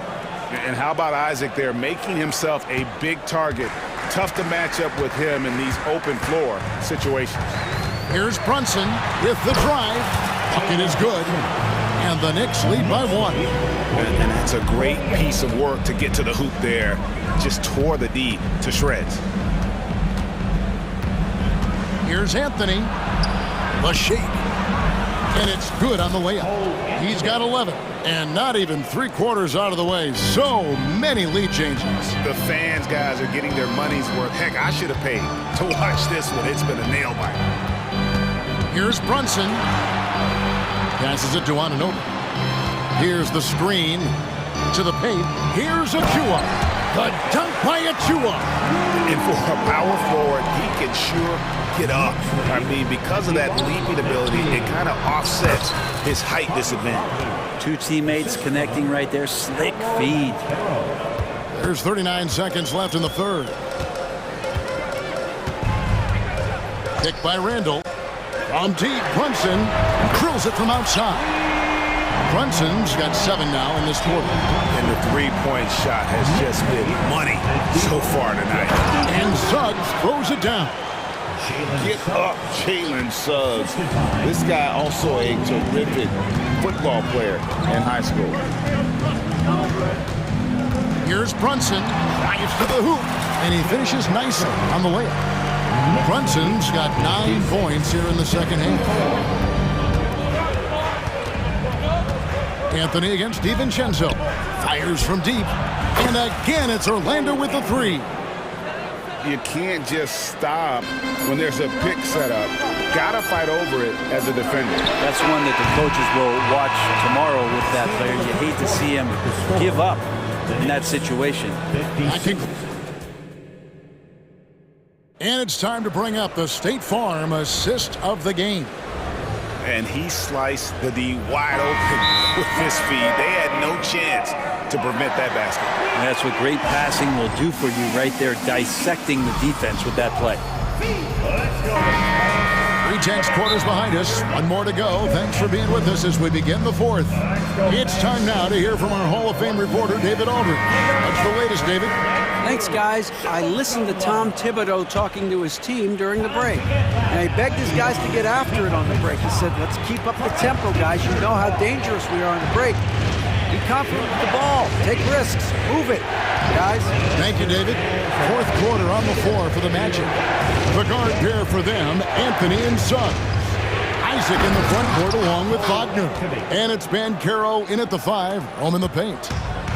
And how about Isaac there, making himself a big target. Tough to match up with him in these open floor situations. Here's Brunson with the drive. Bucket is good. And the Knicks lead by 1. And that's a great piece of work to get to the hoop there. Just tore the D to shreds. Here's Anthony. The shake. And it's good on the layup. He's got 11. And not even 3/4 out of the way. So many lead changes. The fans, guys, are getting their money's worth. Heck, I should have paid to watch this one. It's been a nail biter. Here's Brunson. Passes it to Anunoby. Here's the screen to the paint. Here's Achua. The dunk by Achua. And for a power forward, he can sure get up. I mean, because of that leaping ability, it kind of offsets his height disadvantage. Two teammates connecting right there. Slick feed. There's 39 seconds left in the third. Kick by Randall. From deep, Brunson drills it from outside. Brunson's got 7 now in this quarter. And the three-point shot has just been money so far tonight. And Suggs throws it down. Get up, Jalen Suggs. This guy also a terrific football player in high school. Here's Brunson. Drives to the hoop. And he finishes nicely on the layup. Brunson's got 9 points here in the second half. Anthony against DiVincenzo. Fires from deep. And again, it's Orlando with the 3. You can't just stop when there's a pick set up. Gotta fight over it as a defender. That's one that the coaches will watch tomorrow with that player. You hate to see him give up in that situation. And it's time to bring up the State Farm assist of the game. And he sliced the D wide open with his feed. They had no chance to prevent that basket. And that's what great passing will do for you right there, dissecting the defense with that play. 3/10 quarters behind us. One more to go. Thanks for being with us as we begin the fourth. It's time now to hear from our Hall of Fame reporter, David Aldridge. What's the latest, David? Thanks, guys. I listened to Tom Thibodeau talking to his team during the break. And he begged his guys to get after it on the break. He said, let's keep up the tempo, guys. You know how dangerous we are on the break. Be confident with the ball. Take risks. Move it, guys. Thank you, David. Fourth quarter on the floor for the Magic. The guard pair for them, Anthony and Suggs. Isaac in the front court along with Wagner. And it's Bancaro in at the 5, home in the paint.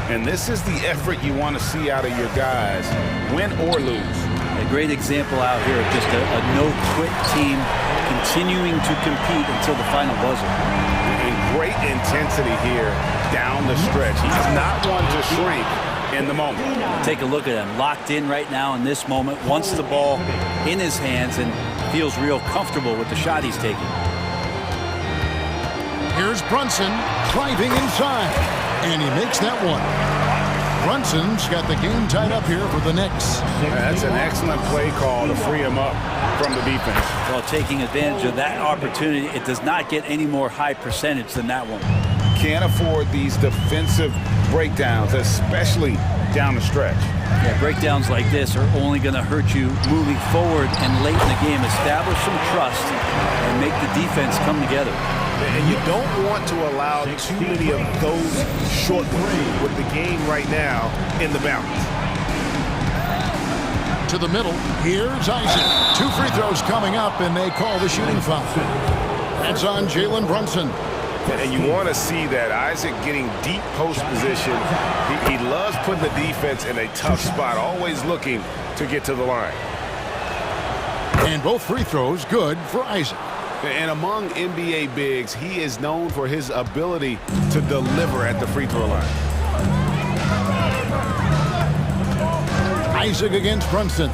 And this is the effort you want to see out of your guys, win or lose. A great example out here of just a no-quit team continuing to compete until the final buzzer. And great intensity here down the stretch. He's not one to shrink in the moment. Take a look at him, locked in right now in this moment, wants the ball in his hands and feels real comfortable with the shot he's taking. Here's Brunson driving inside, and he makes that one. Brunson's got the game tied up here for the Knicks. That's an excellent play call to free him up from the defense. Well, taking advantage of that opportunity, it does not get any more high percentage than that one. Can't afford these defensive breakdowns, especially down the stretch. Yeah, breakdowns like this are only going to hurt you moving forward and late in the game. Establish some trust and make the defense come together. And you don't want to allow too many of those short ones with the game right now in the balance. To the middle, here's Isaac. 2 free throws coming up, and they call the shooting foul. That's on Jalen Brunson. And you want to see that Isaac getting deep post position. He loves putting the defense in a tough spot, always looking to get to the line. And both free throws good for Isaac. And among NBA bigs, he is known for his ability to deliver at the free throw line. Isaac against Brunson.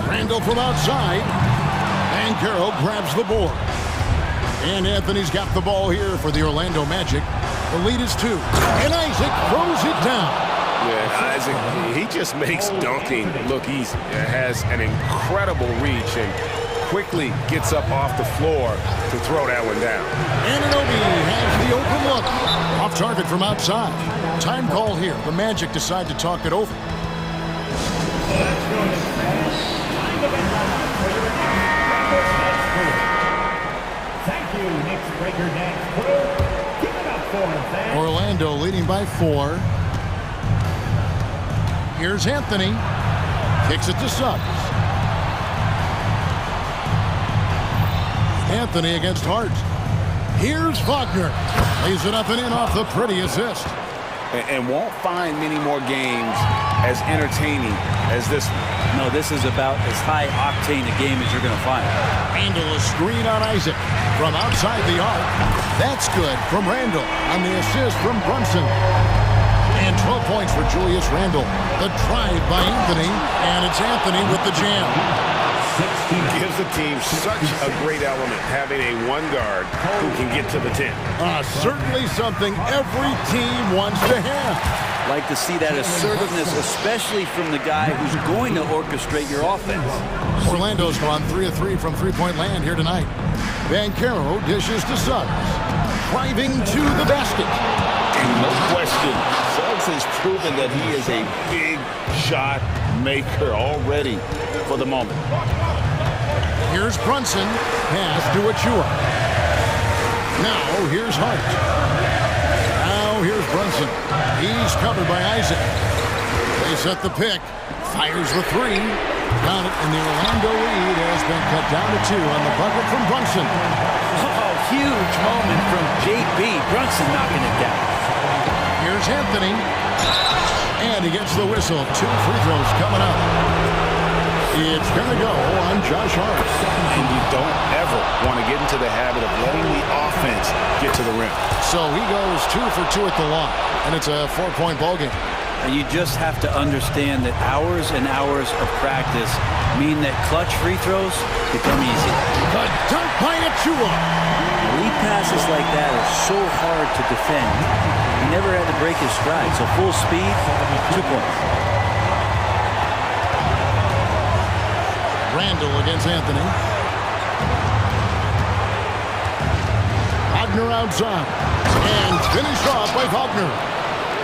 Randall from outside. And Carroll grabs the board. And Anthony's got the ball here for the Orlando Magic. The lead is 2. And Isaac throws it down. Yeah, Isaac, he just makes dunking look easy. It has an incredible reach and quickly gets up off the floor to throw that one down. Anunoby has the open look. Off target from outside. Time call here. The Magic decide to talk it over. Orlando leading by 4. Here's Anthony. Kicks it to Suggs. Anthony against Hart. Here's Wagner. Lays it up and in off the pretty assist. And won't find many more games as entertaining as this one. No, this is about as high octane a game as you're going to find. Randall a screen on Isaac from outside the arc. That's good from Randall on the assist from Brunson. And 12 points for Julius Randle. The drive by Anthony, and it's Anthony with the jam. Gives the team such a great element, having a one guard who can get to the 10. Certainly something every team wants to have. Like to see that assertiveness, especially from the guy who's going to orchestrate your offense. Orlando's gone 3 of 3 from three-point land here tonight. Banchero dishes to Suggs. Driving to the basket. And no question, Suggs has proven that he is a big shot maker already for the moment. Here's Brunson. Pass to Achua. Now here's Hart. Now here's Brunson. He's covered by Isaac. They set the pick. Fires the three. Got it, and the Orlando lead has been cut down to 2 on the bucket from Brunson. Oh, huge moment from JB. Brunson knocking it down. Here's Anthony. And he gets the whistle. 2 free throws coming up. It's going to go on Josh Hart. And you don't ever want to get into the habit of letting the offense get to the rim. So he goes 2 for 2 at the line, and it's a 4-point ball game. And you just have to understand that hours and hours of practice mean that clutch free throws become easy. The dunk by Achua. Lead passes like that are so hard to defend. He never had to break his stride, so full speed, 2 points. Randall against Anthony. Wagner outside. And finished off by Wagner.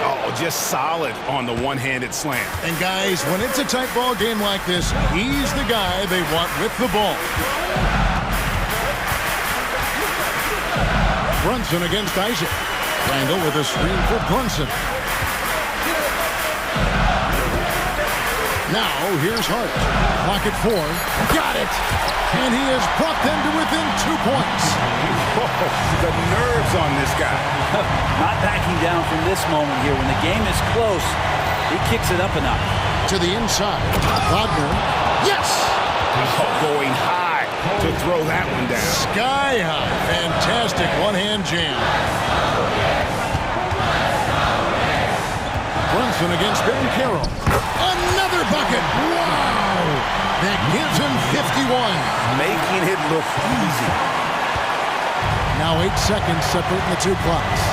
Oh, just solid on the one-handed slam. And guys, when it's a tight ball game like this, he's the guy they want with the ball. Brunson against Isaac. Randall with a screen for Brunson. Now, here's Hart. Clock at 4. Got it! And he has brought them to within 2 points. Oh, the nerves on this guy. Not backing down from this moment here. When the game is close, he kicks it up a notch. To the inside. Wagner. Yes! Oh, going high to throw that one down. Sky high. Fantastic one-hand jam. Brunson against Banchero. Another bucket. Wow! That gives him 51. Making it look easy. Now 8 seconds separating the 2 clocks.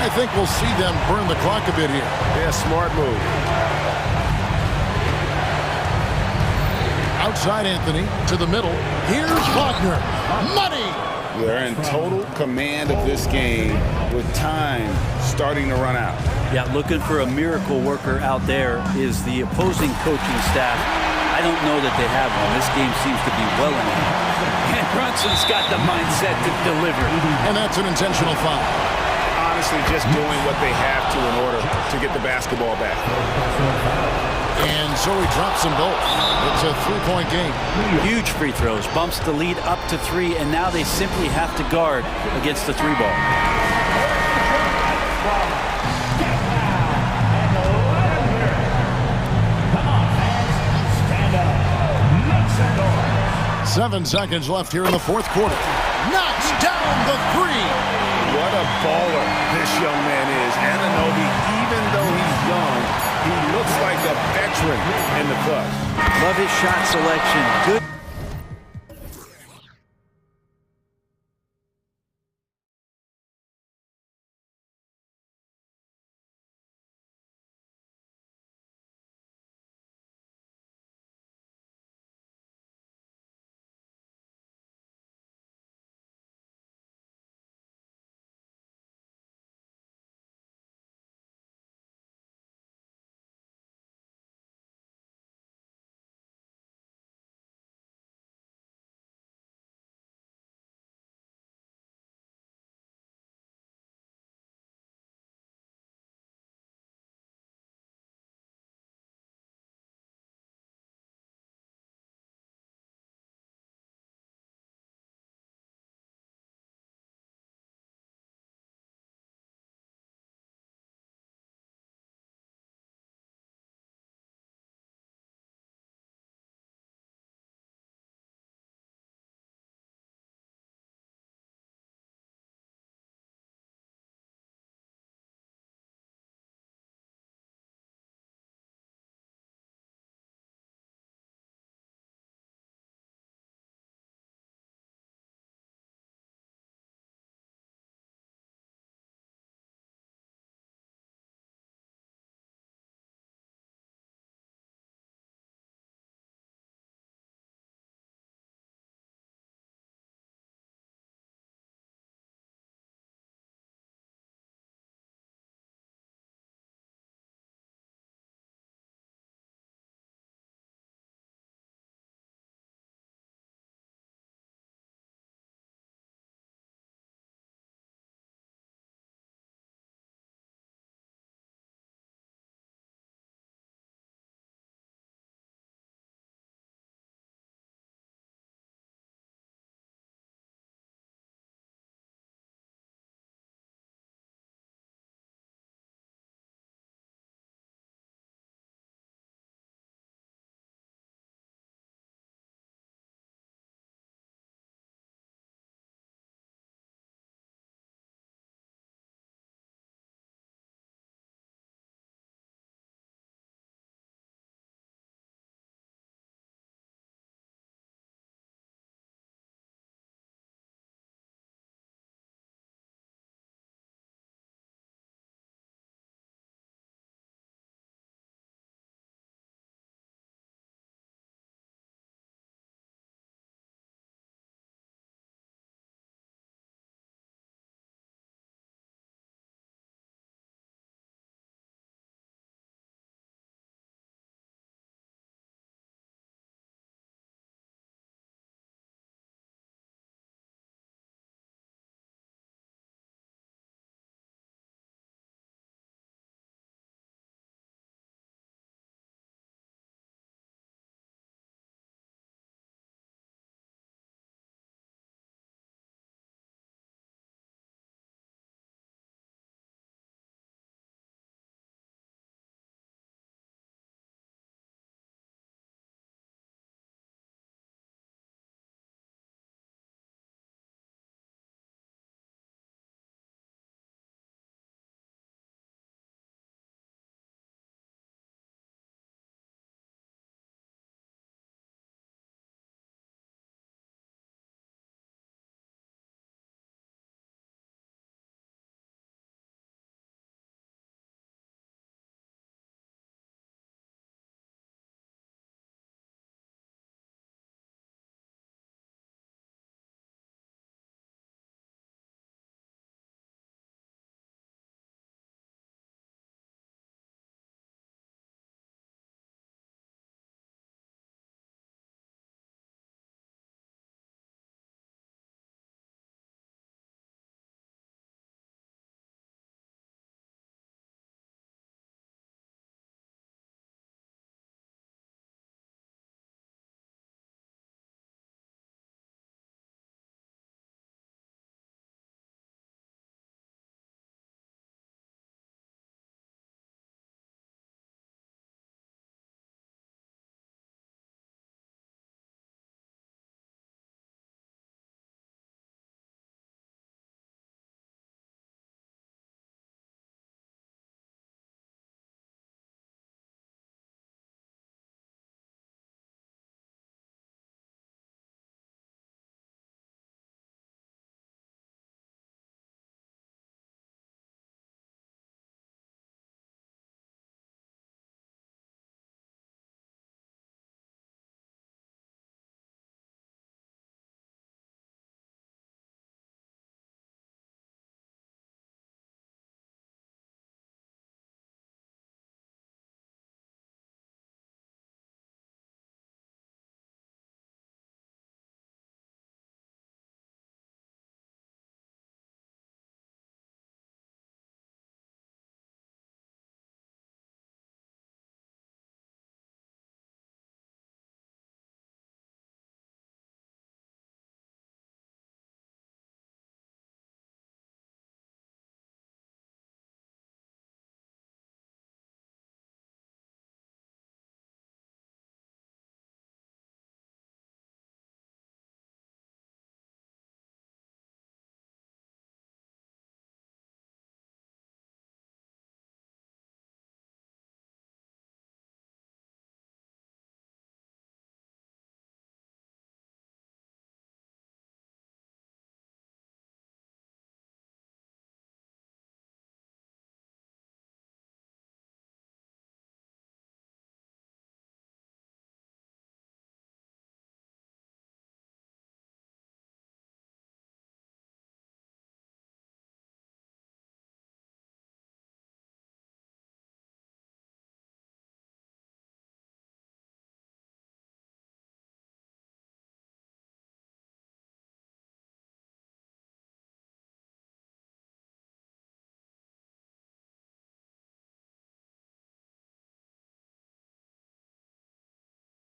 I think we'll see them burn the clock a bit here. Yeah, smart move. Outside Anthony to the middle. Here's Wagner. Money! They're in total command of this game with time starting to run out. Yeah, looking for a miracle worker out there is the opposing coaching staff. I don't know that they have one. This game seems to be well in hand. And Brunson's got the mindset to deliver. And that's an intentional foul. Honestly, just doing what they have to in order to get the basketball back. And so he drops them both. It's a 3-point game. Huge free throws. Bumps the lead up to 3, and now they simply have to guard against the 3 ball. Seven seconds left here in the 4th quarter. Knocks down the 3. What a baller this young man is. Anunoby, even though he's young, he looks like a veteran in the clutch. Love his shot selection. Good.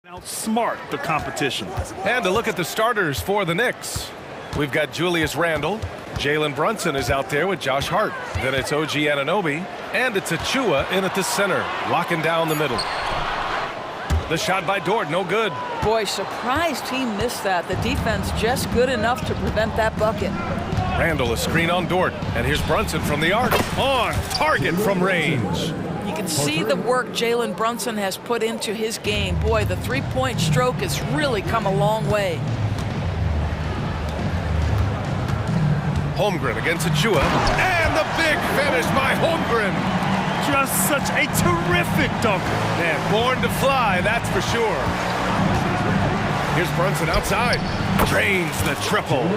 Outsmart the competition. And to look at the starters for the Knicks. We've got Julius Randle. Jalen Brunson is out there with Josh Hart. Then it's OG Anunoby. And it's Achua in at the center, locking down the middle. The shot by Dort, no good. Boy, surprised he missed that. The defense just good enough to prevent that bucket. Randle, a screen on Dort. And here's Brunson from the arc. On target from range. You can see the work Jalen Brunson has put into his game. Boy, the three-point stroke has really come a long way. Holmgren against Achua. And the big finish by Holmgren. Just such a terrific dunk. Man, born to fly, that's for sure. Here's Brunson outside. Drains the triple.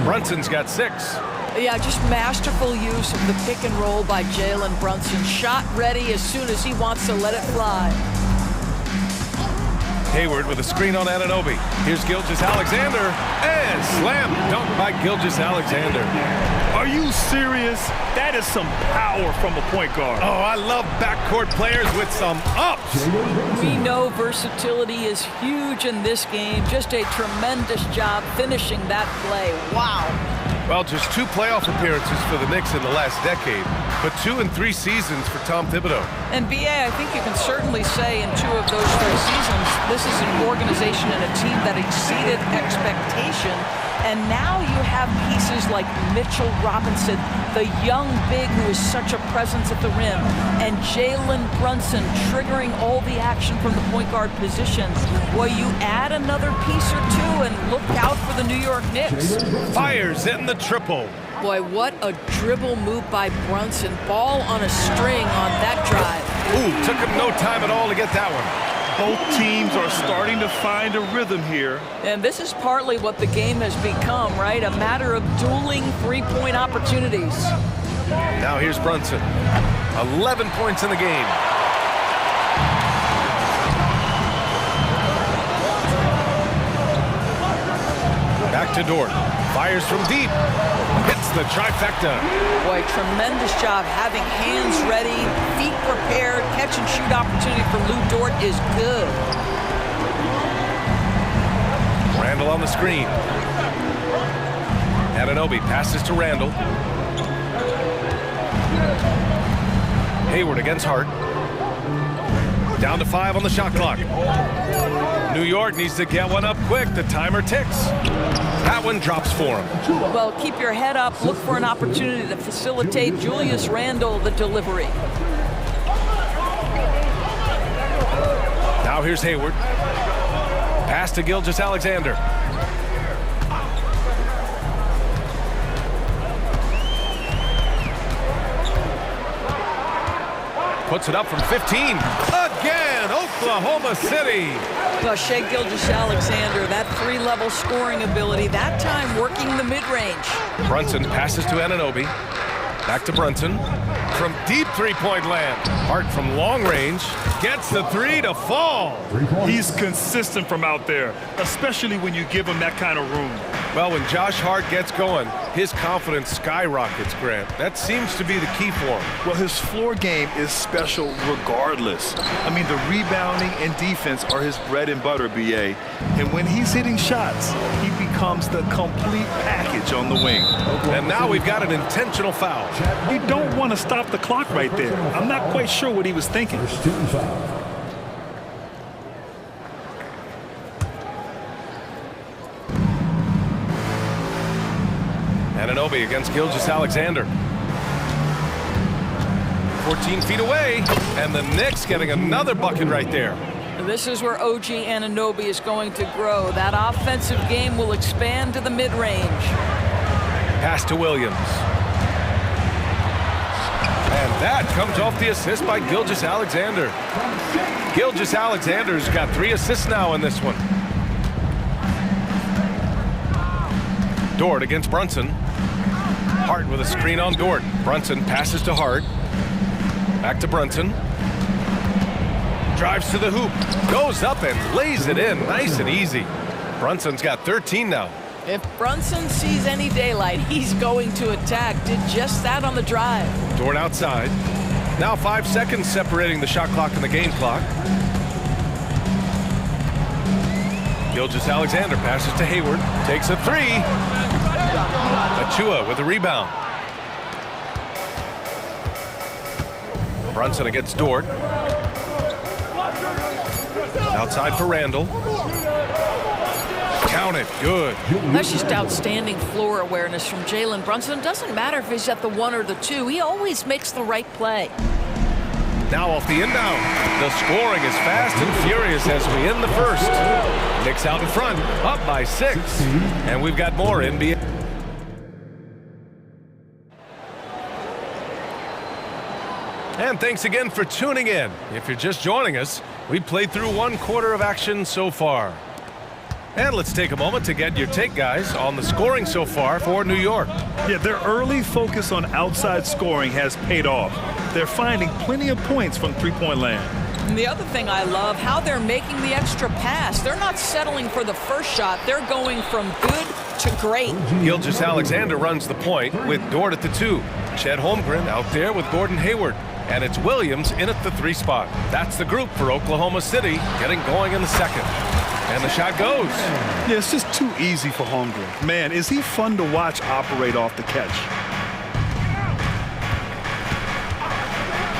Brunson's got 6. Yeah, just masterful use of the pick and roll by Jalen Brunson. Shot ready as soon as he wants to let it fly. Hayward with a screen on Anunoby. Here's Gilgeous-Alexander. And slam dunk by Gilgeous-Alexander. Are you serious? That is some power from a point guard. Oh, I love backcourt players with some ups. We know versatility is huge in this game. Just a tremendous job finishing that play. Wow. Well, just 2 playoff appearances for the Knicks in the last decade, but 2 and 3 seasons for Tom Thibodeau. And B.A., I think you can certainly say in 2 of those 3 seasons, this is an organization and a team that exceeded expectation. And now you have pieces like Mitchell Robinson, the young big who is such a presence at the rim, and Jalen Brunson triggering all the action from the point guard position. Boy, you add another piece or 2 and look out for the New York Knicks. Fires in the triple. Boy, what a dribble move by Brunson. Ball on a string on that drive. Ooh, took him no time at all to get that one. Both teams are starting to find a rhythm here. And this is partly what the game has become, right? A matter of dueling three-point opportunities. Now here's Brunson. 11 points in the game. Back to Dort. Fires from deep. Hits the trifecta. Boy, tremendous job having hands ready, feet prepared. Catch and shoot opportunity for Lou Dort is good. Randle on the screen. Anunoby passes to Randle. Hayward against Hart. Down to 5 on the shot clock. New York needs to get one up quick. The timer ticks. That one drops for him. Well, keep your head up. Look for an opportunity to facilitate Julius Randle the delivery. Now here's Hayward. Pass to Gilgeous-Alexander. Puts it up from 15. Again, Oklahoma City. Well, Shai Gilgeous-Alexander, that 3-level scoring ability, that time working the mid-range. Brunson passes to Anunoby. Back to Brunson. From deep three-point land. Hart from long range gets the 3 to fall. He's consistent from out there, especially when you give him that kind of room. Well, when Josh Hart gets going, his confidence skyrockets, Grant. That seems to be the key for him. Well, his floor game is special regardless. I mean, the rebounding and defense are his bread and butter, B.A. And when he's hitting shots, he becomes the complete package on the wing. And now we've got an intentional foul. You don't want to stop the clock right there. I'm not quite sure what he was thinking. Anunoby against Gilgeous-Alexander. 14 feet away, and the Knicks getting another bucket right there. This is where OG Anunoby is going to grow. That offensive game will expand to the mid-range. Pass to Williams. And that comes off the assist by Gilgeous-Alexander. Gilgeous-Alexander's got 3 assists now in this one. Dort against Brunson. Hart with a screen on Dort. Brunson passes to Hart. Back to Brunson. Drives to the hoop. Goes up and lays it in. Nice and easy. Brunson's got 13 now. If Brunson sees any daylight, he's going to attack. Did just that on the drive. Dort outside. Now 5 seconds separating the shot clock and the game clock. Gilgeous-Alexander passes to Hayward, takes a three. Achua with the rebound. Brunson against Dort. Outside for Randall. Count it, good. That's just outstanding floor awareness from Jalen Brunson. It doesn't matter if he's at the 1 or the 2. He always makes the right play. Now off the inbound. The scoring is fast and furious as we end the first. Knicks out in front, up by 6. And we've got more NBA. And thanks again for tuning in. If you're just joining us, we've played through 1/4 of action so far. And let's take a moment to get your take, guys, on the scoring so far for New York. Yeah, their early focus on outside scoring has paid off. They're finding plenty of points from three-point land. And the other thing I love, how they're making the extra pass. They're not settling for the first shot. They're going from good to great. Gilgeous-Alexander runs the point with Dort at the 2. Chet Holmgren out there with Gordon Hayward. And it's Williams in at the 3 spot. That's the group for Oklahoma City, getting going in the second. And the shot goes. Yeah, it's just too easy for Holmgren. Man, is he fun to watch operate off the catch.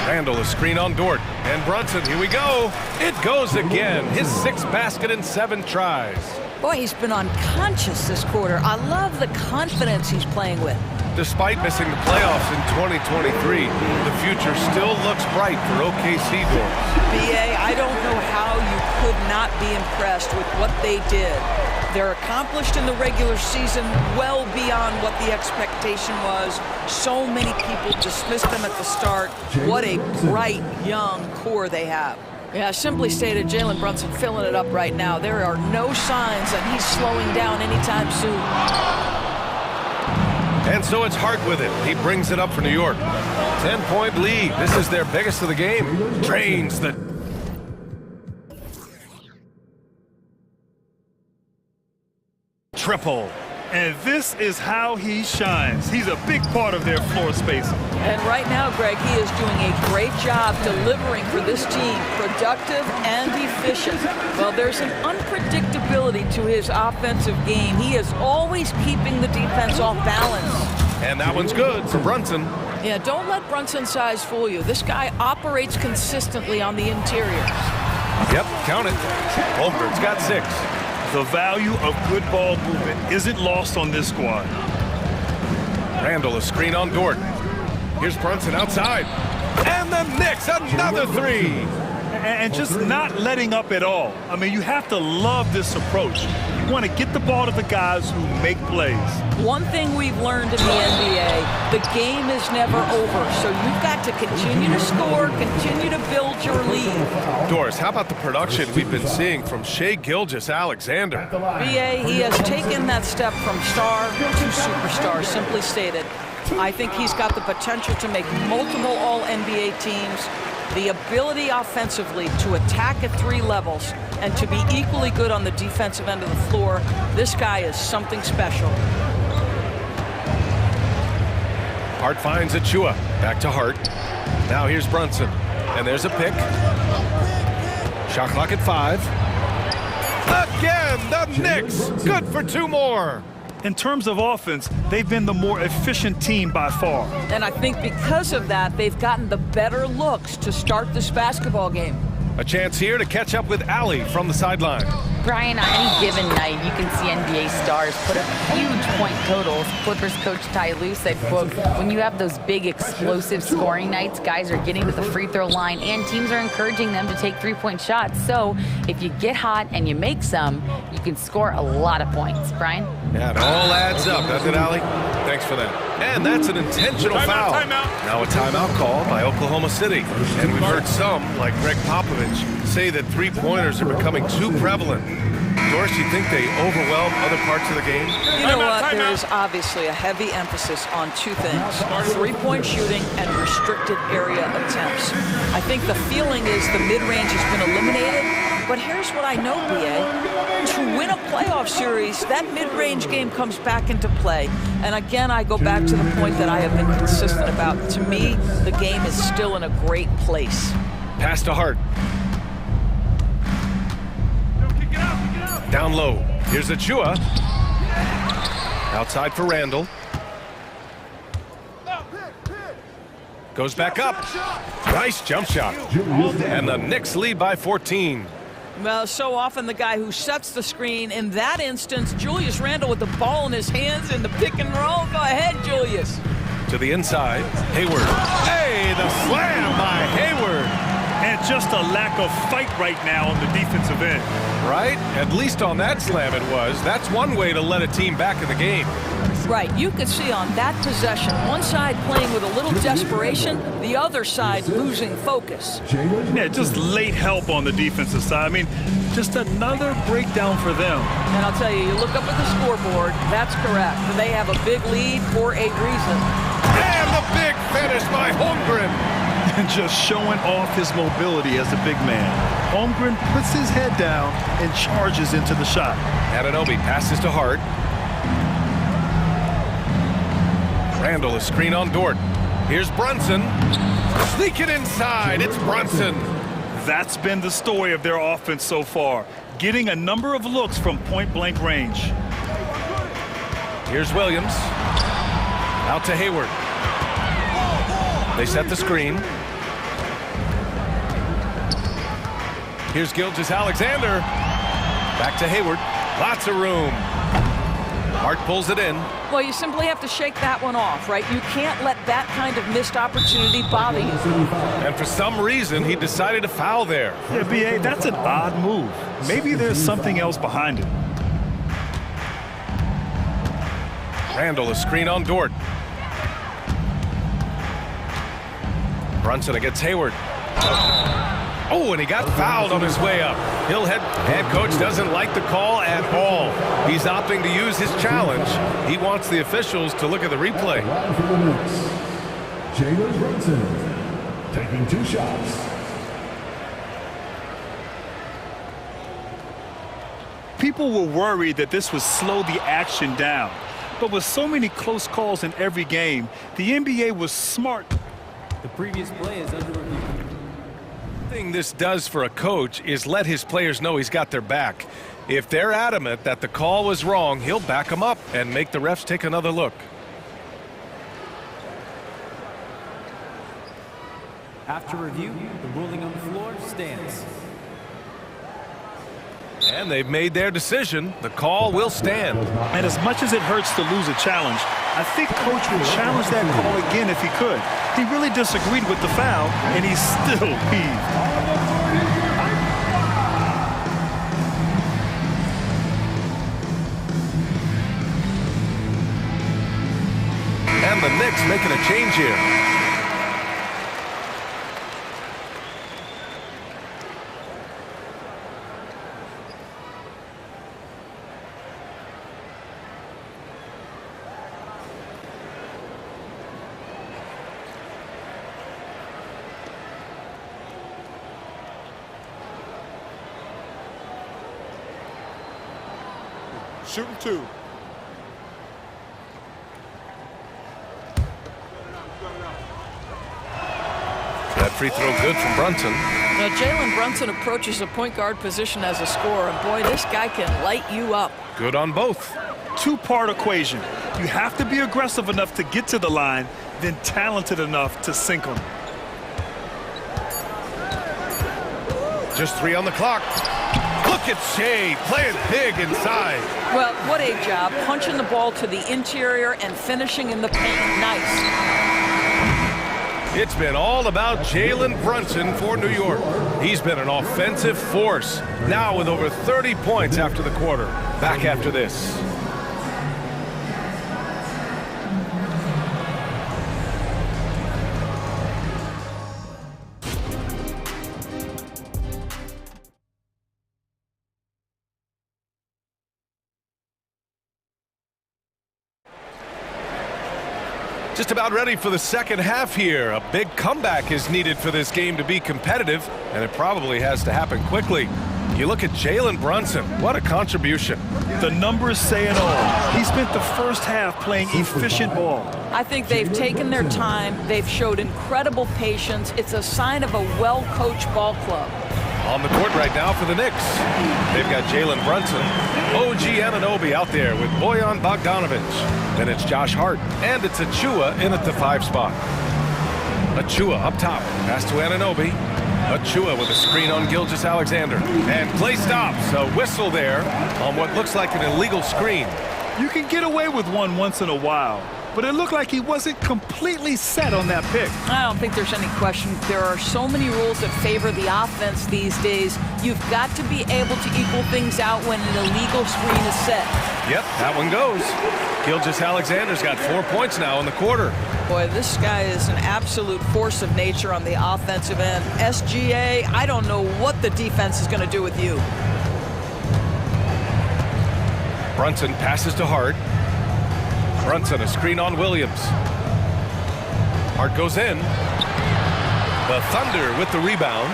Randall, a screen on Dort. And Brunson, here we go. It goes again. His 6th basket in 7 tries. Boy, he's been unconscious this quarter. I love the confidence he's playing with. Despite missing the playoffs in 2023, the future still looks bright for OKC Dort. BA, I don't know how you could not be impressed with what they did. They're accomplished in the regular season well beyond what the expectation was. So many people dismissed them at the start. What a bright, young core they have. Yeah, simply stated, Jalen Brunson filling it up right now. There are no signs that he's slowing down anytime soon. And so it's Hart with it. He brings it up for New York. 10-point lead. This is their biggest of the game. Drains the... triple. And this is how he shines. He's a big part of their floor spacing. And right now, Greg, he is doing a great job delivering for this team, productive and efficient. Well, there's an unpredictability to his offensive game. He is always keeping the defense off balance. And that one's good for Brunson. Yeah, don't let Brunson's size fool you. This guy operates consistently on the interior. Yep, count it. Holmgren's got 6. The value of good ball movement isn't lost on this squad. Randall, a screen on Dort. Here's Brunson outside. And the Knicks, another 3. And just not letting up at all. I mean, you have to love this approach. You want to get the ball to the guys who make plays. One thing we've learned in the NBA, the game is never over. So you've got to continue to score, continue to build your lead. Doris, how about the production we've been seeing from Shai Gilgeous-Alexander? BA, he has taken that step from star to superstar, simply stated. I think he's got the potential to make multiple All-NBA teams, the ability offensively to attack at 3 levels, and to be equally good on the defensive end of the floor. This guy is something special. Hart finds Achua. Back to Hart. Now here's Brunson. And there's a pick. Shot clock at 5. Again, the Knicks. Good for 2 more. In terms of offense, they've been the more efficient team by far. And I think because of that, they've gotten the better looks to start this basketball game. A chance here to catch up with Allie from the sideline. Brian, on any given night, you can see NBA stars put up huge point totals. Clippers coach Ty Lue said, quote, when you have those big explosive scoring nights, guys are getting to the free throw line and teams are encouraging them to take 3-point shots. So if you get hot and you make some, you can score a lot of points. Brian? Yeah, it all adds up, doesn't it, Allie? Thanks for that. And that's an intentional foul. Now a timeout call by Oklahoma City. And we've heard some, like Greg Popovich, say that 3-pointers are becoming too prevalent. Doris, you think they overwhelm other parts of the game? You know what? There is obviously a heavy emphasis on 2 things. 3-point shooting and restricted area attempts. I think the feeling is the mid-range has been eliminated. But here's what I know, BA. To win a playoff series, that mid-range game comes back into play. And again, I go back to the point that I have been consistent about. To me, the game is still in a great place. Pass to Hart. Down low. Here's Achua. Outside for Randall. Goes back up. Nice jump shot. And the Knicks lead by 14. Well, so often the guy who sets the screen. In that instance, Julius Randle with the ball in his hands in the pick and roll. Go ahead, Julius. To the inside, Hayward. Hey, the slam by Hayward. And just a lack of fight right now on the defensive end. Right? At least on that slam it was. That's one way to let a team back in the game. Right, you could see on that possession, one side playing with a little desperation, the other side losing focus. Yeah, just late help on the defensive side. I mean, just another breakdown for them. And I'll tell you, you look up at the scoreboard, that's correct. They have a big lead for a reason. And the big finish by Holmgren. Just showing off his mobility as a big man. Holmgren puts his head down and charges into the shot. Anunoby passes to Hart. Randall is screen on Dort. Here's Brunson. Sneaking inside. It's Brunson. That's been the story of their offense so far. Getting a number of looks from point-blank range. Here's Williams. Out to Hayward. They set the screen. Here's Gilgeous-Alexander. Back to Hayward. Lots of room. Hart pulls it in. Well, you simply have to shake that one off, right? You can't let that kind of missed opportunity bother you. And for some reason, he decided to foul there. Yeah, B.A., that's an odd move. Maybe there's something else behind it. Randall, a screen on Dort. Brunson against Hayward. Oh, and he got fouled on his way up. Hillhead head coach doesn't like the call at all. He's opting to use his challenge. He wants the officials to look at the replay. Jalen Brunson taking 2 shots. People were worried that this would slow the action down. But with so many close calls in every game, the NBA was smart. The previous play is under review. The thing this does for a coach is let his players know he's got their back. If they're adamant that the call was wrong, he'll back them up and make the refs take another look. After review, the ruling on the floor stands. And they've made their decision. The call will stand. And as much as it hurts to lose a challenge, I think Coach would challenge that call again if he could. He really disagreed with the foul, and he's still peeved. And the Knicks making a change here. Shooting 2. That free throw good from Brunson. Now, Jalen Brunson approaches a point guard position as a scorer, and boy, this guy can light you up. Good on both. Two-part equation. You have to be aggressive enough to get to the line, then talented enough to sink them. Just 3 on the clock. Look at Shea playing big inside. Well, what a job. Punching the ball to the interior and finishing in the paint. Nice. It's been all about Jalen Brunson for New York. He's been an offensive force. Now with over 30 points after the quarter. Back after this. Just about ready for the second half here. A big comeback is needed for this game to be competitive, and it probably has to happen quickly. You look at Jalen Brunson. What a contribution. The numbers say it all. He spent the first half playing efficient ball. I think they've taken their time. They've showed incredible patience. It's a sign of a well-coached ball club. On the court right now for the Knicks. They've got Jalen Brunson, OG Anunoby out there with Bojan Bogdanovic. Then it's Josh Hart, and it's Achua in at the 5 spot. Achua up top, pass to Anunoby. Achua with a screen on Gilgeous-Alexander. And play stops, a whistle there on what looks like an illegal screen. You can get away with one once in a while, but it looked like he wasn't completely set on that pick. I don't think there's any question. There are so many rules that favor the offense these days. You've got to be able to equal things out when an illegal screen is set. Yep, that one goes. Gilgeous-Alexander's got 4 points now in the quarter. Boy, this guy is an absolute force of nature on the offensive end. SGA, I don't know what the defense is going to do with you. Brunson passes to Hart. Brunson, a screen on Williams. Hart goes in. The Thunder with the rebound.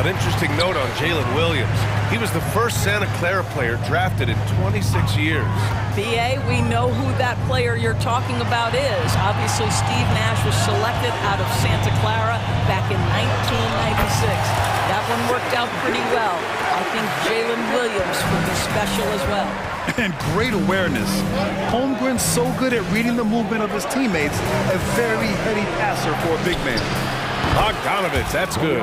An interesting note on Jalen Williams. He was the first Santa Clara player drafted in 26 years. BA, we know who that player you're talking about is. Obviously, Steve Nash was selected out of Santa Clara back in 1996. That one worked out pretty well. I think Jalen Williams will be special as well. And great awareness. Holmgren's so good at reading the movement of his teammates. A very heady passer for a big man. Bogdanovic, that's good.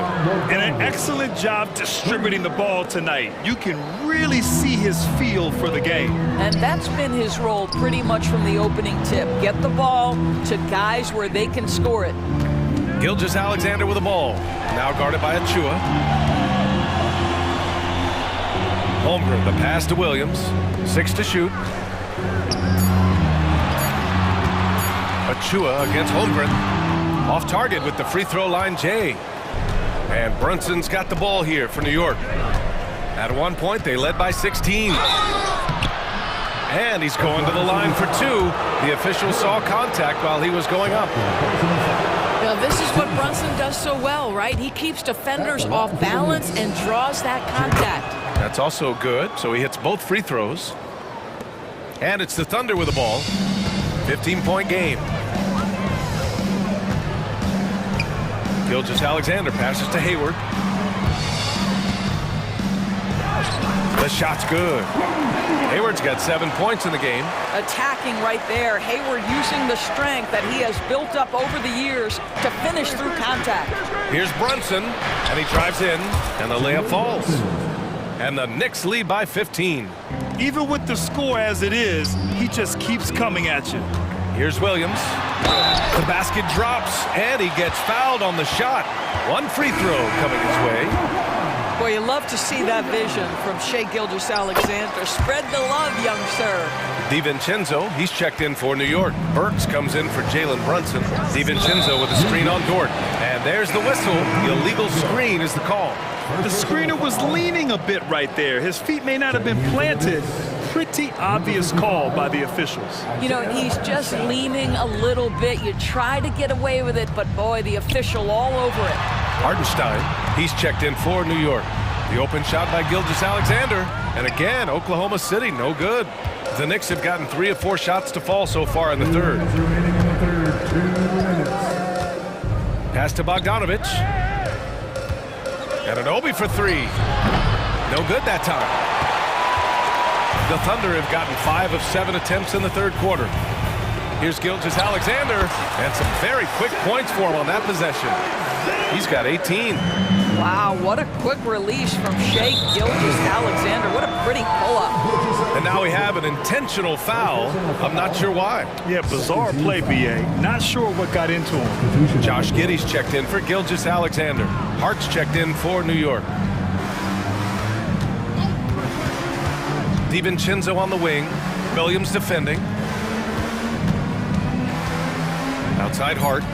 And an excellent job distributing the ball tonight. You can really see his feel for the game. And that's been his role pretty much from the opening tip. Get the ball to guys where they can score it. Gilgeous-Alexander with the ball. Now guarded by Achua. Holmgren, the pass to Williams. 6 to shoot. Achua against Holmgren. Off target with the free throw line, Jay. And Brunson's got the ball here for New York. At one point, they led by 16. And he's going to the line for 2. The official saw contact while he was going up. Now, this is what Brunson does so well, right? He keeps defenders off balance and draws that contact. That's also good, so he hits both free throws. And it's the Thunder with the ball. 15-point game. Gilgeous-Alexander passes to Hayward. The shot's good. Hayward's got 7 points in the game. Attacking right there. Hayward using the strength that he has built up over the years to finish through contact. Here's Brunson, and he drives in, and the layup falls. And the Knicks lead by 15. Even with the score as it is, he just keeps coming at you. Here's Williams. The basket drops, and he gets fouled on the shot. One free throw coming his way. Boy, you love to see that vision from Shai Gilgeous-Alexander. Spread the love, young sir. DiVincenzo, he's checked in for New York. Burks comes in for Jalen Brunson. DiVincenzo with a screen on Dort. And there's the whistle. The illegal screen is the call. The screener was leaning a bit right there. His feet may not have been planted. Pretty obvious call by the officials. You know, he's just leaning a little bit. You try to get away with it, but boy, the official all over it. Hartenstein, he's checked in for New York. The open shot by Gilgeous-Alexander. And again, Oklahoma City, no good. The Knicks have gotten 3 of 4 shots to fall so far in the third. Pass to Bogdanovic. And Anunoby for 3. No good that time. The Thunder have gotten 5 of 7 attempts in the third quarter. Here's Gilgeous-Alexander, and some very quick points for him on that possession. He's got 18. Wow, what a quick release from Shai Gilgeous-Alexander. What a pretty pull-up. And now we have an intentional foul. I'm not sure why. Yeah, bizarre play, BA. Not sure what got into him. Josh Giddey's checked in for Gilgeous-Alexander. Hart's checked in for New York. DiVincenzo on the wing. Williams defending. Outside Hart.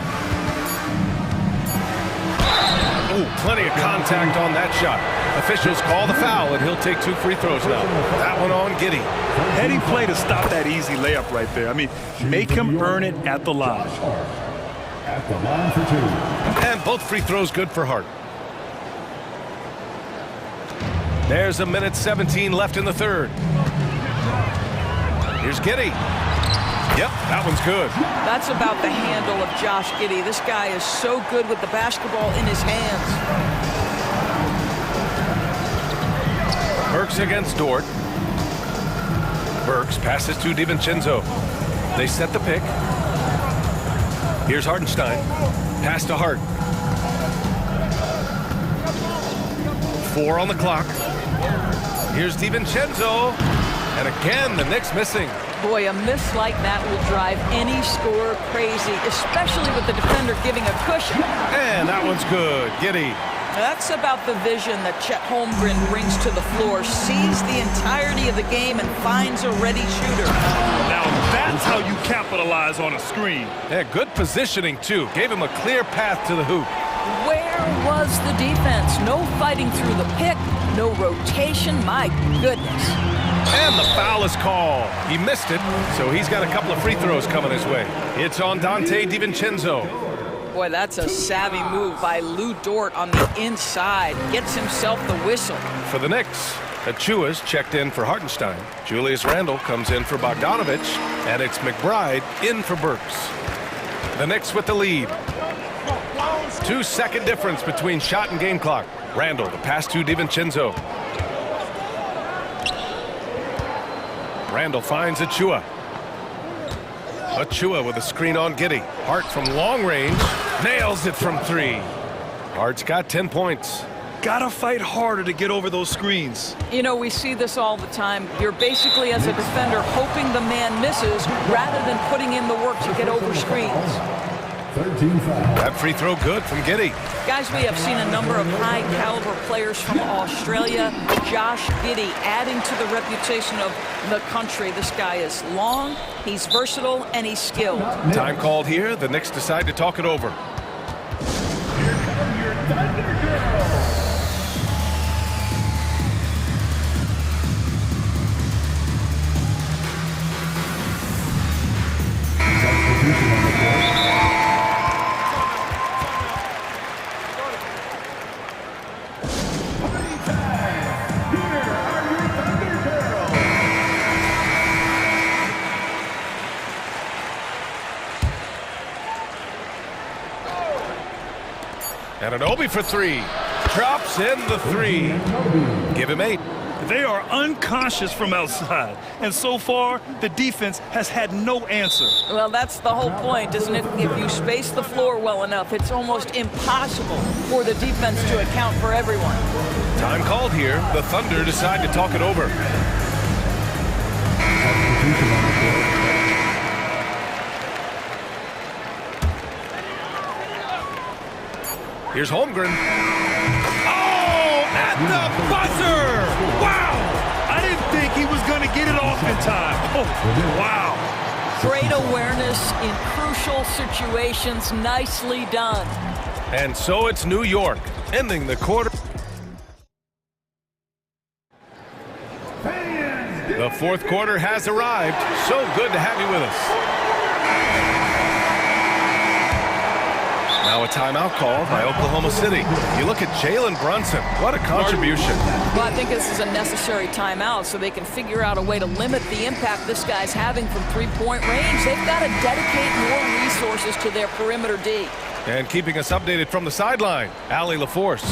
Ooh, plenty of contact on that shot. Officials call the foul, and he'll take 2 free throws now. That one on Giddey. Heady play to stop that easy layup right there. I mean, make him earn it at the line. At the line for 2. And both free throws good for Hart. There's 1:17 left in the third. Here's Giddey. Yep, that one's good. That's about the handle of Josh Giddey. This guy is so good with the basketball in his hands. Burks against Dort. Burks passes to DiVincenzo. They set the pick. Here's Hartenstein. Pass to Hart. 4 on the clock. Here's DiVincenzo. And again, the Knicks missing. Boy, a miss like that will drive any scorer crazy, especially with the defender giving a cushion. And that one's good. Giddey. That's about the vision that Chet Holmgren brings to the floor. Sees the entirety of the game and finds a ready shooter. Now that's how you capitalize on a screen. Yeah, good positioning, too. Gave him a clear path to the hoop. Where was the defense? No fighting through the pick, no rotation. My goodness. And the foul is called. He missed it, so he's got a couple of free throws coming his way. It's on Dante DiVincenzo. Boy, that's a savvy move by Lou Dort on the inside. Gets himself the whistle. For the Knicks, Achua's checked in for Hartenstein. Julius Randle comes in for Bogdanovich, and it's McBride in for Burks. The Knicks with the lead. 2-second difference between shot and game clock. Randle, the pass to DiVincenzo. Randle finds Achua. Achua with a screen on Giddey. Hart from long range nails it from 3. Hart's got 10 points. Gotta fight harder to get over those screens. You know, we see this all the time. You're basically, as a defender, hoping the man misses rather than putting in the work to get over screens. That free throw good from Giddey. Guys, we have seen a number of high-caliber players from Australia. Josh Giddey adding to the reputation of the country. This guy is long, he's versatile, and he's skilled. Time called here. The Knicks decide to talk it over. Here come your Thunder Girls. Substitution on the court. And Anunoby for 3. Drops in the 3. Give him 8. They are unconscious from outside, and so far the defense has had no answer. Well, that's the whole point, isn't it? If you space the floor well enough, it's almost impossible for the defense to account for everyone. Time called here. The Thunder decide to talk it over. Here's Holmgren. Oh, at the buzzer! Wow! I didn't think he was going to get it off in time. Oh, wow. Great awareness in crucial situations. Nicely done. And so it's New York, ending the quarter. The fourth quarter has arrived. So good to have you with us. Now a timeout call by Oklahoma City. You look at Jalen Brunson. What a contribution. Well, I think this is a necessary timeout so they can figure out a way to limit the impact this guy's having from three-point range. They've got to dedicate more resources to their perimeter D. And keeping us updated from the sideline, Allie LaForce.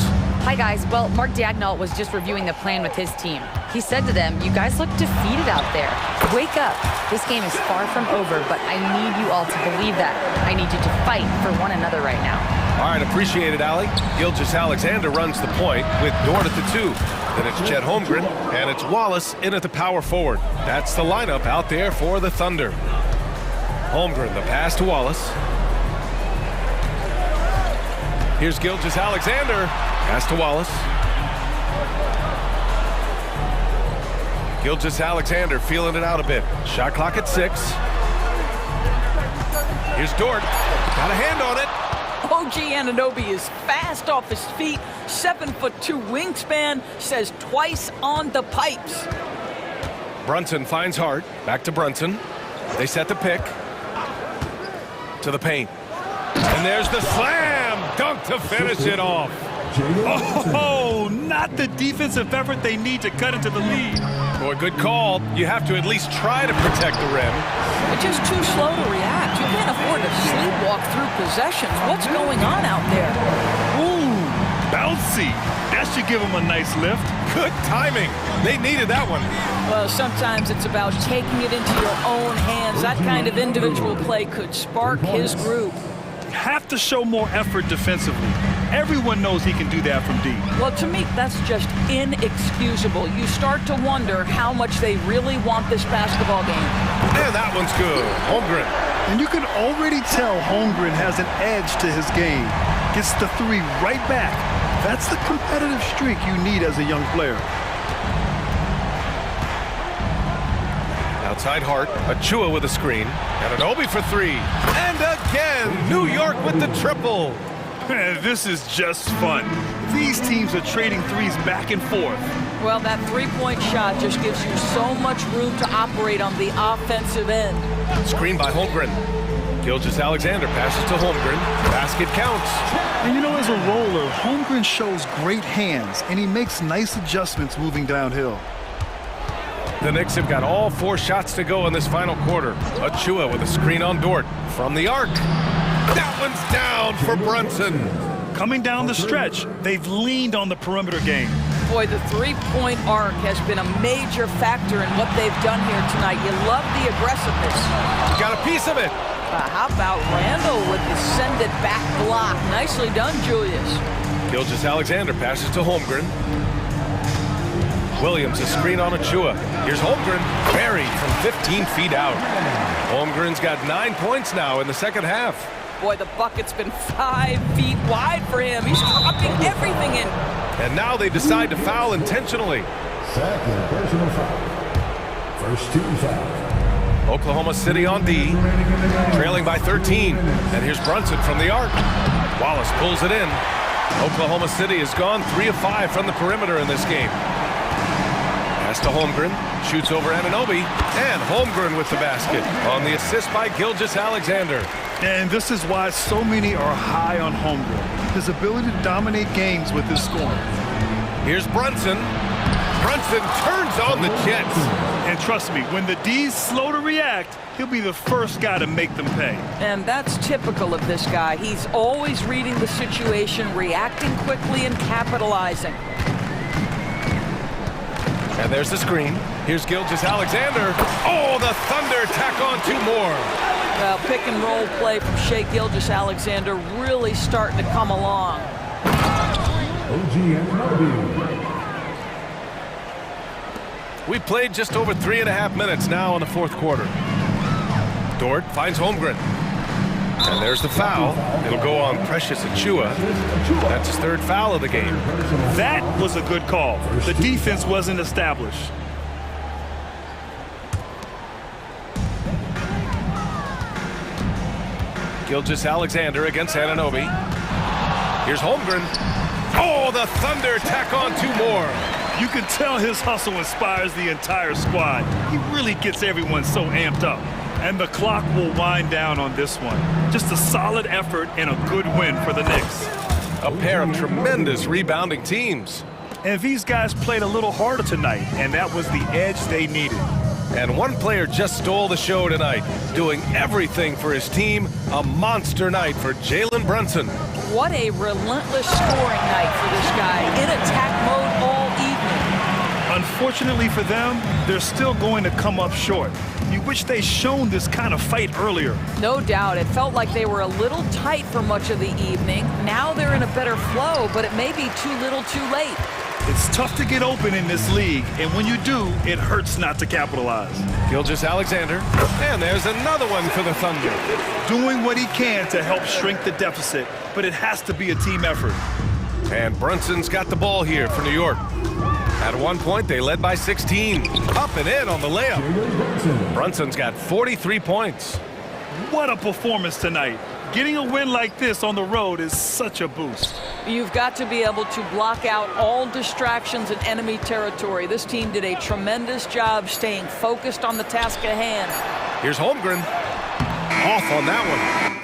Hi, guys. Well, Mark Dagnall was just reviewing the plan with his team. He said to them, you guys look defeated out there. Wake up. This game is far from over, but I need you all to believe that. I need you to fight for one another right now. All right, appreciate it, Allie. Gilgeous-Alexander runs the point with Dort at the 2. Then it's Chet Holmgren, and it's Wallace in at the power forward. That's the lineup out there for the Thunder. Holmgren, the pass to Wallace. Here's Gilgeous-Alexander. Pass to Wallace. Gilgeous-Alexander feeling it out a bit. Shot clock at 6. Here's Dort. Got a hand on it. OG Anunoby is fast off his feet. 7'2" wingspan, says twice on the pipes. Brunson finds Hart. Back to Brunson. They set the pick. To the paint. And there's the slam dunk to finish it off. Oh, not the defensive effort they need to cut into the lead. Boy, good call. You have to at least try to protect the rim. They're just too slow to react. You can't afford to sleepwalk through possessions. What's going on out there? Ooh, bouncy. That should give him a nice lift. Good timing. They needed that one. Well, sometimes it's about taking it into your own hands. That kind of individual play could spark his group. Have to show more effort defensively. Everyone knows he can do that from deep. Well, to me, that's just inexcusable. You start to wonder how much they really want this basketball game. And that one's good. Holmgren. And you can already tell Holmgren has an edge to his game. Gets the three right back. That's the competitive streak you need as a young player. Outside Hart, Achua with a screen, and an Obi for three. And again, New York with the triple. Man, this is just fun. These teams are trading threes back and forth. Well, that three-point shot just gives you so much room to operate on the offensive end. Screen by Holmgren. Gilgeous-Alexander passes to Holmgren. Basket counts. And you know, as a roller, Holmgren shows great hands, and he makes nice adjustments moving downhill. The Knicks have got all 4 shots to go in this final quarter. Achua with a screen on Dort from the arc. That one's down for Brunson. Coming down the stretch, they've leaned on the perimeter game. Boy, the three-point arc has been a major factor in what they've done here tonight. You love the aggressiveness. Got a piece of it. How about Randall with the send-it back block? Nicely done, Julius. Gilgeous-Alexander passes to Holmgren. Williams, a screen on Achua. Here's Holmgren, buried from 15 feet out. Holmgren's got 9 points now in the second half. Boy, the bucket's been 5 feet wide for him. He's dropping everything in. And now they decide to foul intentionally. Second personal foul. First team foul. Oklahoma City on D, trailing by 13. And here's Brunson from the arc. Wallace pulls it in. Oklahoma City has gone 3 of 5 from the perimeter in this game. Pass to Holmgren, shoots over Anunoby, and Holmgren with the basket on the assist by Gilgeous-Alexander. And this is why so many are high on Holmgren. His ability to dominate games with his scoring. Here's Brunson. Brunson turns on the Jets. And trust me, when the D's slow to react, he'll be the first guy to make them pay. And that's typical of this guy. He's always reading the situation, reacting quickly, and capitalizing. And there's the screen. Here's Gilgeous-Alexander. Oh, the Thunder tack on 2 more. Well, pick and roll play from Shai Gilgeous-Alexander really starting to come along. We played just over 3.5 minutes now in the fourth quarter. Dort finds Holmgren. And there's the foul. It'll go on Precious Achua. That's his 3rd foul of the game. That was a good call. The defense wasn't established. Gilgeous-Alexander against Anunoby. Here's Holmgren. Oh, the Thunder tack on 2 more. You can tell his hustle inspires the entire squad. He really gets everyone so amped up. And the clock will wind down on this one. Just a solid effort and a good win for the Knicks. A pair of tremendous rebounding teams. And these guys played a little harder tonight, and that was the edge they needed. And one player just stole the show tonight, doing everything for his team. A monster night for Jalen Brunson. What a relentless scoring night for this guy. In attack mode all evening. Unfortunately for them, they're still going to come up short. You wish they'd shown this kind of fight earlier. No doubt. It felt like they were a little tight for much of the evening. Now they're in a better flow, but it may be too little too late. It's tough to get open in this league, and when you do, it hurts not to capitalize. Gilgeous-Alexander, and there's another one for the Thunder. Doing what he can to help shrink the deficit, but it has to be a team effort. And Brunson's got the ball here for New York. At one point, they led by 16. Up and in on the layup. Brunson's got 43 points. What a performance tonight. Getting a win like this on the road is such a boost. You've got to be able to block out all distractions in enemy territory. This team did a tremendous job staying focused on the task at hand. Here's Holmgren. Off on that one.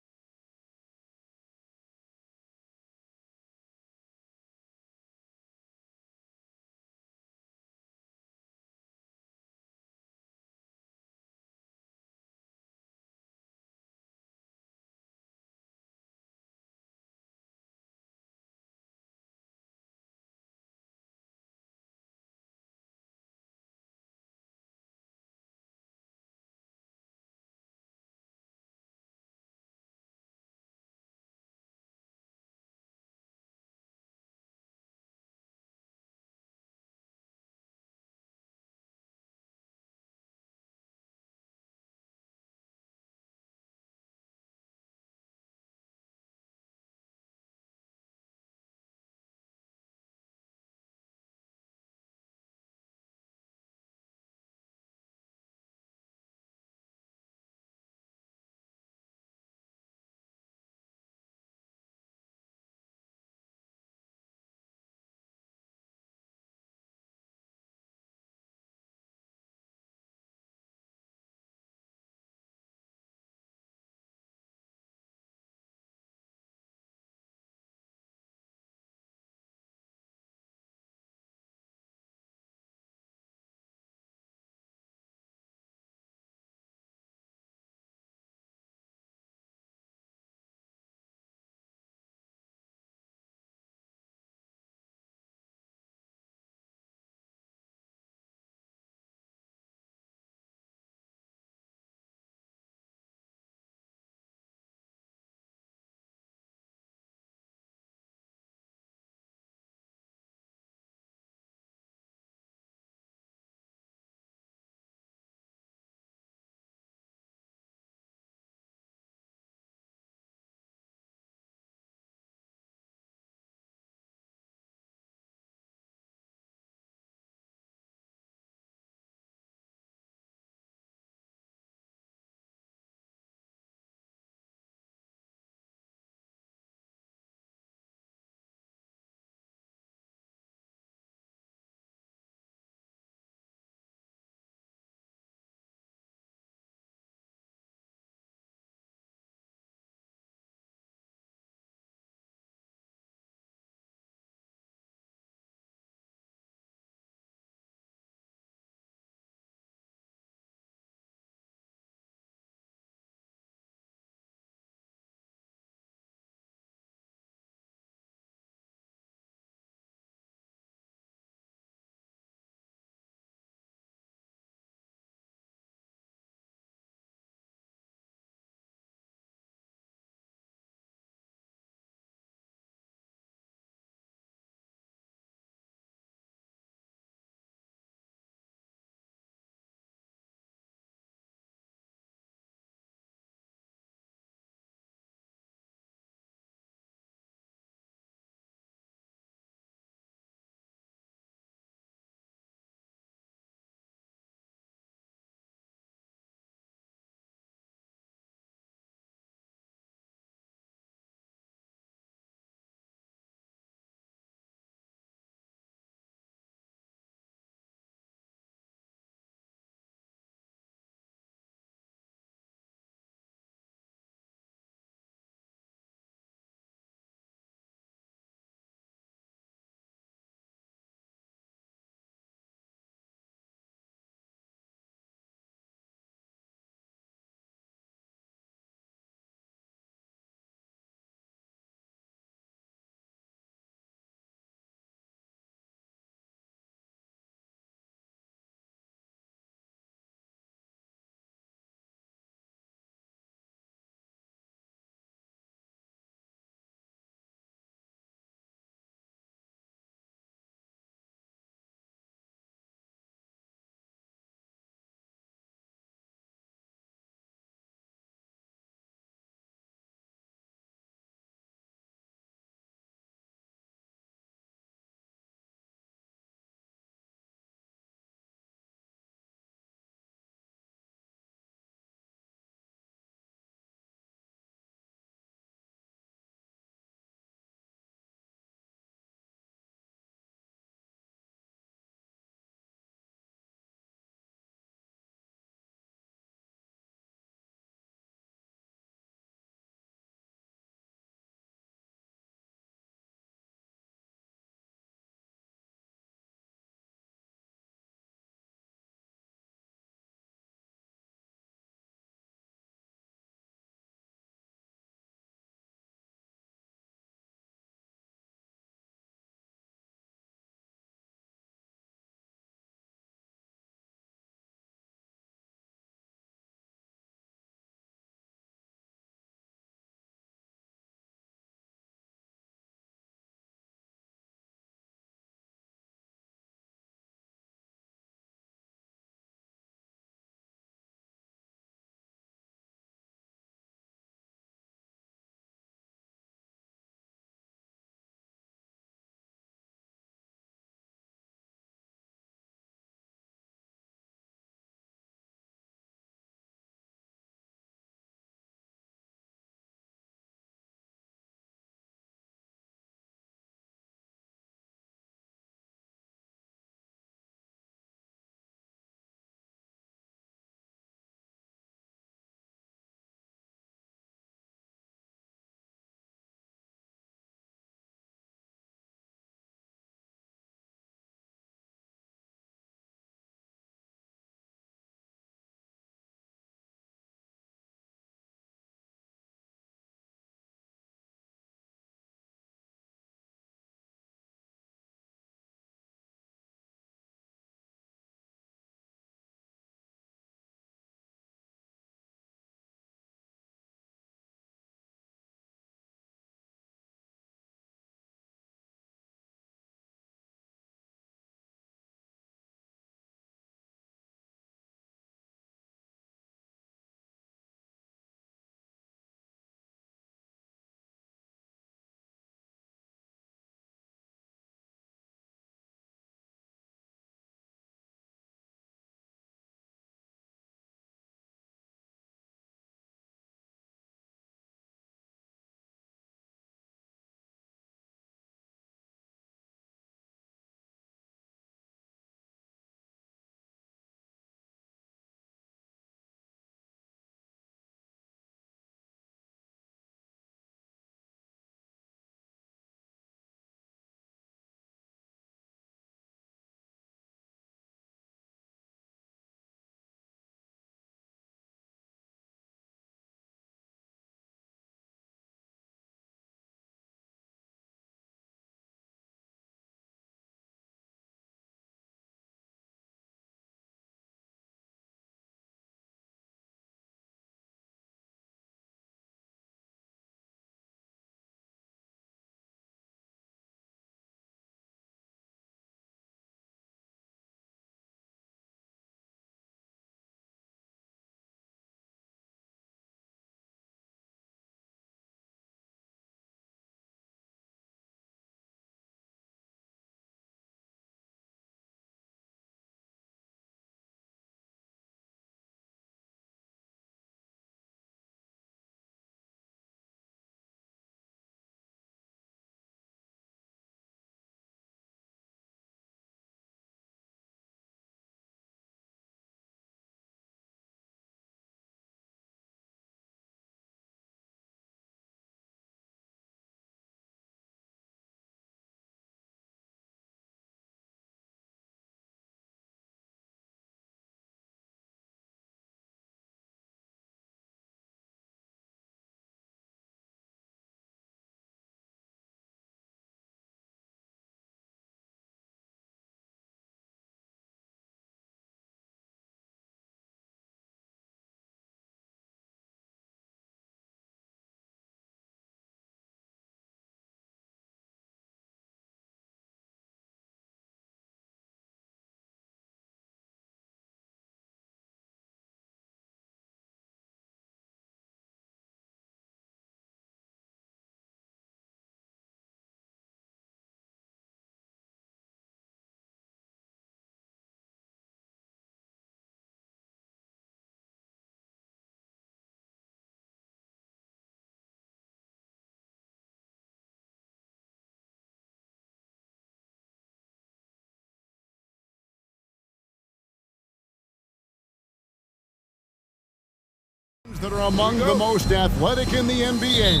that are among the most athletic in the NBA.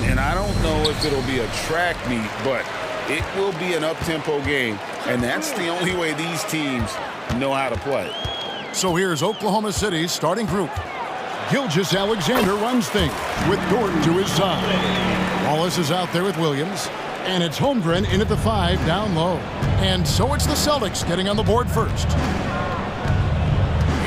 And I don't know if it'll be a track meet, but it will be an up-tempo game. And that's the only way these teams know how to play. So here's Oklahoma City's starting group. Gilgeous-Alexander runs things with Dort to his side. Wallace is out there with Williams. And it's Holmgren in at the 5 down low. And so it's the Celtics getting on the board first.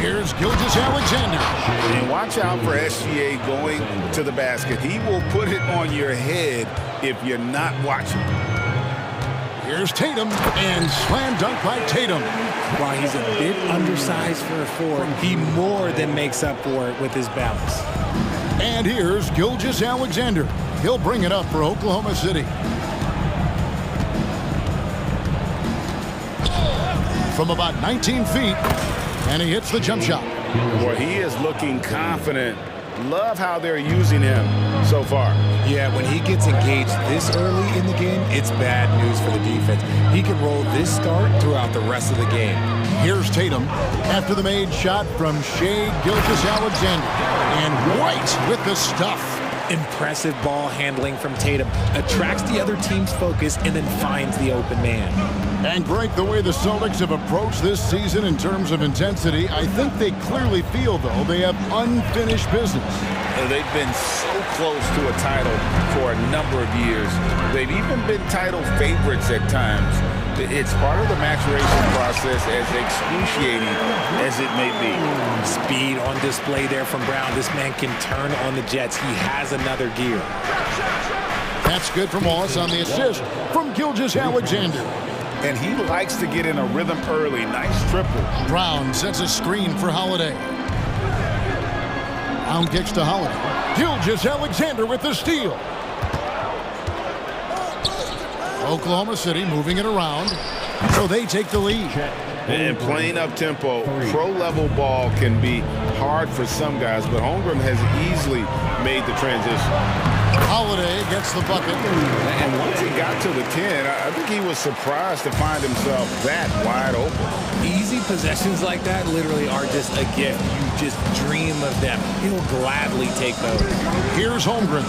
Here's Gilgeous-Alexander. And watch out for SGA going to the basket. He will put it on your head if you're not watching. Here's Tatum, and slam dunk by Tatum. While he's a bit undersized for a 4, he more than makes up for it with his balance. And here's Gilgeous-Alexander. He'll bring it up for Oklahoma City. From about 19 feet, and he hits the jump shot. Well, he is looking confident. Love how they're using him so far. Yeah, when he gets engaged this early in the game, it's bad news for the defense. He can roll this start throughout the rest of the game. Here's Tatum after the made shot from Shai Gilgeous-Alexander. And White with the stuff. Impressive ball handling from Tatum. Attracts the other team's focus and then finds the open man. And Greg, the way the Celtics have approached this season in terms of intensity, I think they clearly feel, though, they have unfinished business. They've been so close to a title for a number of years. They've even been title favorites at times. It's part of the maturation process, as excruciating as it may be. Speed on display there from Brown. This man can turn on the Jets. He has another gear. That's good from Wallace on the assist from Gilgeous-Alexander. And he likes to get in a rhythm early. Nice triple. Brown sets a screen for Holiday. Brown kicks to Holiday. Gilgeous-Alexander with the steal. Oklahoma City moving it around, so they take the lead. And playing up-tempo, pro-level ball can be hard for some guys, but Holmgren has easily made the transition. Holiday gets the bucket. And once he got to the 10, I think he was surprised to find himself that wide open. Easy possessions like that literally are just a gift. You just dream of them. He'll gladly take those. Here's Holmgren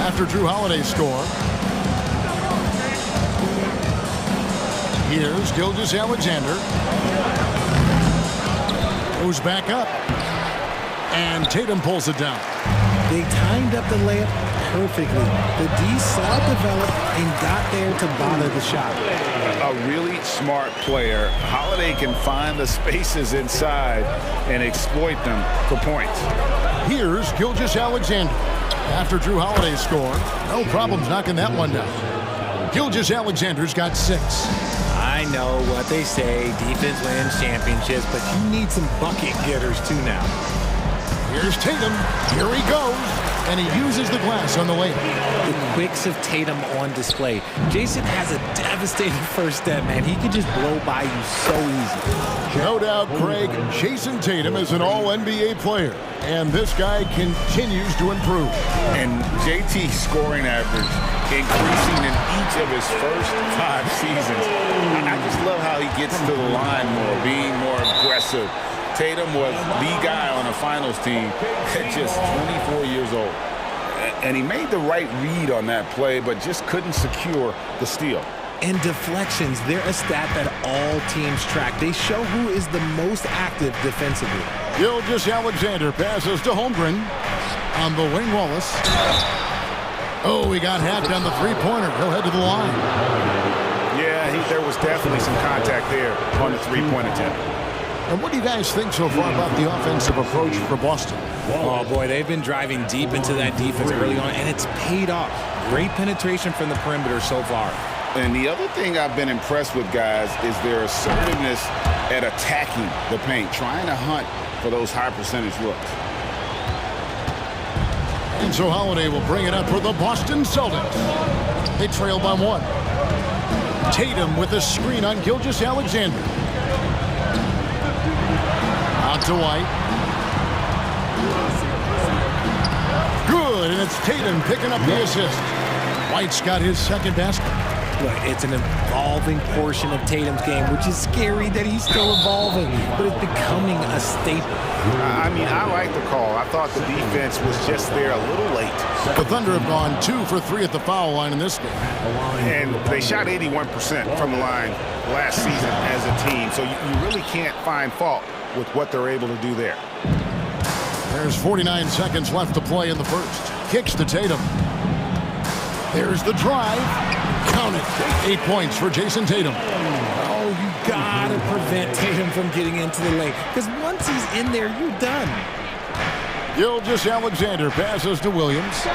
after Drew Holiday's score. Here's Gilgeous-Alexander. Goes back up. And Tatum pulls it down. They timed up the layup perfectly. The D saw it develop and got there to bother the shot. A really smart player. Holiday can find the spaces inside and exploit them for points. Here's Gilgeous-Alexander. After Drew Holiday's score, no problems knocking that one down. Gilgeous-Alexander's got 6. I know what they say, defense wins championships, but you need some bucket getters too now. Here's Tatum. Here he goes. And he uses the glass on the way. The quicks of Tatum on display. Jason has a devastating first step, man. He can just blow by you so easy. No doubt, Craig, Jason Tatum is an all-NBA player. And this guy continues to improve. And JT's scoring average increasing in each of his first 5 seasons. I just love how he gets to the line more, being more aggressive. Tatum was the guy on a finals team at just 24 years old. And he made the right read on that play, but just couldn't secure the steal. And deflections, they're a stat that all teams track. They show who is the most active defensively. Gilgeous-Alexander passes to Holmgren. On the wing, Wallace. Oh, he got hacked on the three-pointer. He'll head to the line. Yeah, there was definitely some contact there on the three-point attempt. And what do you guys think so far about the offensive approach for Boston? Oh, boy, they've been driving deep into that defense early on, and it's paid off. Great penetration from the perimeter so far. And the other thing I've been impressed with, guys, is their assertiveness at attacking the paint, trying to hunt for those high-percentage looks. And so Holiday will bring it up for the Boston Celtics. They trail by 1. Tatum with a screen on Gilgeous-Alexander. Out to White. Good, and it's Tatum picking up the assist. White's got his second basket. It's an evolving portion of Tatum's game, which is scary that he's still evolving, but it's becoming a staple. I mean, I like the call. I thought the defense was just there a little late. The Thunder have gone 2 for 3 at the foul line in this game. And they shot 81% from the line last season as a team, so you really can't find fault with what they're able to do there. There's 49 seconds left to play in the first. Kicks to Tatum. There's the drive. Count it. 8 points for Jason Tatum. Oh, you gotta prevent Tatum from getting into the lane, because once he's in there, you're done. Gilgeous-Alexander passes to Williams.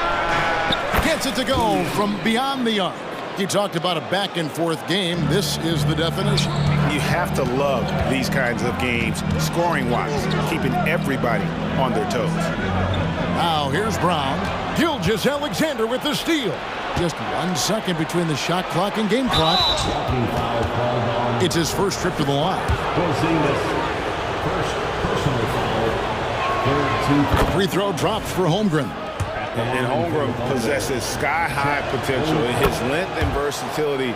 Gets it to go from beyond the arc. He talked about a back-and-forth game. This is the definition. You have to love these kinds of games, scoring-wise, keeping everybody on their toes. Now here's Brown. Gilgeous-Alexander with the steal. Just 1 second between the shot clock and game clock. It's his first trip to the line. Free throw drops for Holmgren. And Holmgren possesses sky-high potential, and his length and versatility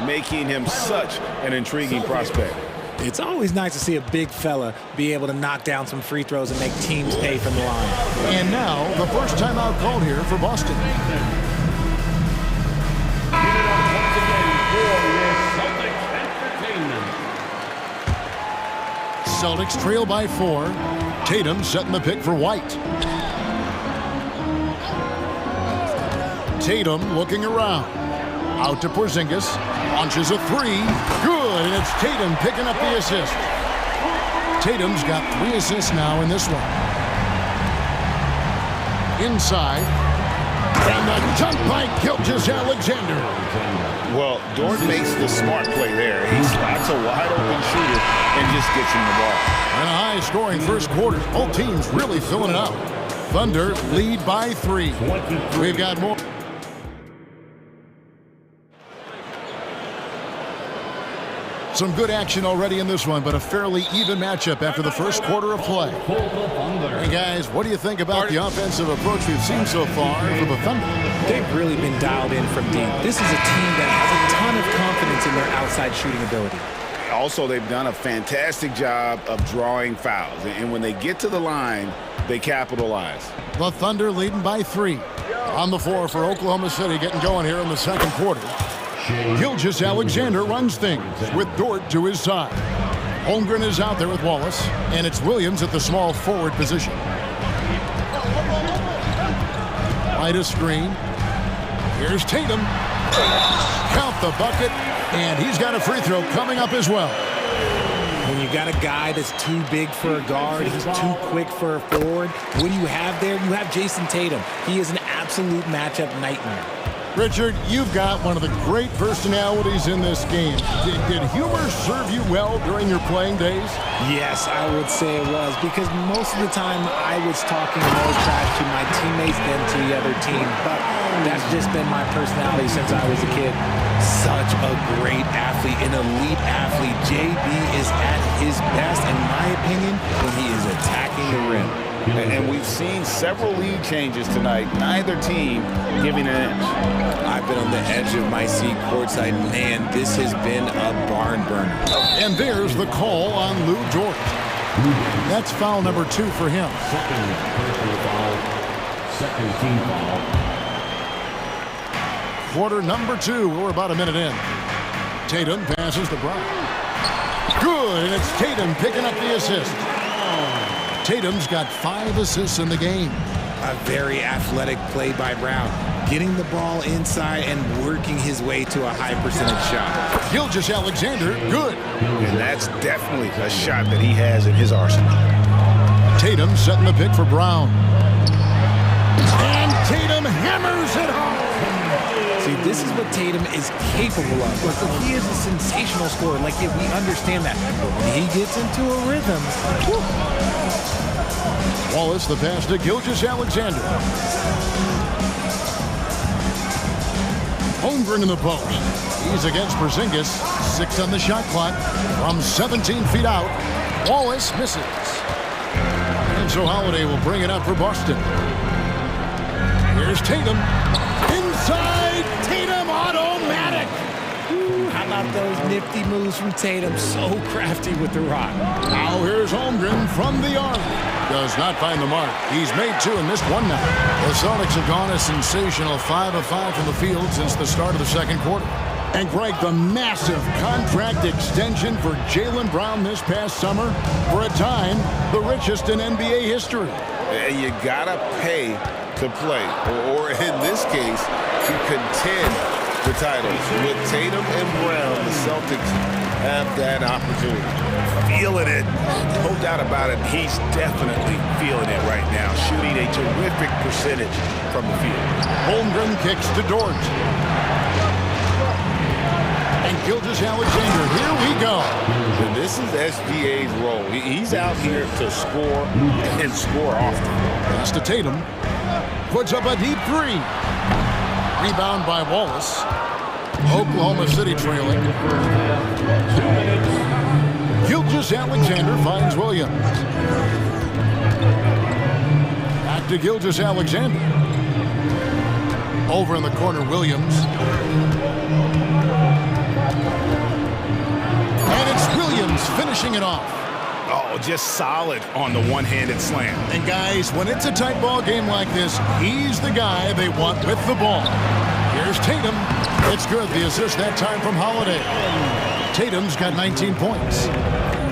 making him such an intriguing prospect. It's always nice to see a big fella be able to knock down some free throws and make teams pay from the line. And now, the first timeout called here for Boston. Celtics trail by 4. Tatum setting the pick for White. Tatum looking around. Out to Porzingis. Launches a 3. Good, and it's Tatum picking up the assist. Tatum's got 3 assists now in this one. Inside. And the dunk by Gilgeous-Alexander. Well, Dort makes the smart play there. He spots a wide-open shooter and just gets him the ball. And a high-scoring first quarter. Both teams really filling it out. Thunder lead by 3. We've got more. Some good action already in this one, but a fairly even matchup after the first quarter of play. Hey guys, what do you think about the offensive approach we've seen so far for the Thunder? They've really been dialed in from deep. This is a team that has a ton of confidence in their outside shooting ability. Also, they've done a fantastic job of drawing fouls, and when they get to the line, they capitalize. The Thunder leading by 3. On the floor for Oklahoma City, getting going here in the second quarter. Gilgeous-Alexander runs things with Dort to his side. Holmgren is out there with Wallace, and it's Williams at the small forward position. Right a screen. Here's Tatum. Count the bucket, and he's got a free throw coming up as well. When you got a guy that's too big for a guard, he's too quick for a forward, what do you have there? You have Jason Tatum. He is an absolute matchup nightmare. Richard, you've got one of the great personalities in this game. Did humor serve you well during your playing days? Yes, I would say it was, because most of the time I was talking more trash to my teammates than to the other team, but that's just been my personality since I was a kid. Such a great athlete, an elite athlete. JB is at his best, in my opinion, when he is attacking the rim. And we've seen several lead changes tonight, neither team giving an inch. I've been on the edge of my seat courtside. Man, this has been a barn burner. And there's the call on Lou Dort. That's foul number 2 for him. Second team foul. Quarter number 2. We're about a minute in. Tatum passes to Brown. Good, and it's Tatum picking up the assist. Tatum's got 5 assists in the game. A very athletic play by Brown, getting the ball inside and working his way to a high percentage shot. Gilgeous-Alexander, good. And that's definitely a shot that he has in his arsenal. Tatum setting the pick for Brown. And Tatum hammers it home. See, this is what Tatum is capable of. Look, he is a sensational scorer. Like, yeah, we understand that. But when he gets into a rhythm, whew. Wallace, the pass to Gilgeous-Alexander. Holmgren in the post. He's against Porzingis. 6 on the shot clock. From 17 feet out. Wallace misses. And so Holiday will bring it up for Boston. Here's Tatum. Inside. Tatum automatic. about those nifty moves from Tatum. So crafty with the rock. Now here's Holmgren from the arc. Does not find the mark. He's made 2 and missed 1 now. The Celtics have gone a sensational 5 of 5 from the field since the start of the second quarter. And Greg, the massive contract extension for Jaylen Brown this past summer, for a time, the richest in NBA history. And you gotta pay to play, or in this case, to contend for titles. With Tatum and Brown, the Celtics have that opportunity. Feeling it. No doubt about it. He's definitely feeling it right now. Shooting a terrific percentage from the field. Holmgren kicks to Dort. And Gilgeous-Alexander, here we go. And this is SGA's role. He's out here to score and score often. Pass to Tatum. Puts up a deep 3. Rebound by Wallace. Oklahoma City trailing. Gilgeous-Alexander finds Williams. Back to Gilgeous-Alexander. Over in the corner, Williams. And it's Williams finishing it off. Oh, just solid on the one-handed slam. And guys, when it's a tight ball game like this, he's the guy they want with the ball. Here's Tatum. It's good. The assist that time from Holiday. Tatum's got 19 points.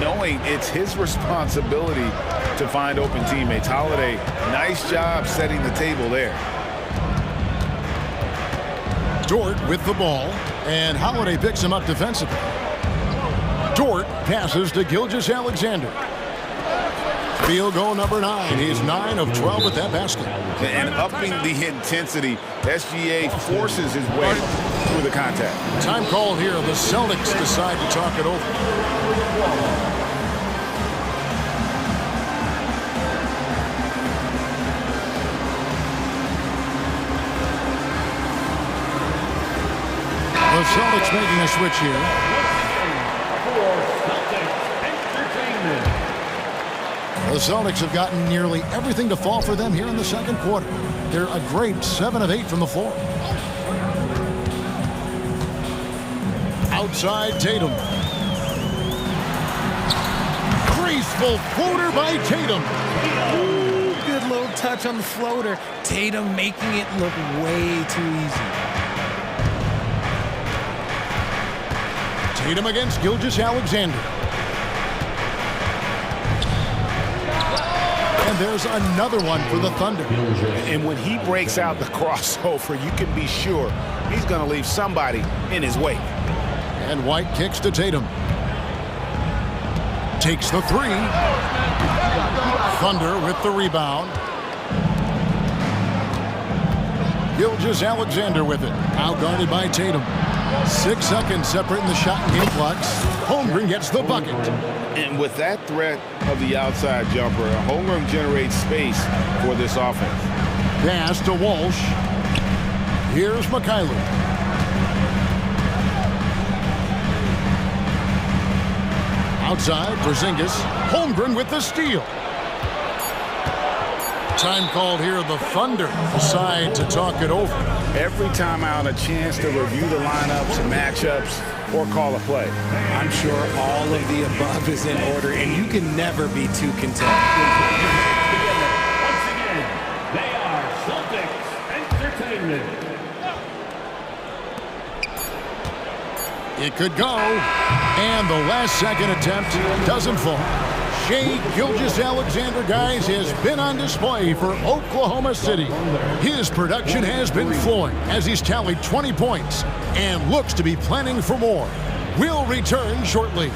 Knowing it's his responsibility to find open teammates. Holiday, nice job setting the table there. Dort with the ball, and Holiday picks him up defensively. Dort passes to Gilgeous-Alexander. Field goal number 9. He's 9 of 12 with that basket. And upping the intensity, SGA forces his way through the contact. Time call here. The Celtics decide to talk it over. The Celtics making a switch here. The Celtics have gotten nearly everything to fall for them here in the second quarter. They're a great 7 of 8 from the floor. Outside Tatum. Graceful floater by Tatum. Ooh, good little touch on the floater. Tatum making it look way too easy. Tatum against Gilgeous-Alexander. And there's another one for the Thunder. And when he breaks out the crossover, you can be sure he's going to leave somebody in his wake. And White kicks to Tatum. Takes the 3. Thunder with the rebound. Gilgeous-Alexander with it. Now guarded by Tatum. 6 seconds separating the shot and game clocks. Holmgren gets the bucket. And with that threat of the outside jumper, Holmgren generates space for this offense. Pass to Walsh. Here's Mikhailuk. Outside, Porzingis. Holmgren with the steal. Time called here. The Thunder decide to talk it over. Every timeout, a chance to review the lineups, matchups, or call a play. I'm sure all of the above is in order, and you can never be too content. Once again, they are Celtics Entertainment. It could go, and the last second attempt doesn't fall. Shai Gilgeous-Alexander, guys, has been on display for Oklahoma City. His production has been flowing as he's tallied 20 points and looks to be planning for more. We'll return shortly.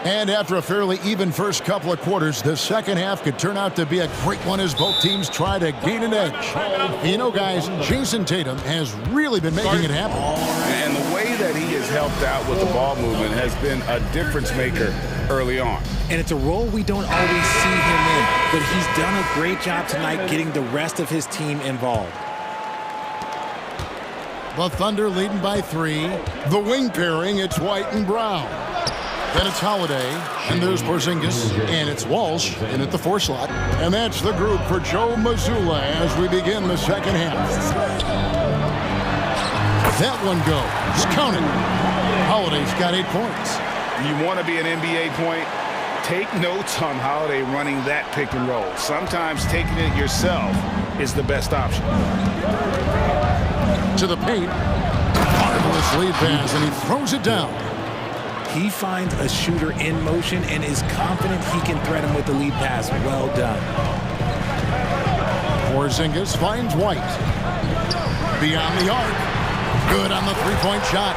And after a fairly even first couple of quarters, the second half could turn out to be a great one as both teams try to gain an edge. You know, guys, Jason Tatum has really been making it happen. And the way that he has helped out with the ball movement has been a difference maker early on. And it's a role we don't always see him in, but he's done a great job tonight getting the rest of his team involved. The Thunder leading by 3. The wing pairing, it's White and Brown. Then it's Holiday, and there's Porzingis, and it's Walsh in at the 4 slot. And that's the group for Joe Mazzulla as we begin the second half. That one goes. Count it. Holiday's got 8 points. You want to be an NBA point? Take notes on Holiday running that pick and roll. Sometimes taking it yourself is the best option. To the paint. Marvelous lead pass, and he throws it down. He finds a shooter in motion and is confident he can threat him with the lead pass. Well done. Porzingis finds White. Beyond the arc. Good on the three-point shot.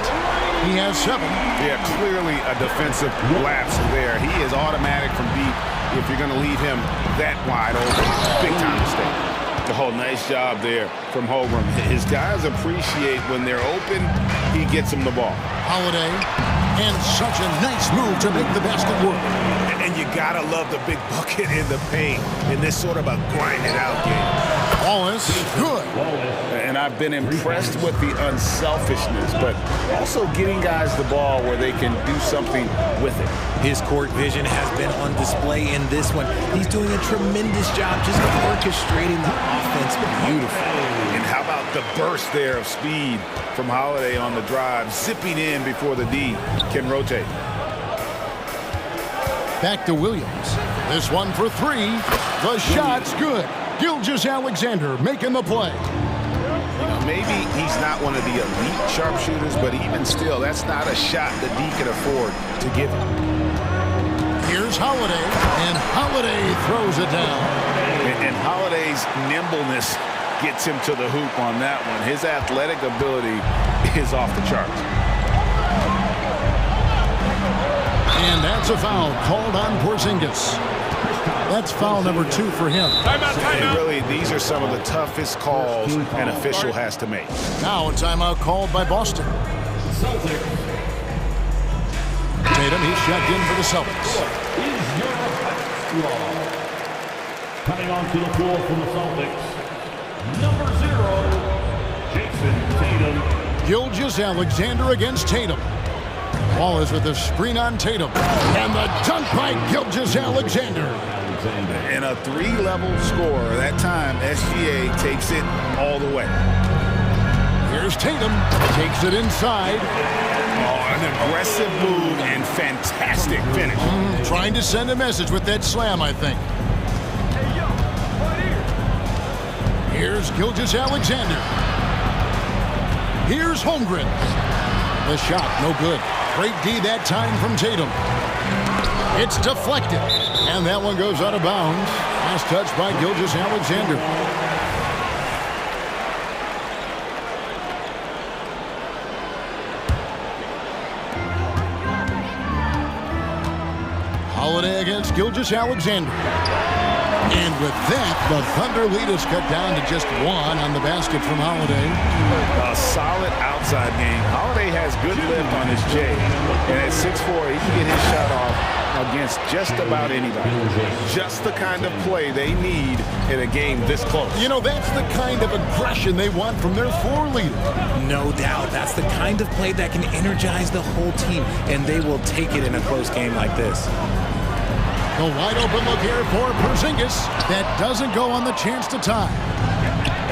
He has 7. Yeah, clearly a defensive lapse there. He is automatic from deep if you're going to leave him that wide open. Big time mistake. Oh, nice job there from Holmgren. His guys appreciate when they're open, he gets them the ball. Holiday, and such a nice move to make the basket work. And you got to love the big bucket in the paint in this sort of a grind-it-out game. Wallace, good. And I've been impressed with the unselfishness, but also getting guys the ball where they can do something with it. His court vision has been on display in this one. He's doing a tremendous job just orchestrating the offense beautifully. And how about the burst there of speed from Holiday on the drive, zipping in before the D can rotate. Back to Williams. This one for 3. The shot's good. Gilgeous-Alexander making the play. You know, maybe he's not one of the elite sharpshooters, but even still, that's not a shot the D can afford to give him. Here's Holiday, and Holiday throws it down. And Holiday's nimbleness gets him to the hoop on that one. His athletic ability is off the charts. And that's a foul called on Porzingis. That's foul number 2 for him. And really, these are some of the toughest calls an official has to make. Now a timeout called by Boston. Tatum, he's checked in for the Celtics. Coming onto the floor from the Celtics, number 0, Jason Tatum. Gilgeous-Alexander against Tatum. Wallace with the screen on Tatum. And the dunk by Gilgeous-Alexander. And a 3-level score. That time, SGA takes it all the way. Here's Tatum. Takes it inside. Oh, an aggressive move and fantastic finish. Trying to send a message with that slam, I think. Here's Gilgeous-Alexander. Here's Holmgren. The shot, no good. Great D that time from Tatum. It's deflected. And that one goes out of bounds. Last touch by Gilgeous-Alexander. Holiday against Gilgeous-Alexander. And with that, the Thunder lead is cut down to just 1 on the basket from Holiday. A solid outside game. Holiday has good lift on his J. And at 6'4", he can get his shot off against just about anybody. Just the kind of play they need in a game this close. You know, that's the kind of aggression they want from their floor leader. No doubt. That's the kind of play that can energize the whole team, and they will take it in a close game like this. The wide open look here for Porzingis. That doesn't go on the chance to tie.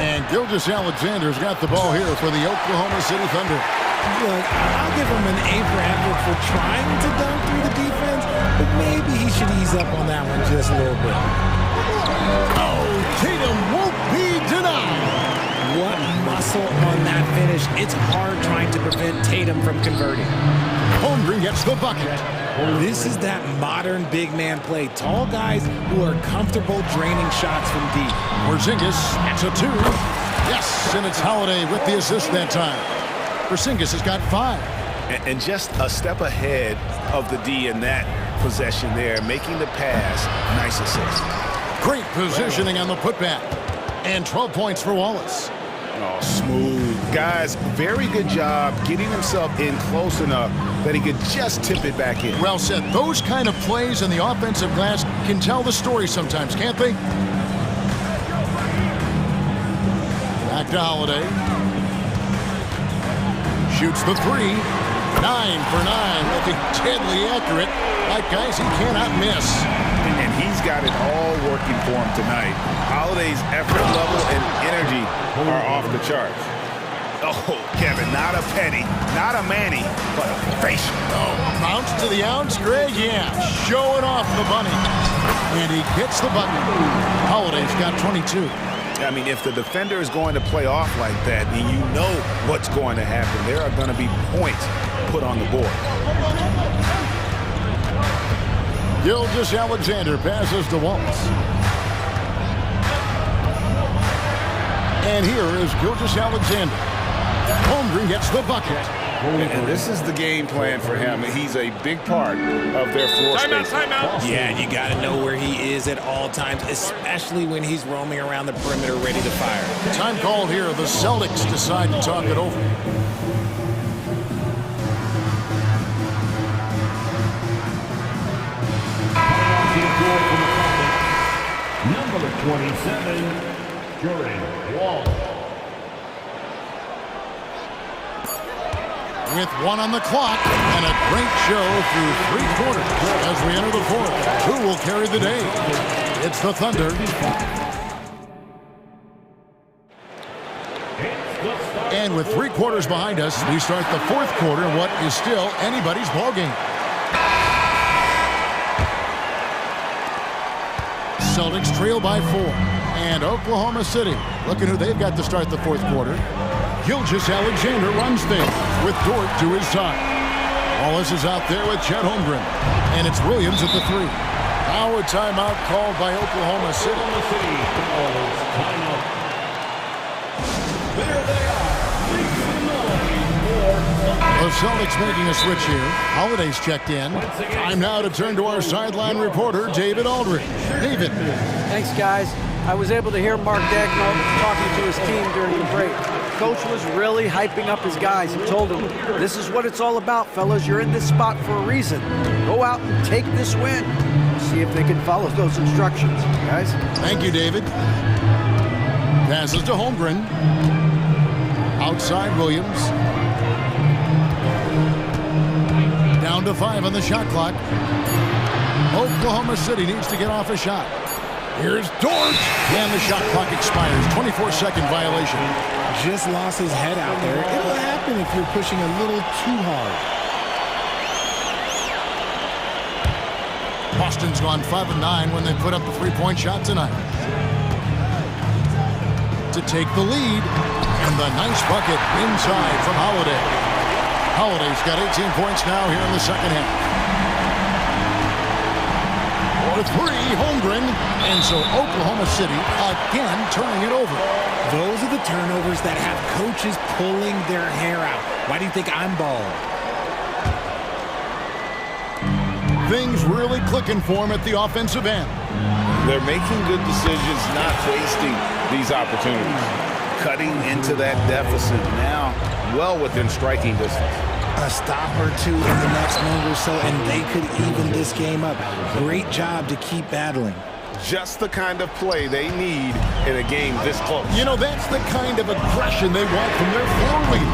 And Gilgeous-Alexander's got the ball here for the Oklahoma City Thunder. Look, I'll give him an A for effort for trying to dunk through the defense, but maybe he should ease up on that one just a little bit. Oh, Tatum won't be denied. What muscle on that finish. It's hard trying to prevent Tatum from converting. Holmgren gets the bucket. This is that modern big man play. Tall guys who are comfortable draining shots from deep. Porzingis to 2. Yes, and it's Holiday with the assist that time. Porzingis has got 5. And just a step ahead of the D in that possession there, making the pass. Nice assist. Great positioning on the putback. And 12 points for Wallace. Oh, smooth. Guys, very good job getting himself in close enough that he could just tip it back in. Well said. Those kind of plays in the offensive glass can tell the story sometimes, can't they? Back to Holiday. Shoots the three. 9 for 9, looking deadly accurate. Like guys he cannot miss. And he's got it all working for him tonight. Holiday's effort level and energy are off the charts. Oh, Kevin, not a penny, not a Manny, but a facial. Oh, bounce to the ounce, Greg, yeah. Showing off the bunny. And he gets the button. Holiday's got 22. I mean, if the defender is going to play off like that, then you know what's going to happen. There are going to be points put on the board. Gilgeous-Alexander passes to Wallace. And here is Gilgeous-Alexander. Holmgren gets the bucket. And this is the game plan for him. He's a big part of their floor space. Timeout. Yeah, and you got to know where he is at all times, especially when he's roaming around the perimeter ready to fire. Time called here. The Celtics decide to talk it over. Number 27, Jordan Wall. With 1 on the clock and a great show through 3 quarters as we enter the 4th. Who will carry the day? It's the Thunder. And with 3 quarters behind us, we start the 4th quarter in what is still anybody's ballgame. Celtics trail by 4. And Oklahoma City, looking who they've got to start the 4th quarter. Gilgeous-Alexander runs things with Dort to his side. Wallace is out there with Chet Holmgren. And it's Williams at the 3. Now a timeout called by Oklahoma City. There they are. The Celtics making a switch here. Holiday's checked in. Time now to turn to our sideline reporter, David Aldridge. David. Thanks, guys. I was able to hear Mark Daigneault talking to his team during the break. Coach was really hyping up his guys. He told them, this is what it's all about, fellas. You're in this spot for a reason. Go out and take this win. See if they can follow those instructions, guys. Thank you, David. Passes to Holmgren. Outside Williams. Down to 5 on the shot clock. Oklahoma City needs to get off a shot. Here's Dort. And the shot clock expires. 24-second violation. Just lost his head out there. It'll happen if you're pushing a little too hard. Boston's gone 5 of 9 when they put up the 3-point shot tonight. To take the lead. And the nice bucket inside from Holiday. Holiday's got 18 points now here in the second half. For 3, Holmgren. And so Oklahoma City again turning it over. Those are the turnovers that have coaches pulling their hair out. Why do you think I'm balling? Things really clicking for him at the offensive end. They're making good decisions, not wasting these opportunities. Cutting into that deficit now, well within striking distance. A stop or two in the next move or so, and they could even this game up. Great job to keep battling. Just the kind of play they need in a game this close. You know, that's the kind of aggression they want from their floor leader.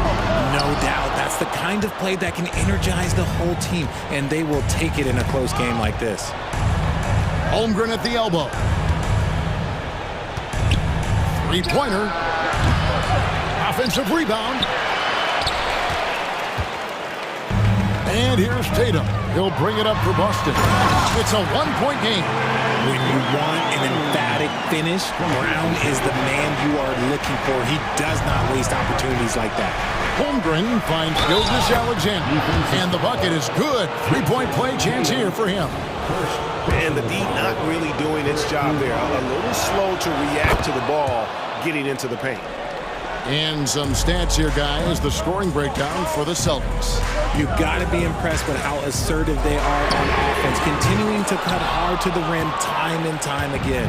No doubt. That's the kind of play that can energize the whole team, and they will take it in a close game like this. Holmgren at the elbow. 3-pointer. Offensive rebound. And here's Tatum. He'll bring it up for Boston. It's a 1-point game. When you want an emphatic finish, Brown is the man you are looking for. He does not waste opportunities like that. Holmgren finds Gilgeous-Alexander. And the bucket is good. 3-point play chance here for him. And the D not really doing its job there. A little slow to react to the ball getting into the paint. And some stats here, guys. The scoring breakdown for the Celtics. You've got to be impressed with how assertive they are on offense, continuing to cut hard to the rim time and time again.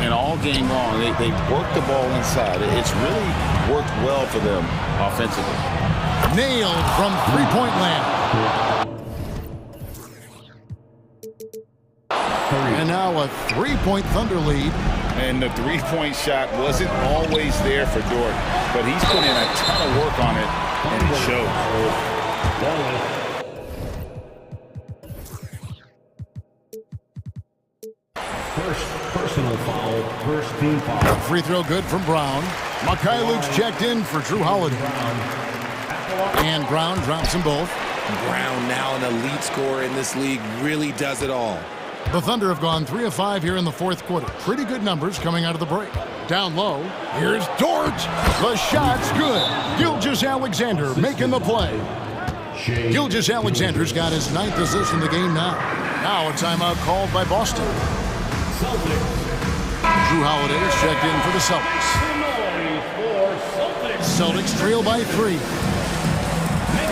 And all game long, they work the ball inside. It's really worked well for them offensively. Nailed from three-point land. And now a three-point Thunder lead. And the three-point shot wasn't always there for Jordan, but he's put in a ton of work on it, and it shows. First personal foul, first team foul. Free throw good from Brown. Makai Luke's checked in for Drew Holiday. And Brown drops them both. Brown, now an elite scorer in this league, really does it all. The Thunder have gone 3 of 5 here in the fourth quarter. Pretty good numbers coming out of the break. Down low, here's Dort. The shot's good. Gilgeous-Alexander making the play. Gilgeous-Alexander's got his 9th assist in the game now. Now a timeout called by Boston. Drew Holiday is checked in for the Celtics. Celtics trail by 3.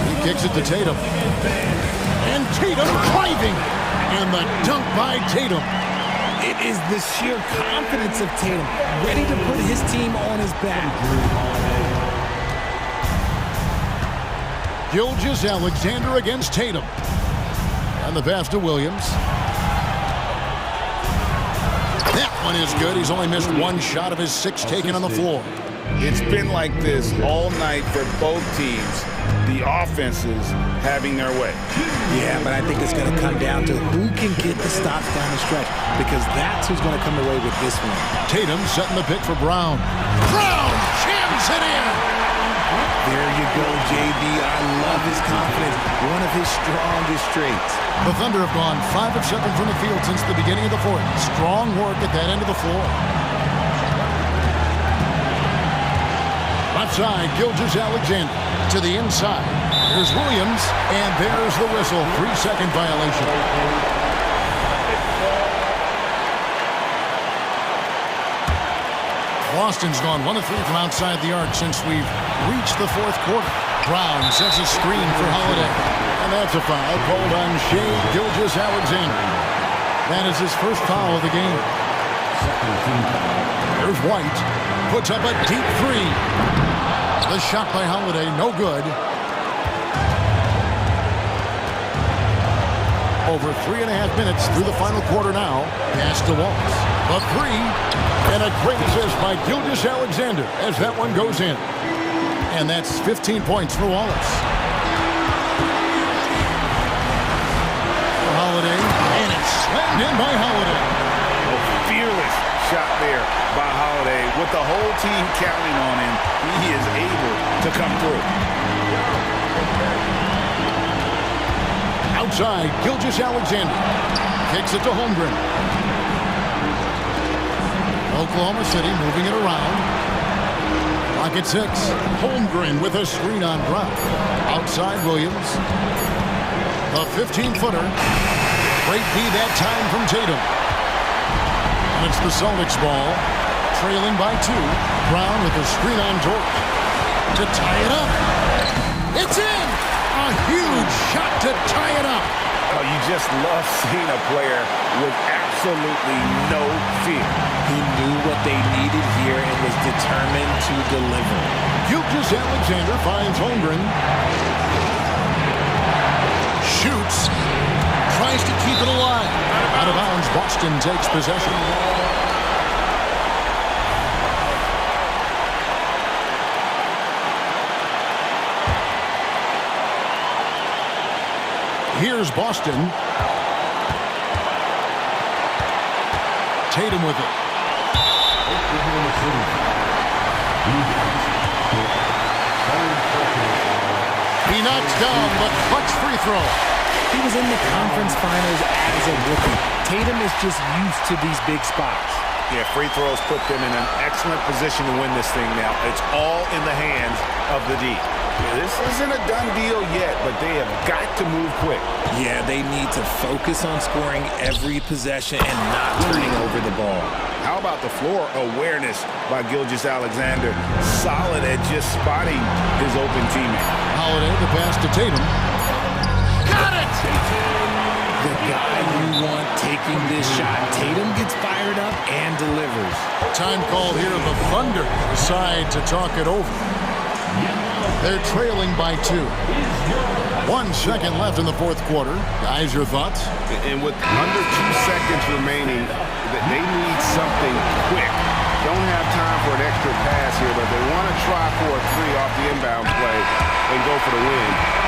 He kicks it to Tatum. And Tatum driving. And the dunk by Tatum. It is the sheer confidence of Tatum, ready to put his team on his back. Gilgeous-Alexander against Tatum. And the pass to Williams. That one is good. He's only missed 1 shot of his 6 taken on the floor. It's been like this all night for both teams. The offenses having their way. Yeah, but I think it's going to come down to who can get the stops down the stretch, because that's who's going to come away with this one. Tatum setting the pick for Brown. Brown jams it in. There you go, JB. I love his confidence. One of his strongest traits. The Thunder have gone 5 of 7 from the field since the beginning of the fourth. Strong work at that end of the floor. Left side, Gilgeous-Alexander to the inside. Here's Williams, and there's the whistle. 3-second violation. Boston's gone 1 of 3 from outside the arc since we've reached the fourth quarter. Brown sets a screen for Holiday. And that's a foul called on Shai Gilgeous-Alexander. That is his first foul of the game. There's White. Puts up a deep 3. The shot by Holiday, no good. Over 3.5 minutes through the final quarter now. Pass to Wallace. The 3. And a great assist by Gilgeous-Alexander as that one goes in. And that's 15 points for Wallace. For Holiday. And it's slammed in by Holiday. A fearless shot there by Holiday. With the whole team counting on him, he is able to come through. Outside, Gilgeous-Alexander kicks it to Holmgren. Oklahoma City moving it around. Clock at 6. Holmgren with a screen on Brown. Outside Williams. The 15-footer. Great D that time from Tatum. And it's the Celtics ball. Trailing by 2. Brown with a screen on Dort. To tie it up. It's in! A huge shot to tie it up. Oh, you just love seeing a player with absolutely no fear. He knew what they needed here and was determined to deliver. Gilgeous-Alexander finds Holmgren. Shoots. Tries to keep it alive. Out of bounds, Boston takes possession. Here's Boston. Tatum with it. He knocks down the clutch free throw. He was in the conference finals as a rookie. Tatum is just used to these big spots. Yeah, free throws put them in an excellent position to win this thing now. It's all in the hands of the D. This isn't a done deal yet, but they have got to move quick. Yeah, they need to focus on scoring every possession and not turning over the ball. How about the floor awareness by Gilgeous-Alexander? Solid at just spotting his open teammate. Holiday, the pass to Tatum. Got it! The guy you want taking this shot. Tatum gets fired up and delivers. Time call here. The Thunder decide to talk it over. They're trailing by 2. 1 second left in the fourth quarter. Guys, your thoughts? And with under 2 seconds remaining, they need something quick. Don't have time for an extra pass here, but they want to try for a 3 off the inbound play and go for the win.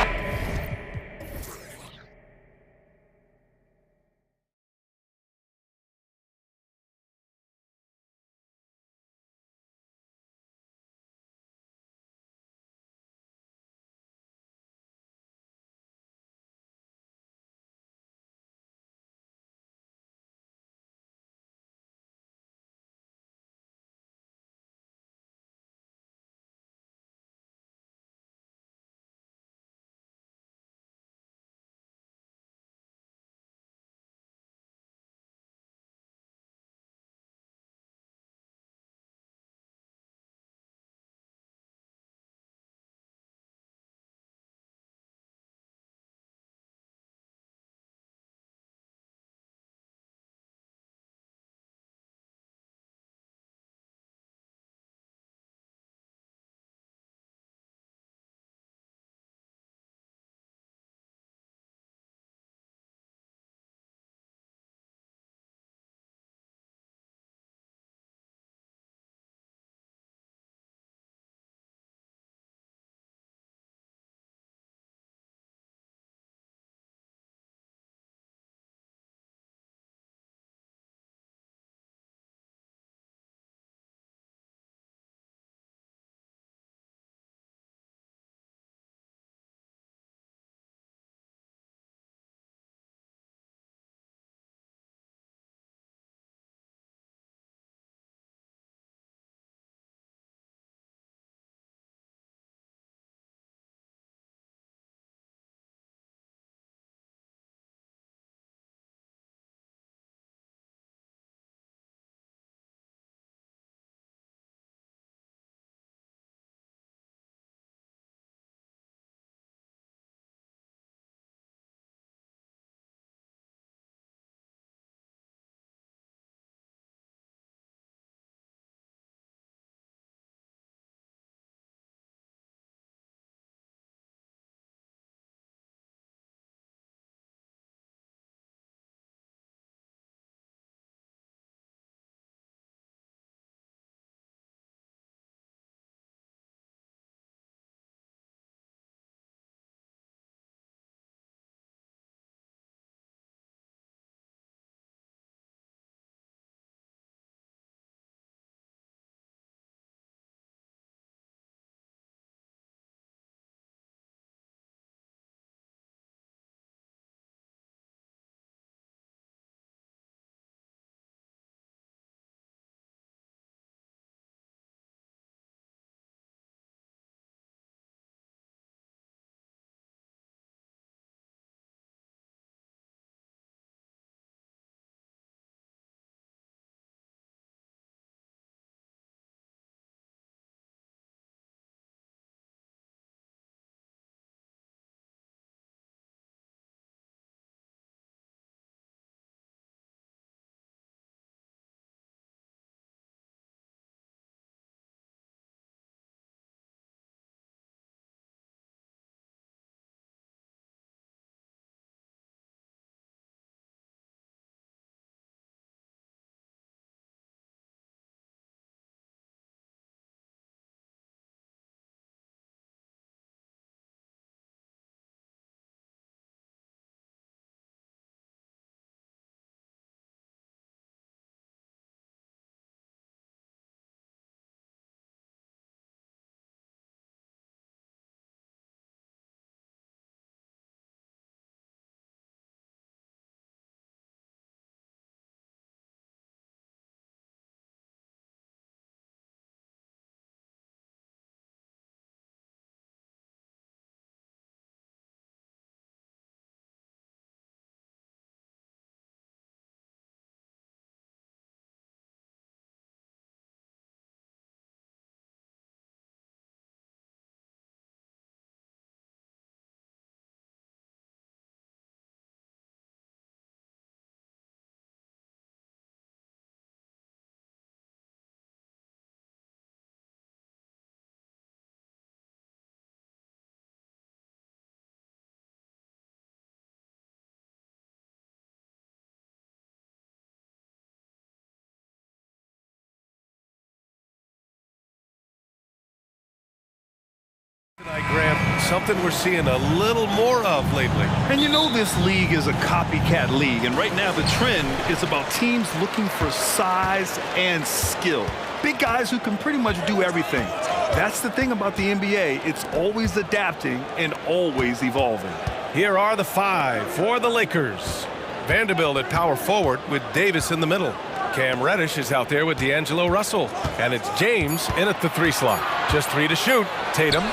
Tonight, Grant, something we're seeing a little more of lately. And you know this league is a copycat league, and right now the trend is about teams looking for size and skill. Big guys who can pretty much do everything. That's the thing about the NBA. It's always adapting and always evolving. Here are the 5 for the Lakers. Vanderbilt at power forward with Davis in the middle. Cam Reddish is out there with D'Angelo Russell. And it's James in at the 3 slot. Just 3 to shoot. Tatum.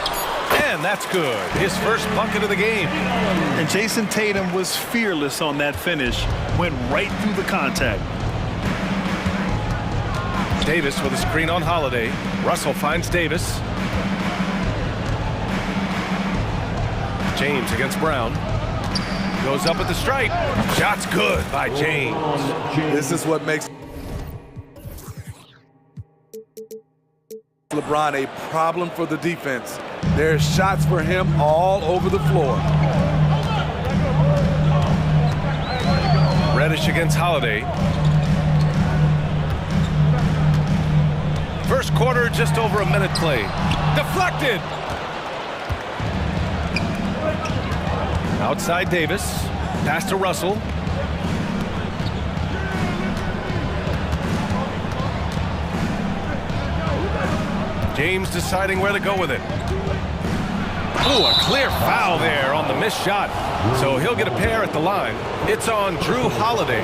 And that's good. His first bucket of the game. And Jason Tatum was fearless on that finish. Went right through the contact. Davis with a screen on Holiday. Russell finds Davis. James against Brown. Goes up at the stripe. Shot's good by James. This is what makes LeBron a problem for the defense. There's shots for him all over the floor. Reddish against Holiday. First quarter, just over a minute played. Deflected. Outside Davis. Pass to Russell. James deciding where to go with it. Ooh, a clear foul there on the missed shot. So he'll get a pair at the line. It's on Drew Holiday.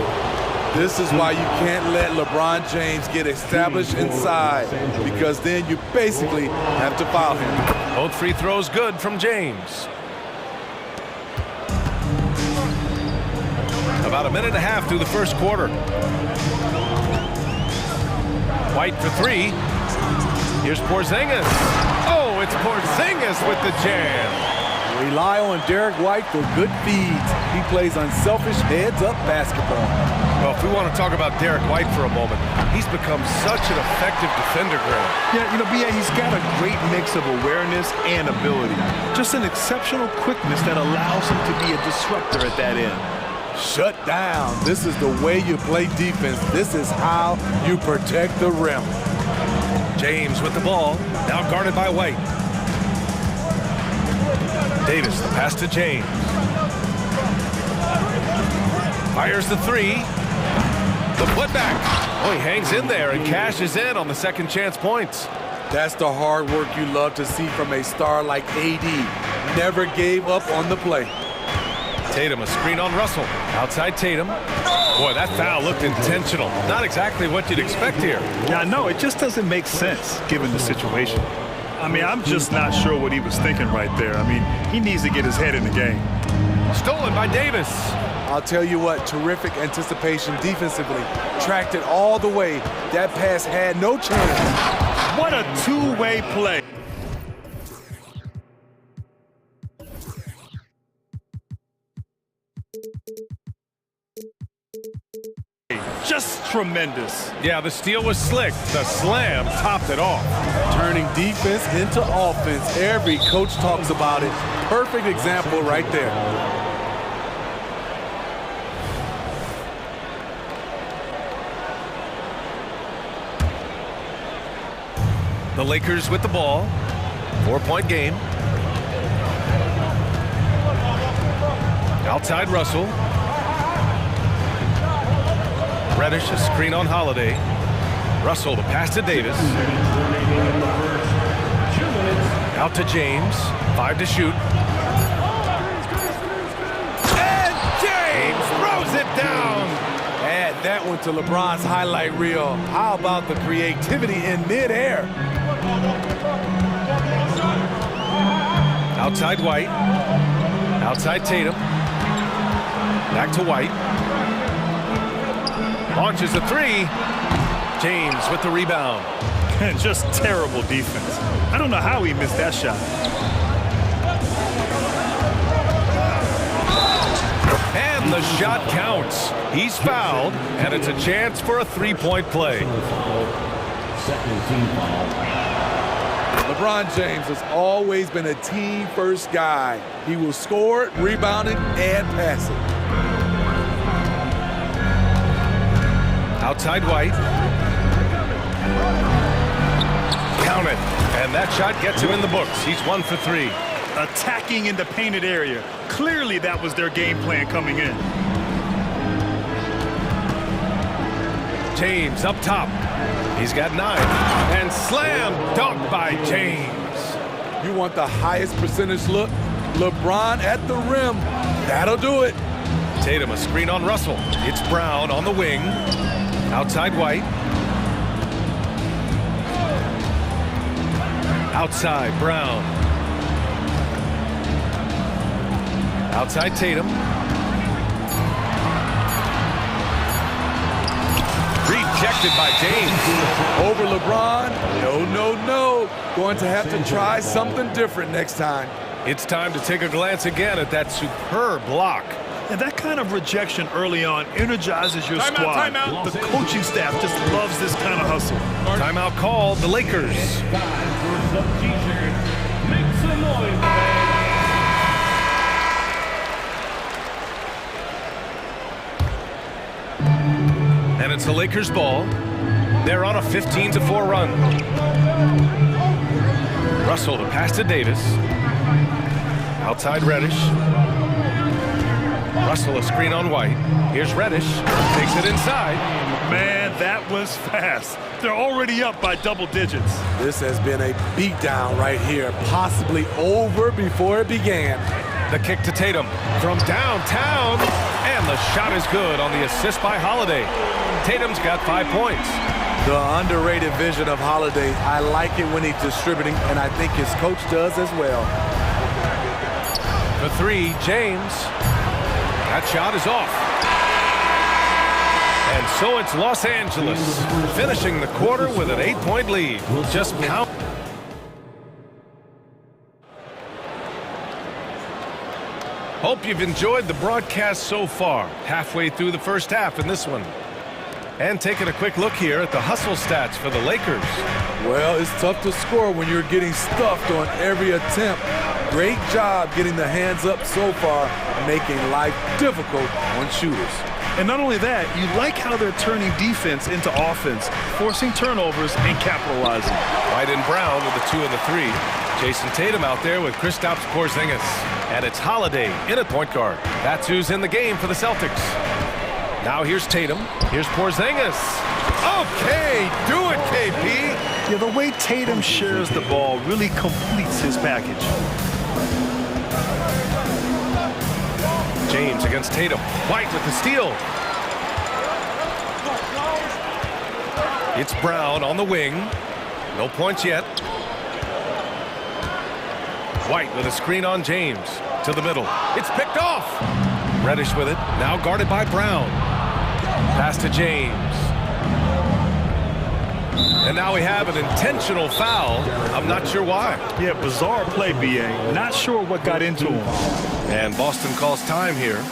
This is why you can't let LeBron James get established inside, because then you basically have to foul him. Both free throws good from James. About a minute and a half through the first quarter. White for 3. Here's Porzingis. Oh, it's Porzingis with the jam. Rely on Derek White for good feeds. He plays unselfish heads-up basketball. Well, if we want to talk about Derek White for a moment, he's become such an effective defender, Grant. Yeah, you know, B.A., he's got a great mix of awareness and ability. Just an exceptional quickness that allows him to be a disruptor at that end. Shut down. This is the way you play defense. This is how you protect the rim. James with the ball, now guarded by White. Davis, the pass to James. Fires the 3. The putback. Oh, he hangs in there and cashes in on the second chance points. That's the hard work you love to see from a star like AD. Never gave up on the play. Tatum, a screen on Russell. Outside Tatum. Boy, that foul looked intentional. Not exactly what you'd expect here. Yeah, no, it just doesn't make sense given the situation. I mean, I'm just not sure what he was thinking right there. I mean, he needs to get his head in the game. Stolen by Davis. I'll tell you what, terrific anticipation defensively. Tracked it all the way. That pass had no chance. What a two-way play. Just tremendous. Yeah, the steal was slick. The slam topped it off. Turning defense into offense. Every coach talks about it. Perfect example right there. The Lakers with the ball. 4-point game. Outside Russell. Reddish, a screen on Holiday. Russell, the pass to Davis. Out to James. 5 to shoot. And James throws it down. Add that one to LeBron's highlight reel. How about the creativity in midair? Outside White. Outside Tatum. Back to White. Launches a 3. James with the rebound. Just terrible defense. I don't know how he missed that shot. And the shot counts. He's fouled, and it's a chance for a 3-point play. LeBron James has always been a team-first guy. He will score, rebound it, and pass it. Outside White. Count it. And that shot gets him in the books. He's 1 for 3. Attacking in the painted area. Clearly that was their game plan coming in. James up top. He's got 9. And slam dunk by James. You want the highest percentage look? LeBron at the rim. That'll do it. Tatum a screen on Russell. It's Brown on the wing. Outside White. Outside Brown. Outside Tatum. Rejected by James. Over LeBron? No. Going to have to try something different next time. It's time to take a glance again at that superb block. And that kind of rejection early on energizes your squad. Timeout. The coaching staff just loves this kind of hustle. Timeout called. The Lakers. Make some noise, man. And it's the Lakers ball. They're on a 15-4 run. Russell the pass to Davis. Outside Reddish. Russell a screen on White. Here's Reddish. Takes it inside. Man, that was fast. They're already up by double digits. This has been a beatdown right here. Possibly over before it began. The kick to Tatum from downtown. And the shot is good on the assist by Holiday. Tatum's got 5 points. The underrated vision of Holiday. I like it when he's distributing, and I think his coach does as well. For 3, James. That shot is off. And so it's Los Angeles finishing the quarter with an 8-point lead. We'll just count. Hope you've enjoyed the broadcast so far. Halfway through the first half in this one. And taking a quick look here at the hustle stats for the Lakers. Well, it's tough to score when you're getting stuffed on every attempt. Great job getting the hands up so far, making life difficult on shooters. And not only that, you like how they're turning defense into offense, forcing turnovers and capitalizing. White and Brown with the 2 and the 3. Jason Tatum out there with Kristaps Porzingis. And it's Holiday in at point guard. That's who's in the game for the Celtics. Now here's Tatum. Here's Porzingis. Okay, do it, KP. Yeah, the way Tatum shares the ball really completes his package. James against Tatum. White with the steal. It's Brown on the wing. No points yet. White with a screen on James. To the middle. It's picked off. Reddish with it. Now guarded by Brown. Pass to James. And now we have an intentional foul. I'm not sure why. Yeah, bizarre play, B.A. Not sure what got into him. And Boston calls time here.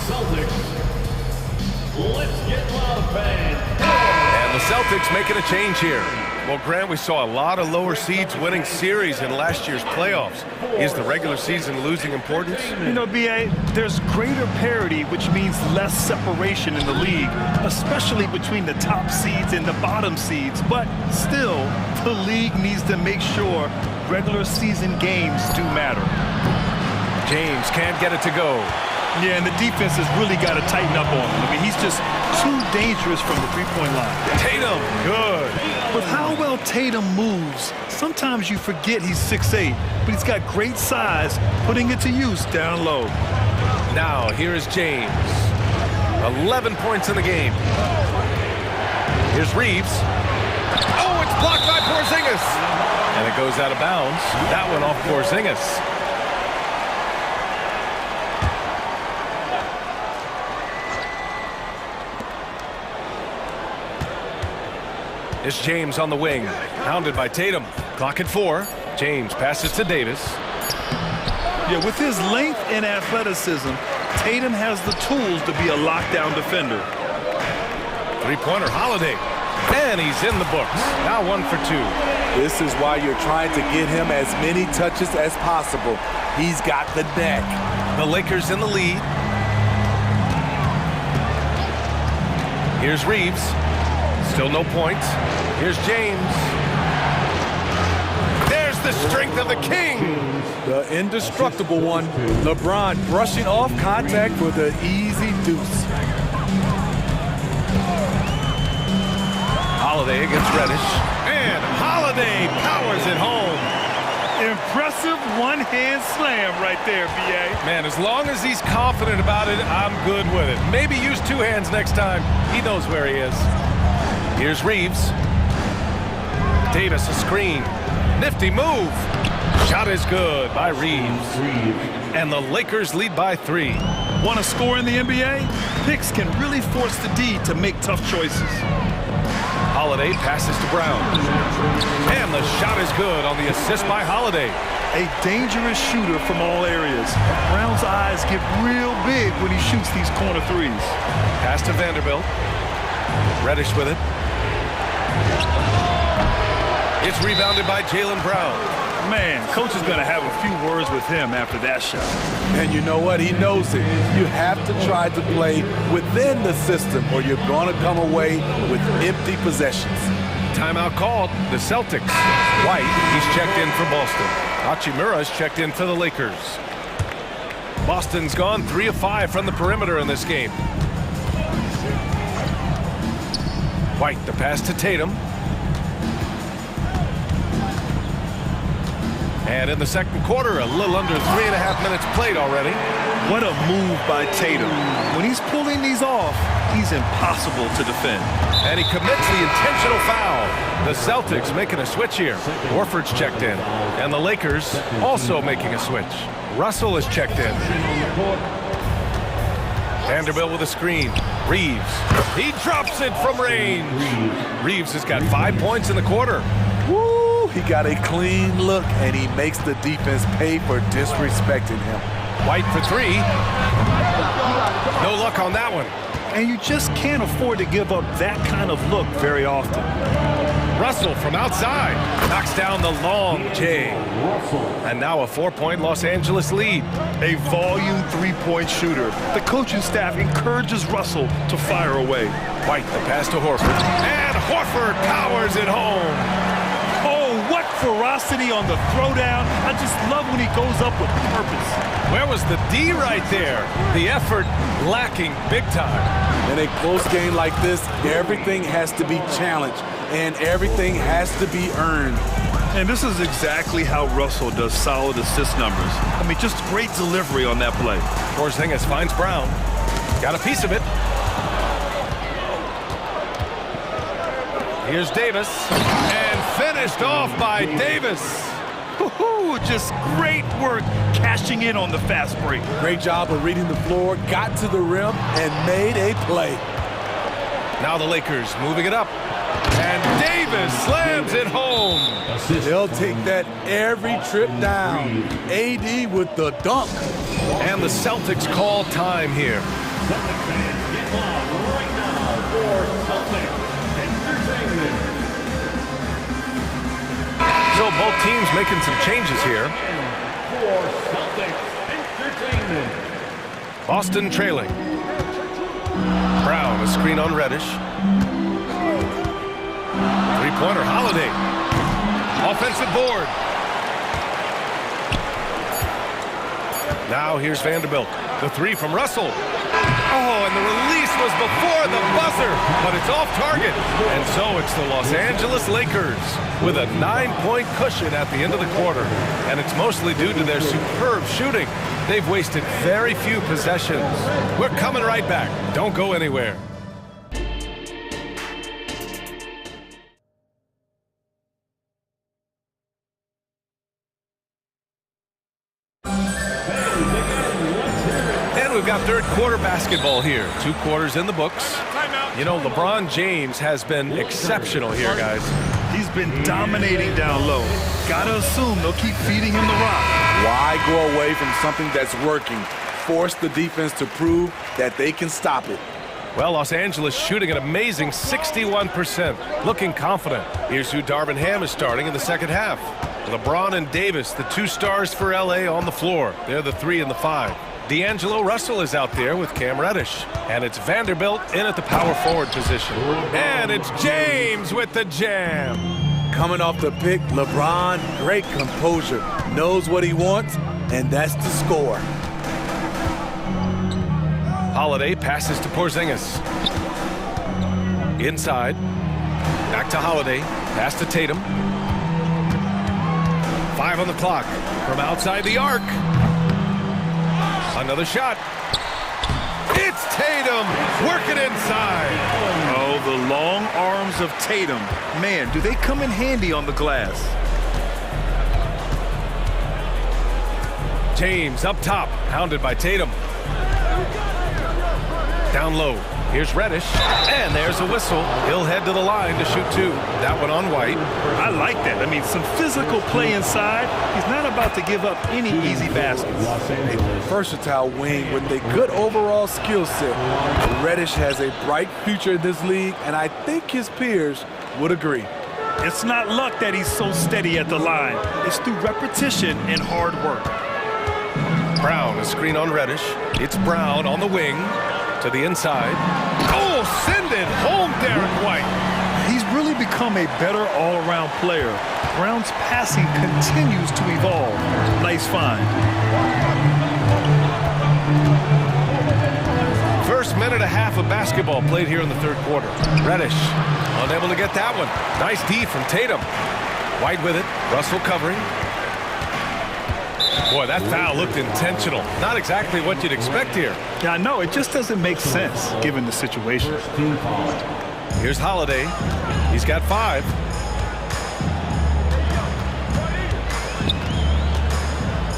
Celtics. Let's get loud, fans. And the Celtics making a change here. Well, Grant, we saw a lot of lower seeds winning series in last year's playoffs. Is the regular season losing importance? You know, B.A., there's greater parity, which means less separation in the league, especially between the top seeds and the bottom seeds. But still, the league needs to make sure regular season games do matter. James can't get it to go. Yeah, and the defense has really got to tighten up on him. I mean, he's just too dangerous from the three-point line. Tatum, good. With how well Tatum moves, sometimes you forget he's 6'8", but he's got great size, putting it to use down low. Now, here is James. 11 points in the game. Here's Reeves. Oh, it's blocked by Porzingis. And it goes out of bounds. That one off Porzingis. It's James on the wing, hounded by Tatum. Clock at 4. James passes to Davis. Yeah, with his length and athleticism, Tatum has the tools to be a lockdown defender. Three-pointer, Holiday. And he's in the books. Now 1 for 2. This is why you're trying to get him as many touches as possible. He's got the neck. The Lakers in the lead. Here's Reeves. Still no points. Here's James. indestructible one. LeBron brushing off contact for the easy deuce. Holiday against Reddish. And Holiday powers it home. Impressive one-hand slam right there, B.A. Man, as long as he's confident about it, I'm good with it. Maybe use two hands next time. He knows where he is. Here's Reeves. Davis a screen. Nifty move. Shot is good by Reeves. And the Lakers lead by 3. Want to score in the NBA? Picks can really force the D to make tough choices. Holiday passes to Brown. And the shot is good on the assist by Holiday. A dangerous shooter from all areas. Brown's eyes get real big when he shoots these corner threes. Pass to Vanderbilt. Reddish with it. It's rebounded by Jaylen Brown. Man, coach is going to have a few words with him after that shot. And you know what? He knows it. You have to try to play within the system or you're going to come away with empty possessions. Timeout called. The Celtics. White, he's checked in for Boston. Hachimura's checked in for the Lakers. Boston's gone 3 of 5 from the perimeter in this game. White, the pass to Tatum. And in the second quarter, a little under 3.5 minutes played already. What a move by Tatum. When he's pulling these off, he's impossible to defend. And he commits the intentional foul. The Celtics making a switch here. Horford's checked in. And the Lakers also making a switch. Russell is checked in. Vanderbilt with a screen. Reeves. He drops it from range. Reeves has got 5 points in the quarter. Woo! He got a clean look, and he makes the defense pay for disrespecting him. White for 3. No luck on that one. And you just can't afford to give up that kind of look very often. Russell from outside knocks down the long J. And now a 4-point Los Angeles lead. A volume three-point shooter. The coaching staff encourages Russell to fire away. White, the pass to Horford. And Horford powers it home. What ferocity on the throwdown. I just love when he goes up with purpose. Where was the D right there? The effort lacking big time. In a close game like this, everything has to be challenged and everything has to be earned. And this is exactly how Russell does solid assist numbers. I mean, just great delivery on that play. Porzingis finds Brown. Got a piece of it. Here's Davis. And finished off by Davis. Just great work cashing in on the fast break. Great job of reading the floor, got to the rim, and made a play. Now the Lakers moving it up. And Davis slams it home. They'll take that every trip down. AD with the dunk. And the Celtics call time here. So both teams making some changes here. Boston trailing. Brown, a screen on Reddish. Three-pointer, Holiday. Offensive board. Now here's Vanderbilt. The 3 from Russell. Oh, and the release was before the buzzer, but it's off target. And so it's the Los Angeles Lakers with a 9-point cushion at the end of the quarter. And it's mostly due to their superb shooting. They've wasted very few possessions. We're coming right back. Don't go anywhere. We've got third quarter basketball here. 2 quarters in the books. You know, LeBron James has been exceptional here, guys. He's been dominating down low. Gotta assume they'll keep feeding him the rock. Why go away from something that's working? Force the defense to prove that they can stop it. Well, Los Angeles shooting an amazing 61%, looking confident. Here's who Darvin Ham is starting in the second half. LeBron and Davis, the 2 stars for LA on the floor. They're the 3 and the 5. D'Angelo Russell is out there with Cam Reddish. And it's Vanderbilt in at the power forward position. And it's James with the jam. Coming off the pick, LeBron, great composure. Knows what he wants and that's to score. Holiday passes to Porzingis. Inside. Back to Holiday. Pass to Tatum. 5 on the clock. From outside the arc. Another shot. It's Tatum working inside. Oh, the long arms of Tatum. Man, do they come in handy on the glass. James up top, hounded by Tatum. Down low. Here's Reddish, and there's a whistle. He'll head to the line to shoot 2. That one on White. I like that. I mean, some physical play inside. He's not about to give up any easy baskets. A versatile wing with a good overall skill set. Reddish has a bright future in this league, and I think his peers would agree. It's not luck that he's so steady at the line. It's through repetition and hard work. Brown, a screen on Reddish. It's Brown on the wing. To the inside. Oh, send it home, Derek White. He's really become a better all-around player. Brown's passing continues to evolve. Nice find. First minute and a half of basketball played here in the third quarter. Reddish unable to get that one. Nice D from Tatum. White with it. Russell covering. Boy, that foul looked intentional. Not exactly what you'd expect here. Yeah, I know. It just doesn't make sense given the situation. Here's Holiday. He's got 5.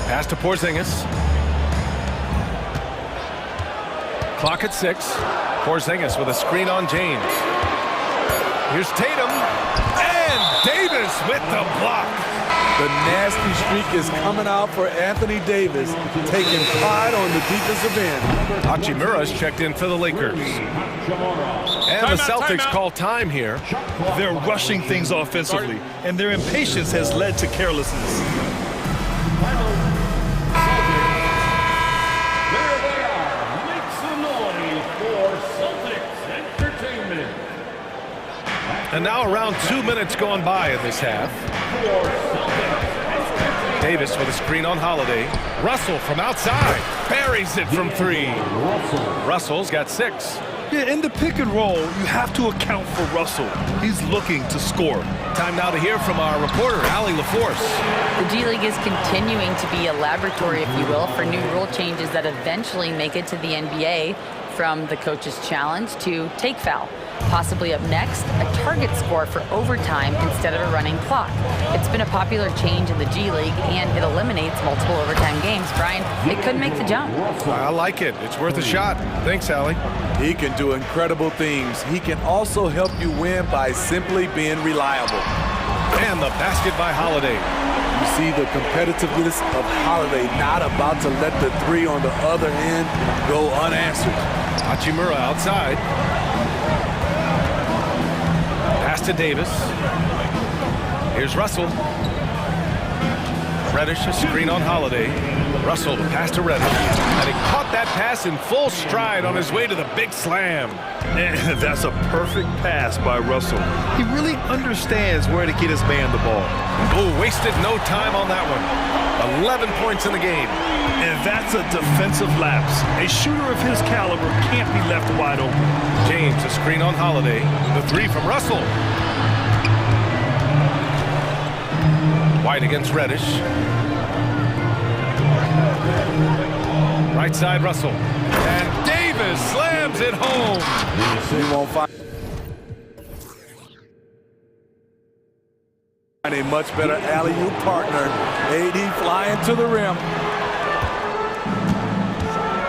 Pass to Porzingis. Clock at 6. Porzingis with a screen on James. Here's Tatum. And Davis with the block. The nasty streak is coming out for Anthony Davis, taking pride on the defensive end. Hachimura's checked in for the Lakers. And the Celtics call time here. They're rushing things offensively, and their impatience has led to carelessness. There they are. Make some noise for Celtics Entertainment. And now around 2 minutes gone by in this half. Davis with a screen on Holiday. Russell from outside. Buries it from 3. Russell's got 6. Yeah, in the pick and roll, you have to account for Russell. He's looking to score. Time now to hear from our reporter, Allie LaForce. The G League is continuing to be a laboratory, if you will, for new rule changes that eventually make it to the NBA, from the coach's challenge to take foul. Possibly up next, a target score for overtime instead of a running clock. It's been a popular change in the G League, and it eliminates multiple overtime games. Brian, it could make the jump. I like it. It's worth a shot. Thanks, Allie. He can do incredible things. He can also help you win by simply being reliable. And the basket by Holiday. You see the competitiveness of Holiday, not about to let the 3 on the other end go unanswered. Hachimura outside. Pass to Davis. Here's Russell. Reddish, a screen on Holiday. Russell, the pass to Reddish. And he caught that pass in full stride on his way to the big slam. And that's a perfect pass by Russell. He really understands where to get his man the ball. Oh, wasted no time on that one. 11 points in the game. And that's a defensive lapse. A shooter of his caliber can't be left wide open. James, a screen on Holiday. The 3 from Russell. White against Reddish. Right side, Russell. And Davis slams it home. He won't find a much better alley-oop partner. AD flying to the rim.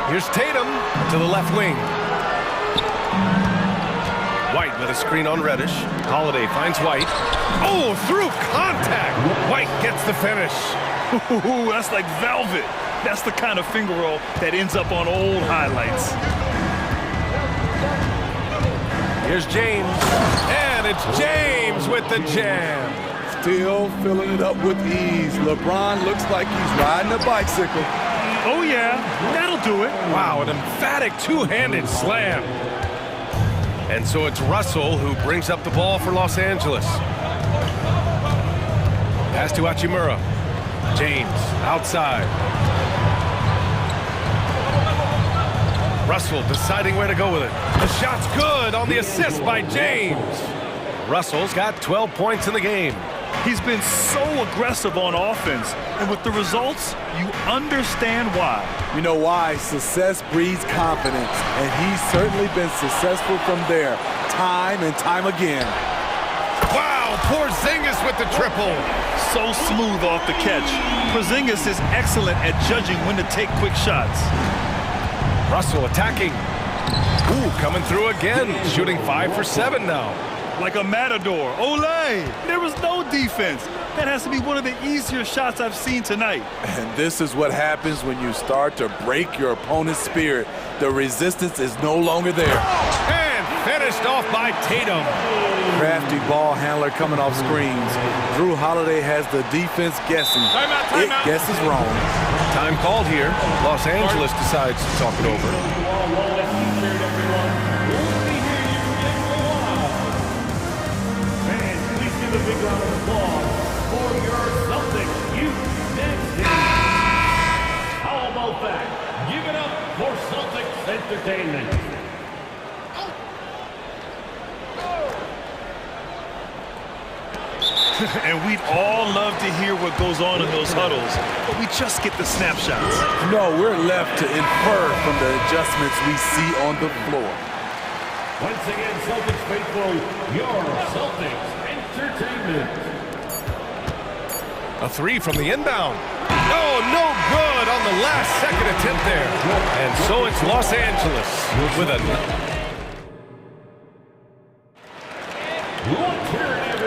Here's Tatum to the left wing. White with a screen on Reddish. Holiday finds White. Oh, through contact. White gets the finish. Ooh, that's like velvet. That's the kind of finger roll that ends up on old highlights. Here's James. And it's James with the jam. Still filling it up with ease. LeBron looks like he's riding a bicycle. Oh, yeah. That'll do it. Wow, an emphatic two-handed slam. And so it's Russell who brings up the ball for Los Angeles. Pass to Hachimura. James outside. Russell deciding where to go with it. The shot's good on the assist by James. Russell's got 12 points in the game. He's been so aggressive on offense, and with the results, you understand why. You know why? Success breeds confidence, and he's certainly been successful from there, time and time again. Wow, Porzingis with the triple. So smooth off the catch. Porzingis is excellent at judging when to take quick shots. Russell attacking. Ooh, coming through again, shooting 5 for 7 now. Like a matador. Olay! There was no defense. That has to be one of the easier shots I've seen tonight. And this is what happens when you start to break your opponent's spirit. The resistance is no longer there. And finished off by Tatum. Crafty ball handler coming off screens. Drew Holiday has the defense guessing. It guesses wrong. Time called here. Los Angeles decides to talk it over. A big round of applause for your Celtics youth next team. How about that? Give it up for Celtics Entertainment. And we'd all love to hear what goes on in those huddles, but we just get the snapshots. No, we're left to infer from the adjustments we see on the floor. Once again, Celtics faithful, your Celtics Entertainment. A 3 from the inbound. Oh, no good on the last second attempt there. And so it's Los Angeles with a...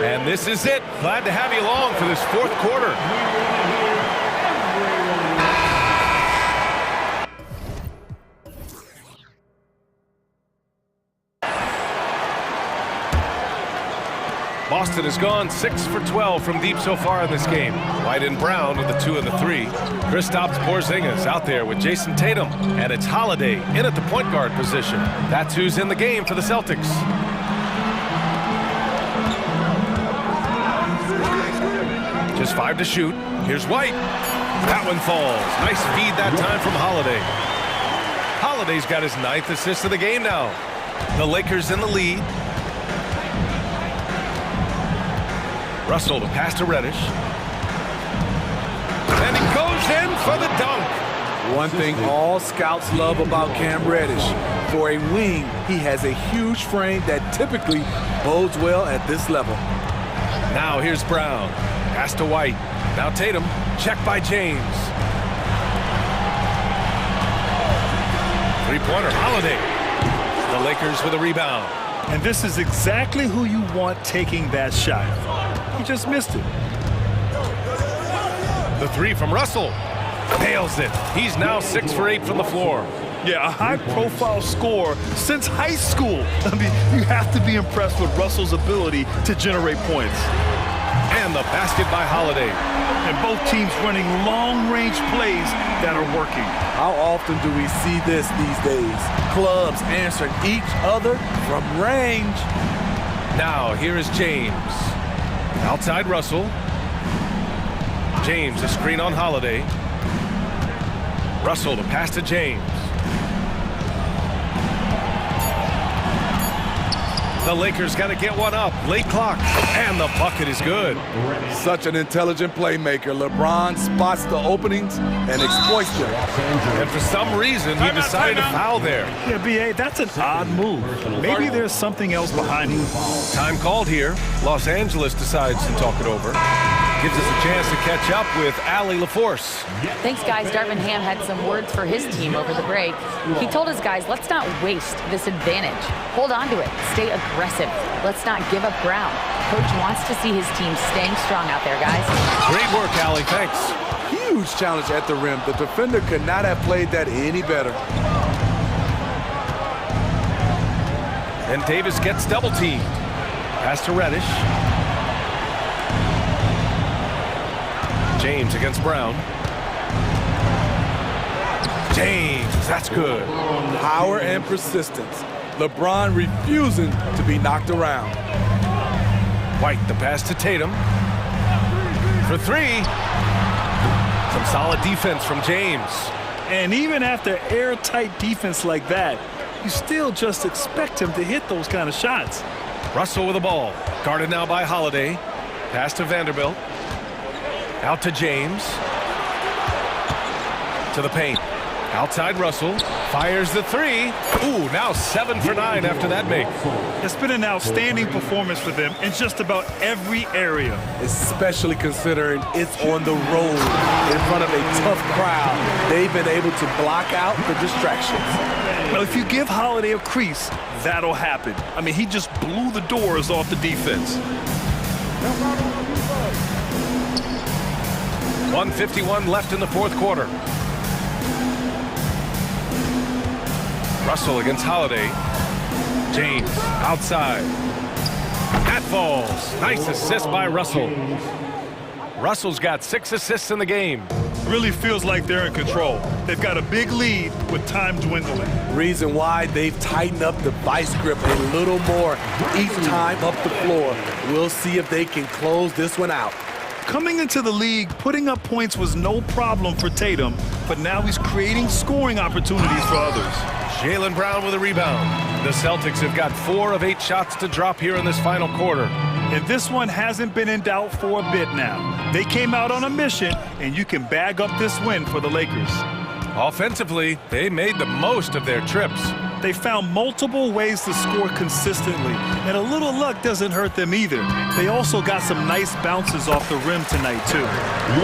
And this is it. Glad to have you along for this fourth quarter. Boston has gone 6 for 12 from deep so far in this game. White and Brown with the 2 and the 3. Kristaps Porzingis out there with Jason Tatum. And it's Holiday in at the point guard position. That's who's in the game for the Celtics. Just 5 to shoot. Here's White. That one falls. Nice feed that time from Holiday. Holiday's got his 9th assist of the game now. The Lakers in the lead. Russell to pass to Reddish. And he goes in for the dunk. One thing all scouts love about Cam Reddish. For a wing, he has a huge frame that typically bodes well at this level. Now here's Brown. Pass to White. Now Tatum. Check by James. Three-pointer, Holiday. The Lakers with a rebound. And this is exactly who you want taking that shot. He just missed it. The 3 from Russell. Nails it. He's now 6 for 8 from the floor. Yeah, a high-profile scorer since high school. I mean, you have to be impressed with Russell's ability to generate points. And the basket by Holiday. And both teams running long-range plays that are working. How often do we see this these days? Clubs answering each other from range. Now, here is James. Outside Russell. James, a screen on Holiday. Russell to pass to James. The Lakers got to get one up. Late clock. And the bucket is good. Such an intelligent playmaker. LeBron spots the openings and exploits them. And for some reason, he decided to foul there. Yeah, B.A., that's an odd move. Maybe there's something else behind it. Time called here. Los Angeles decides to talk it over. Gives us a chance to catch up with Allie LaForce. Thanks, guys. Darvin Ham had some words for his team over the break. He told his guys, let's not waste this advantage. Hold on to it. Stay aggressive. Let's not give up ground. Coach wants to see his team staying strong out there, guys. Great work, Allie. Thanks. Huge challenge at the rim. The defender could not have played that any better. And Davis gets double teamed. Pass to Reddish. James against Brown. James, that's good. Power and persistence. LeBron refusing to be knocked around. White, the pass to Tatum. For 3. Some solid defense from James. And even after airtight defense like that, you still just expect him to hit those kind of shots. Russell with the ball. Guarded now by Holiday. Pass to Vanderbilt. Out to James. To the paint. Outside Russell. Fires the three. Ooh, now 7 for 9 after that make. It's been an outstanding performance for them in just about every area. Especially considering it's on the road in front of a tough crowd. They've been able to block out the distractions. Well, if you give Holiday a crease, that'll happen. I mean, he just blew the doors off the defense. 1:51 left in the fourth quarter. Russell against Holiday. James outside. That falls. Nice assist by Russell. Russell's got 6 assists in the game. Really feels like they're in control. They've got a big lead with time dwindling. Reason why they've tightened up the vice grip a little more each time up the floor. We'll see if they can close this one out. Coming into the league, putting up points was no problem for Tatum, but now he's creating scoring opportunities for others. Jaylen Brown with a rebound. The Celtics have got 4 of 8 shots to drop here in this final quarter. And this one hasn't been in doubt for a bit now. They came out on a mission, and you can bag up this win for the Lakers. Offensively, they made the most of their trips. They found multiple ways to score consistently, and a little luck doesn't hurt them either. They also got some nice bounces off the rim tonight, too.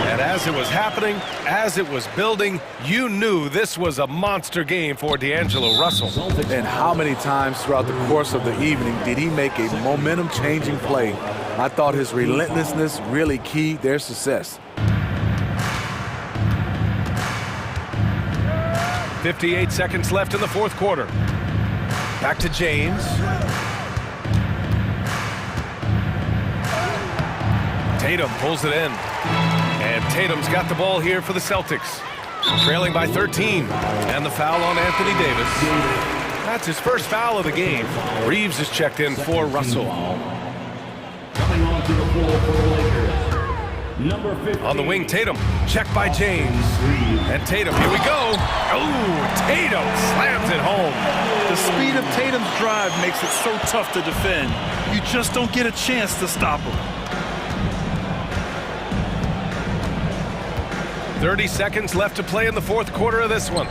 And as it was happening, as it was building, you knew this was a monster game for D'Angelo Russell. And how many times throughout the course of the evening did he make a momentum-changing play? I thought his relentlessness really keyed their success. 58 seconds left in the fourth quarter. Back to James. Tatum pulls it in. And Tatum's got the ball here for the Celtics. Trailing by 13. And the foul on Anthony Davis. That's his first foul of the game. Reeves is checked in for Russell. Coming onto the floor for the Lakers. Number 15. On the wing, Tatum. Checked by James. And Tatum, here we go. Oh, Tatum slams it home. The speed of Tatum's drive makes it so tough to defend. You just don't get a chance to stop him. 30 seconds left to play in the fourth quarter of this one.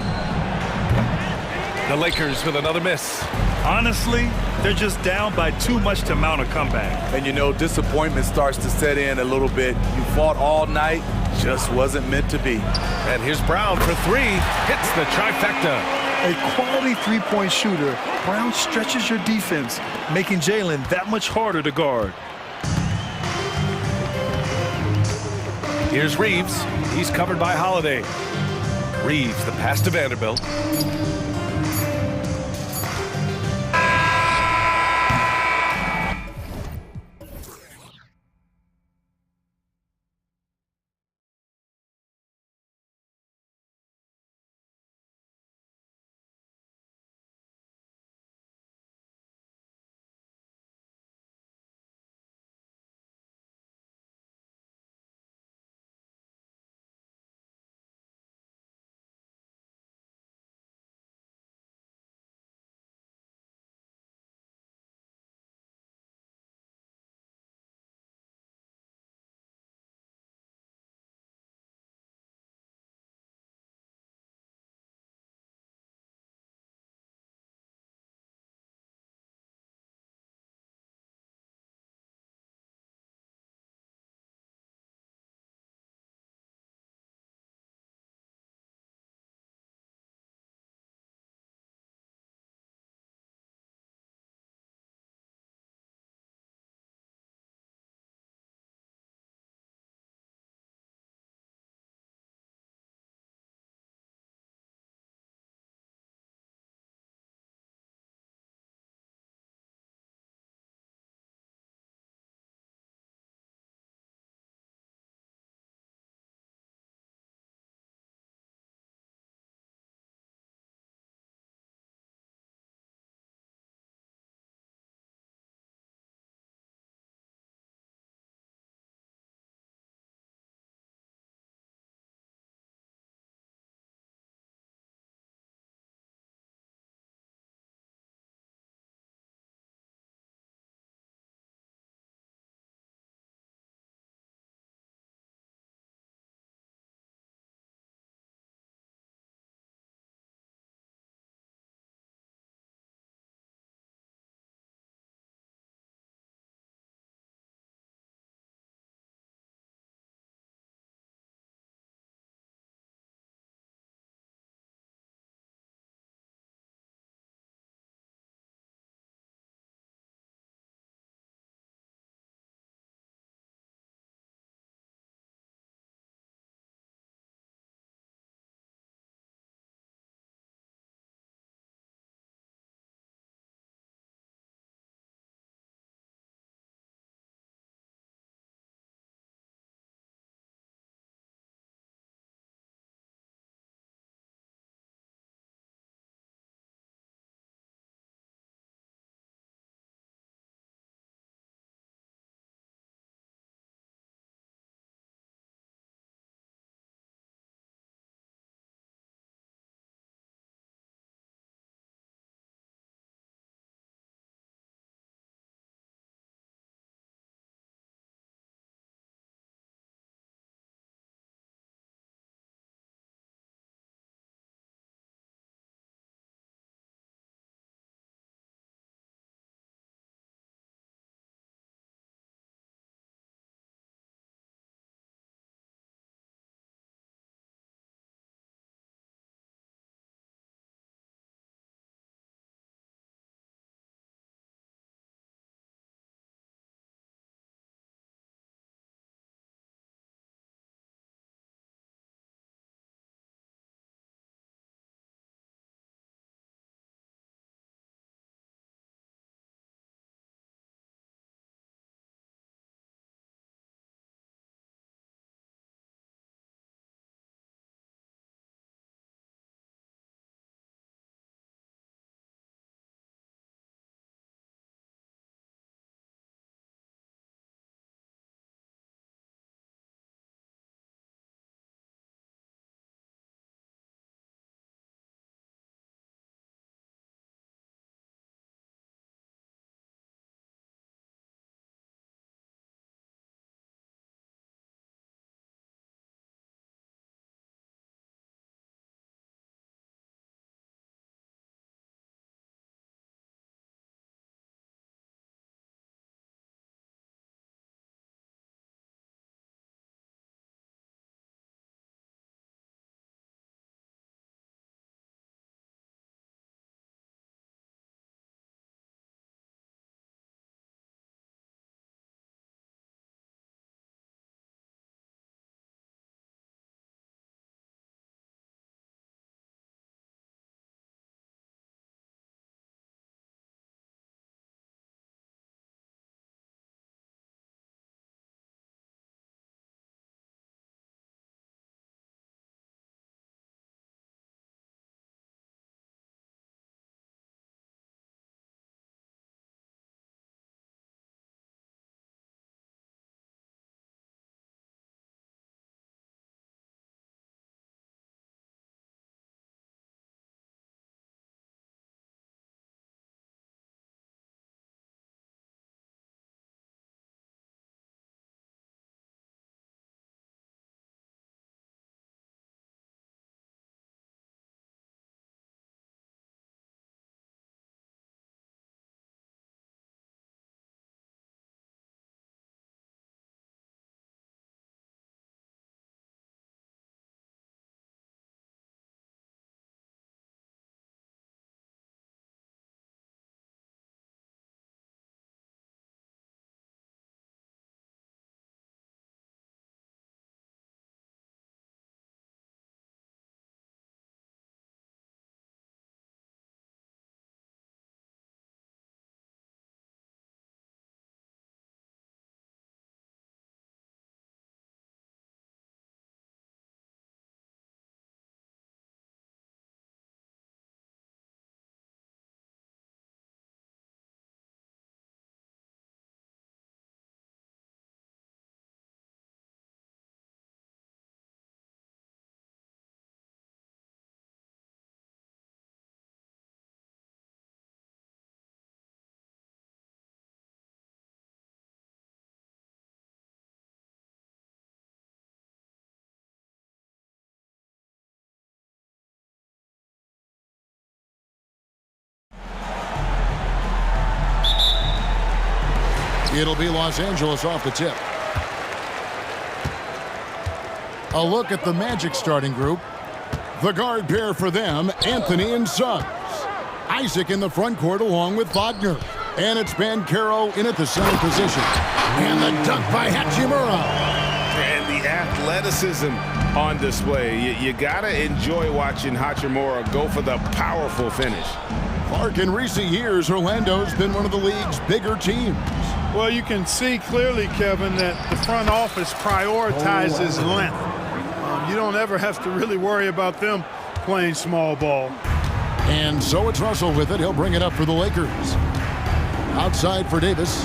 The Lakers with another miss. Honestly, they're just down by too much to mount a comeback. And you know, disappointment starts to set in a little bit. You fought all night, just wasn't meant to be. And here's Brown for 3, hits the trifecta. A quality three-point shooter, Brown stretches your defense, making Jaylen that much harder to guard. Here's Reeves. He's covered by Holiday. Reeves, the pass to Vanderbilt. It'll be Los Angeles off the tip. A look at the Magic starting group. The guard pair for them, Anthony and Suggs. Isaac in the front court along with Wagner. And it's Bancaro in at the center position. And the dunk by Hachimura. And the athleticism on display. You gotta enjoy watching Hachimura go for the powerful finish. Clark, in recent years, Orlando's been one of the league's bigger teams. Well, you can see clearly, Kevin, that the front office prioritizes length. You don't ever have to really worry about them playing small ball. And so it's Russell with it. He'll bring it up for the Lakers. Outside for Davis.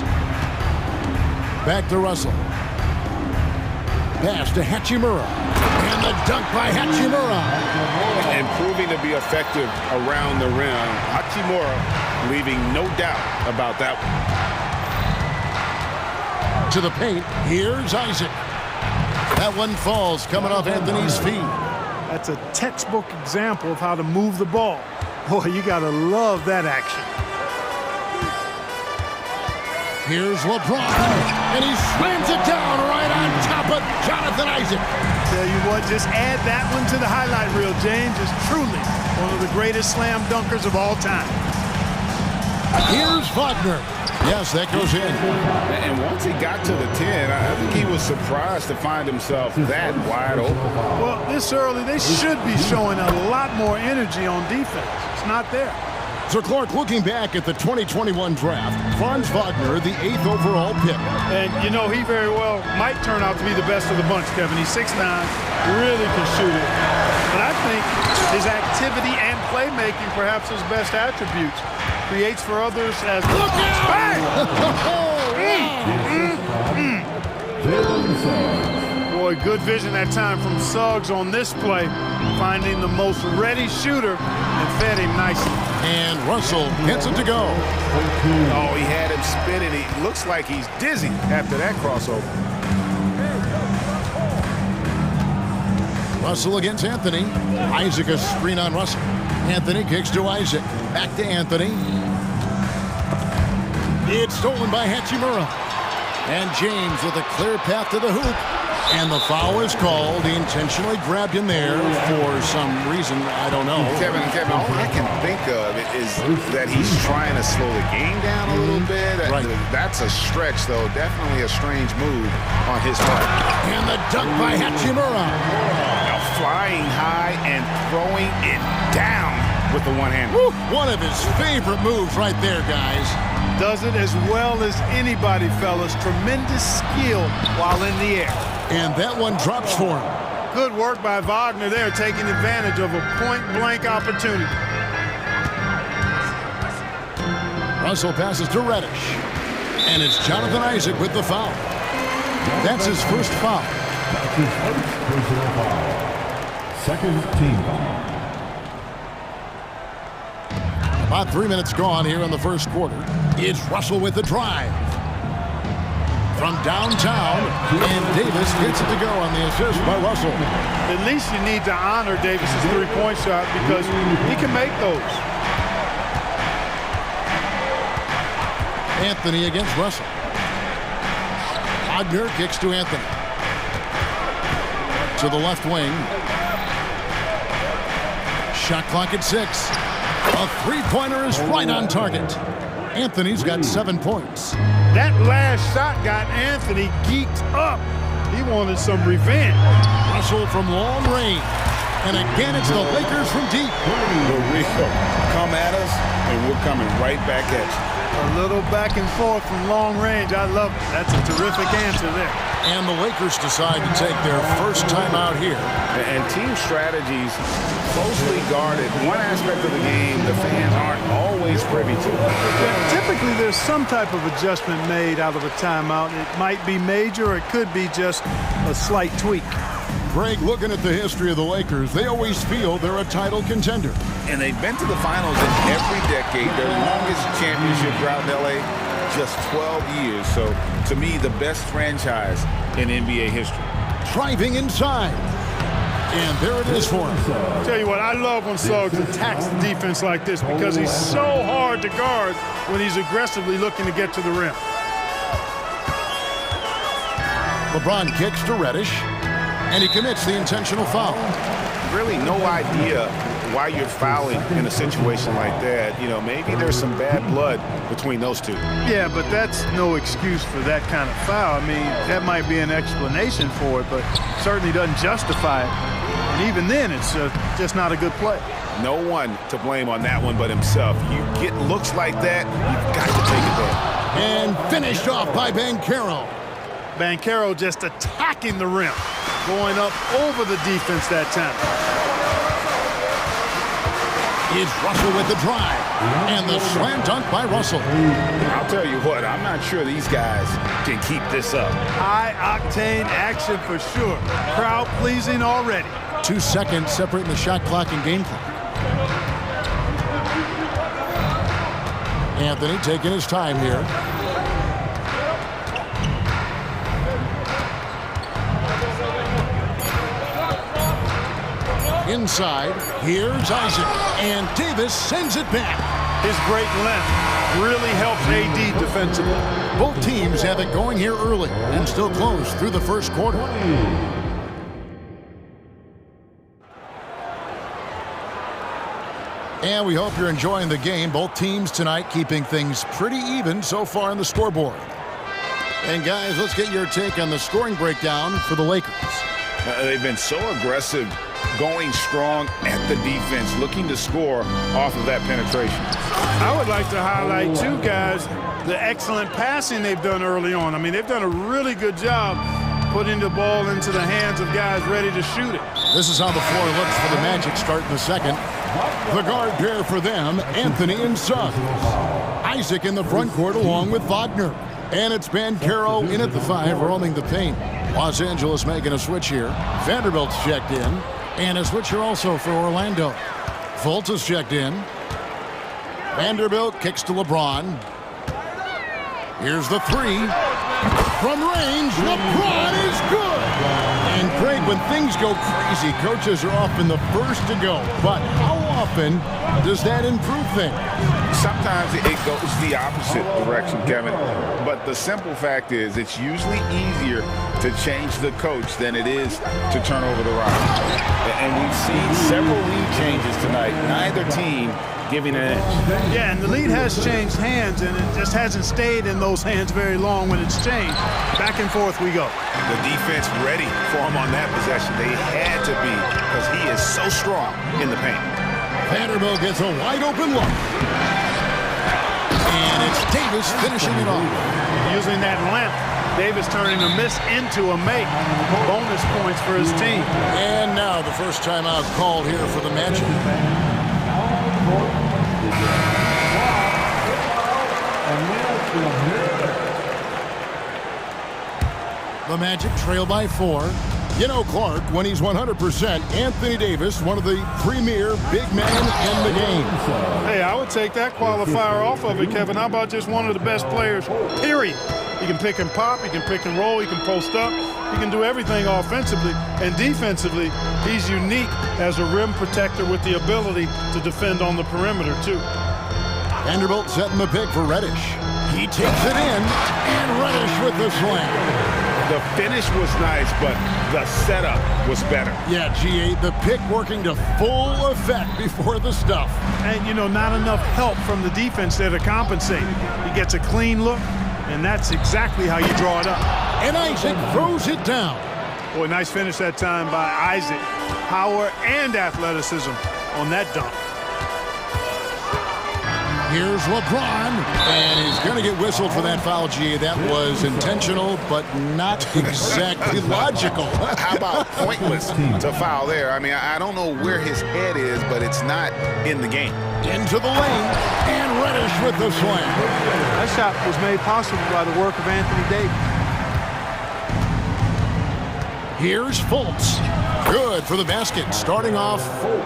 Back to Russell. Pass to Hachimura. And the dunk by Hachimura. And proving to be effective around the rim. Hachimura leaving no doubt about that one. To the paint. Here's Isaac. That one falls coming off Anthony's feet. That's a textbook example of how to move the ball. Boy, you got to love that action. Here's LeBron, and he slams it down right on top of Jonathan Isaac. Tell you what, just add that one to the highlight reel, James. Is truly one of the greatest slam dunkers of all time. Here's Wagner. Yes, that goes in. And once he got to the 10, I think he was surprised to find himself that wide open. Well, this early, they should be showing a lot more energy on defense. It's not there. So Clark, looking back at the 2021 draft, Franz Wagner, the 8th overall pick. And, you know, he very well might turn out to be the best of the bunch, Kevin. He's 6'9", really can shoot it. But I think his activity and playmaking, perhaps his best attributes, creates for others as... Look out! Boy, good vision that time from Suggs on this play, finding the most ready shooter and fed him nicely. And Russell gets it to go. Oh, he had him spinning. He looks like he's dizzy after that crossover. Russell against Anthony. Isaac a screen on Russell. Anthony kicks to Isaac. Back to Anthony. It's stolen by Hachimura. And James with a clear path to the hoop. And the foul is called. He intentionally grabbed him there for some reason. I don't know. Kevin, all I can think of is that he's trying to slow the game down a little bit. Right. That's a stretch, though. Definitely a strange move on his part. And the dunk by Hachimura. Now flying high and throwing it down with the one hand. One of his favorite moves right there, guys. Does it as well as anybody, fellas. Tremendous skill while in the air. And that one drops for him. Good work by Wagner there, taking advantage of a point-blank opportunity. Russell passes to Reddish. And it's Jonathan Isaac with the foul. That's his first foul. Personal foul. Second team foul. About 3 minutes gone here in the first quarter. It's Russell with the drive. From downtown, and Davis gets it to go on the assist by Russell. At least you need to honor Davis's three-point shot because he can make those. Anthony against Russell. Wagner kicks to Anthony. To the left wing. Shot clock at 6. A three-pointer is right on target. Anthony's got 7 points. That last shot got Anthony geeked up. He wanted some revenge. Russell from long range. And again, it's the Lakers from deep. Rico, come at us, and we're coming right back at you. A little back and forth from long range. I love it. That's a terrific answer there. And the Lakers decide to take their first time out here. And team strategies closely guarded. One aspect of the game the fans aren't always privy to. Typically, there's some type of adjustment made out of a timeout. It might be major, or it could be just a slight tweak. Greg, looking at the history of the Lakers, they always feel they're a title contender. And they've been to the finals in every decade. Their longest championship drought in L.A., just 12 years. So, to me, the best franchise in NBA history. Driving inside. And there it is for him. Tell you what, I love when Suggs attacks the defense like this because he's so hard to guard when he's aggressively looking to get to the rim. LeBron kicks to Reddish, and he commits the intentional foul. Really no idea why you're fouling in a situation like that. You know, maybe there's some bad blood between those two. Yeah, but that's no excuse for that kind of foul. I mean, that might be an explanation for it, but certainly doesn't justify it. And even then, it's just not a good play. No one to blame on that one but himself. You get looks like that, you've got to take it there. And finished off by Banchero. Banchero just attacking the rim, going up over the defense that time. It's Russell with the drive, and the slam dunk by Russell. I'll tell you what, I'm not sure these guys can keep this up. High-octane action for sure. Crowd-pleasing already. 2 seconds separating the shot clock and game clock. Anthony taking his time here. Inside, here's Isaac, and Davis sends it back. His great length really helps AD defensively. Both teams have it going here early and still close through the first quarter. And we hope you're enjoying the game. Both teams tonight keeping things pretty even so far on the scoreboard. And guys, let's get your take on the scoring breakdown for the Lakers. They've been so aggressive, going strong at the defense, looking to score off of that penetration. I would like to highlight, too, guys, the excellent passing they've done early on. I mean, they've done a really good job putting the ball into the hands of guys ready to shoot it. This is how the floor looks for the Magic starting the second. The guard pair for them, Anthony and Suggs. Isaac in the front court along with Wagner. And it's Banchero in at the 5, roaming the paint. Los Angeles making a switch here. Vanderbilt's checked in. And a switch here also for Orlando. Fultz is checked in. Vanderbilt kicks to LeBron. Here's the 3. From range, LeBron is good. And Craig, when things go crazy, coaches are often the first to go. But how often does that improve things? Sometimes it goes the opposite direction, Kevin. But the simple fact is it's usually easier to change the coach than it is to turn over the rock. And we've seen several lead changes tonight. Neither team giving an edge. Yeah, and the lead has changed hands, and it just hasn't stayed in those hands very long when it's changed. Back and forth we go. The defense ready for him on that possession. They had to be, because he is so strong in the paint. Vanderbilt gets a wide open look. And it's Davis finishing it off. Using that length, Davis turning a miss into a make. Bonus points for his team. And now the first timeout called here for the Magic. The Magic trail by 4. You know Clark, when he's 100%, Anthony Davis, one of the premier big men in the game. Hey, I would take that qualifier off of it, Kevin. How about just one of the best players, period? He can pick and pop, he can pick and roll, he can post up, he can do everything offensively. And defensively, he's unique as a rim protector with the ability to defend on the perimeter, too. Vanderbilt setting the pick for Reddish. He takes it in, and Reddish with the slam. The finish was nice, but the setup was better. Yeah, G8, the pick working to full effect before the stuff. And, you know, not enough help from the defense there to compensate. He gets a clean look, and that's exactly how you draw it up. And Isaac throws it down. Boy, nice finish that time by Isaac. Power and athleticism on that dunk. Here's LeBron, and he's going to get whistled for that foul, G. That was intentional, but not exactly logical. How about pointless to foul there? I mean, I don't know where his head is, but it's not in the game. Into the lane, and Reddish with the slam. That shot was made possible by the work of Anthony Davis. Here's Fultz. Good for the basket, starting off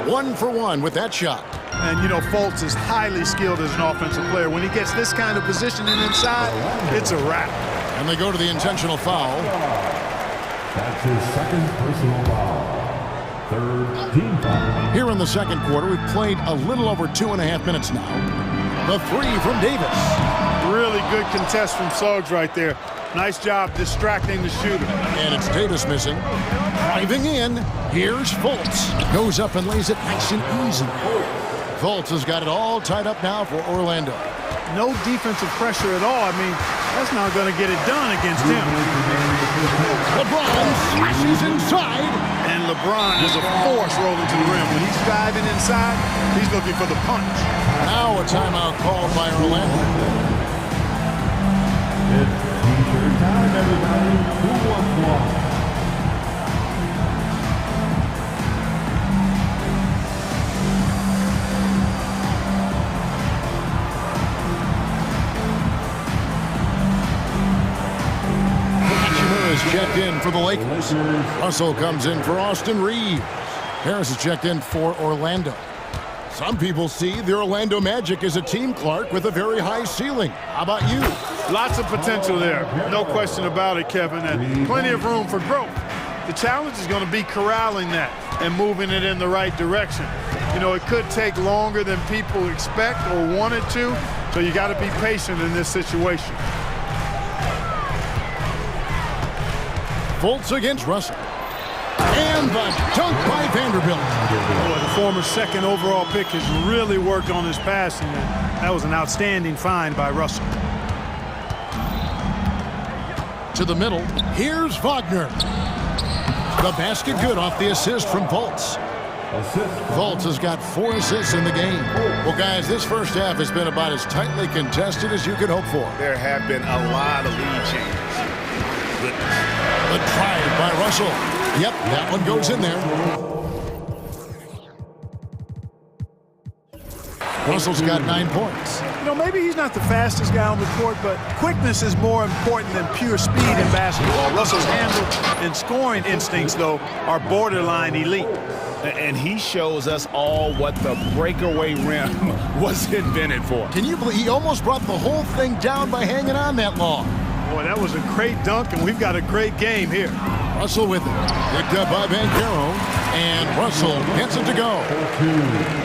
1 for 1 with that shot. And, you know, Fultz is highly skilled as an offensive player. When he gets this kind of positioning inside, it's a wrap. And they go to the intentional foul. That's his second personal foul. Third team foul. Here in the second quarter, we've played a little over 2.5 minutes now. The 3 from Davis. Really good contest from Suggs right there. Nice job distracting the shooter. And it's Davis missing. Driving in, here's Fultz. Goes up and lays it nice and easy. Fultz has got it all tied up now for Orlando. No defensive pressure at all. I mean, that's not going to get it done against him. LeBron slashes inside. And LeBron is a force rolling to the rim. When he's diving inside, he's looking for the punch. Now a timeout called by Orlando. It's T-shirt time, everybody. Who wants one? Is checked in for the Lakers. Russell comes in for Austin Reeves. Harris is checked in for Orlando. Some people see the Orlando Magic as a team, Clark, with a very high ceiling. How about you? Lots of potential there. No question about it, Kevin, and plenty of room for growth. The challenge is going to be corralling that and moving it in the right direction. You know, it could take longer than people expect or want it to, so you got to be patient in this situation. Fultz against Russell. And the dunk by Vanderbilt. Boy, the former second overall pick has really worked on his passing. That was an outstanding find by Russell. To the middle, here's Wagner. The basket good off the assist from Fultz. Fultz has got 4 assists in the game. Well, guys, this first half has been about as tightly contested as you could hope for. There have been a lot of lead changes. The drive by Russell. Yep, that one goes in there. Russell's got 9 points. You know, maybe he's not the fastest guy on the court, but quickness is more important than pure speed in basketball. Russell's handle and scoring instincts, though, are borderline elite. And he shows us all what the breakaway rim was invented for. Can you believe he almost brought the whole thing down by hanging on that long? Boy, that was a great dunk, and we've got a great game here. Russell with it. Picked up by Banchero, and Russell gets it to go.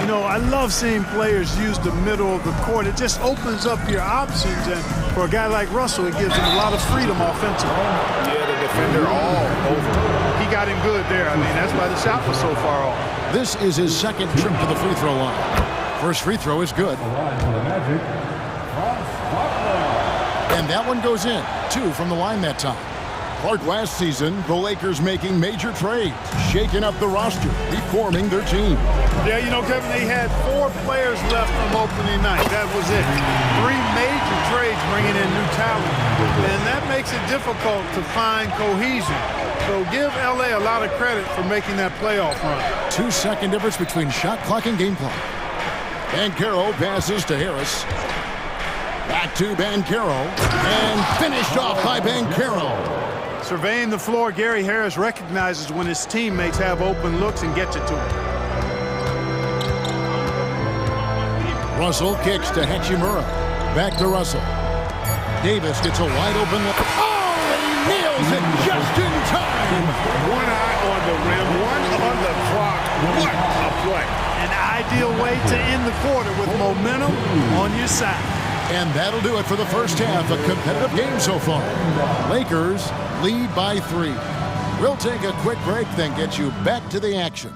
You know, I love seeing players use the middle of the court. It just opens up your options, and for a guy like Russell, it gives him a lot of freedom offensively. Yeah, the defender all over. He got him good there. I mean, that's why the shot was so far off. This is his second trip to the free throw line. First free throw is good. And that one goes in. 2 from the line that time. Clark, last season, the Lakers making major trades, shaking up the roster, reforming their team. Yeah, you know, Kevin, they had 4 players left from opening night. That was it. 3 major trades bringing in new talent. And that makes it difficult to find cohesion. So give LA a lot of credit for making that playoff run. 2-second difference between shot clock and game clock. Banchero passes to Harris. Back to Banchero, and finished off by Banchero. Surveying the floor, Gary Harris recognizes when his teammates have open looks and gets it to him. Russell kicks to Hachimura. Back to Russell. Davis gets a wide open look. Oh, and he nails it just in time. One eye on the rim, one on the clock. What a play. An ideal way to end the quarter with momentum on your side. And that'll do it for the first half. A competitive game so far. Lakers lead by 3. We'll take a quick break, then get you back to the action.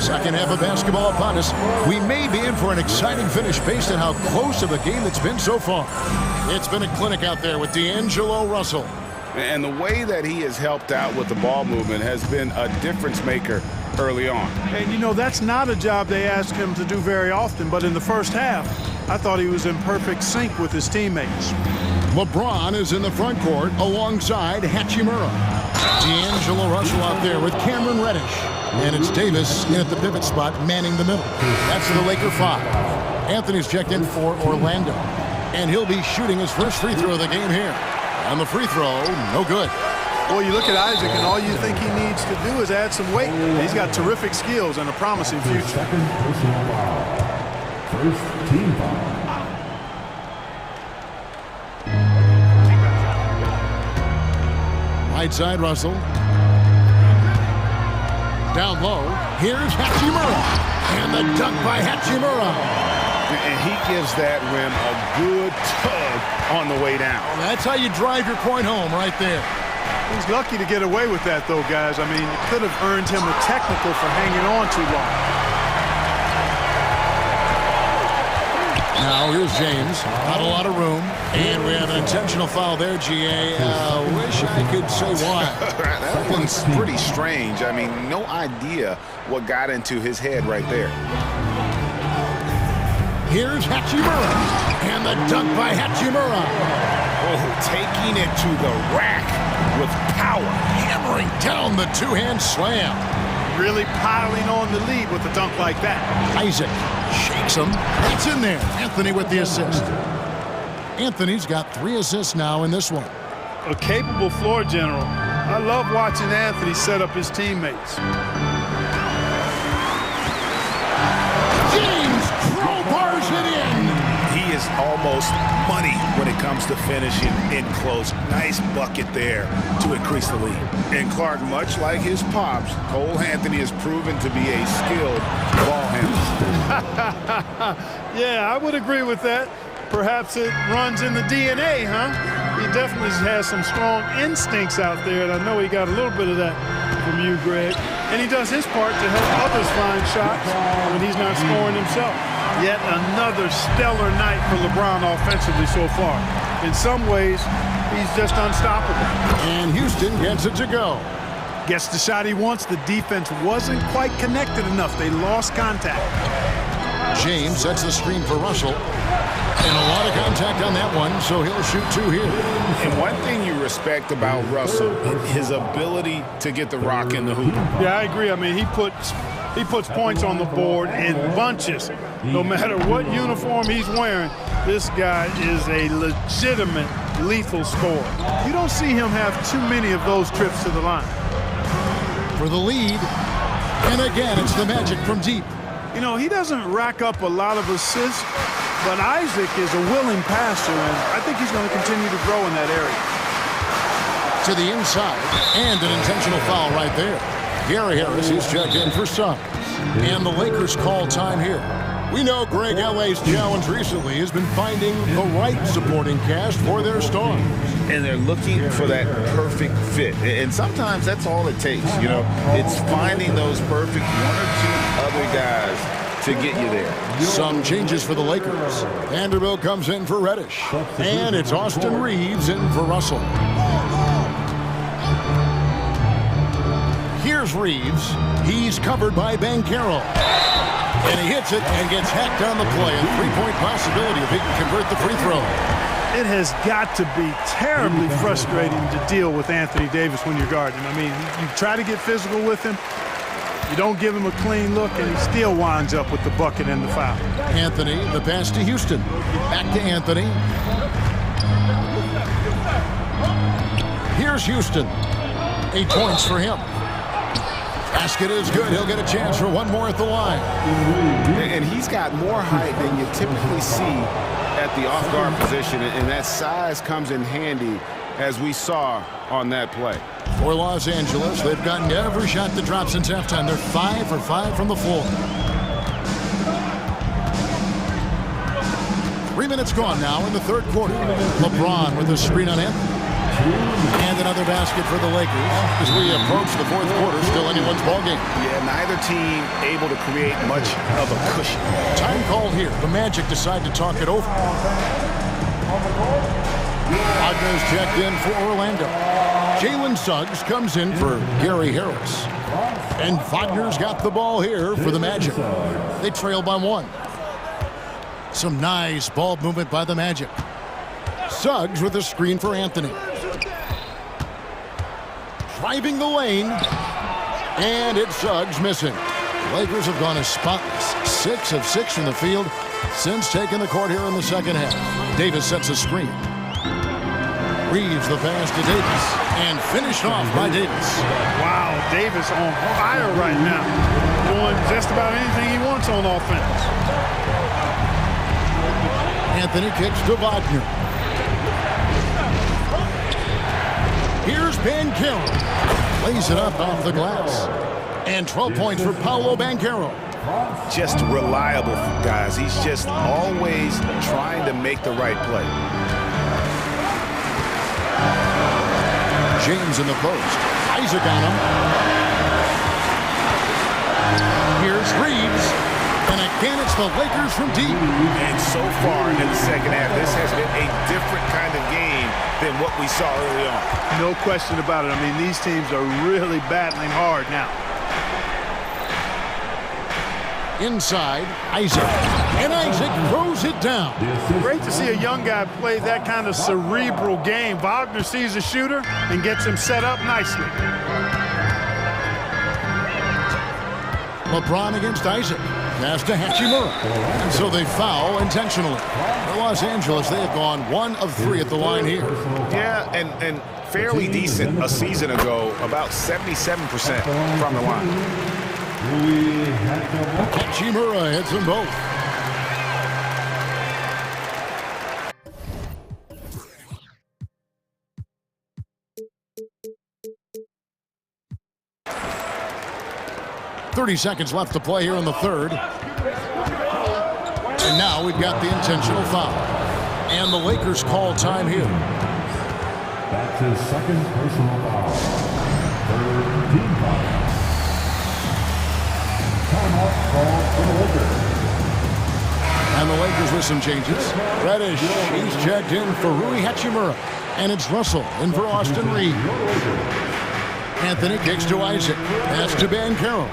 Second half of basketball upon us. We may be in for an exciting finish based on how close of a game it's been so far. It's been a clinic out there with D'Angelo Russell. And the way that he has helped out with the ball movement has been a difference maker early on. And you know, that's not a job they ask him to do very often, but in the first half, I thought he was in perfect sync with his teammates. LeBron is in the front court alongside Hachimura. D'Angelo Russell out there with Cameron Reddish. And it's Davis in at the pivot spot, manning the middle. That's the Laker 5. Anthony's checked in for Orlando. And he'll be shooting his first free throw of the game here. On the free throw, no good. Well, you look at Isaac, and all you think he needs to do is add some weight. He's got terrific skills and a promising future. First team foul. Right side, Russell. Down low, here's Hachimura. And the dunk by Hachimura. And he gives that rim a good tug on the way down. Well, that's how you drive your point home right there. He's lucky to get away with that, though, guys. I mean, it could have earned him a technical for hanging on too long. Now here's James. Not a lot of room. And we have an intentional foul there, GA. Wish I could say why. That one's pretty strange. I mean, no idea what got into his head right there. Here's Hachimura. And the dunk by Hachimura. Oh, taking it to the rack with power. Hammering down the two-hand slam. Really piling on the lead with a dunk like that. Isaac shakes him. It's in there. Anthony with the assist. Anthony's got 3 assists now in this one. A capable floor general. I love watching Anthony set up his teammates. James crowbars it in. He is almost money when it comes to finishing in close. Nice bucket there to increase the lead. And Clark, much like his pops, Cole Anthony has proven to be a skilled ball handler. Yeah, I would agree with that. Perhaps it runs in the DNA, huh? He definitely has some strong instincts out there, and I know he got a little bit of that from you, Greg. And he does his part to help others find shots when he's not scoring himself. Yet another stellar night for LeBron offensively so far. In some ways, he's just unstoppable. And Houston gets it to go. Gets the shot he wants. The defense wasn't quite connected enough. They lost contact. James sets the screen for Russell. And a lot of contact on that one, so he'll shoot 2 here. And one thing you respect about Russell, his ability to get the rock in the hoop. Yeah, I agree. I mean, he puts points on the board in bunches. No matter what uniform he's wearing, this guy is a legitimate lethal scorer. You don't see him have too many of those trips to the line. For the lead. And again, it's the Magic from deep. You know, he doesn't rack up a lot of assists, but Isaac is a willing passer, and I think he's going to continue to grow in that area. To the inside, and an intentional foul right there. Gary Harris is checked in for Suggs. And the Lakers call time here. We know Greg LA's challenge recently has been finding the right supporting cast for their stars. And they're looking for that perfect fit. And sometimes that's all it takes, you know. It's finding those perfect 1 or 2 other guys to get you there. Some changes for the Lakers. Vanderbilt comes in for Reddish. And it's Austin Reeves in for Russell. Here's Reeves. He's covered by Banchero. And he hits it and gets hacked on the play. A 3-point possibility if he can convert the free throw. It has got to be terribly frustrating to deal with Anthony Davis when you're guarding him. I mean, you try to get physical with him. You don't give him a clean look, and he still winds up with the bucket and the foul. Anthony, the pass to Houston. Back to Anthony. Here's Houston. 8 points for him. Basket is good. He'll get a chance for 1 more at the line. And he's got more height than you typically see at the off-guard position, and that size comes in handy, as we saw on that play. For Los Angeles, they've gotten every shot to drop since halftime. They're 5 for 5 from the floor. 3 minutes gone now in the third quarter. LeBron with a screen on him. And another basket for the Lakers as we approach the fourth quarter. Still anyone's ballgame. Yeah, neither team able to create much of a cushion. Time called here. The Magic decide to talk it over. Wagner's checked in for Orlando. Jalen Suggs comes in for Gary Harris. And Wagner's got the ball here for the Magic. They trail by 1. Some nice ball movement by the Magic. Suggs with a screen for Anthony. Driving the lane. And it's Suggs missing. Lakers have gone as spotless. 6 of 6 from the field since taking the court here in the second half. Davis sets a screen. Reeves the pass to Davis. And finished off by Davis. Wow, Davis on fire right now. Doing just about anything he wants on offense. Anthony kicks to Wagner. Here's Banchero. Lays it up off the glass. And 12 points for Paolo Banchero. Just reliable, guys. He's just always trying to make the right play. James in the post. Isaac on him. Here's Reeves. And again, it's the Lakers from deep. And so far in the second half, this has been a different kind of game than what we saw early on. No question about it. I mean, these teams are really battling hard now. Inside, Isaac. And Isaac throws it down. Great to see a young guy play that kind of cerebral game. Wagner sees a shooter and gets him set up nicely. LeBron against Isaac. Pass to Hachimura. And so they foul intentionally. For Los Angeles, they have gone 1 of 3 at the line here. Yeah, and fairly decent a season ago, about 77% from the line. Hachimura hits them both. .30 seconds left to play here in the third. And now we've got the intentional foul. And the Lakers call time here. That's his second personal foul. Third team foul. Timeout called for the Lakers. And the Lakers with some changes. Reddish, he's checked in for Rui Hachimura. And it's Russell in for Austin Reed. Anthony kicks to Isaac. Pass to Banchero.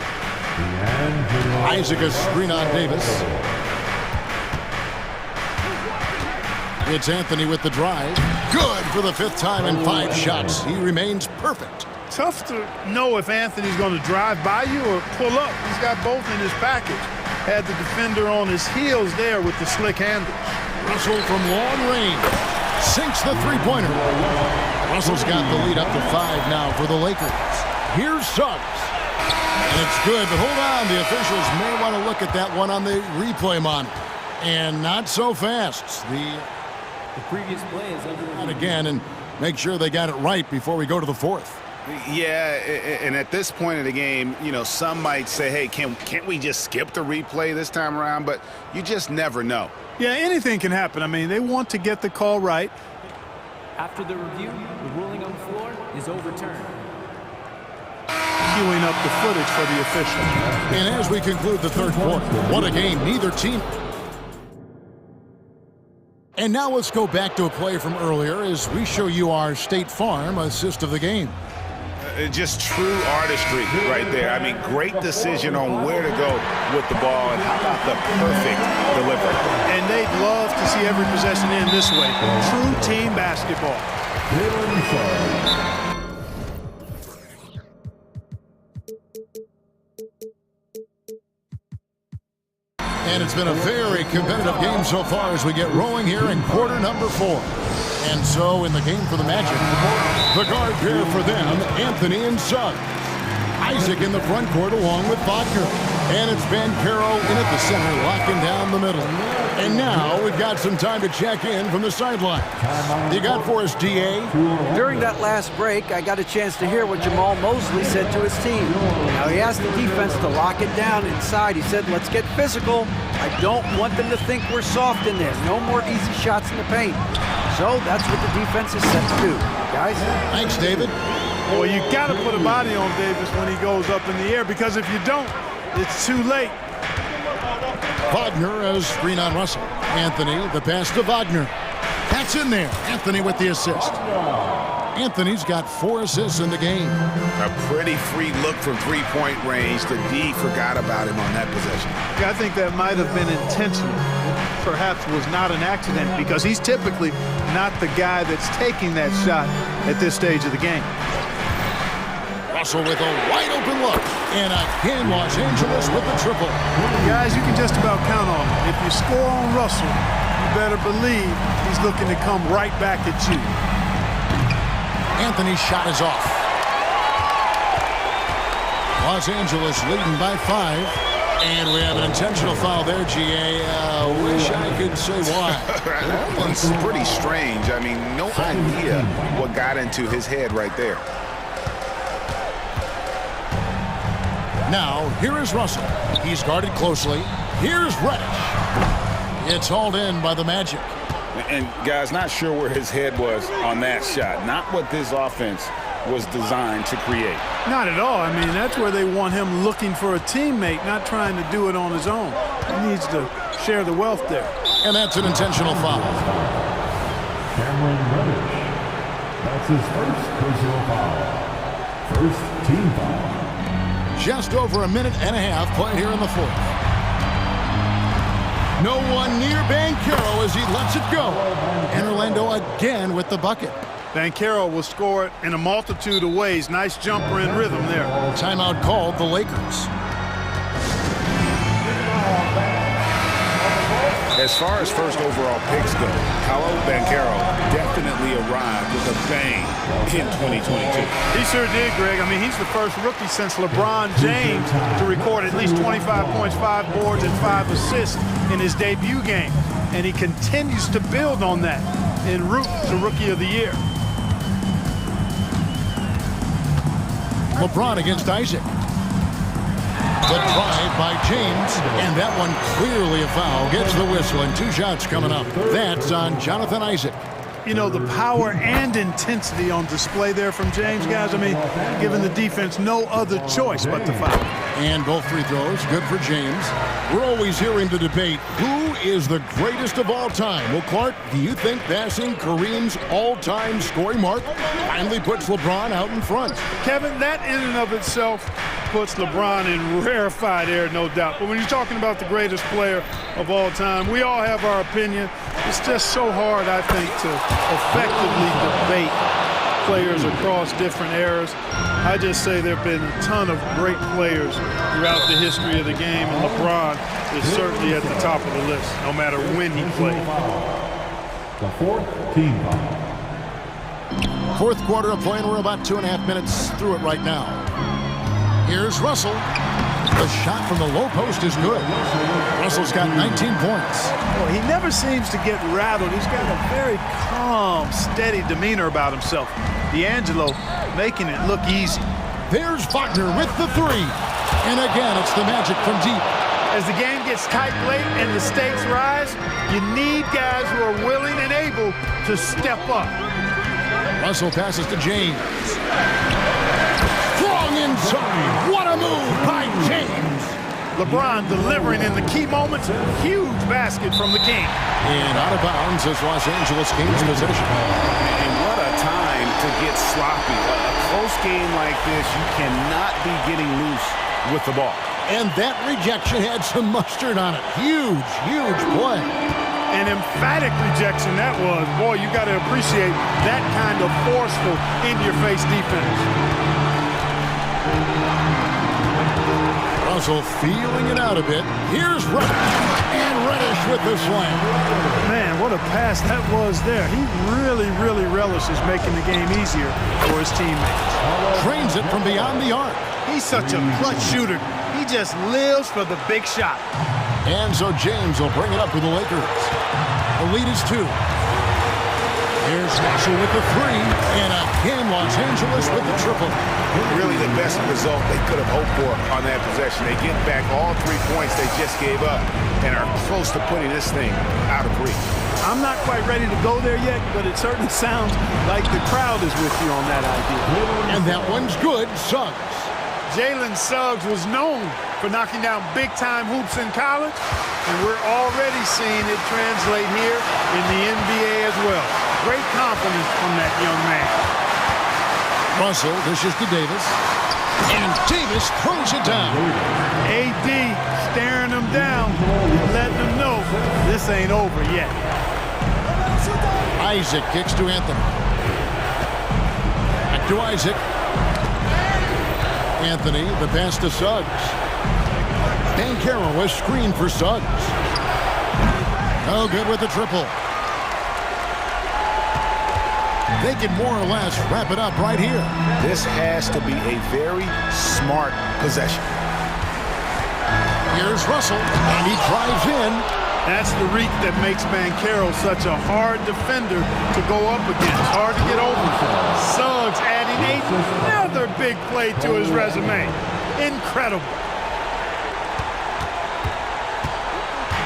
Isaac a screen on Davis. It's Anthony with the drive. Good for the 5th time in 5 shots. He remains perfect. Tough to know if Anthony's going to drive by you or pull up. He's got both in his package. Had the defender on his heels there with the slick handle. Russell from long range. Sinks the three-pointer. Russell's got the lead up to 5 now for the Lakers. Here's Suggs. And it's good, but hold on. The officials may want to look at that one on the replay monitor. And not so fast. The previous play is under again and make sure they got it right before we go to the 4th. Yeah, and at this point in the game, you know, some might say, hey, can't we just skip the replay this time around? But you just never know. Yeah, anything can happen. I mean, they want to get the call right. After the review, the ruling on the floor is overturned. Queuing up the footage for the official. And as we conclude the third quarter, what a game, neither team. And now let's go back to a play from earlier as we show you our State Farm assist of the game. Just true artistry right there. I mean, great decision on where to go with the ball, and how about the perfect delivery. And they'd love to see every possession end this way. True team basketball. And it's been a very competitive game so far as we get rolling here in quarter number 4. And so in the game for the Magic, the guard pair for them, Anthony and Suggs. Isaac in the front court along with Wagner. And it's Banchero in at the center, locking down the middle. And now we've got some time to check in from the sideline. You got for us, DA? During that last break, I got a chance to hear what Jamal Mosley said to his team. Now, he asked the defense to lock it down inside. He said, let's get physical. I don't want them to think we're soft in there. No more easy shots in the paint. So that's what the defense is set to do. Guys? Thanks, David. Well, you got to put a body on Davis when he goes up in the air, because if you don't, it's too late. Wagner as screen on Russell. Anthony, the pass to Wagner. That's in there. Anthony with the assist. Anthony's got 4 assists in the game. A pretty free look from three-point range. The D forgot about him on that possession. I think that might have been intentional. Perhaps was not an accident, because he's typically not the guy that's taking that shot at this stage of the game. Russell with a wide-open look. And again, Los Angeles with the triple. Guys, you can just about count on it. If you score on Russell, you better believe he's looking to come right back at you. Anthony's shot is off. Los Angeles leading by 5. And we have an intentional foul there, GA. Wish I could say why. That one's pretty strange. I mean, no idea what got into his head right there. Now, here is Russell. He's guarded closely. Here's Reddish. It's hauled in by the Magic. And, guys, not sure where his head was on that shot. Not what this offense was designed to create. Not at all. I mean, that's where they want him looking for a teammate, not trying to do it on his own. He needs to share the wealth there. And that's an intentional foul. Cameron Reddish. That's his first personal foul. First team foul. Just over a minute and a half played here in the fourth. No one near Banchero as he lets it go. And Orlando again with the bucket. Banchero will score it in a multitude of ways. Nice jumper in rhythm there. Timeout called the Lakers. As far as first overall picks go, Paolo Banchero definitely arrived with a bang in 2022. He sure did, Greg. I mean, he's the first rookie since LeBron James to record at least 25 points, 5 boards, and 5 assists in his debut game. And he continues to build on that en route to Rookie of the Year. LeBron against Isaac. The drive by James, and that one clearly a foul. Gets the whistle, and 2 shots coming up. That's on Jonathan Isaac. You know, the power and intensity on display there from James, guys. I mean, giving the defense no other choice but to foul. And both free throws, good for James. We're always hearing the debate, who is the greatest of all time? Well, Clark, do you think passing Kareem's all-time scoring mark finally puts LeBron out in front? Kevin, that in and of itself puts LeBron in rarefied air, no doubt. But when you're talking about the greatest player of all time, we all have our opinion. It's just so hard, I think, to effectively debate players across different eras. I just say there have been a ton of great players throughout the history of the game, and LeBron is certainly at the top of the list, no matter when he played. The fourth team foul. Fourth quarter of play, and we're about 2.5 minutes through it right now. Here's Russell. The shot from the low post is good. Russell's got 19 points. Well, he never seems to get rattled. He's got a very calm, steady demeanor about himself. D'Angelo making it look easy. There's Wagner with the 3. And again, it's the Magic from deep. As the game gets tight late and the stakes rise, you need guys who are willing and able to step up. Russell passes to James. Strong inside. What a move by James. LeBron delivering in the key moments. Huge basket from the King. And out of bounds is Los Angeles Kings possession. And what a time to get sloppy. A close game like this, you cannot be getting loose with the ball. And that rejection had some mustard on it. Huge, huge play. An emphatic rejection that was. Boy, you got to appreciate that kind of forceful, in-your-face defense. Russell feeling it out a bit. Here's Reddish. And Reddish with the slam. Man, what a pass that was there. He really, really relishes making the game easier for his teammates. Trains it from beyond the arc. He's such a clutch shooter. He just lives for the big shot. And so James will bring it up with the Lakers. The lead is 2. Here's Russell with the 3. And again, Los Angeles with the triple. Really the best result they could have hoped for on that possession. They get back all 3 points they just gave up and are close to putting this thing out of reach. I'm not quite ready to go there yet, but it certainly sounds like the crowd is with you on that idea. And that one's good. Suggs. Jalen Suggs was known for knocking down big-time hoops in college, and we're already seeing it translate here in the NBA as well. Great confidence from that young man. Russell dishes to Davis, and Davis throws it down. AD staring him down, letting him know this ain't over yet. Isaac kicks to Anthony. Back to Isaac. Anthony, the pass to Suggs. Banchero was screened for Suggs. No good with the triple. They can more or less wrap it up right here. This has to be a very smart possession. Here's Russell, and he drives in. That's the reach that makes Banchero such a hard defender to go up against. Hard to get over. Suggs adding another big play to his resume. Incredible.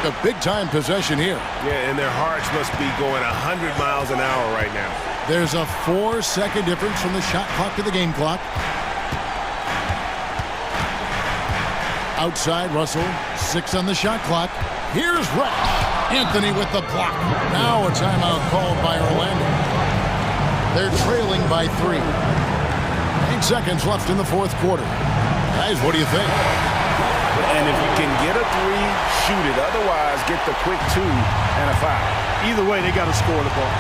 A big-time possession here. Yeah, and their hearts must be going 100 miles an hour right now. There's a 4-second difference from the shot clock to the game clock. Outside, Russell, 6 on the shot clock. Here's Rex. Anthony with the block. Now a timeout called by Orlando. They're trailing by 3. 8 seconds left in the fourth quarter. Guys, what do you think? And if you can get a 3, shoot it. Otherwise, get the quick 2 and a foul. Either way, they got to score the ball.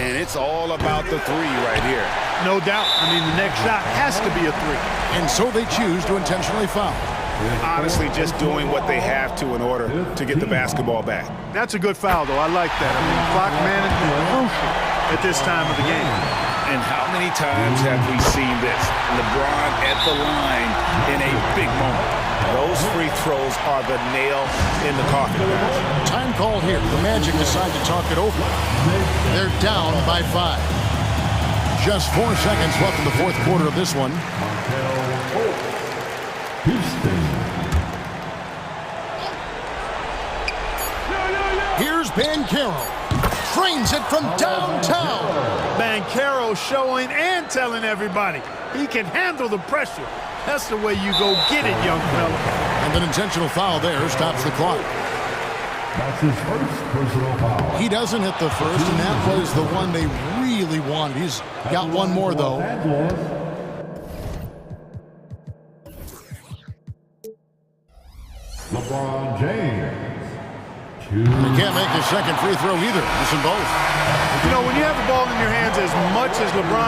And it's all about the 3 right here. No doubt. I mean, the next shot has to be a 3. And so they choose to intentionally foul. Honestly, just doing what they have to in order to get the basketball back. That's a good foul, though. I like that. I mean, clock management is crucial at this time of the game. And how many times have we seen this? LeBron at the line in a big moment. Those free throws are the nail in the coffin. Time called here. The Magic decide to talk it over. They're down by 5. Just 4 seconds left in the fourth quarter of this one. Here's Banchero. Frames it from downtown. Banchero showing and telling everybody he can handle the pressure. That's the way you go get it, young fella. And an intentional foul there stops the clock. That's his first personal foul. He doesn't hit the first, and that was the one they really wanted. He's got one more, though. LeBron James. They can't make a second free throw either. Missing both. You know, when you have the ball in your hands as much as LeBron...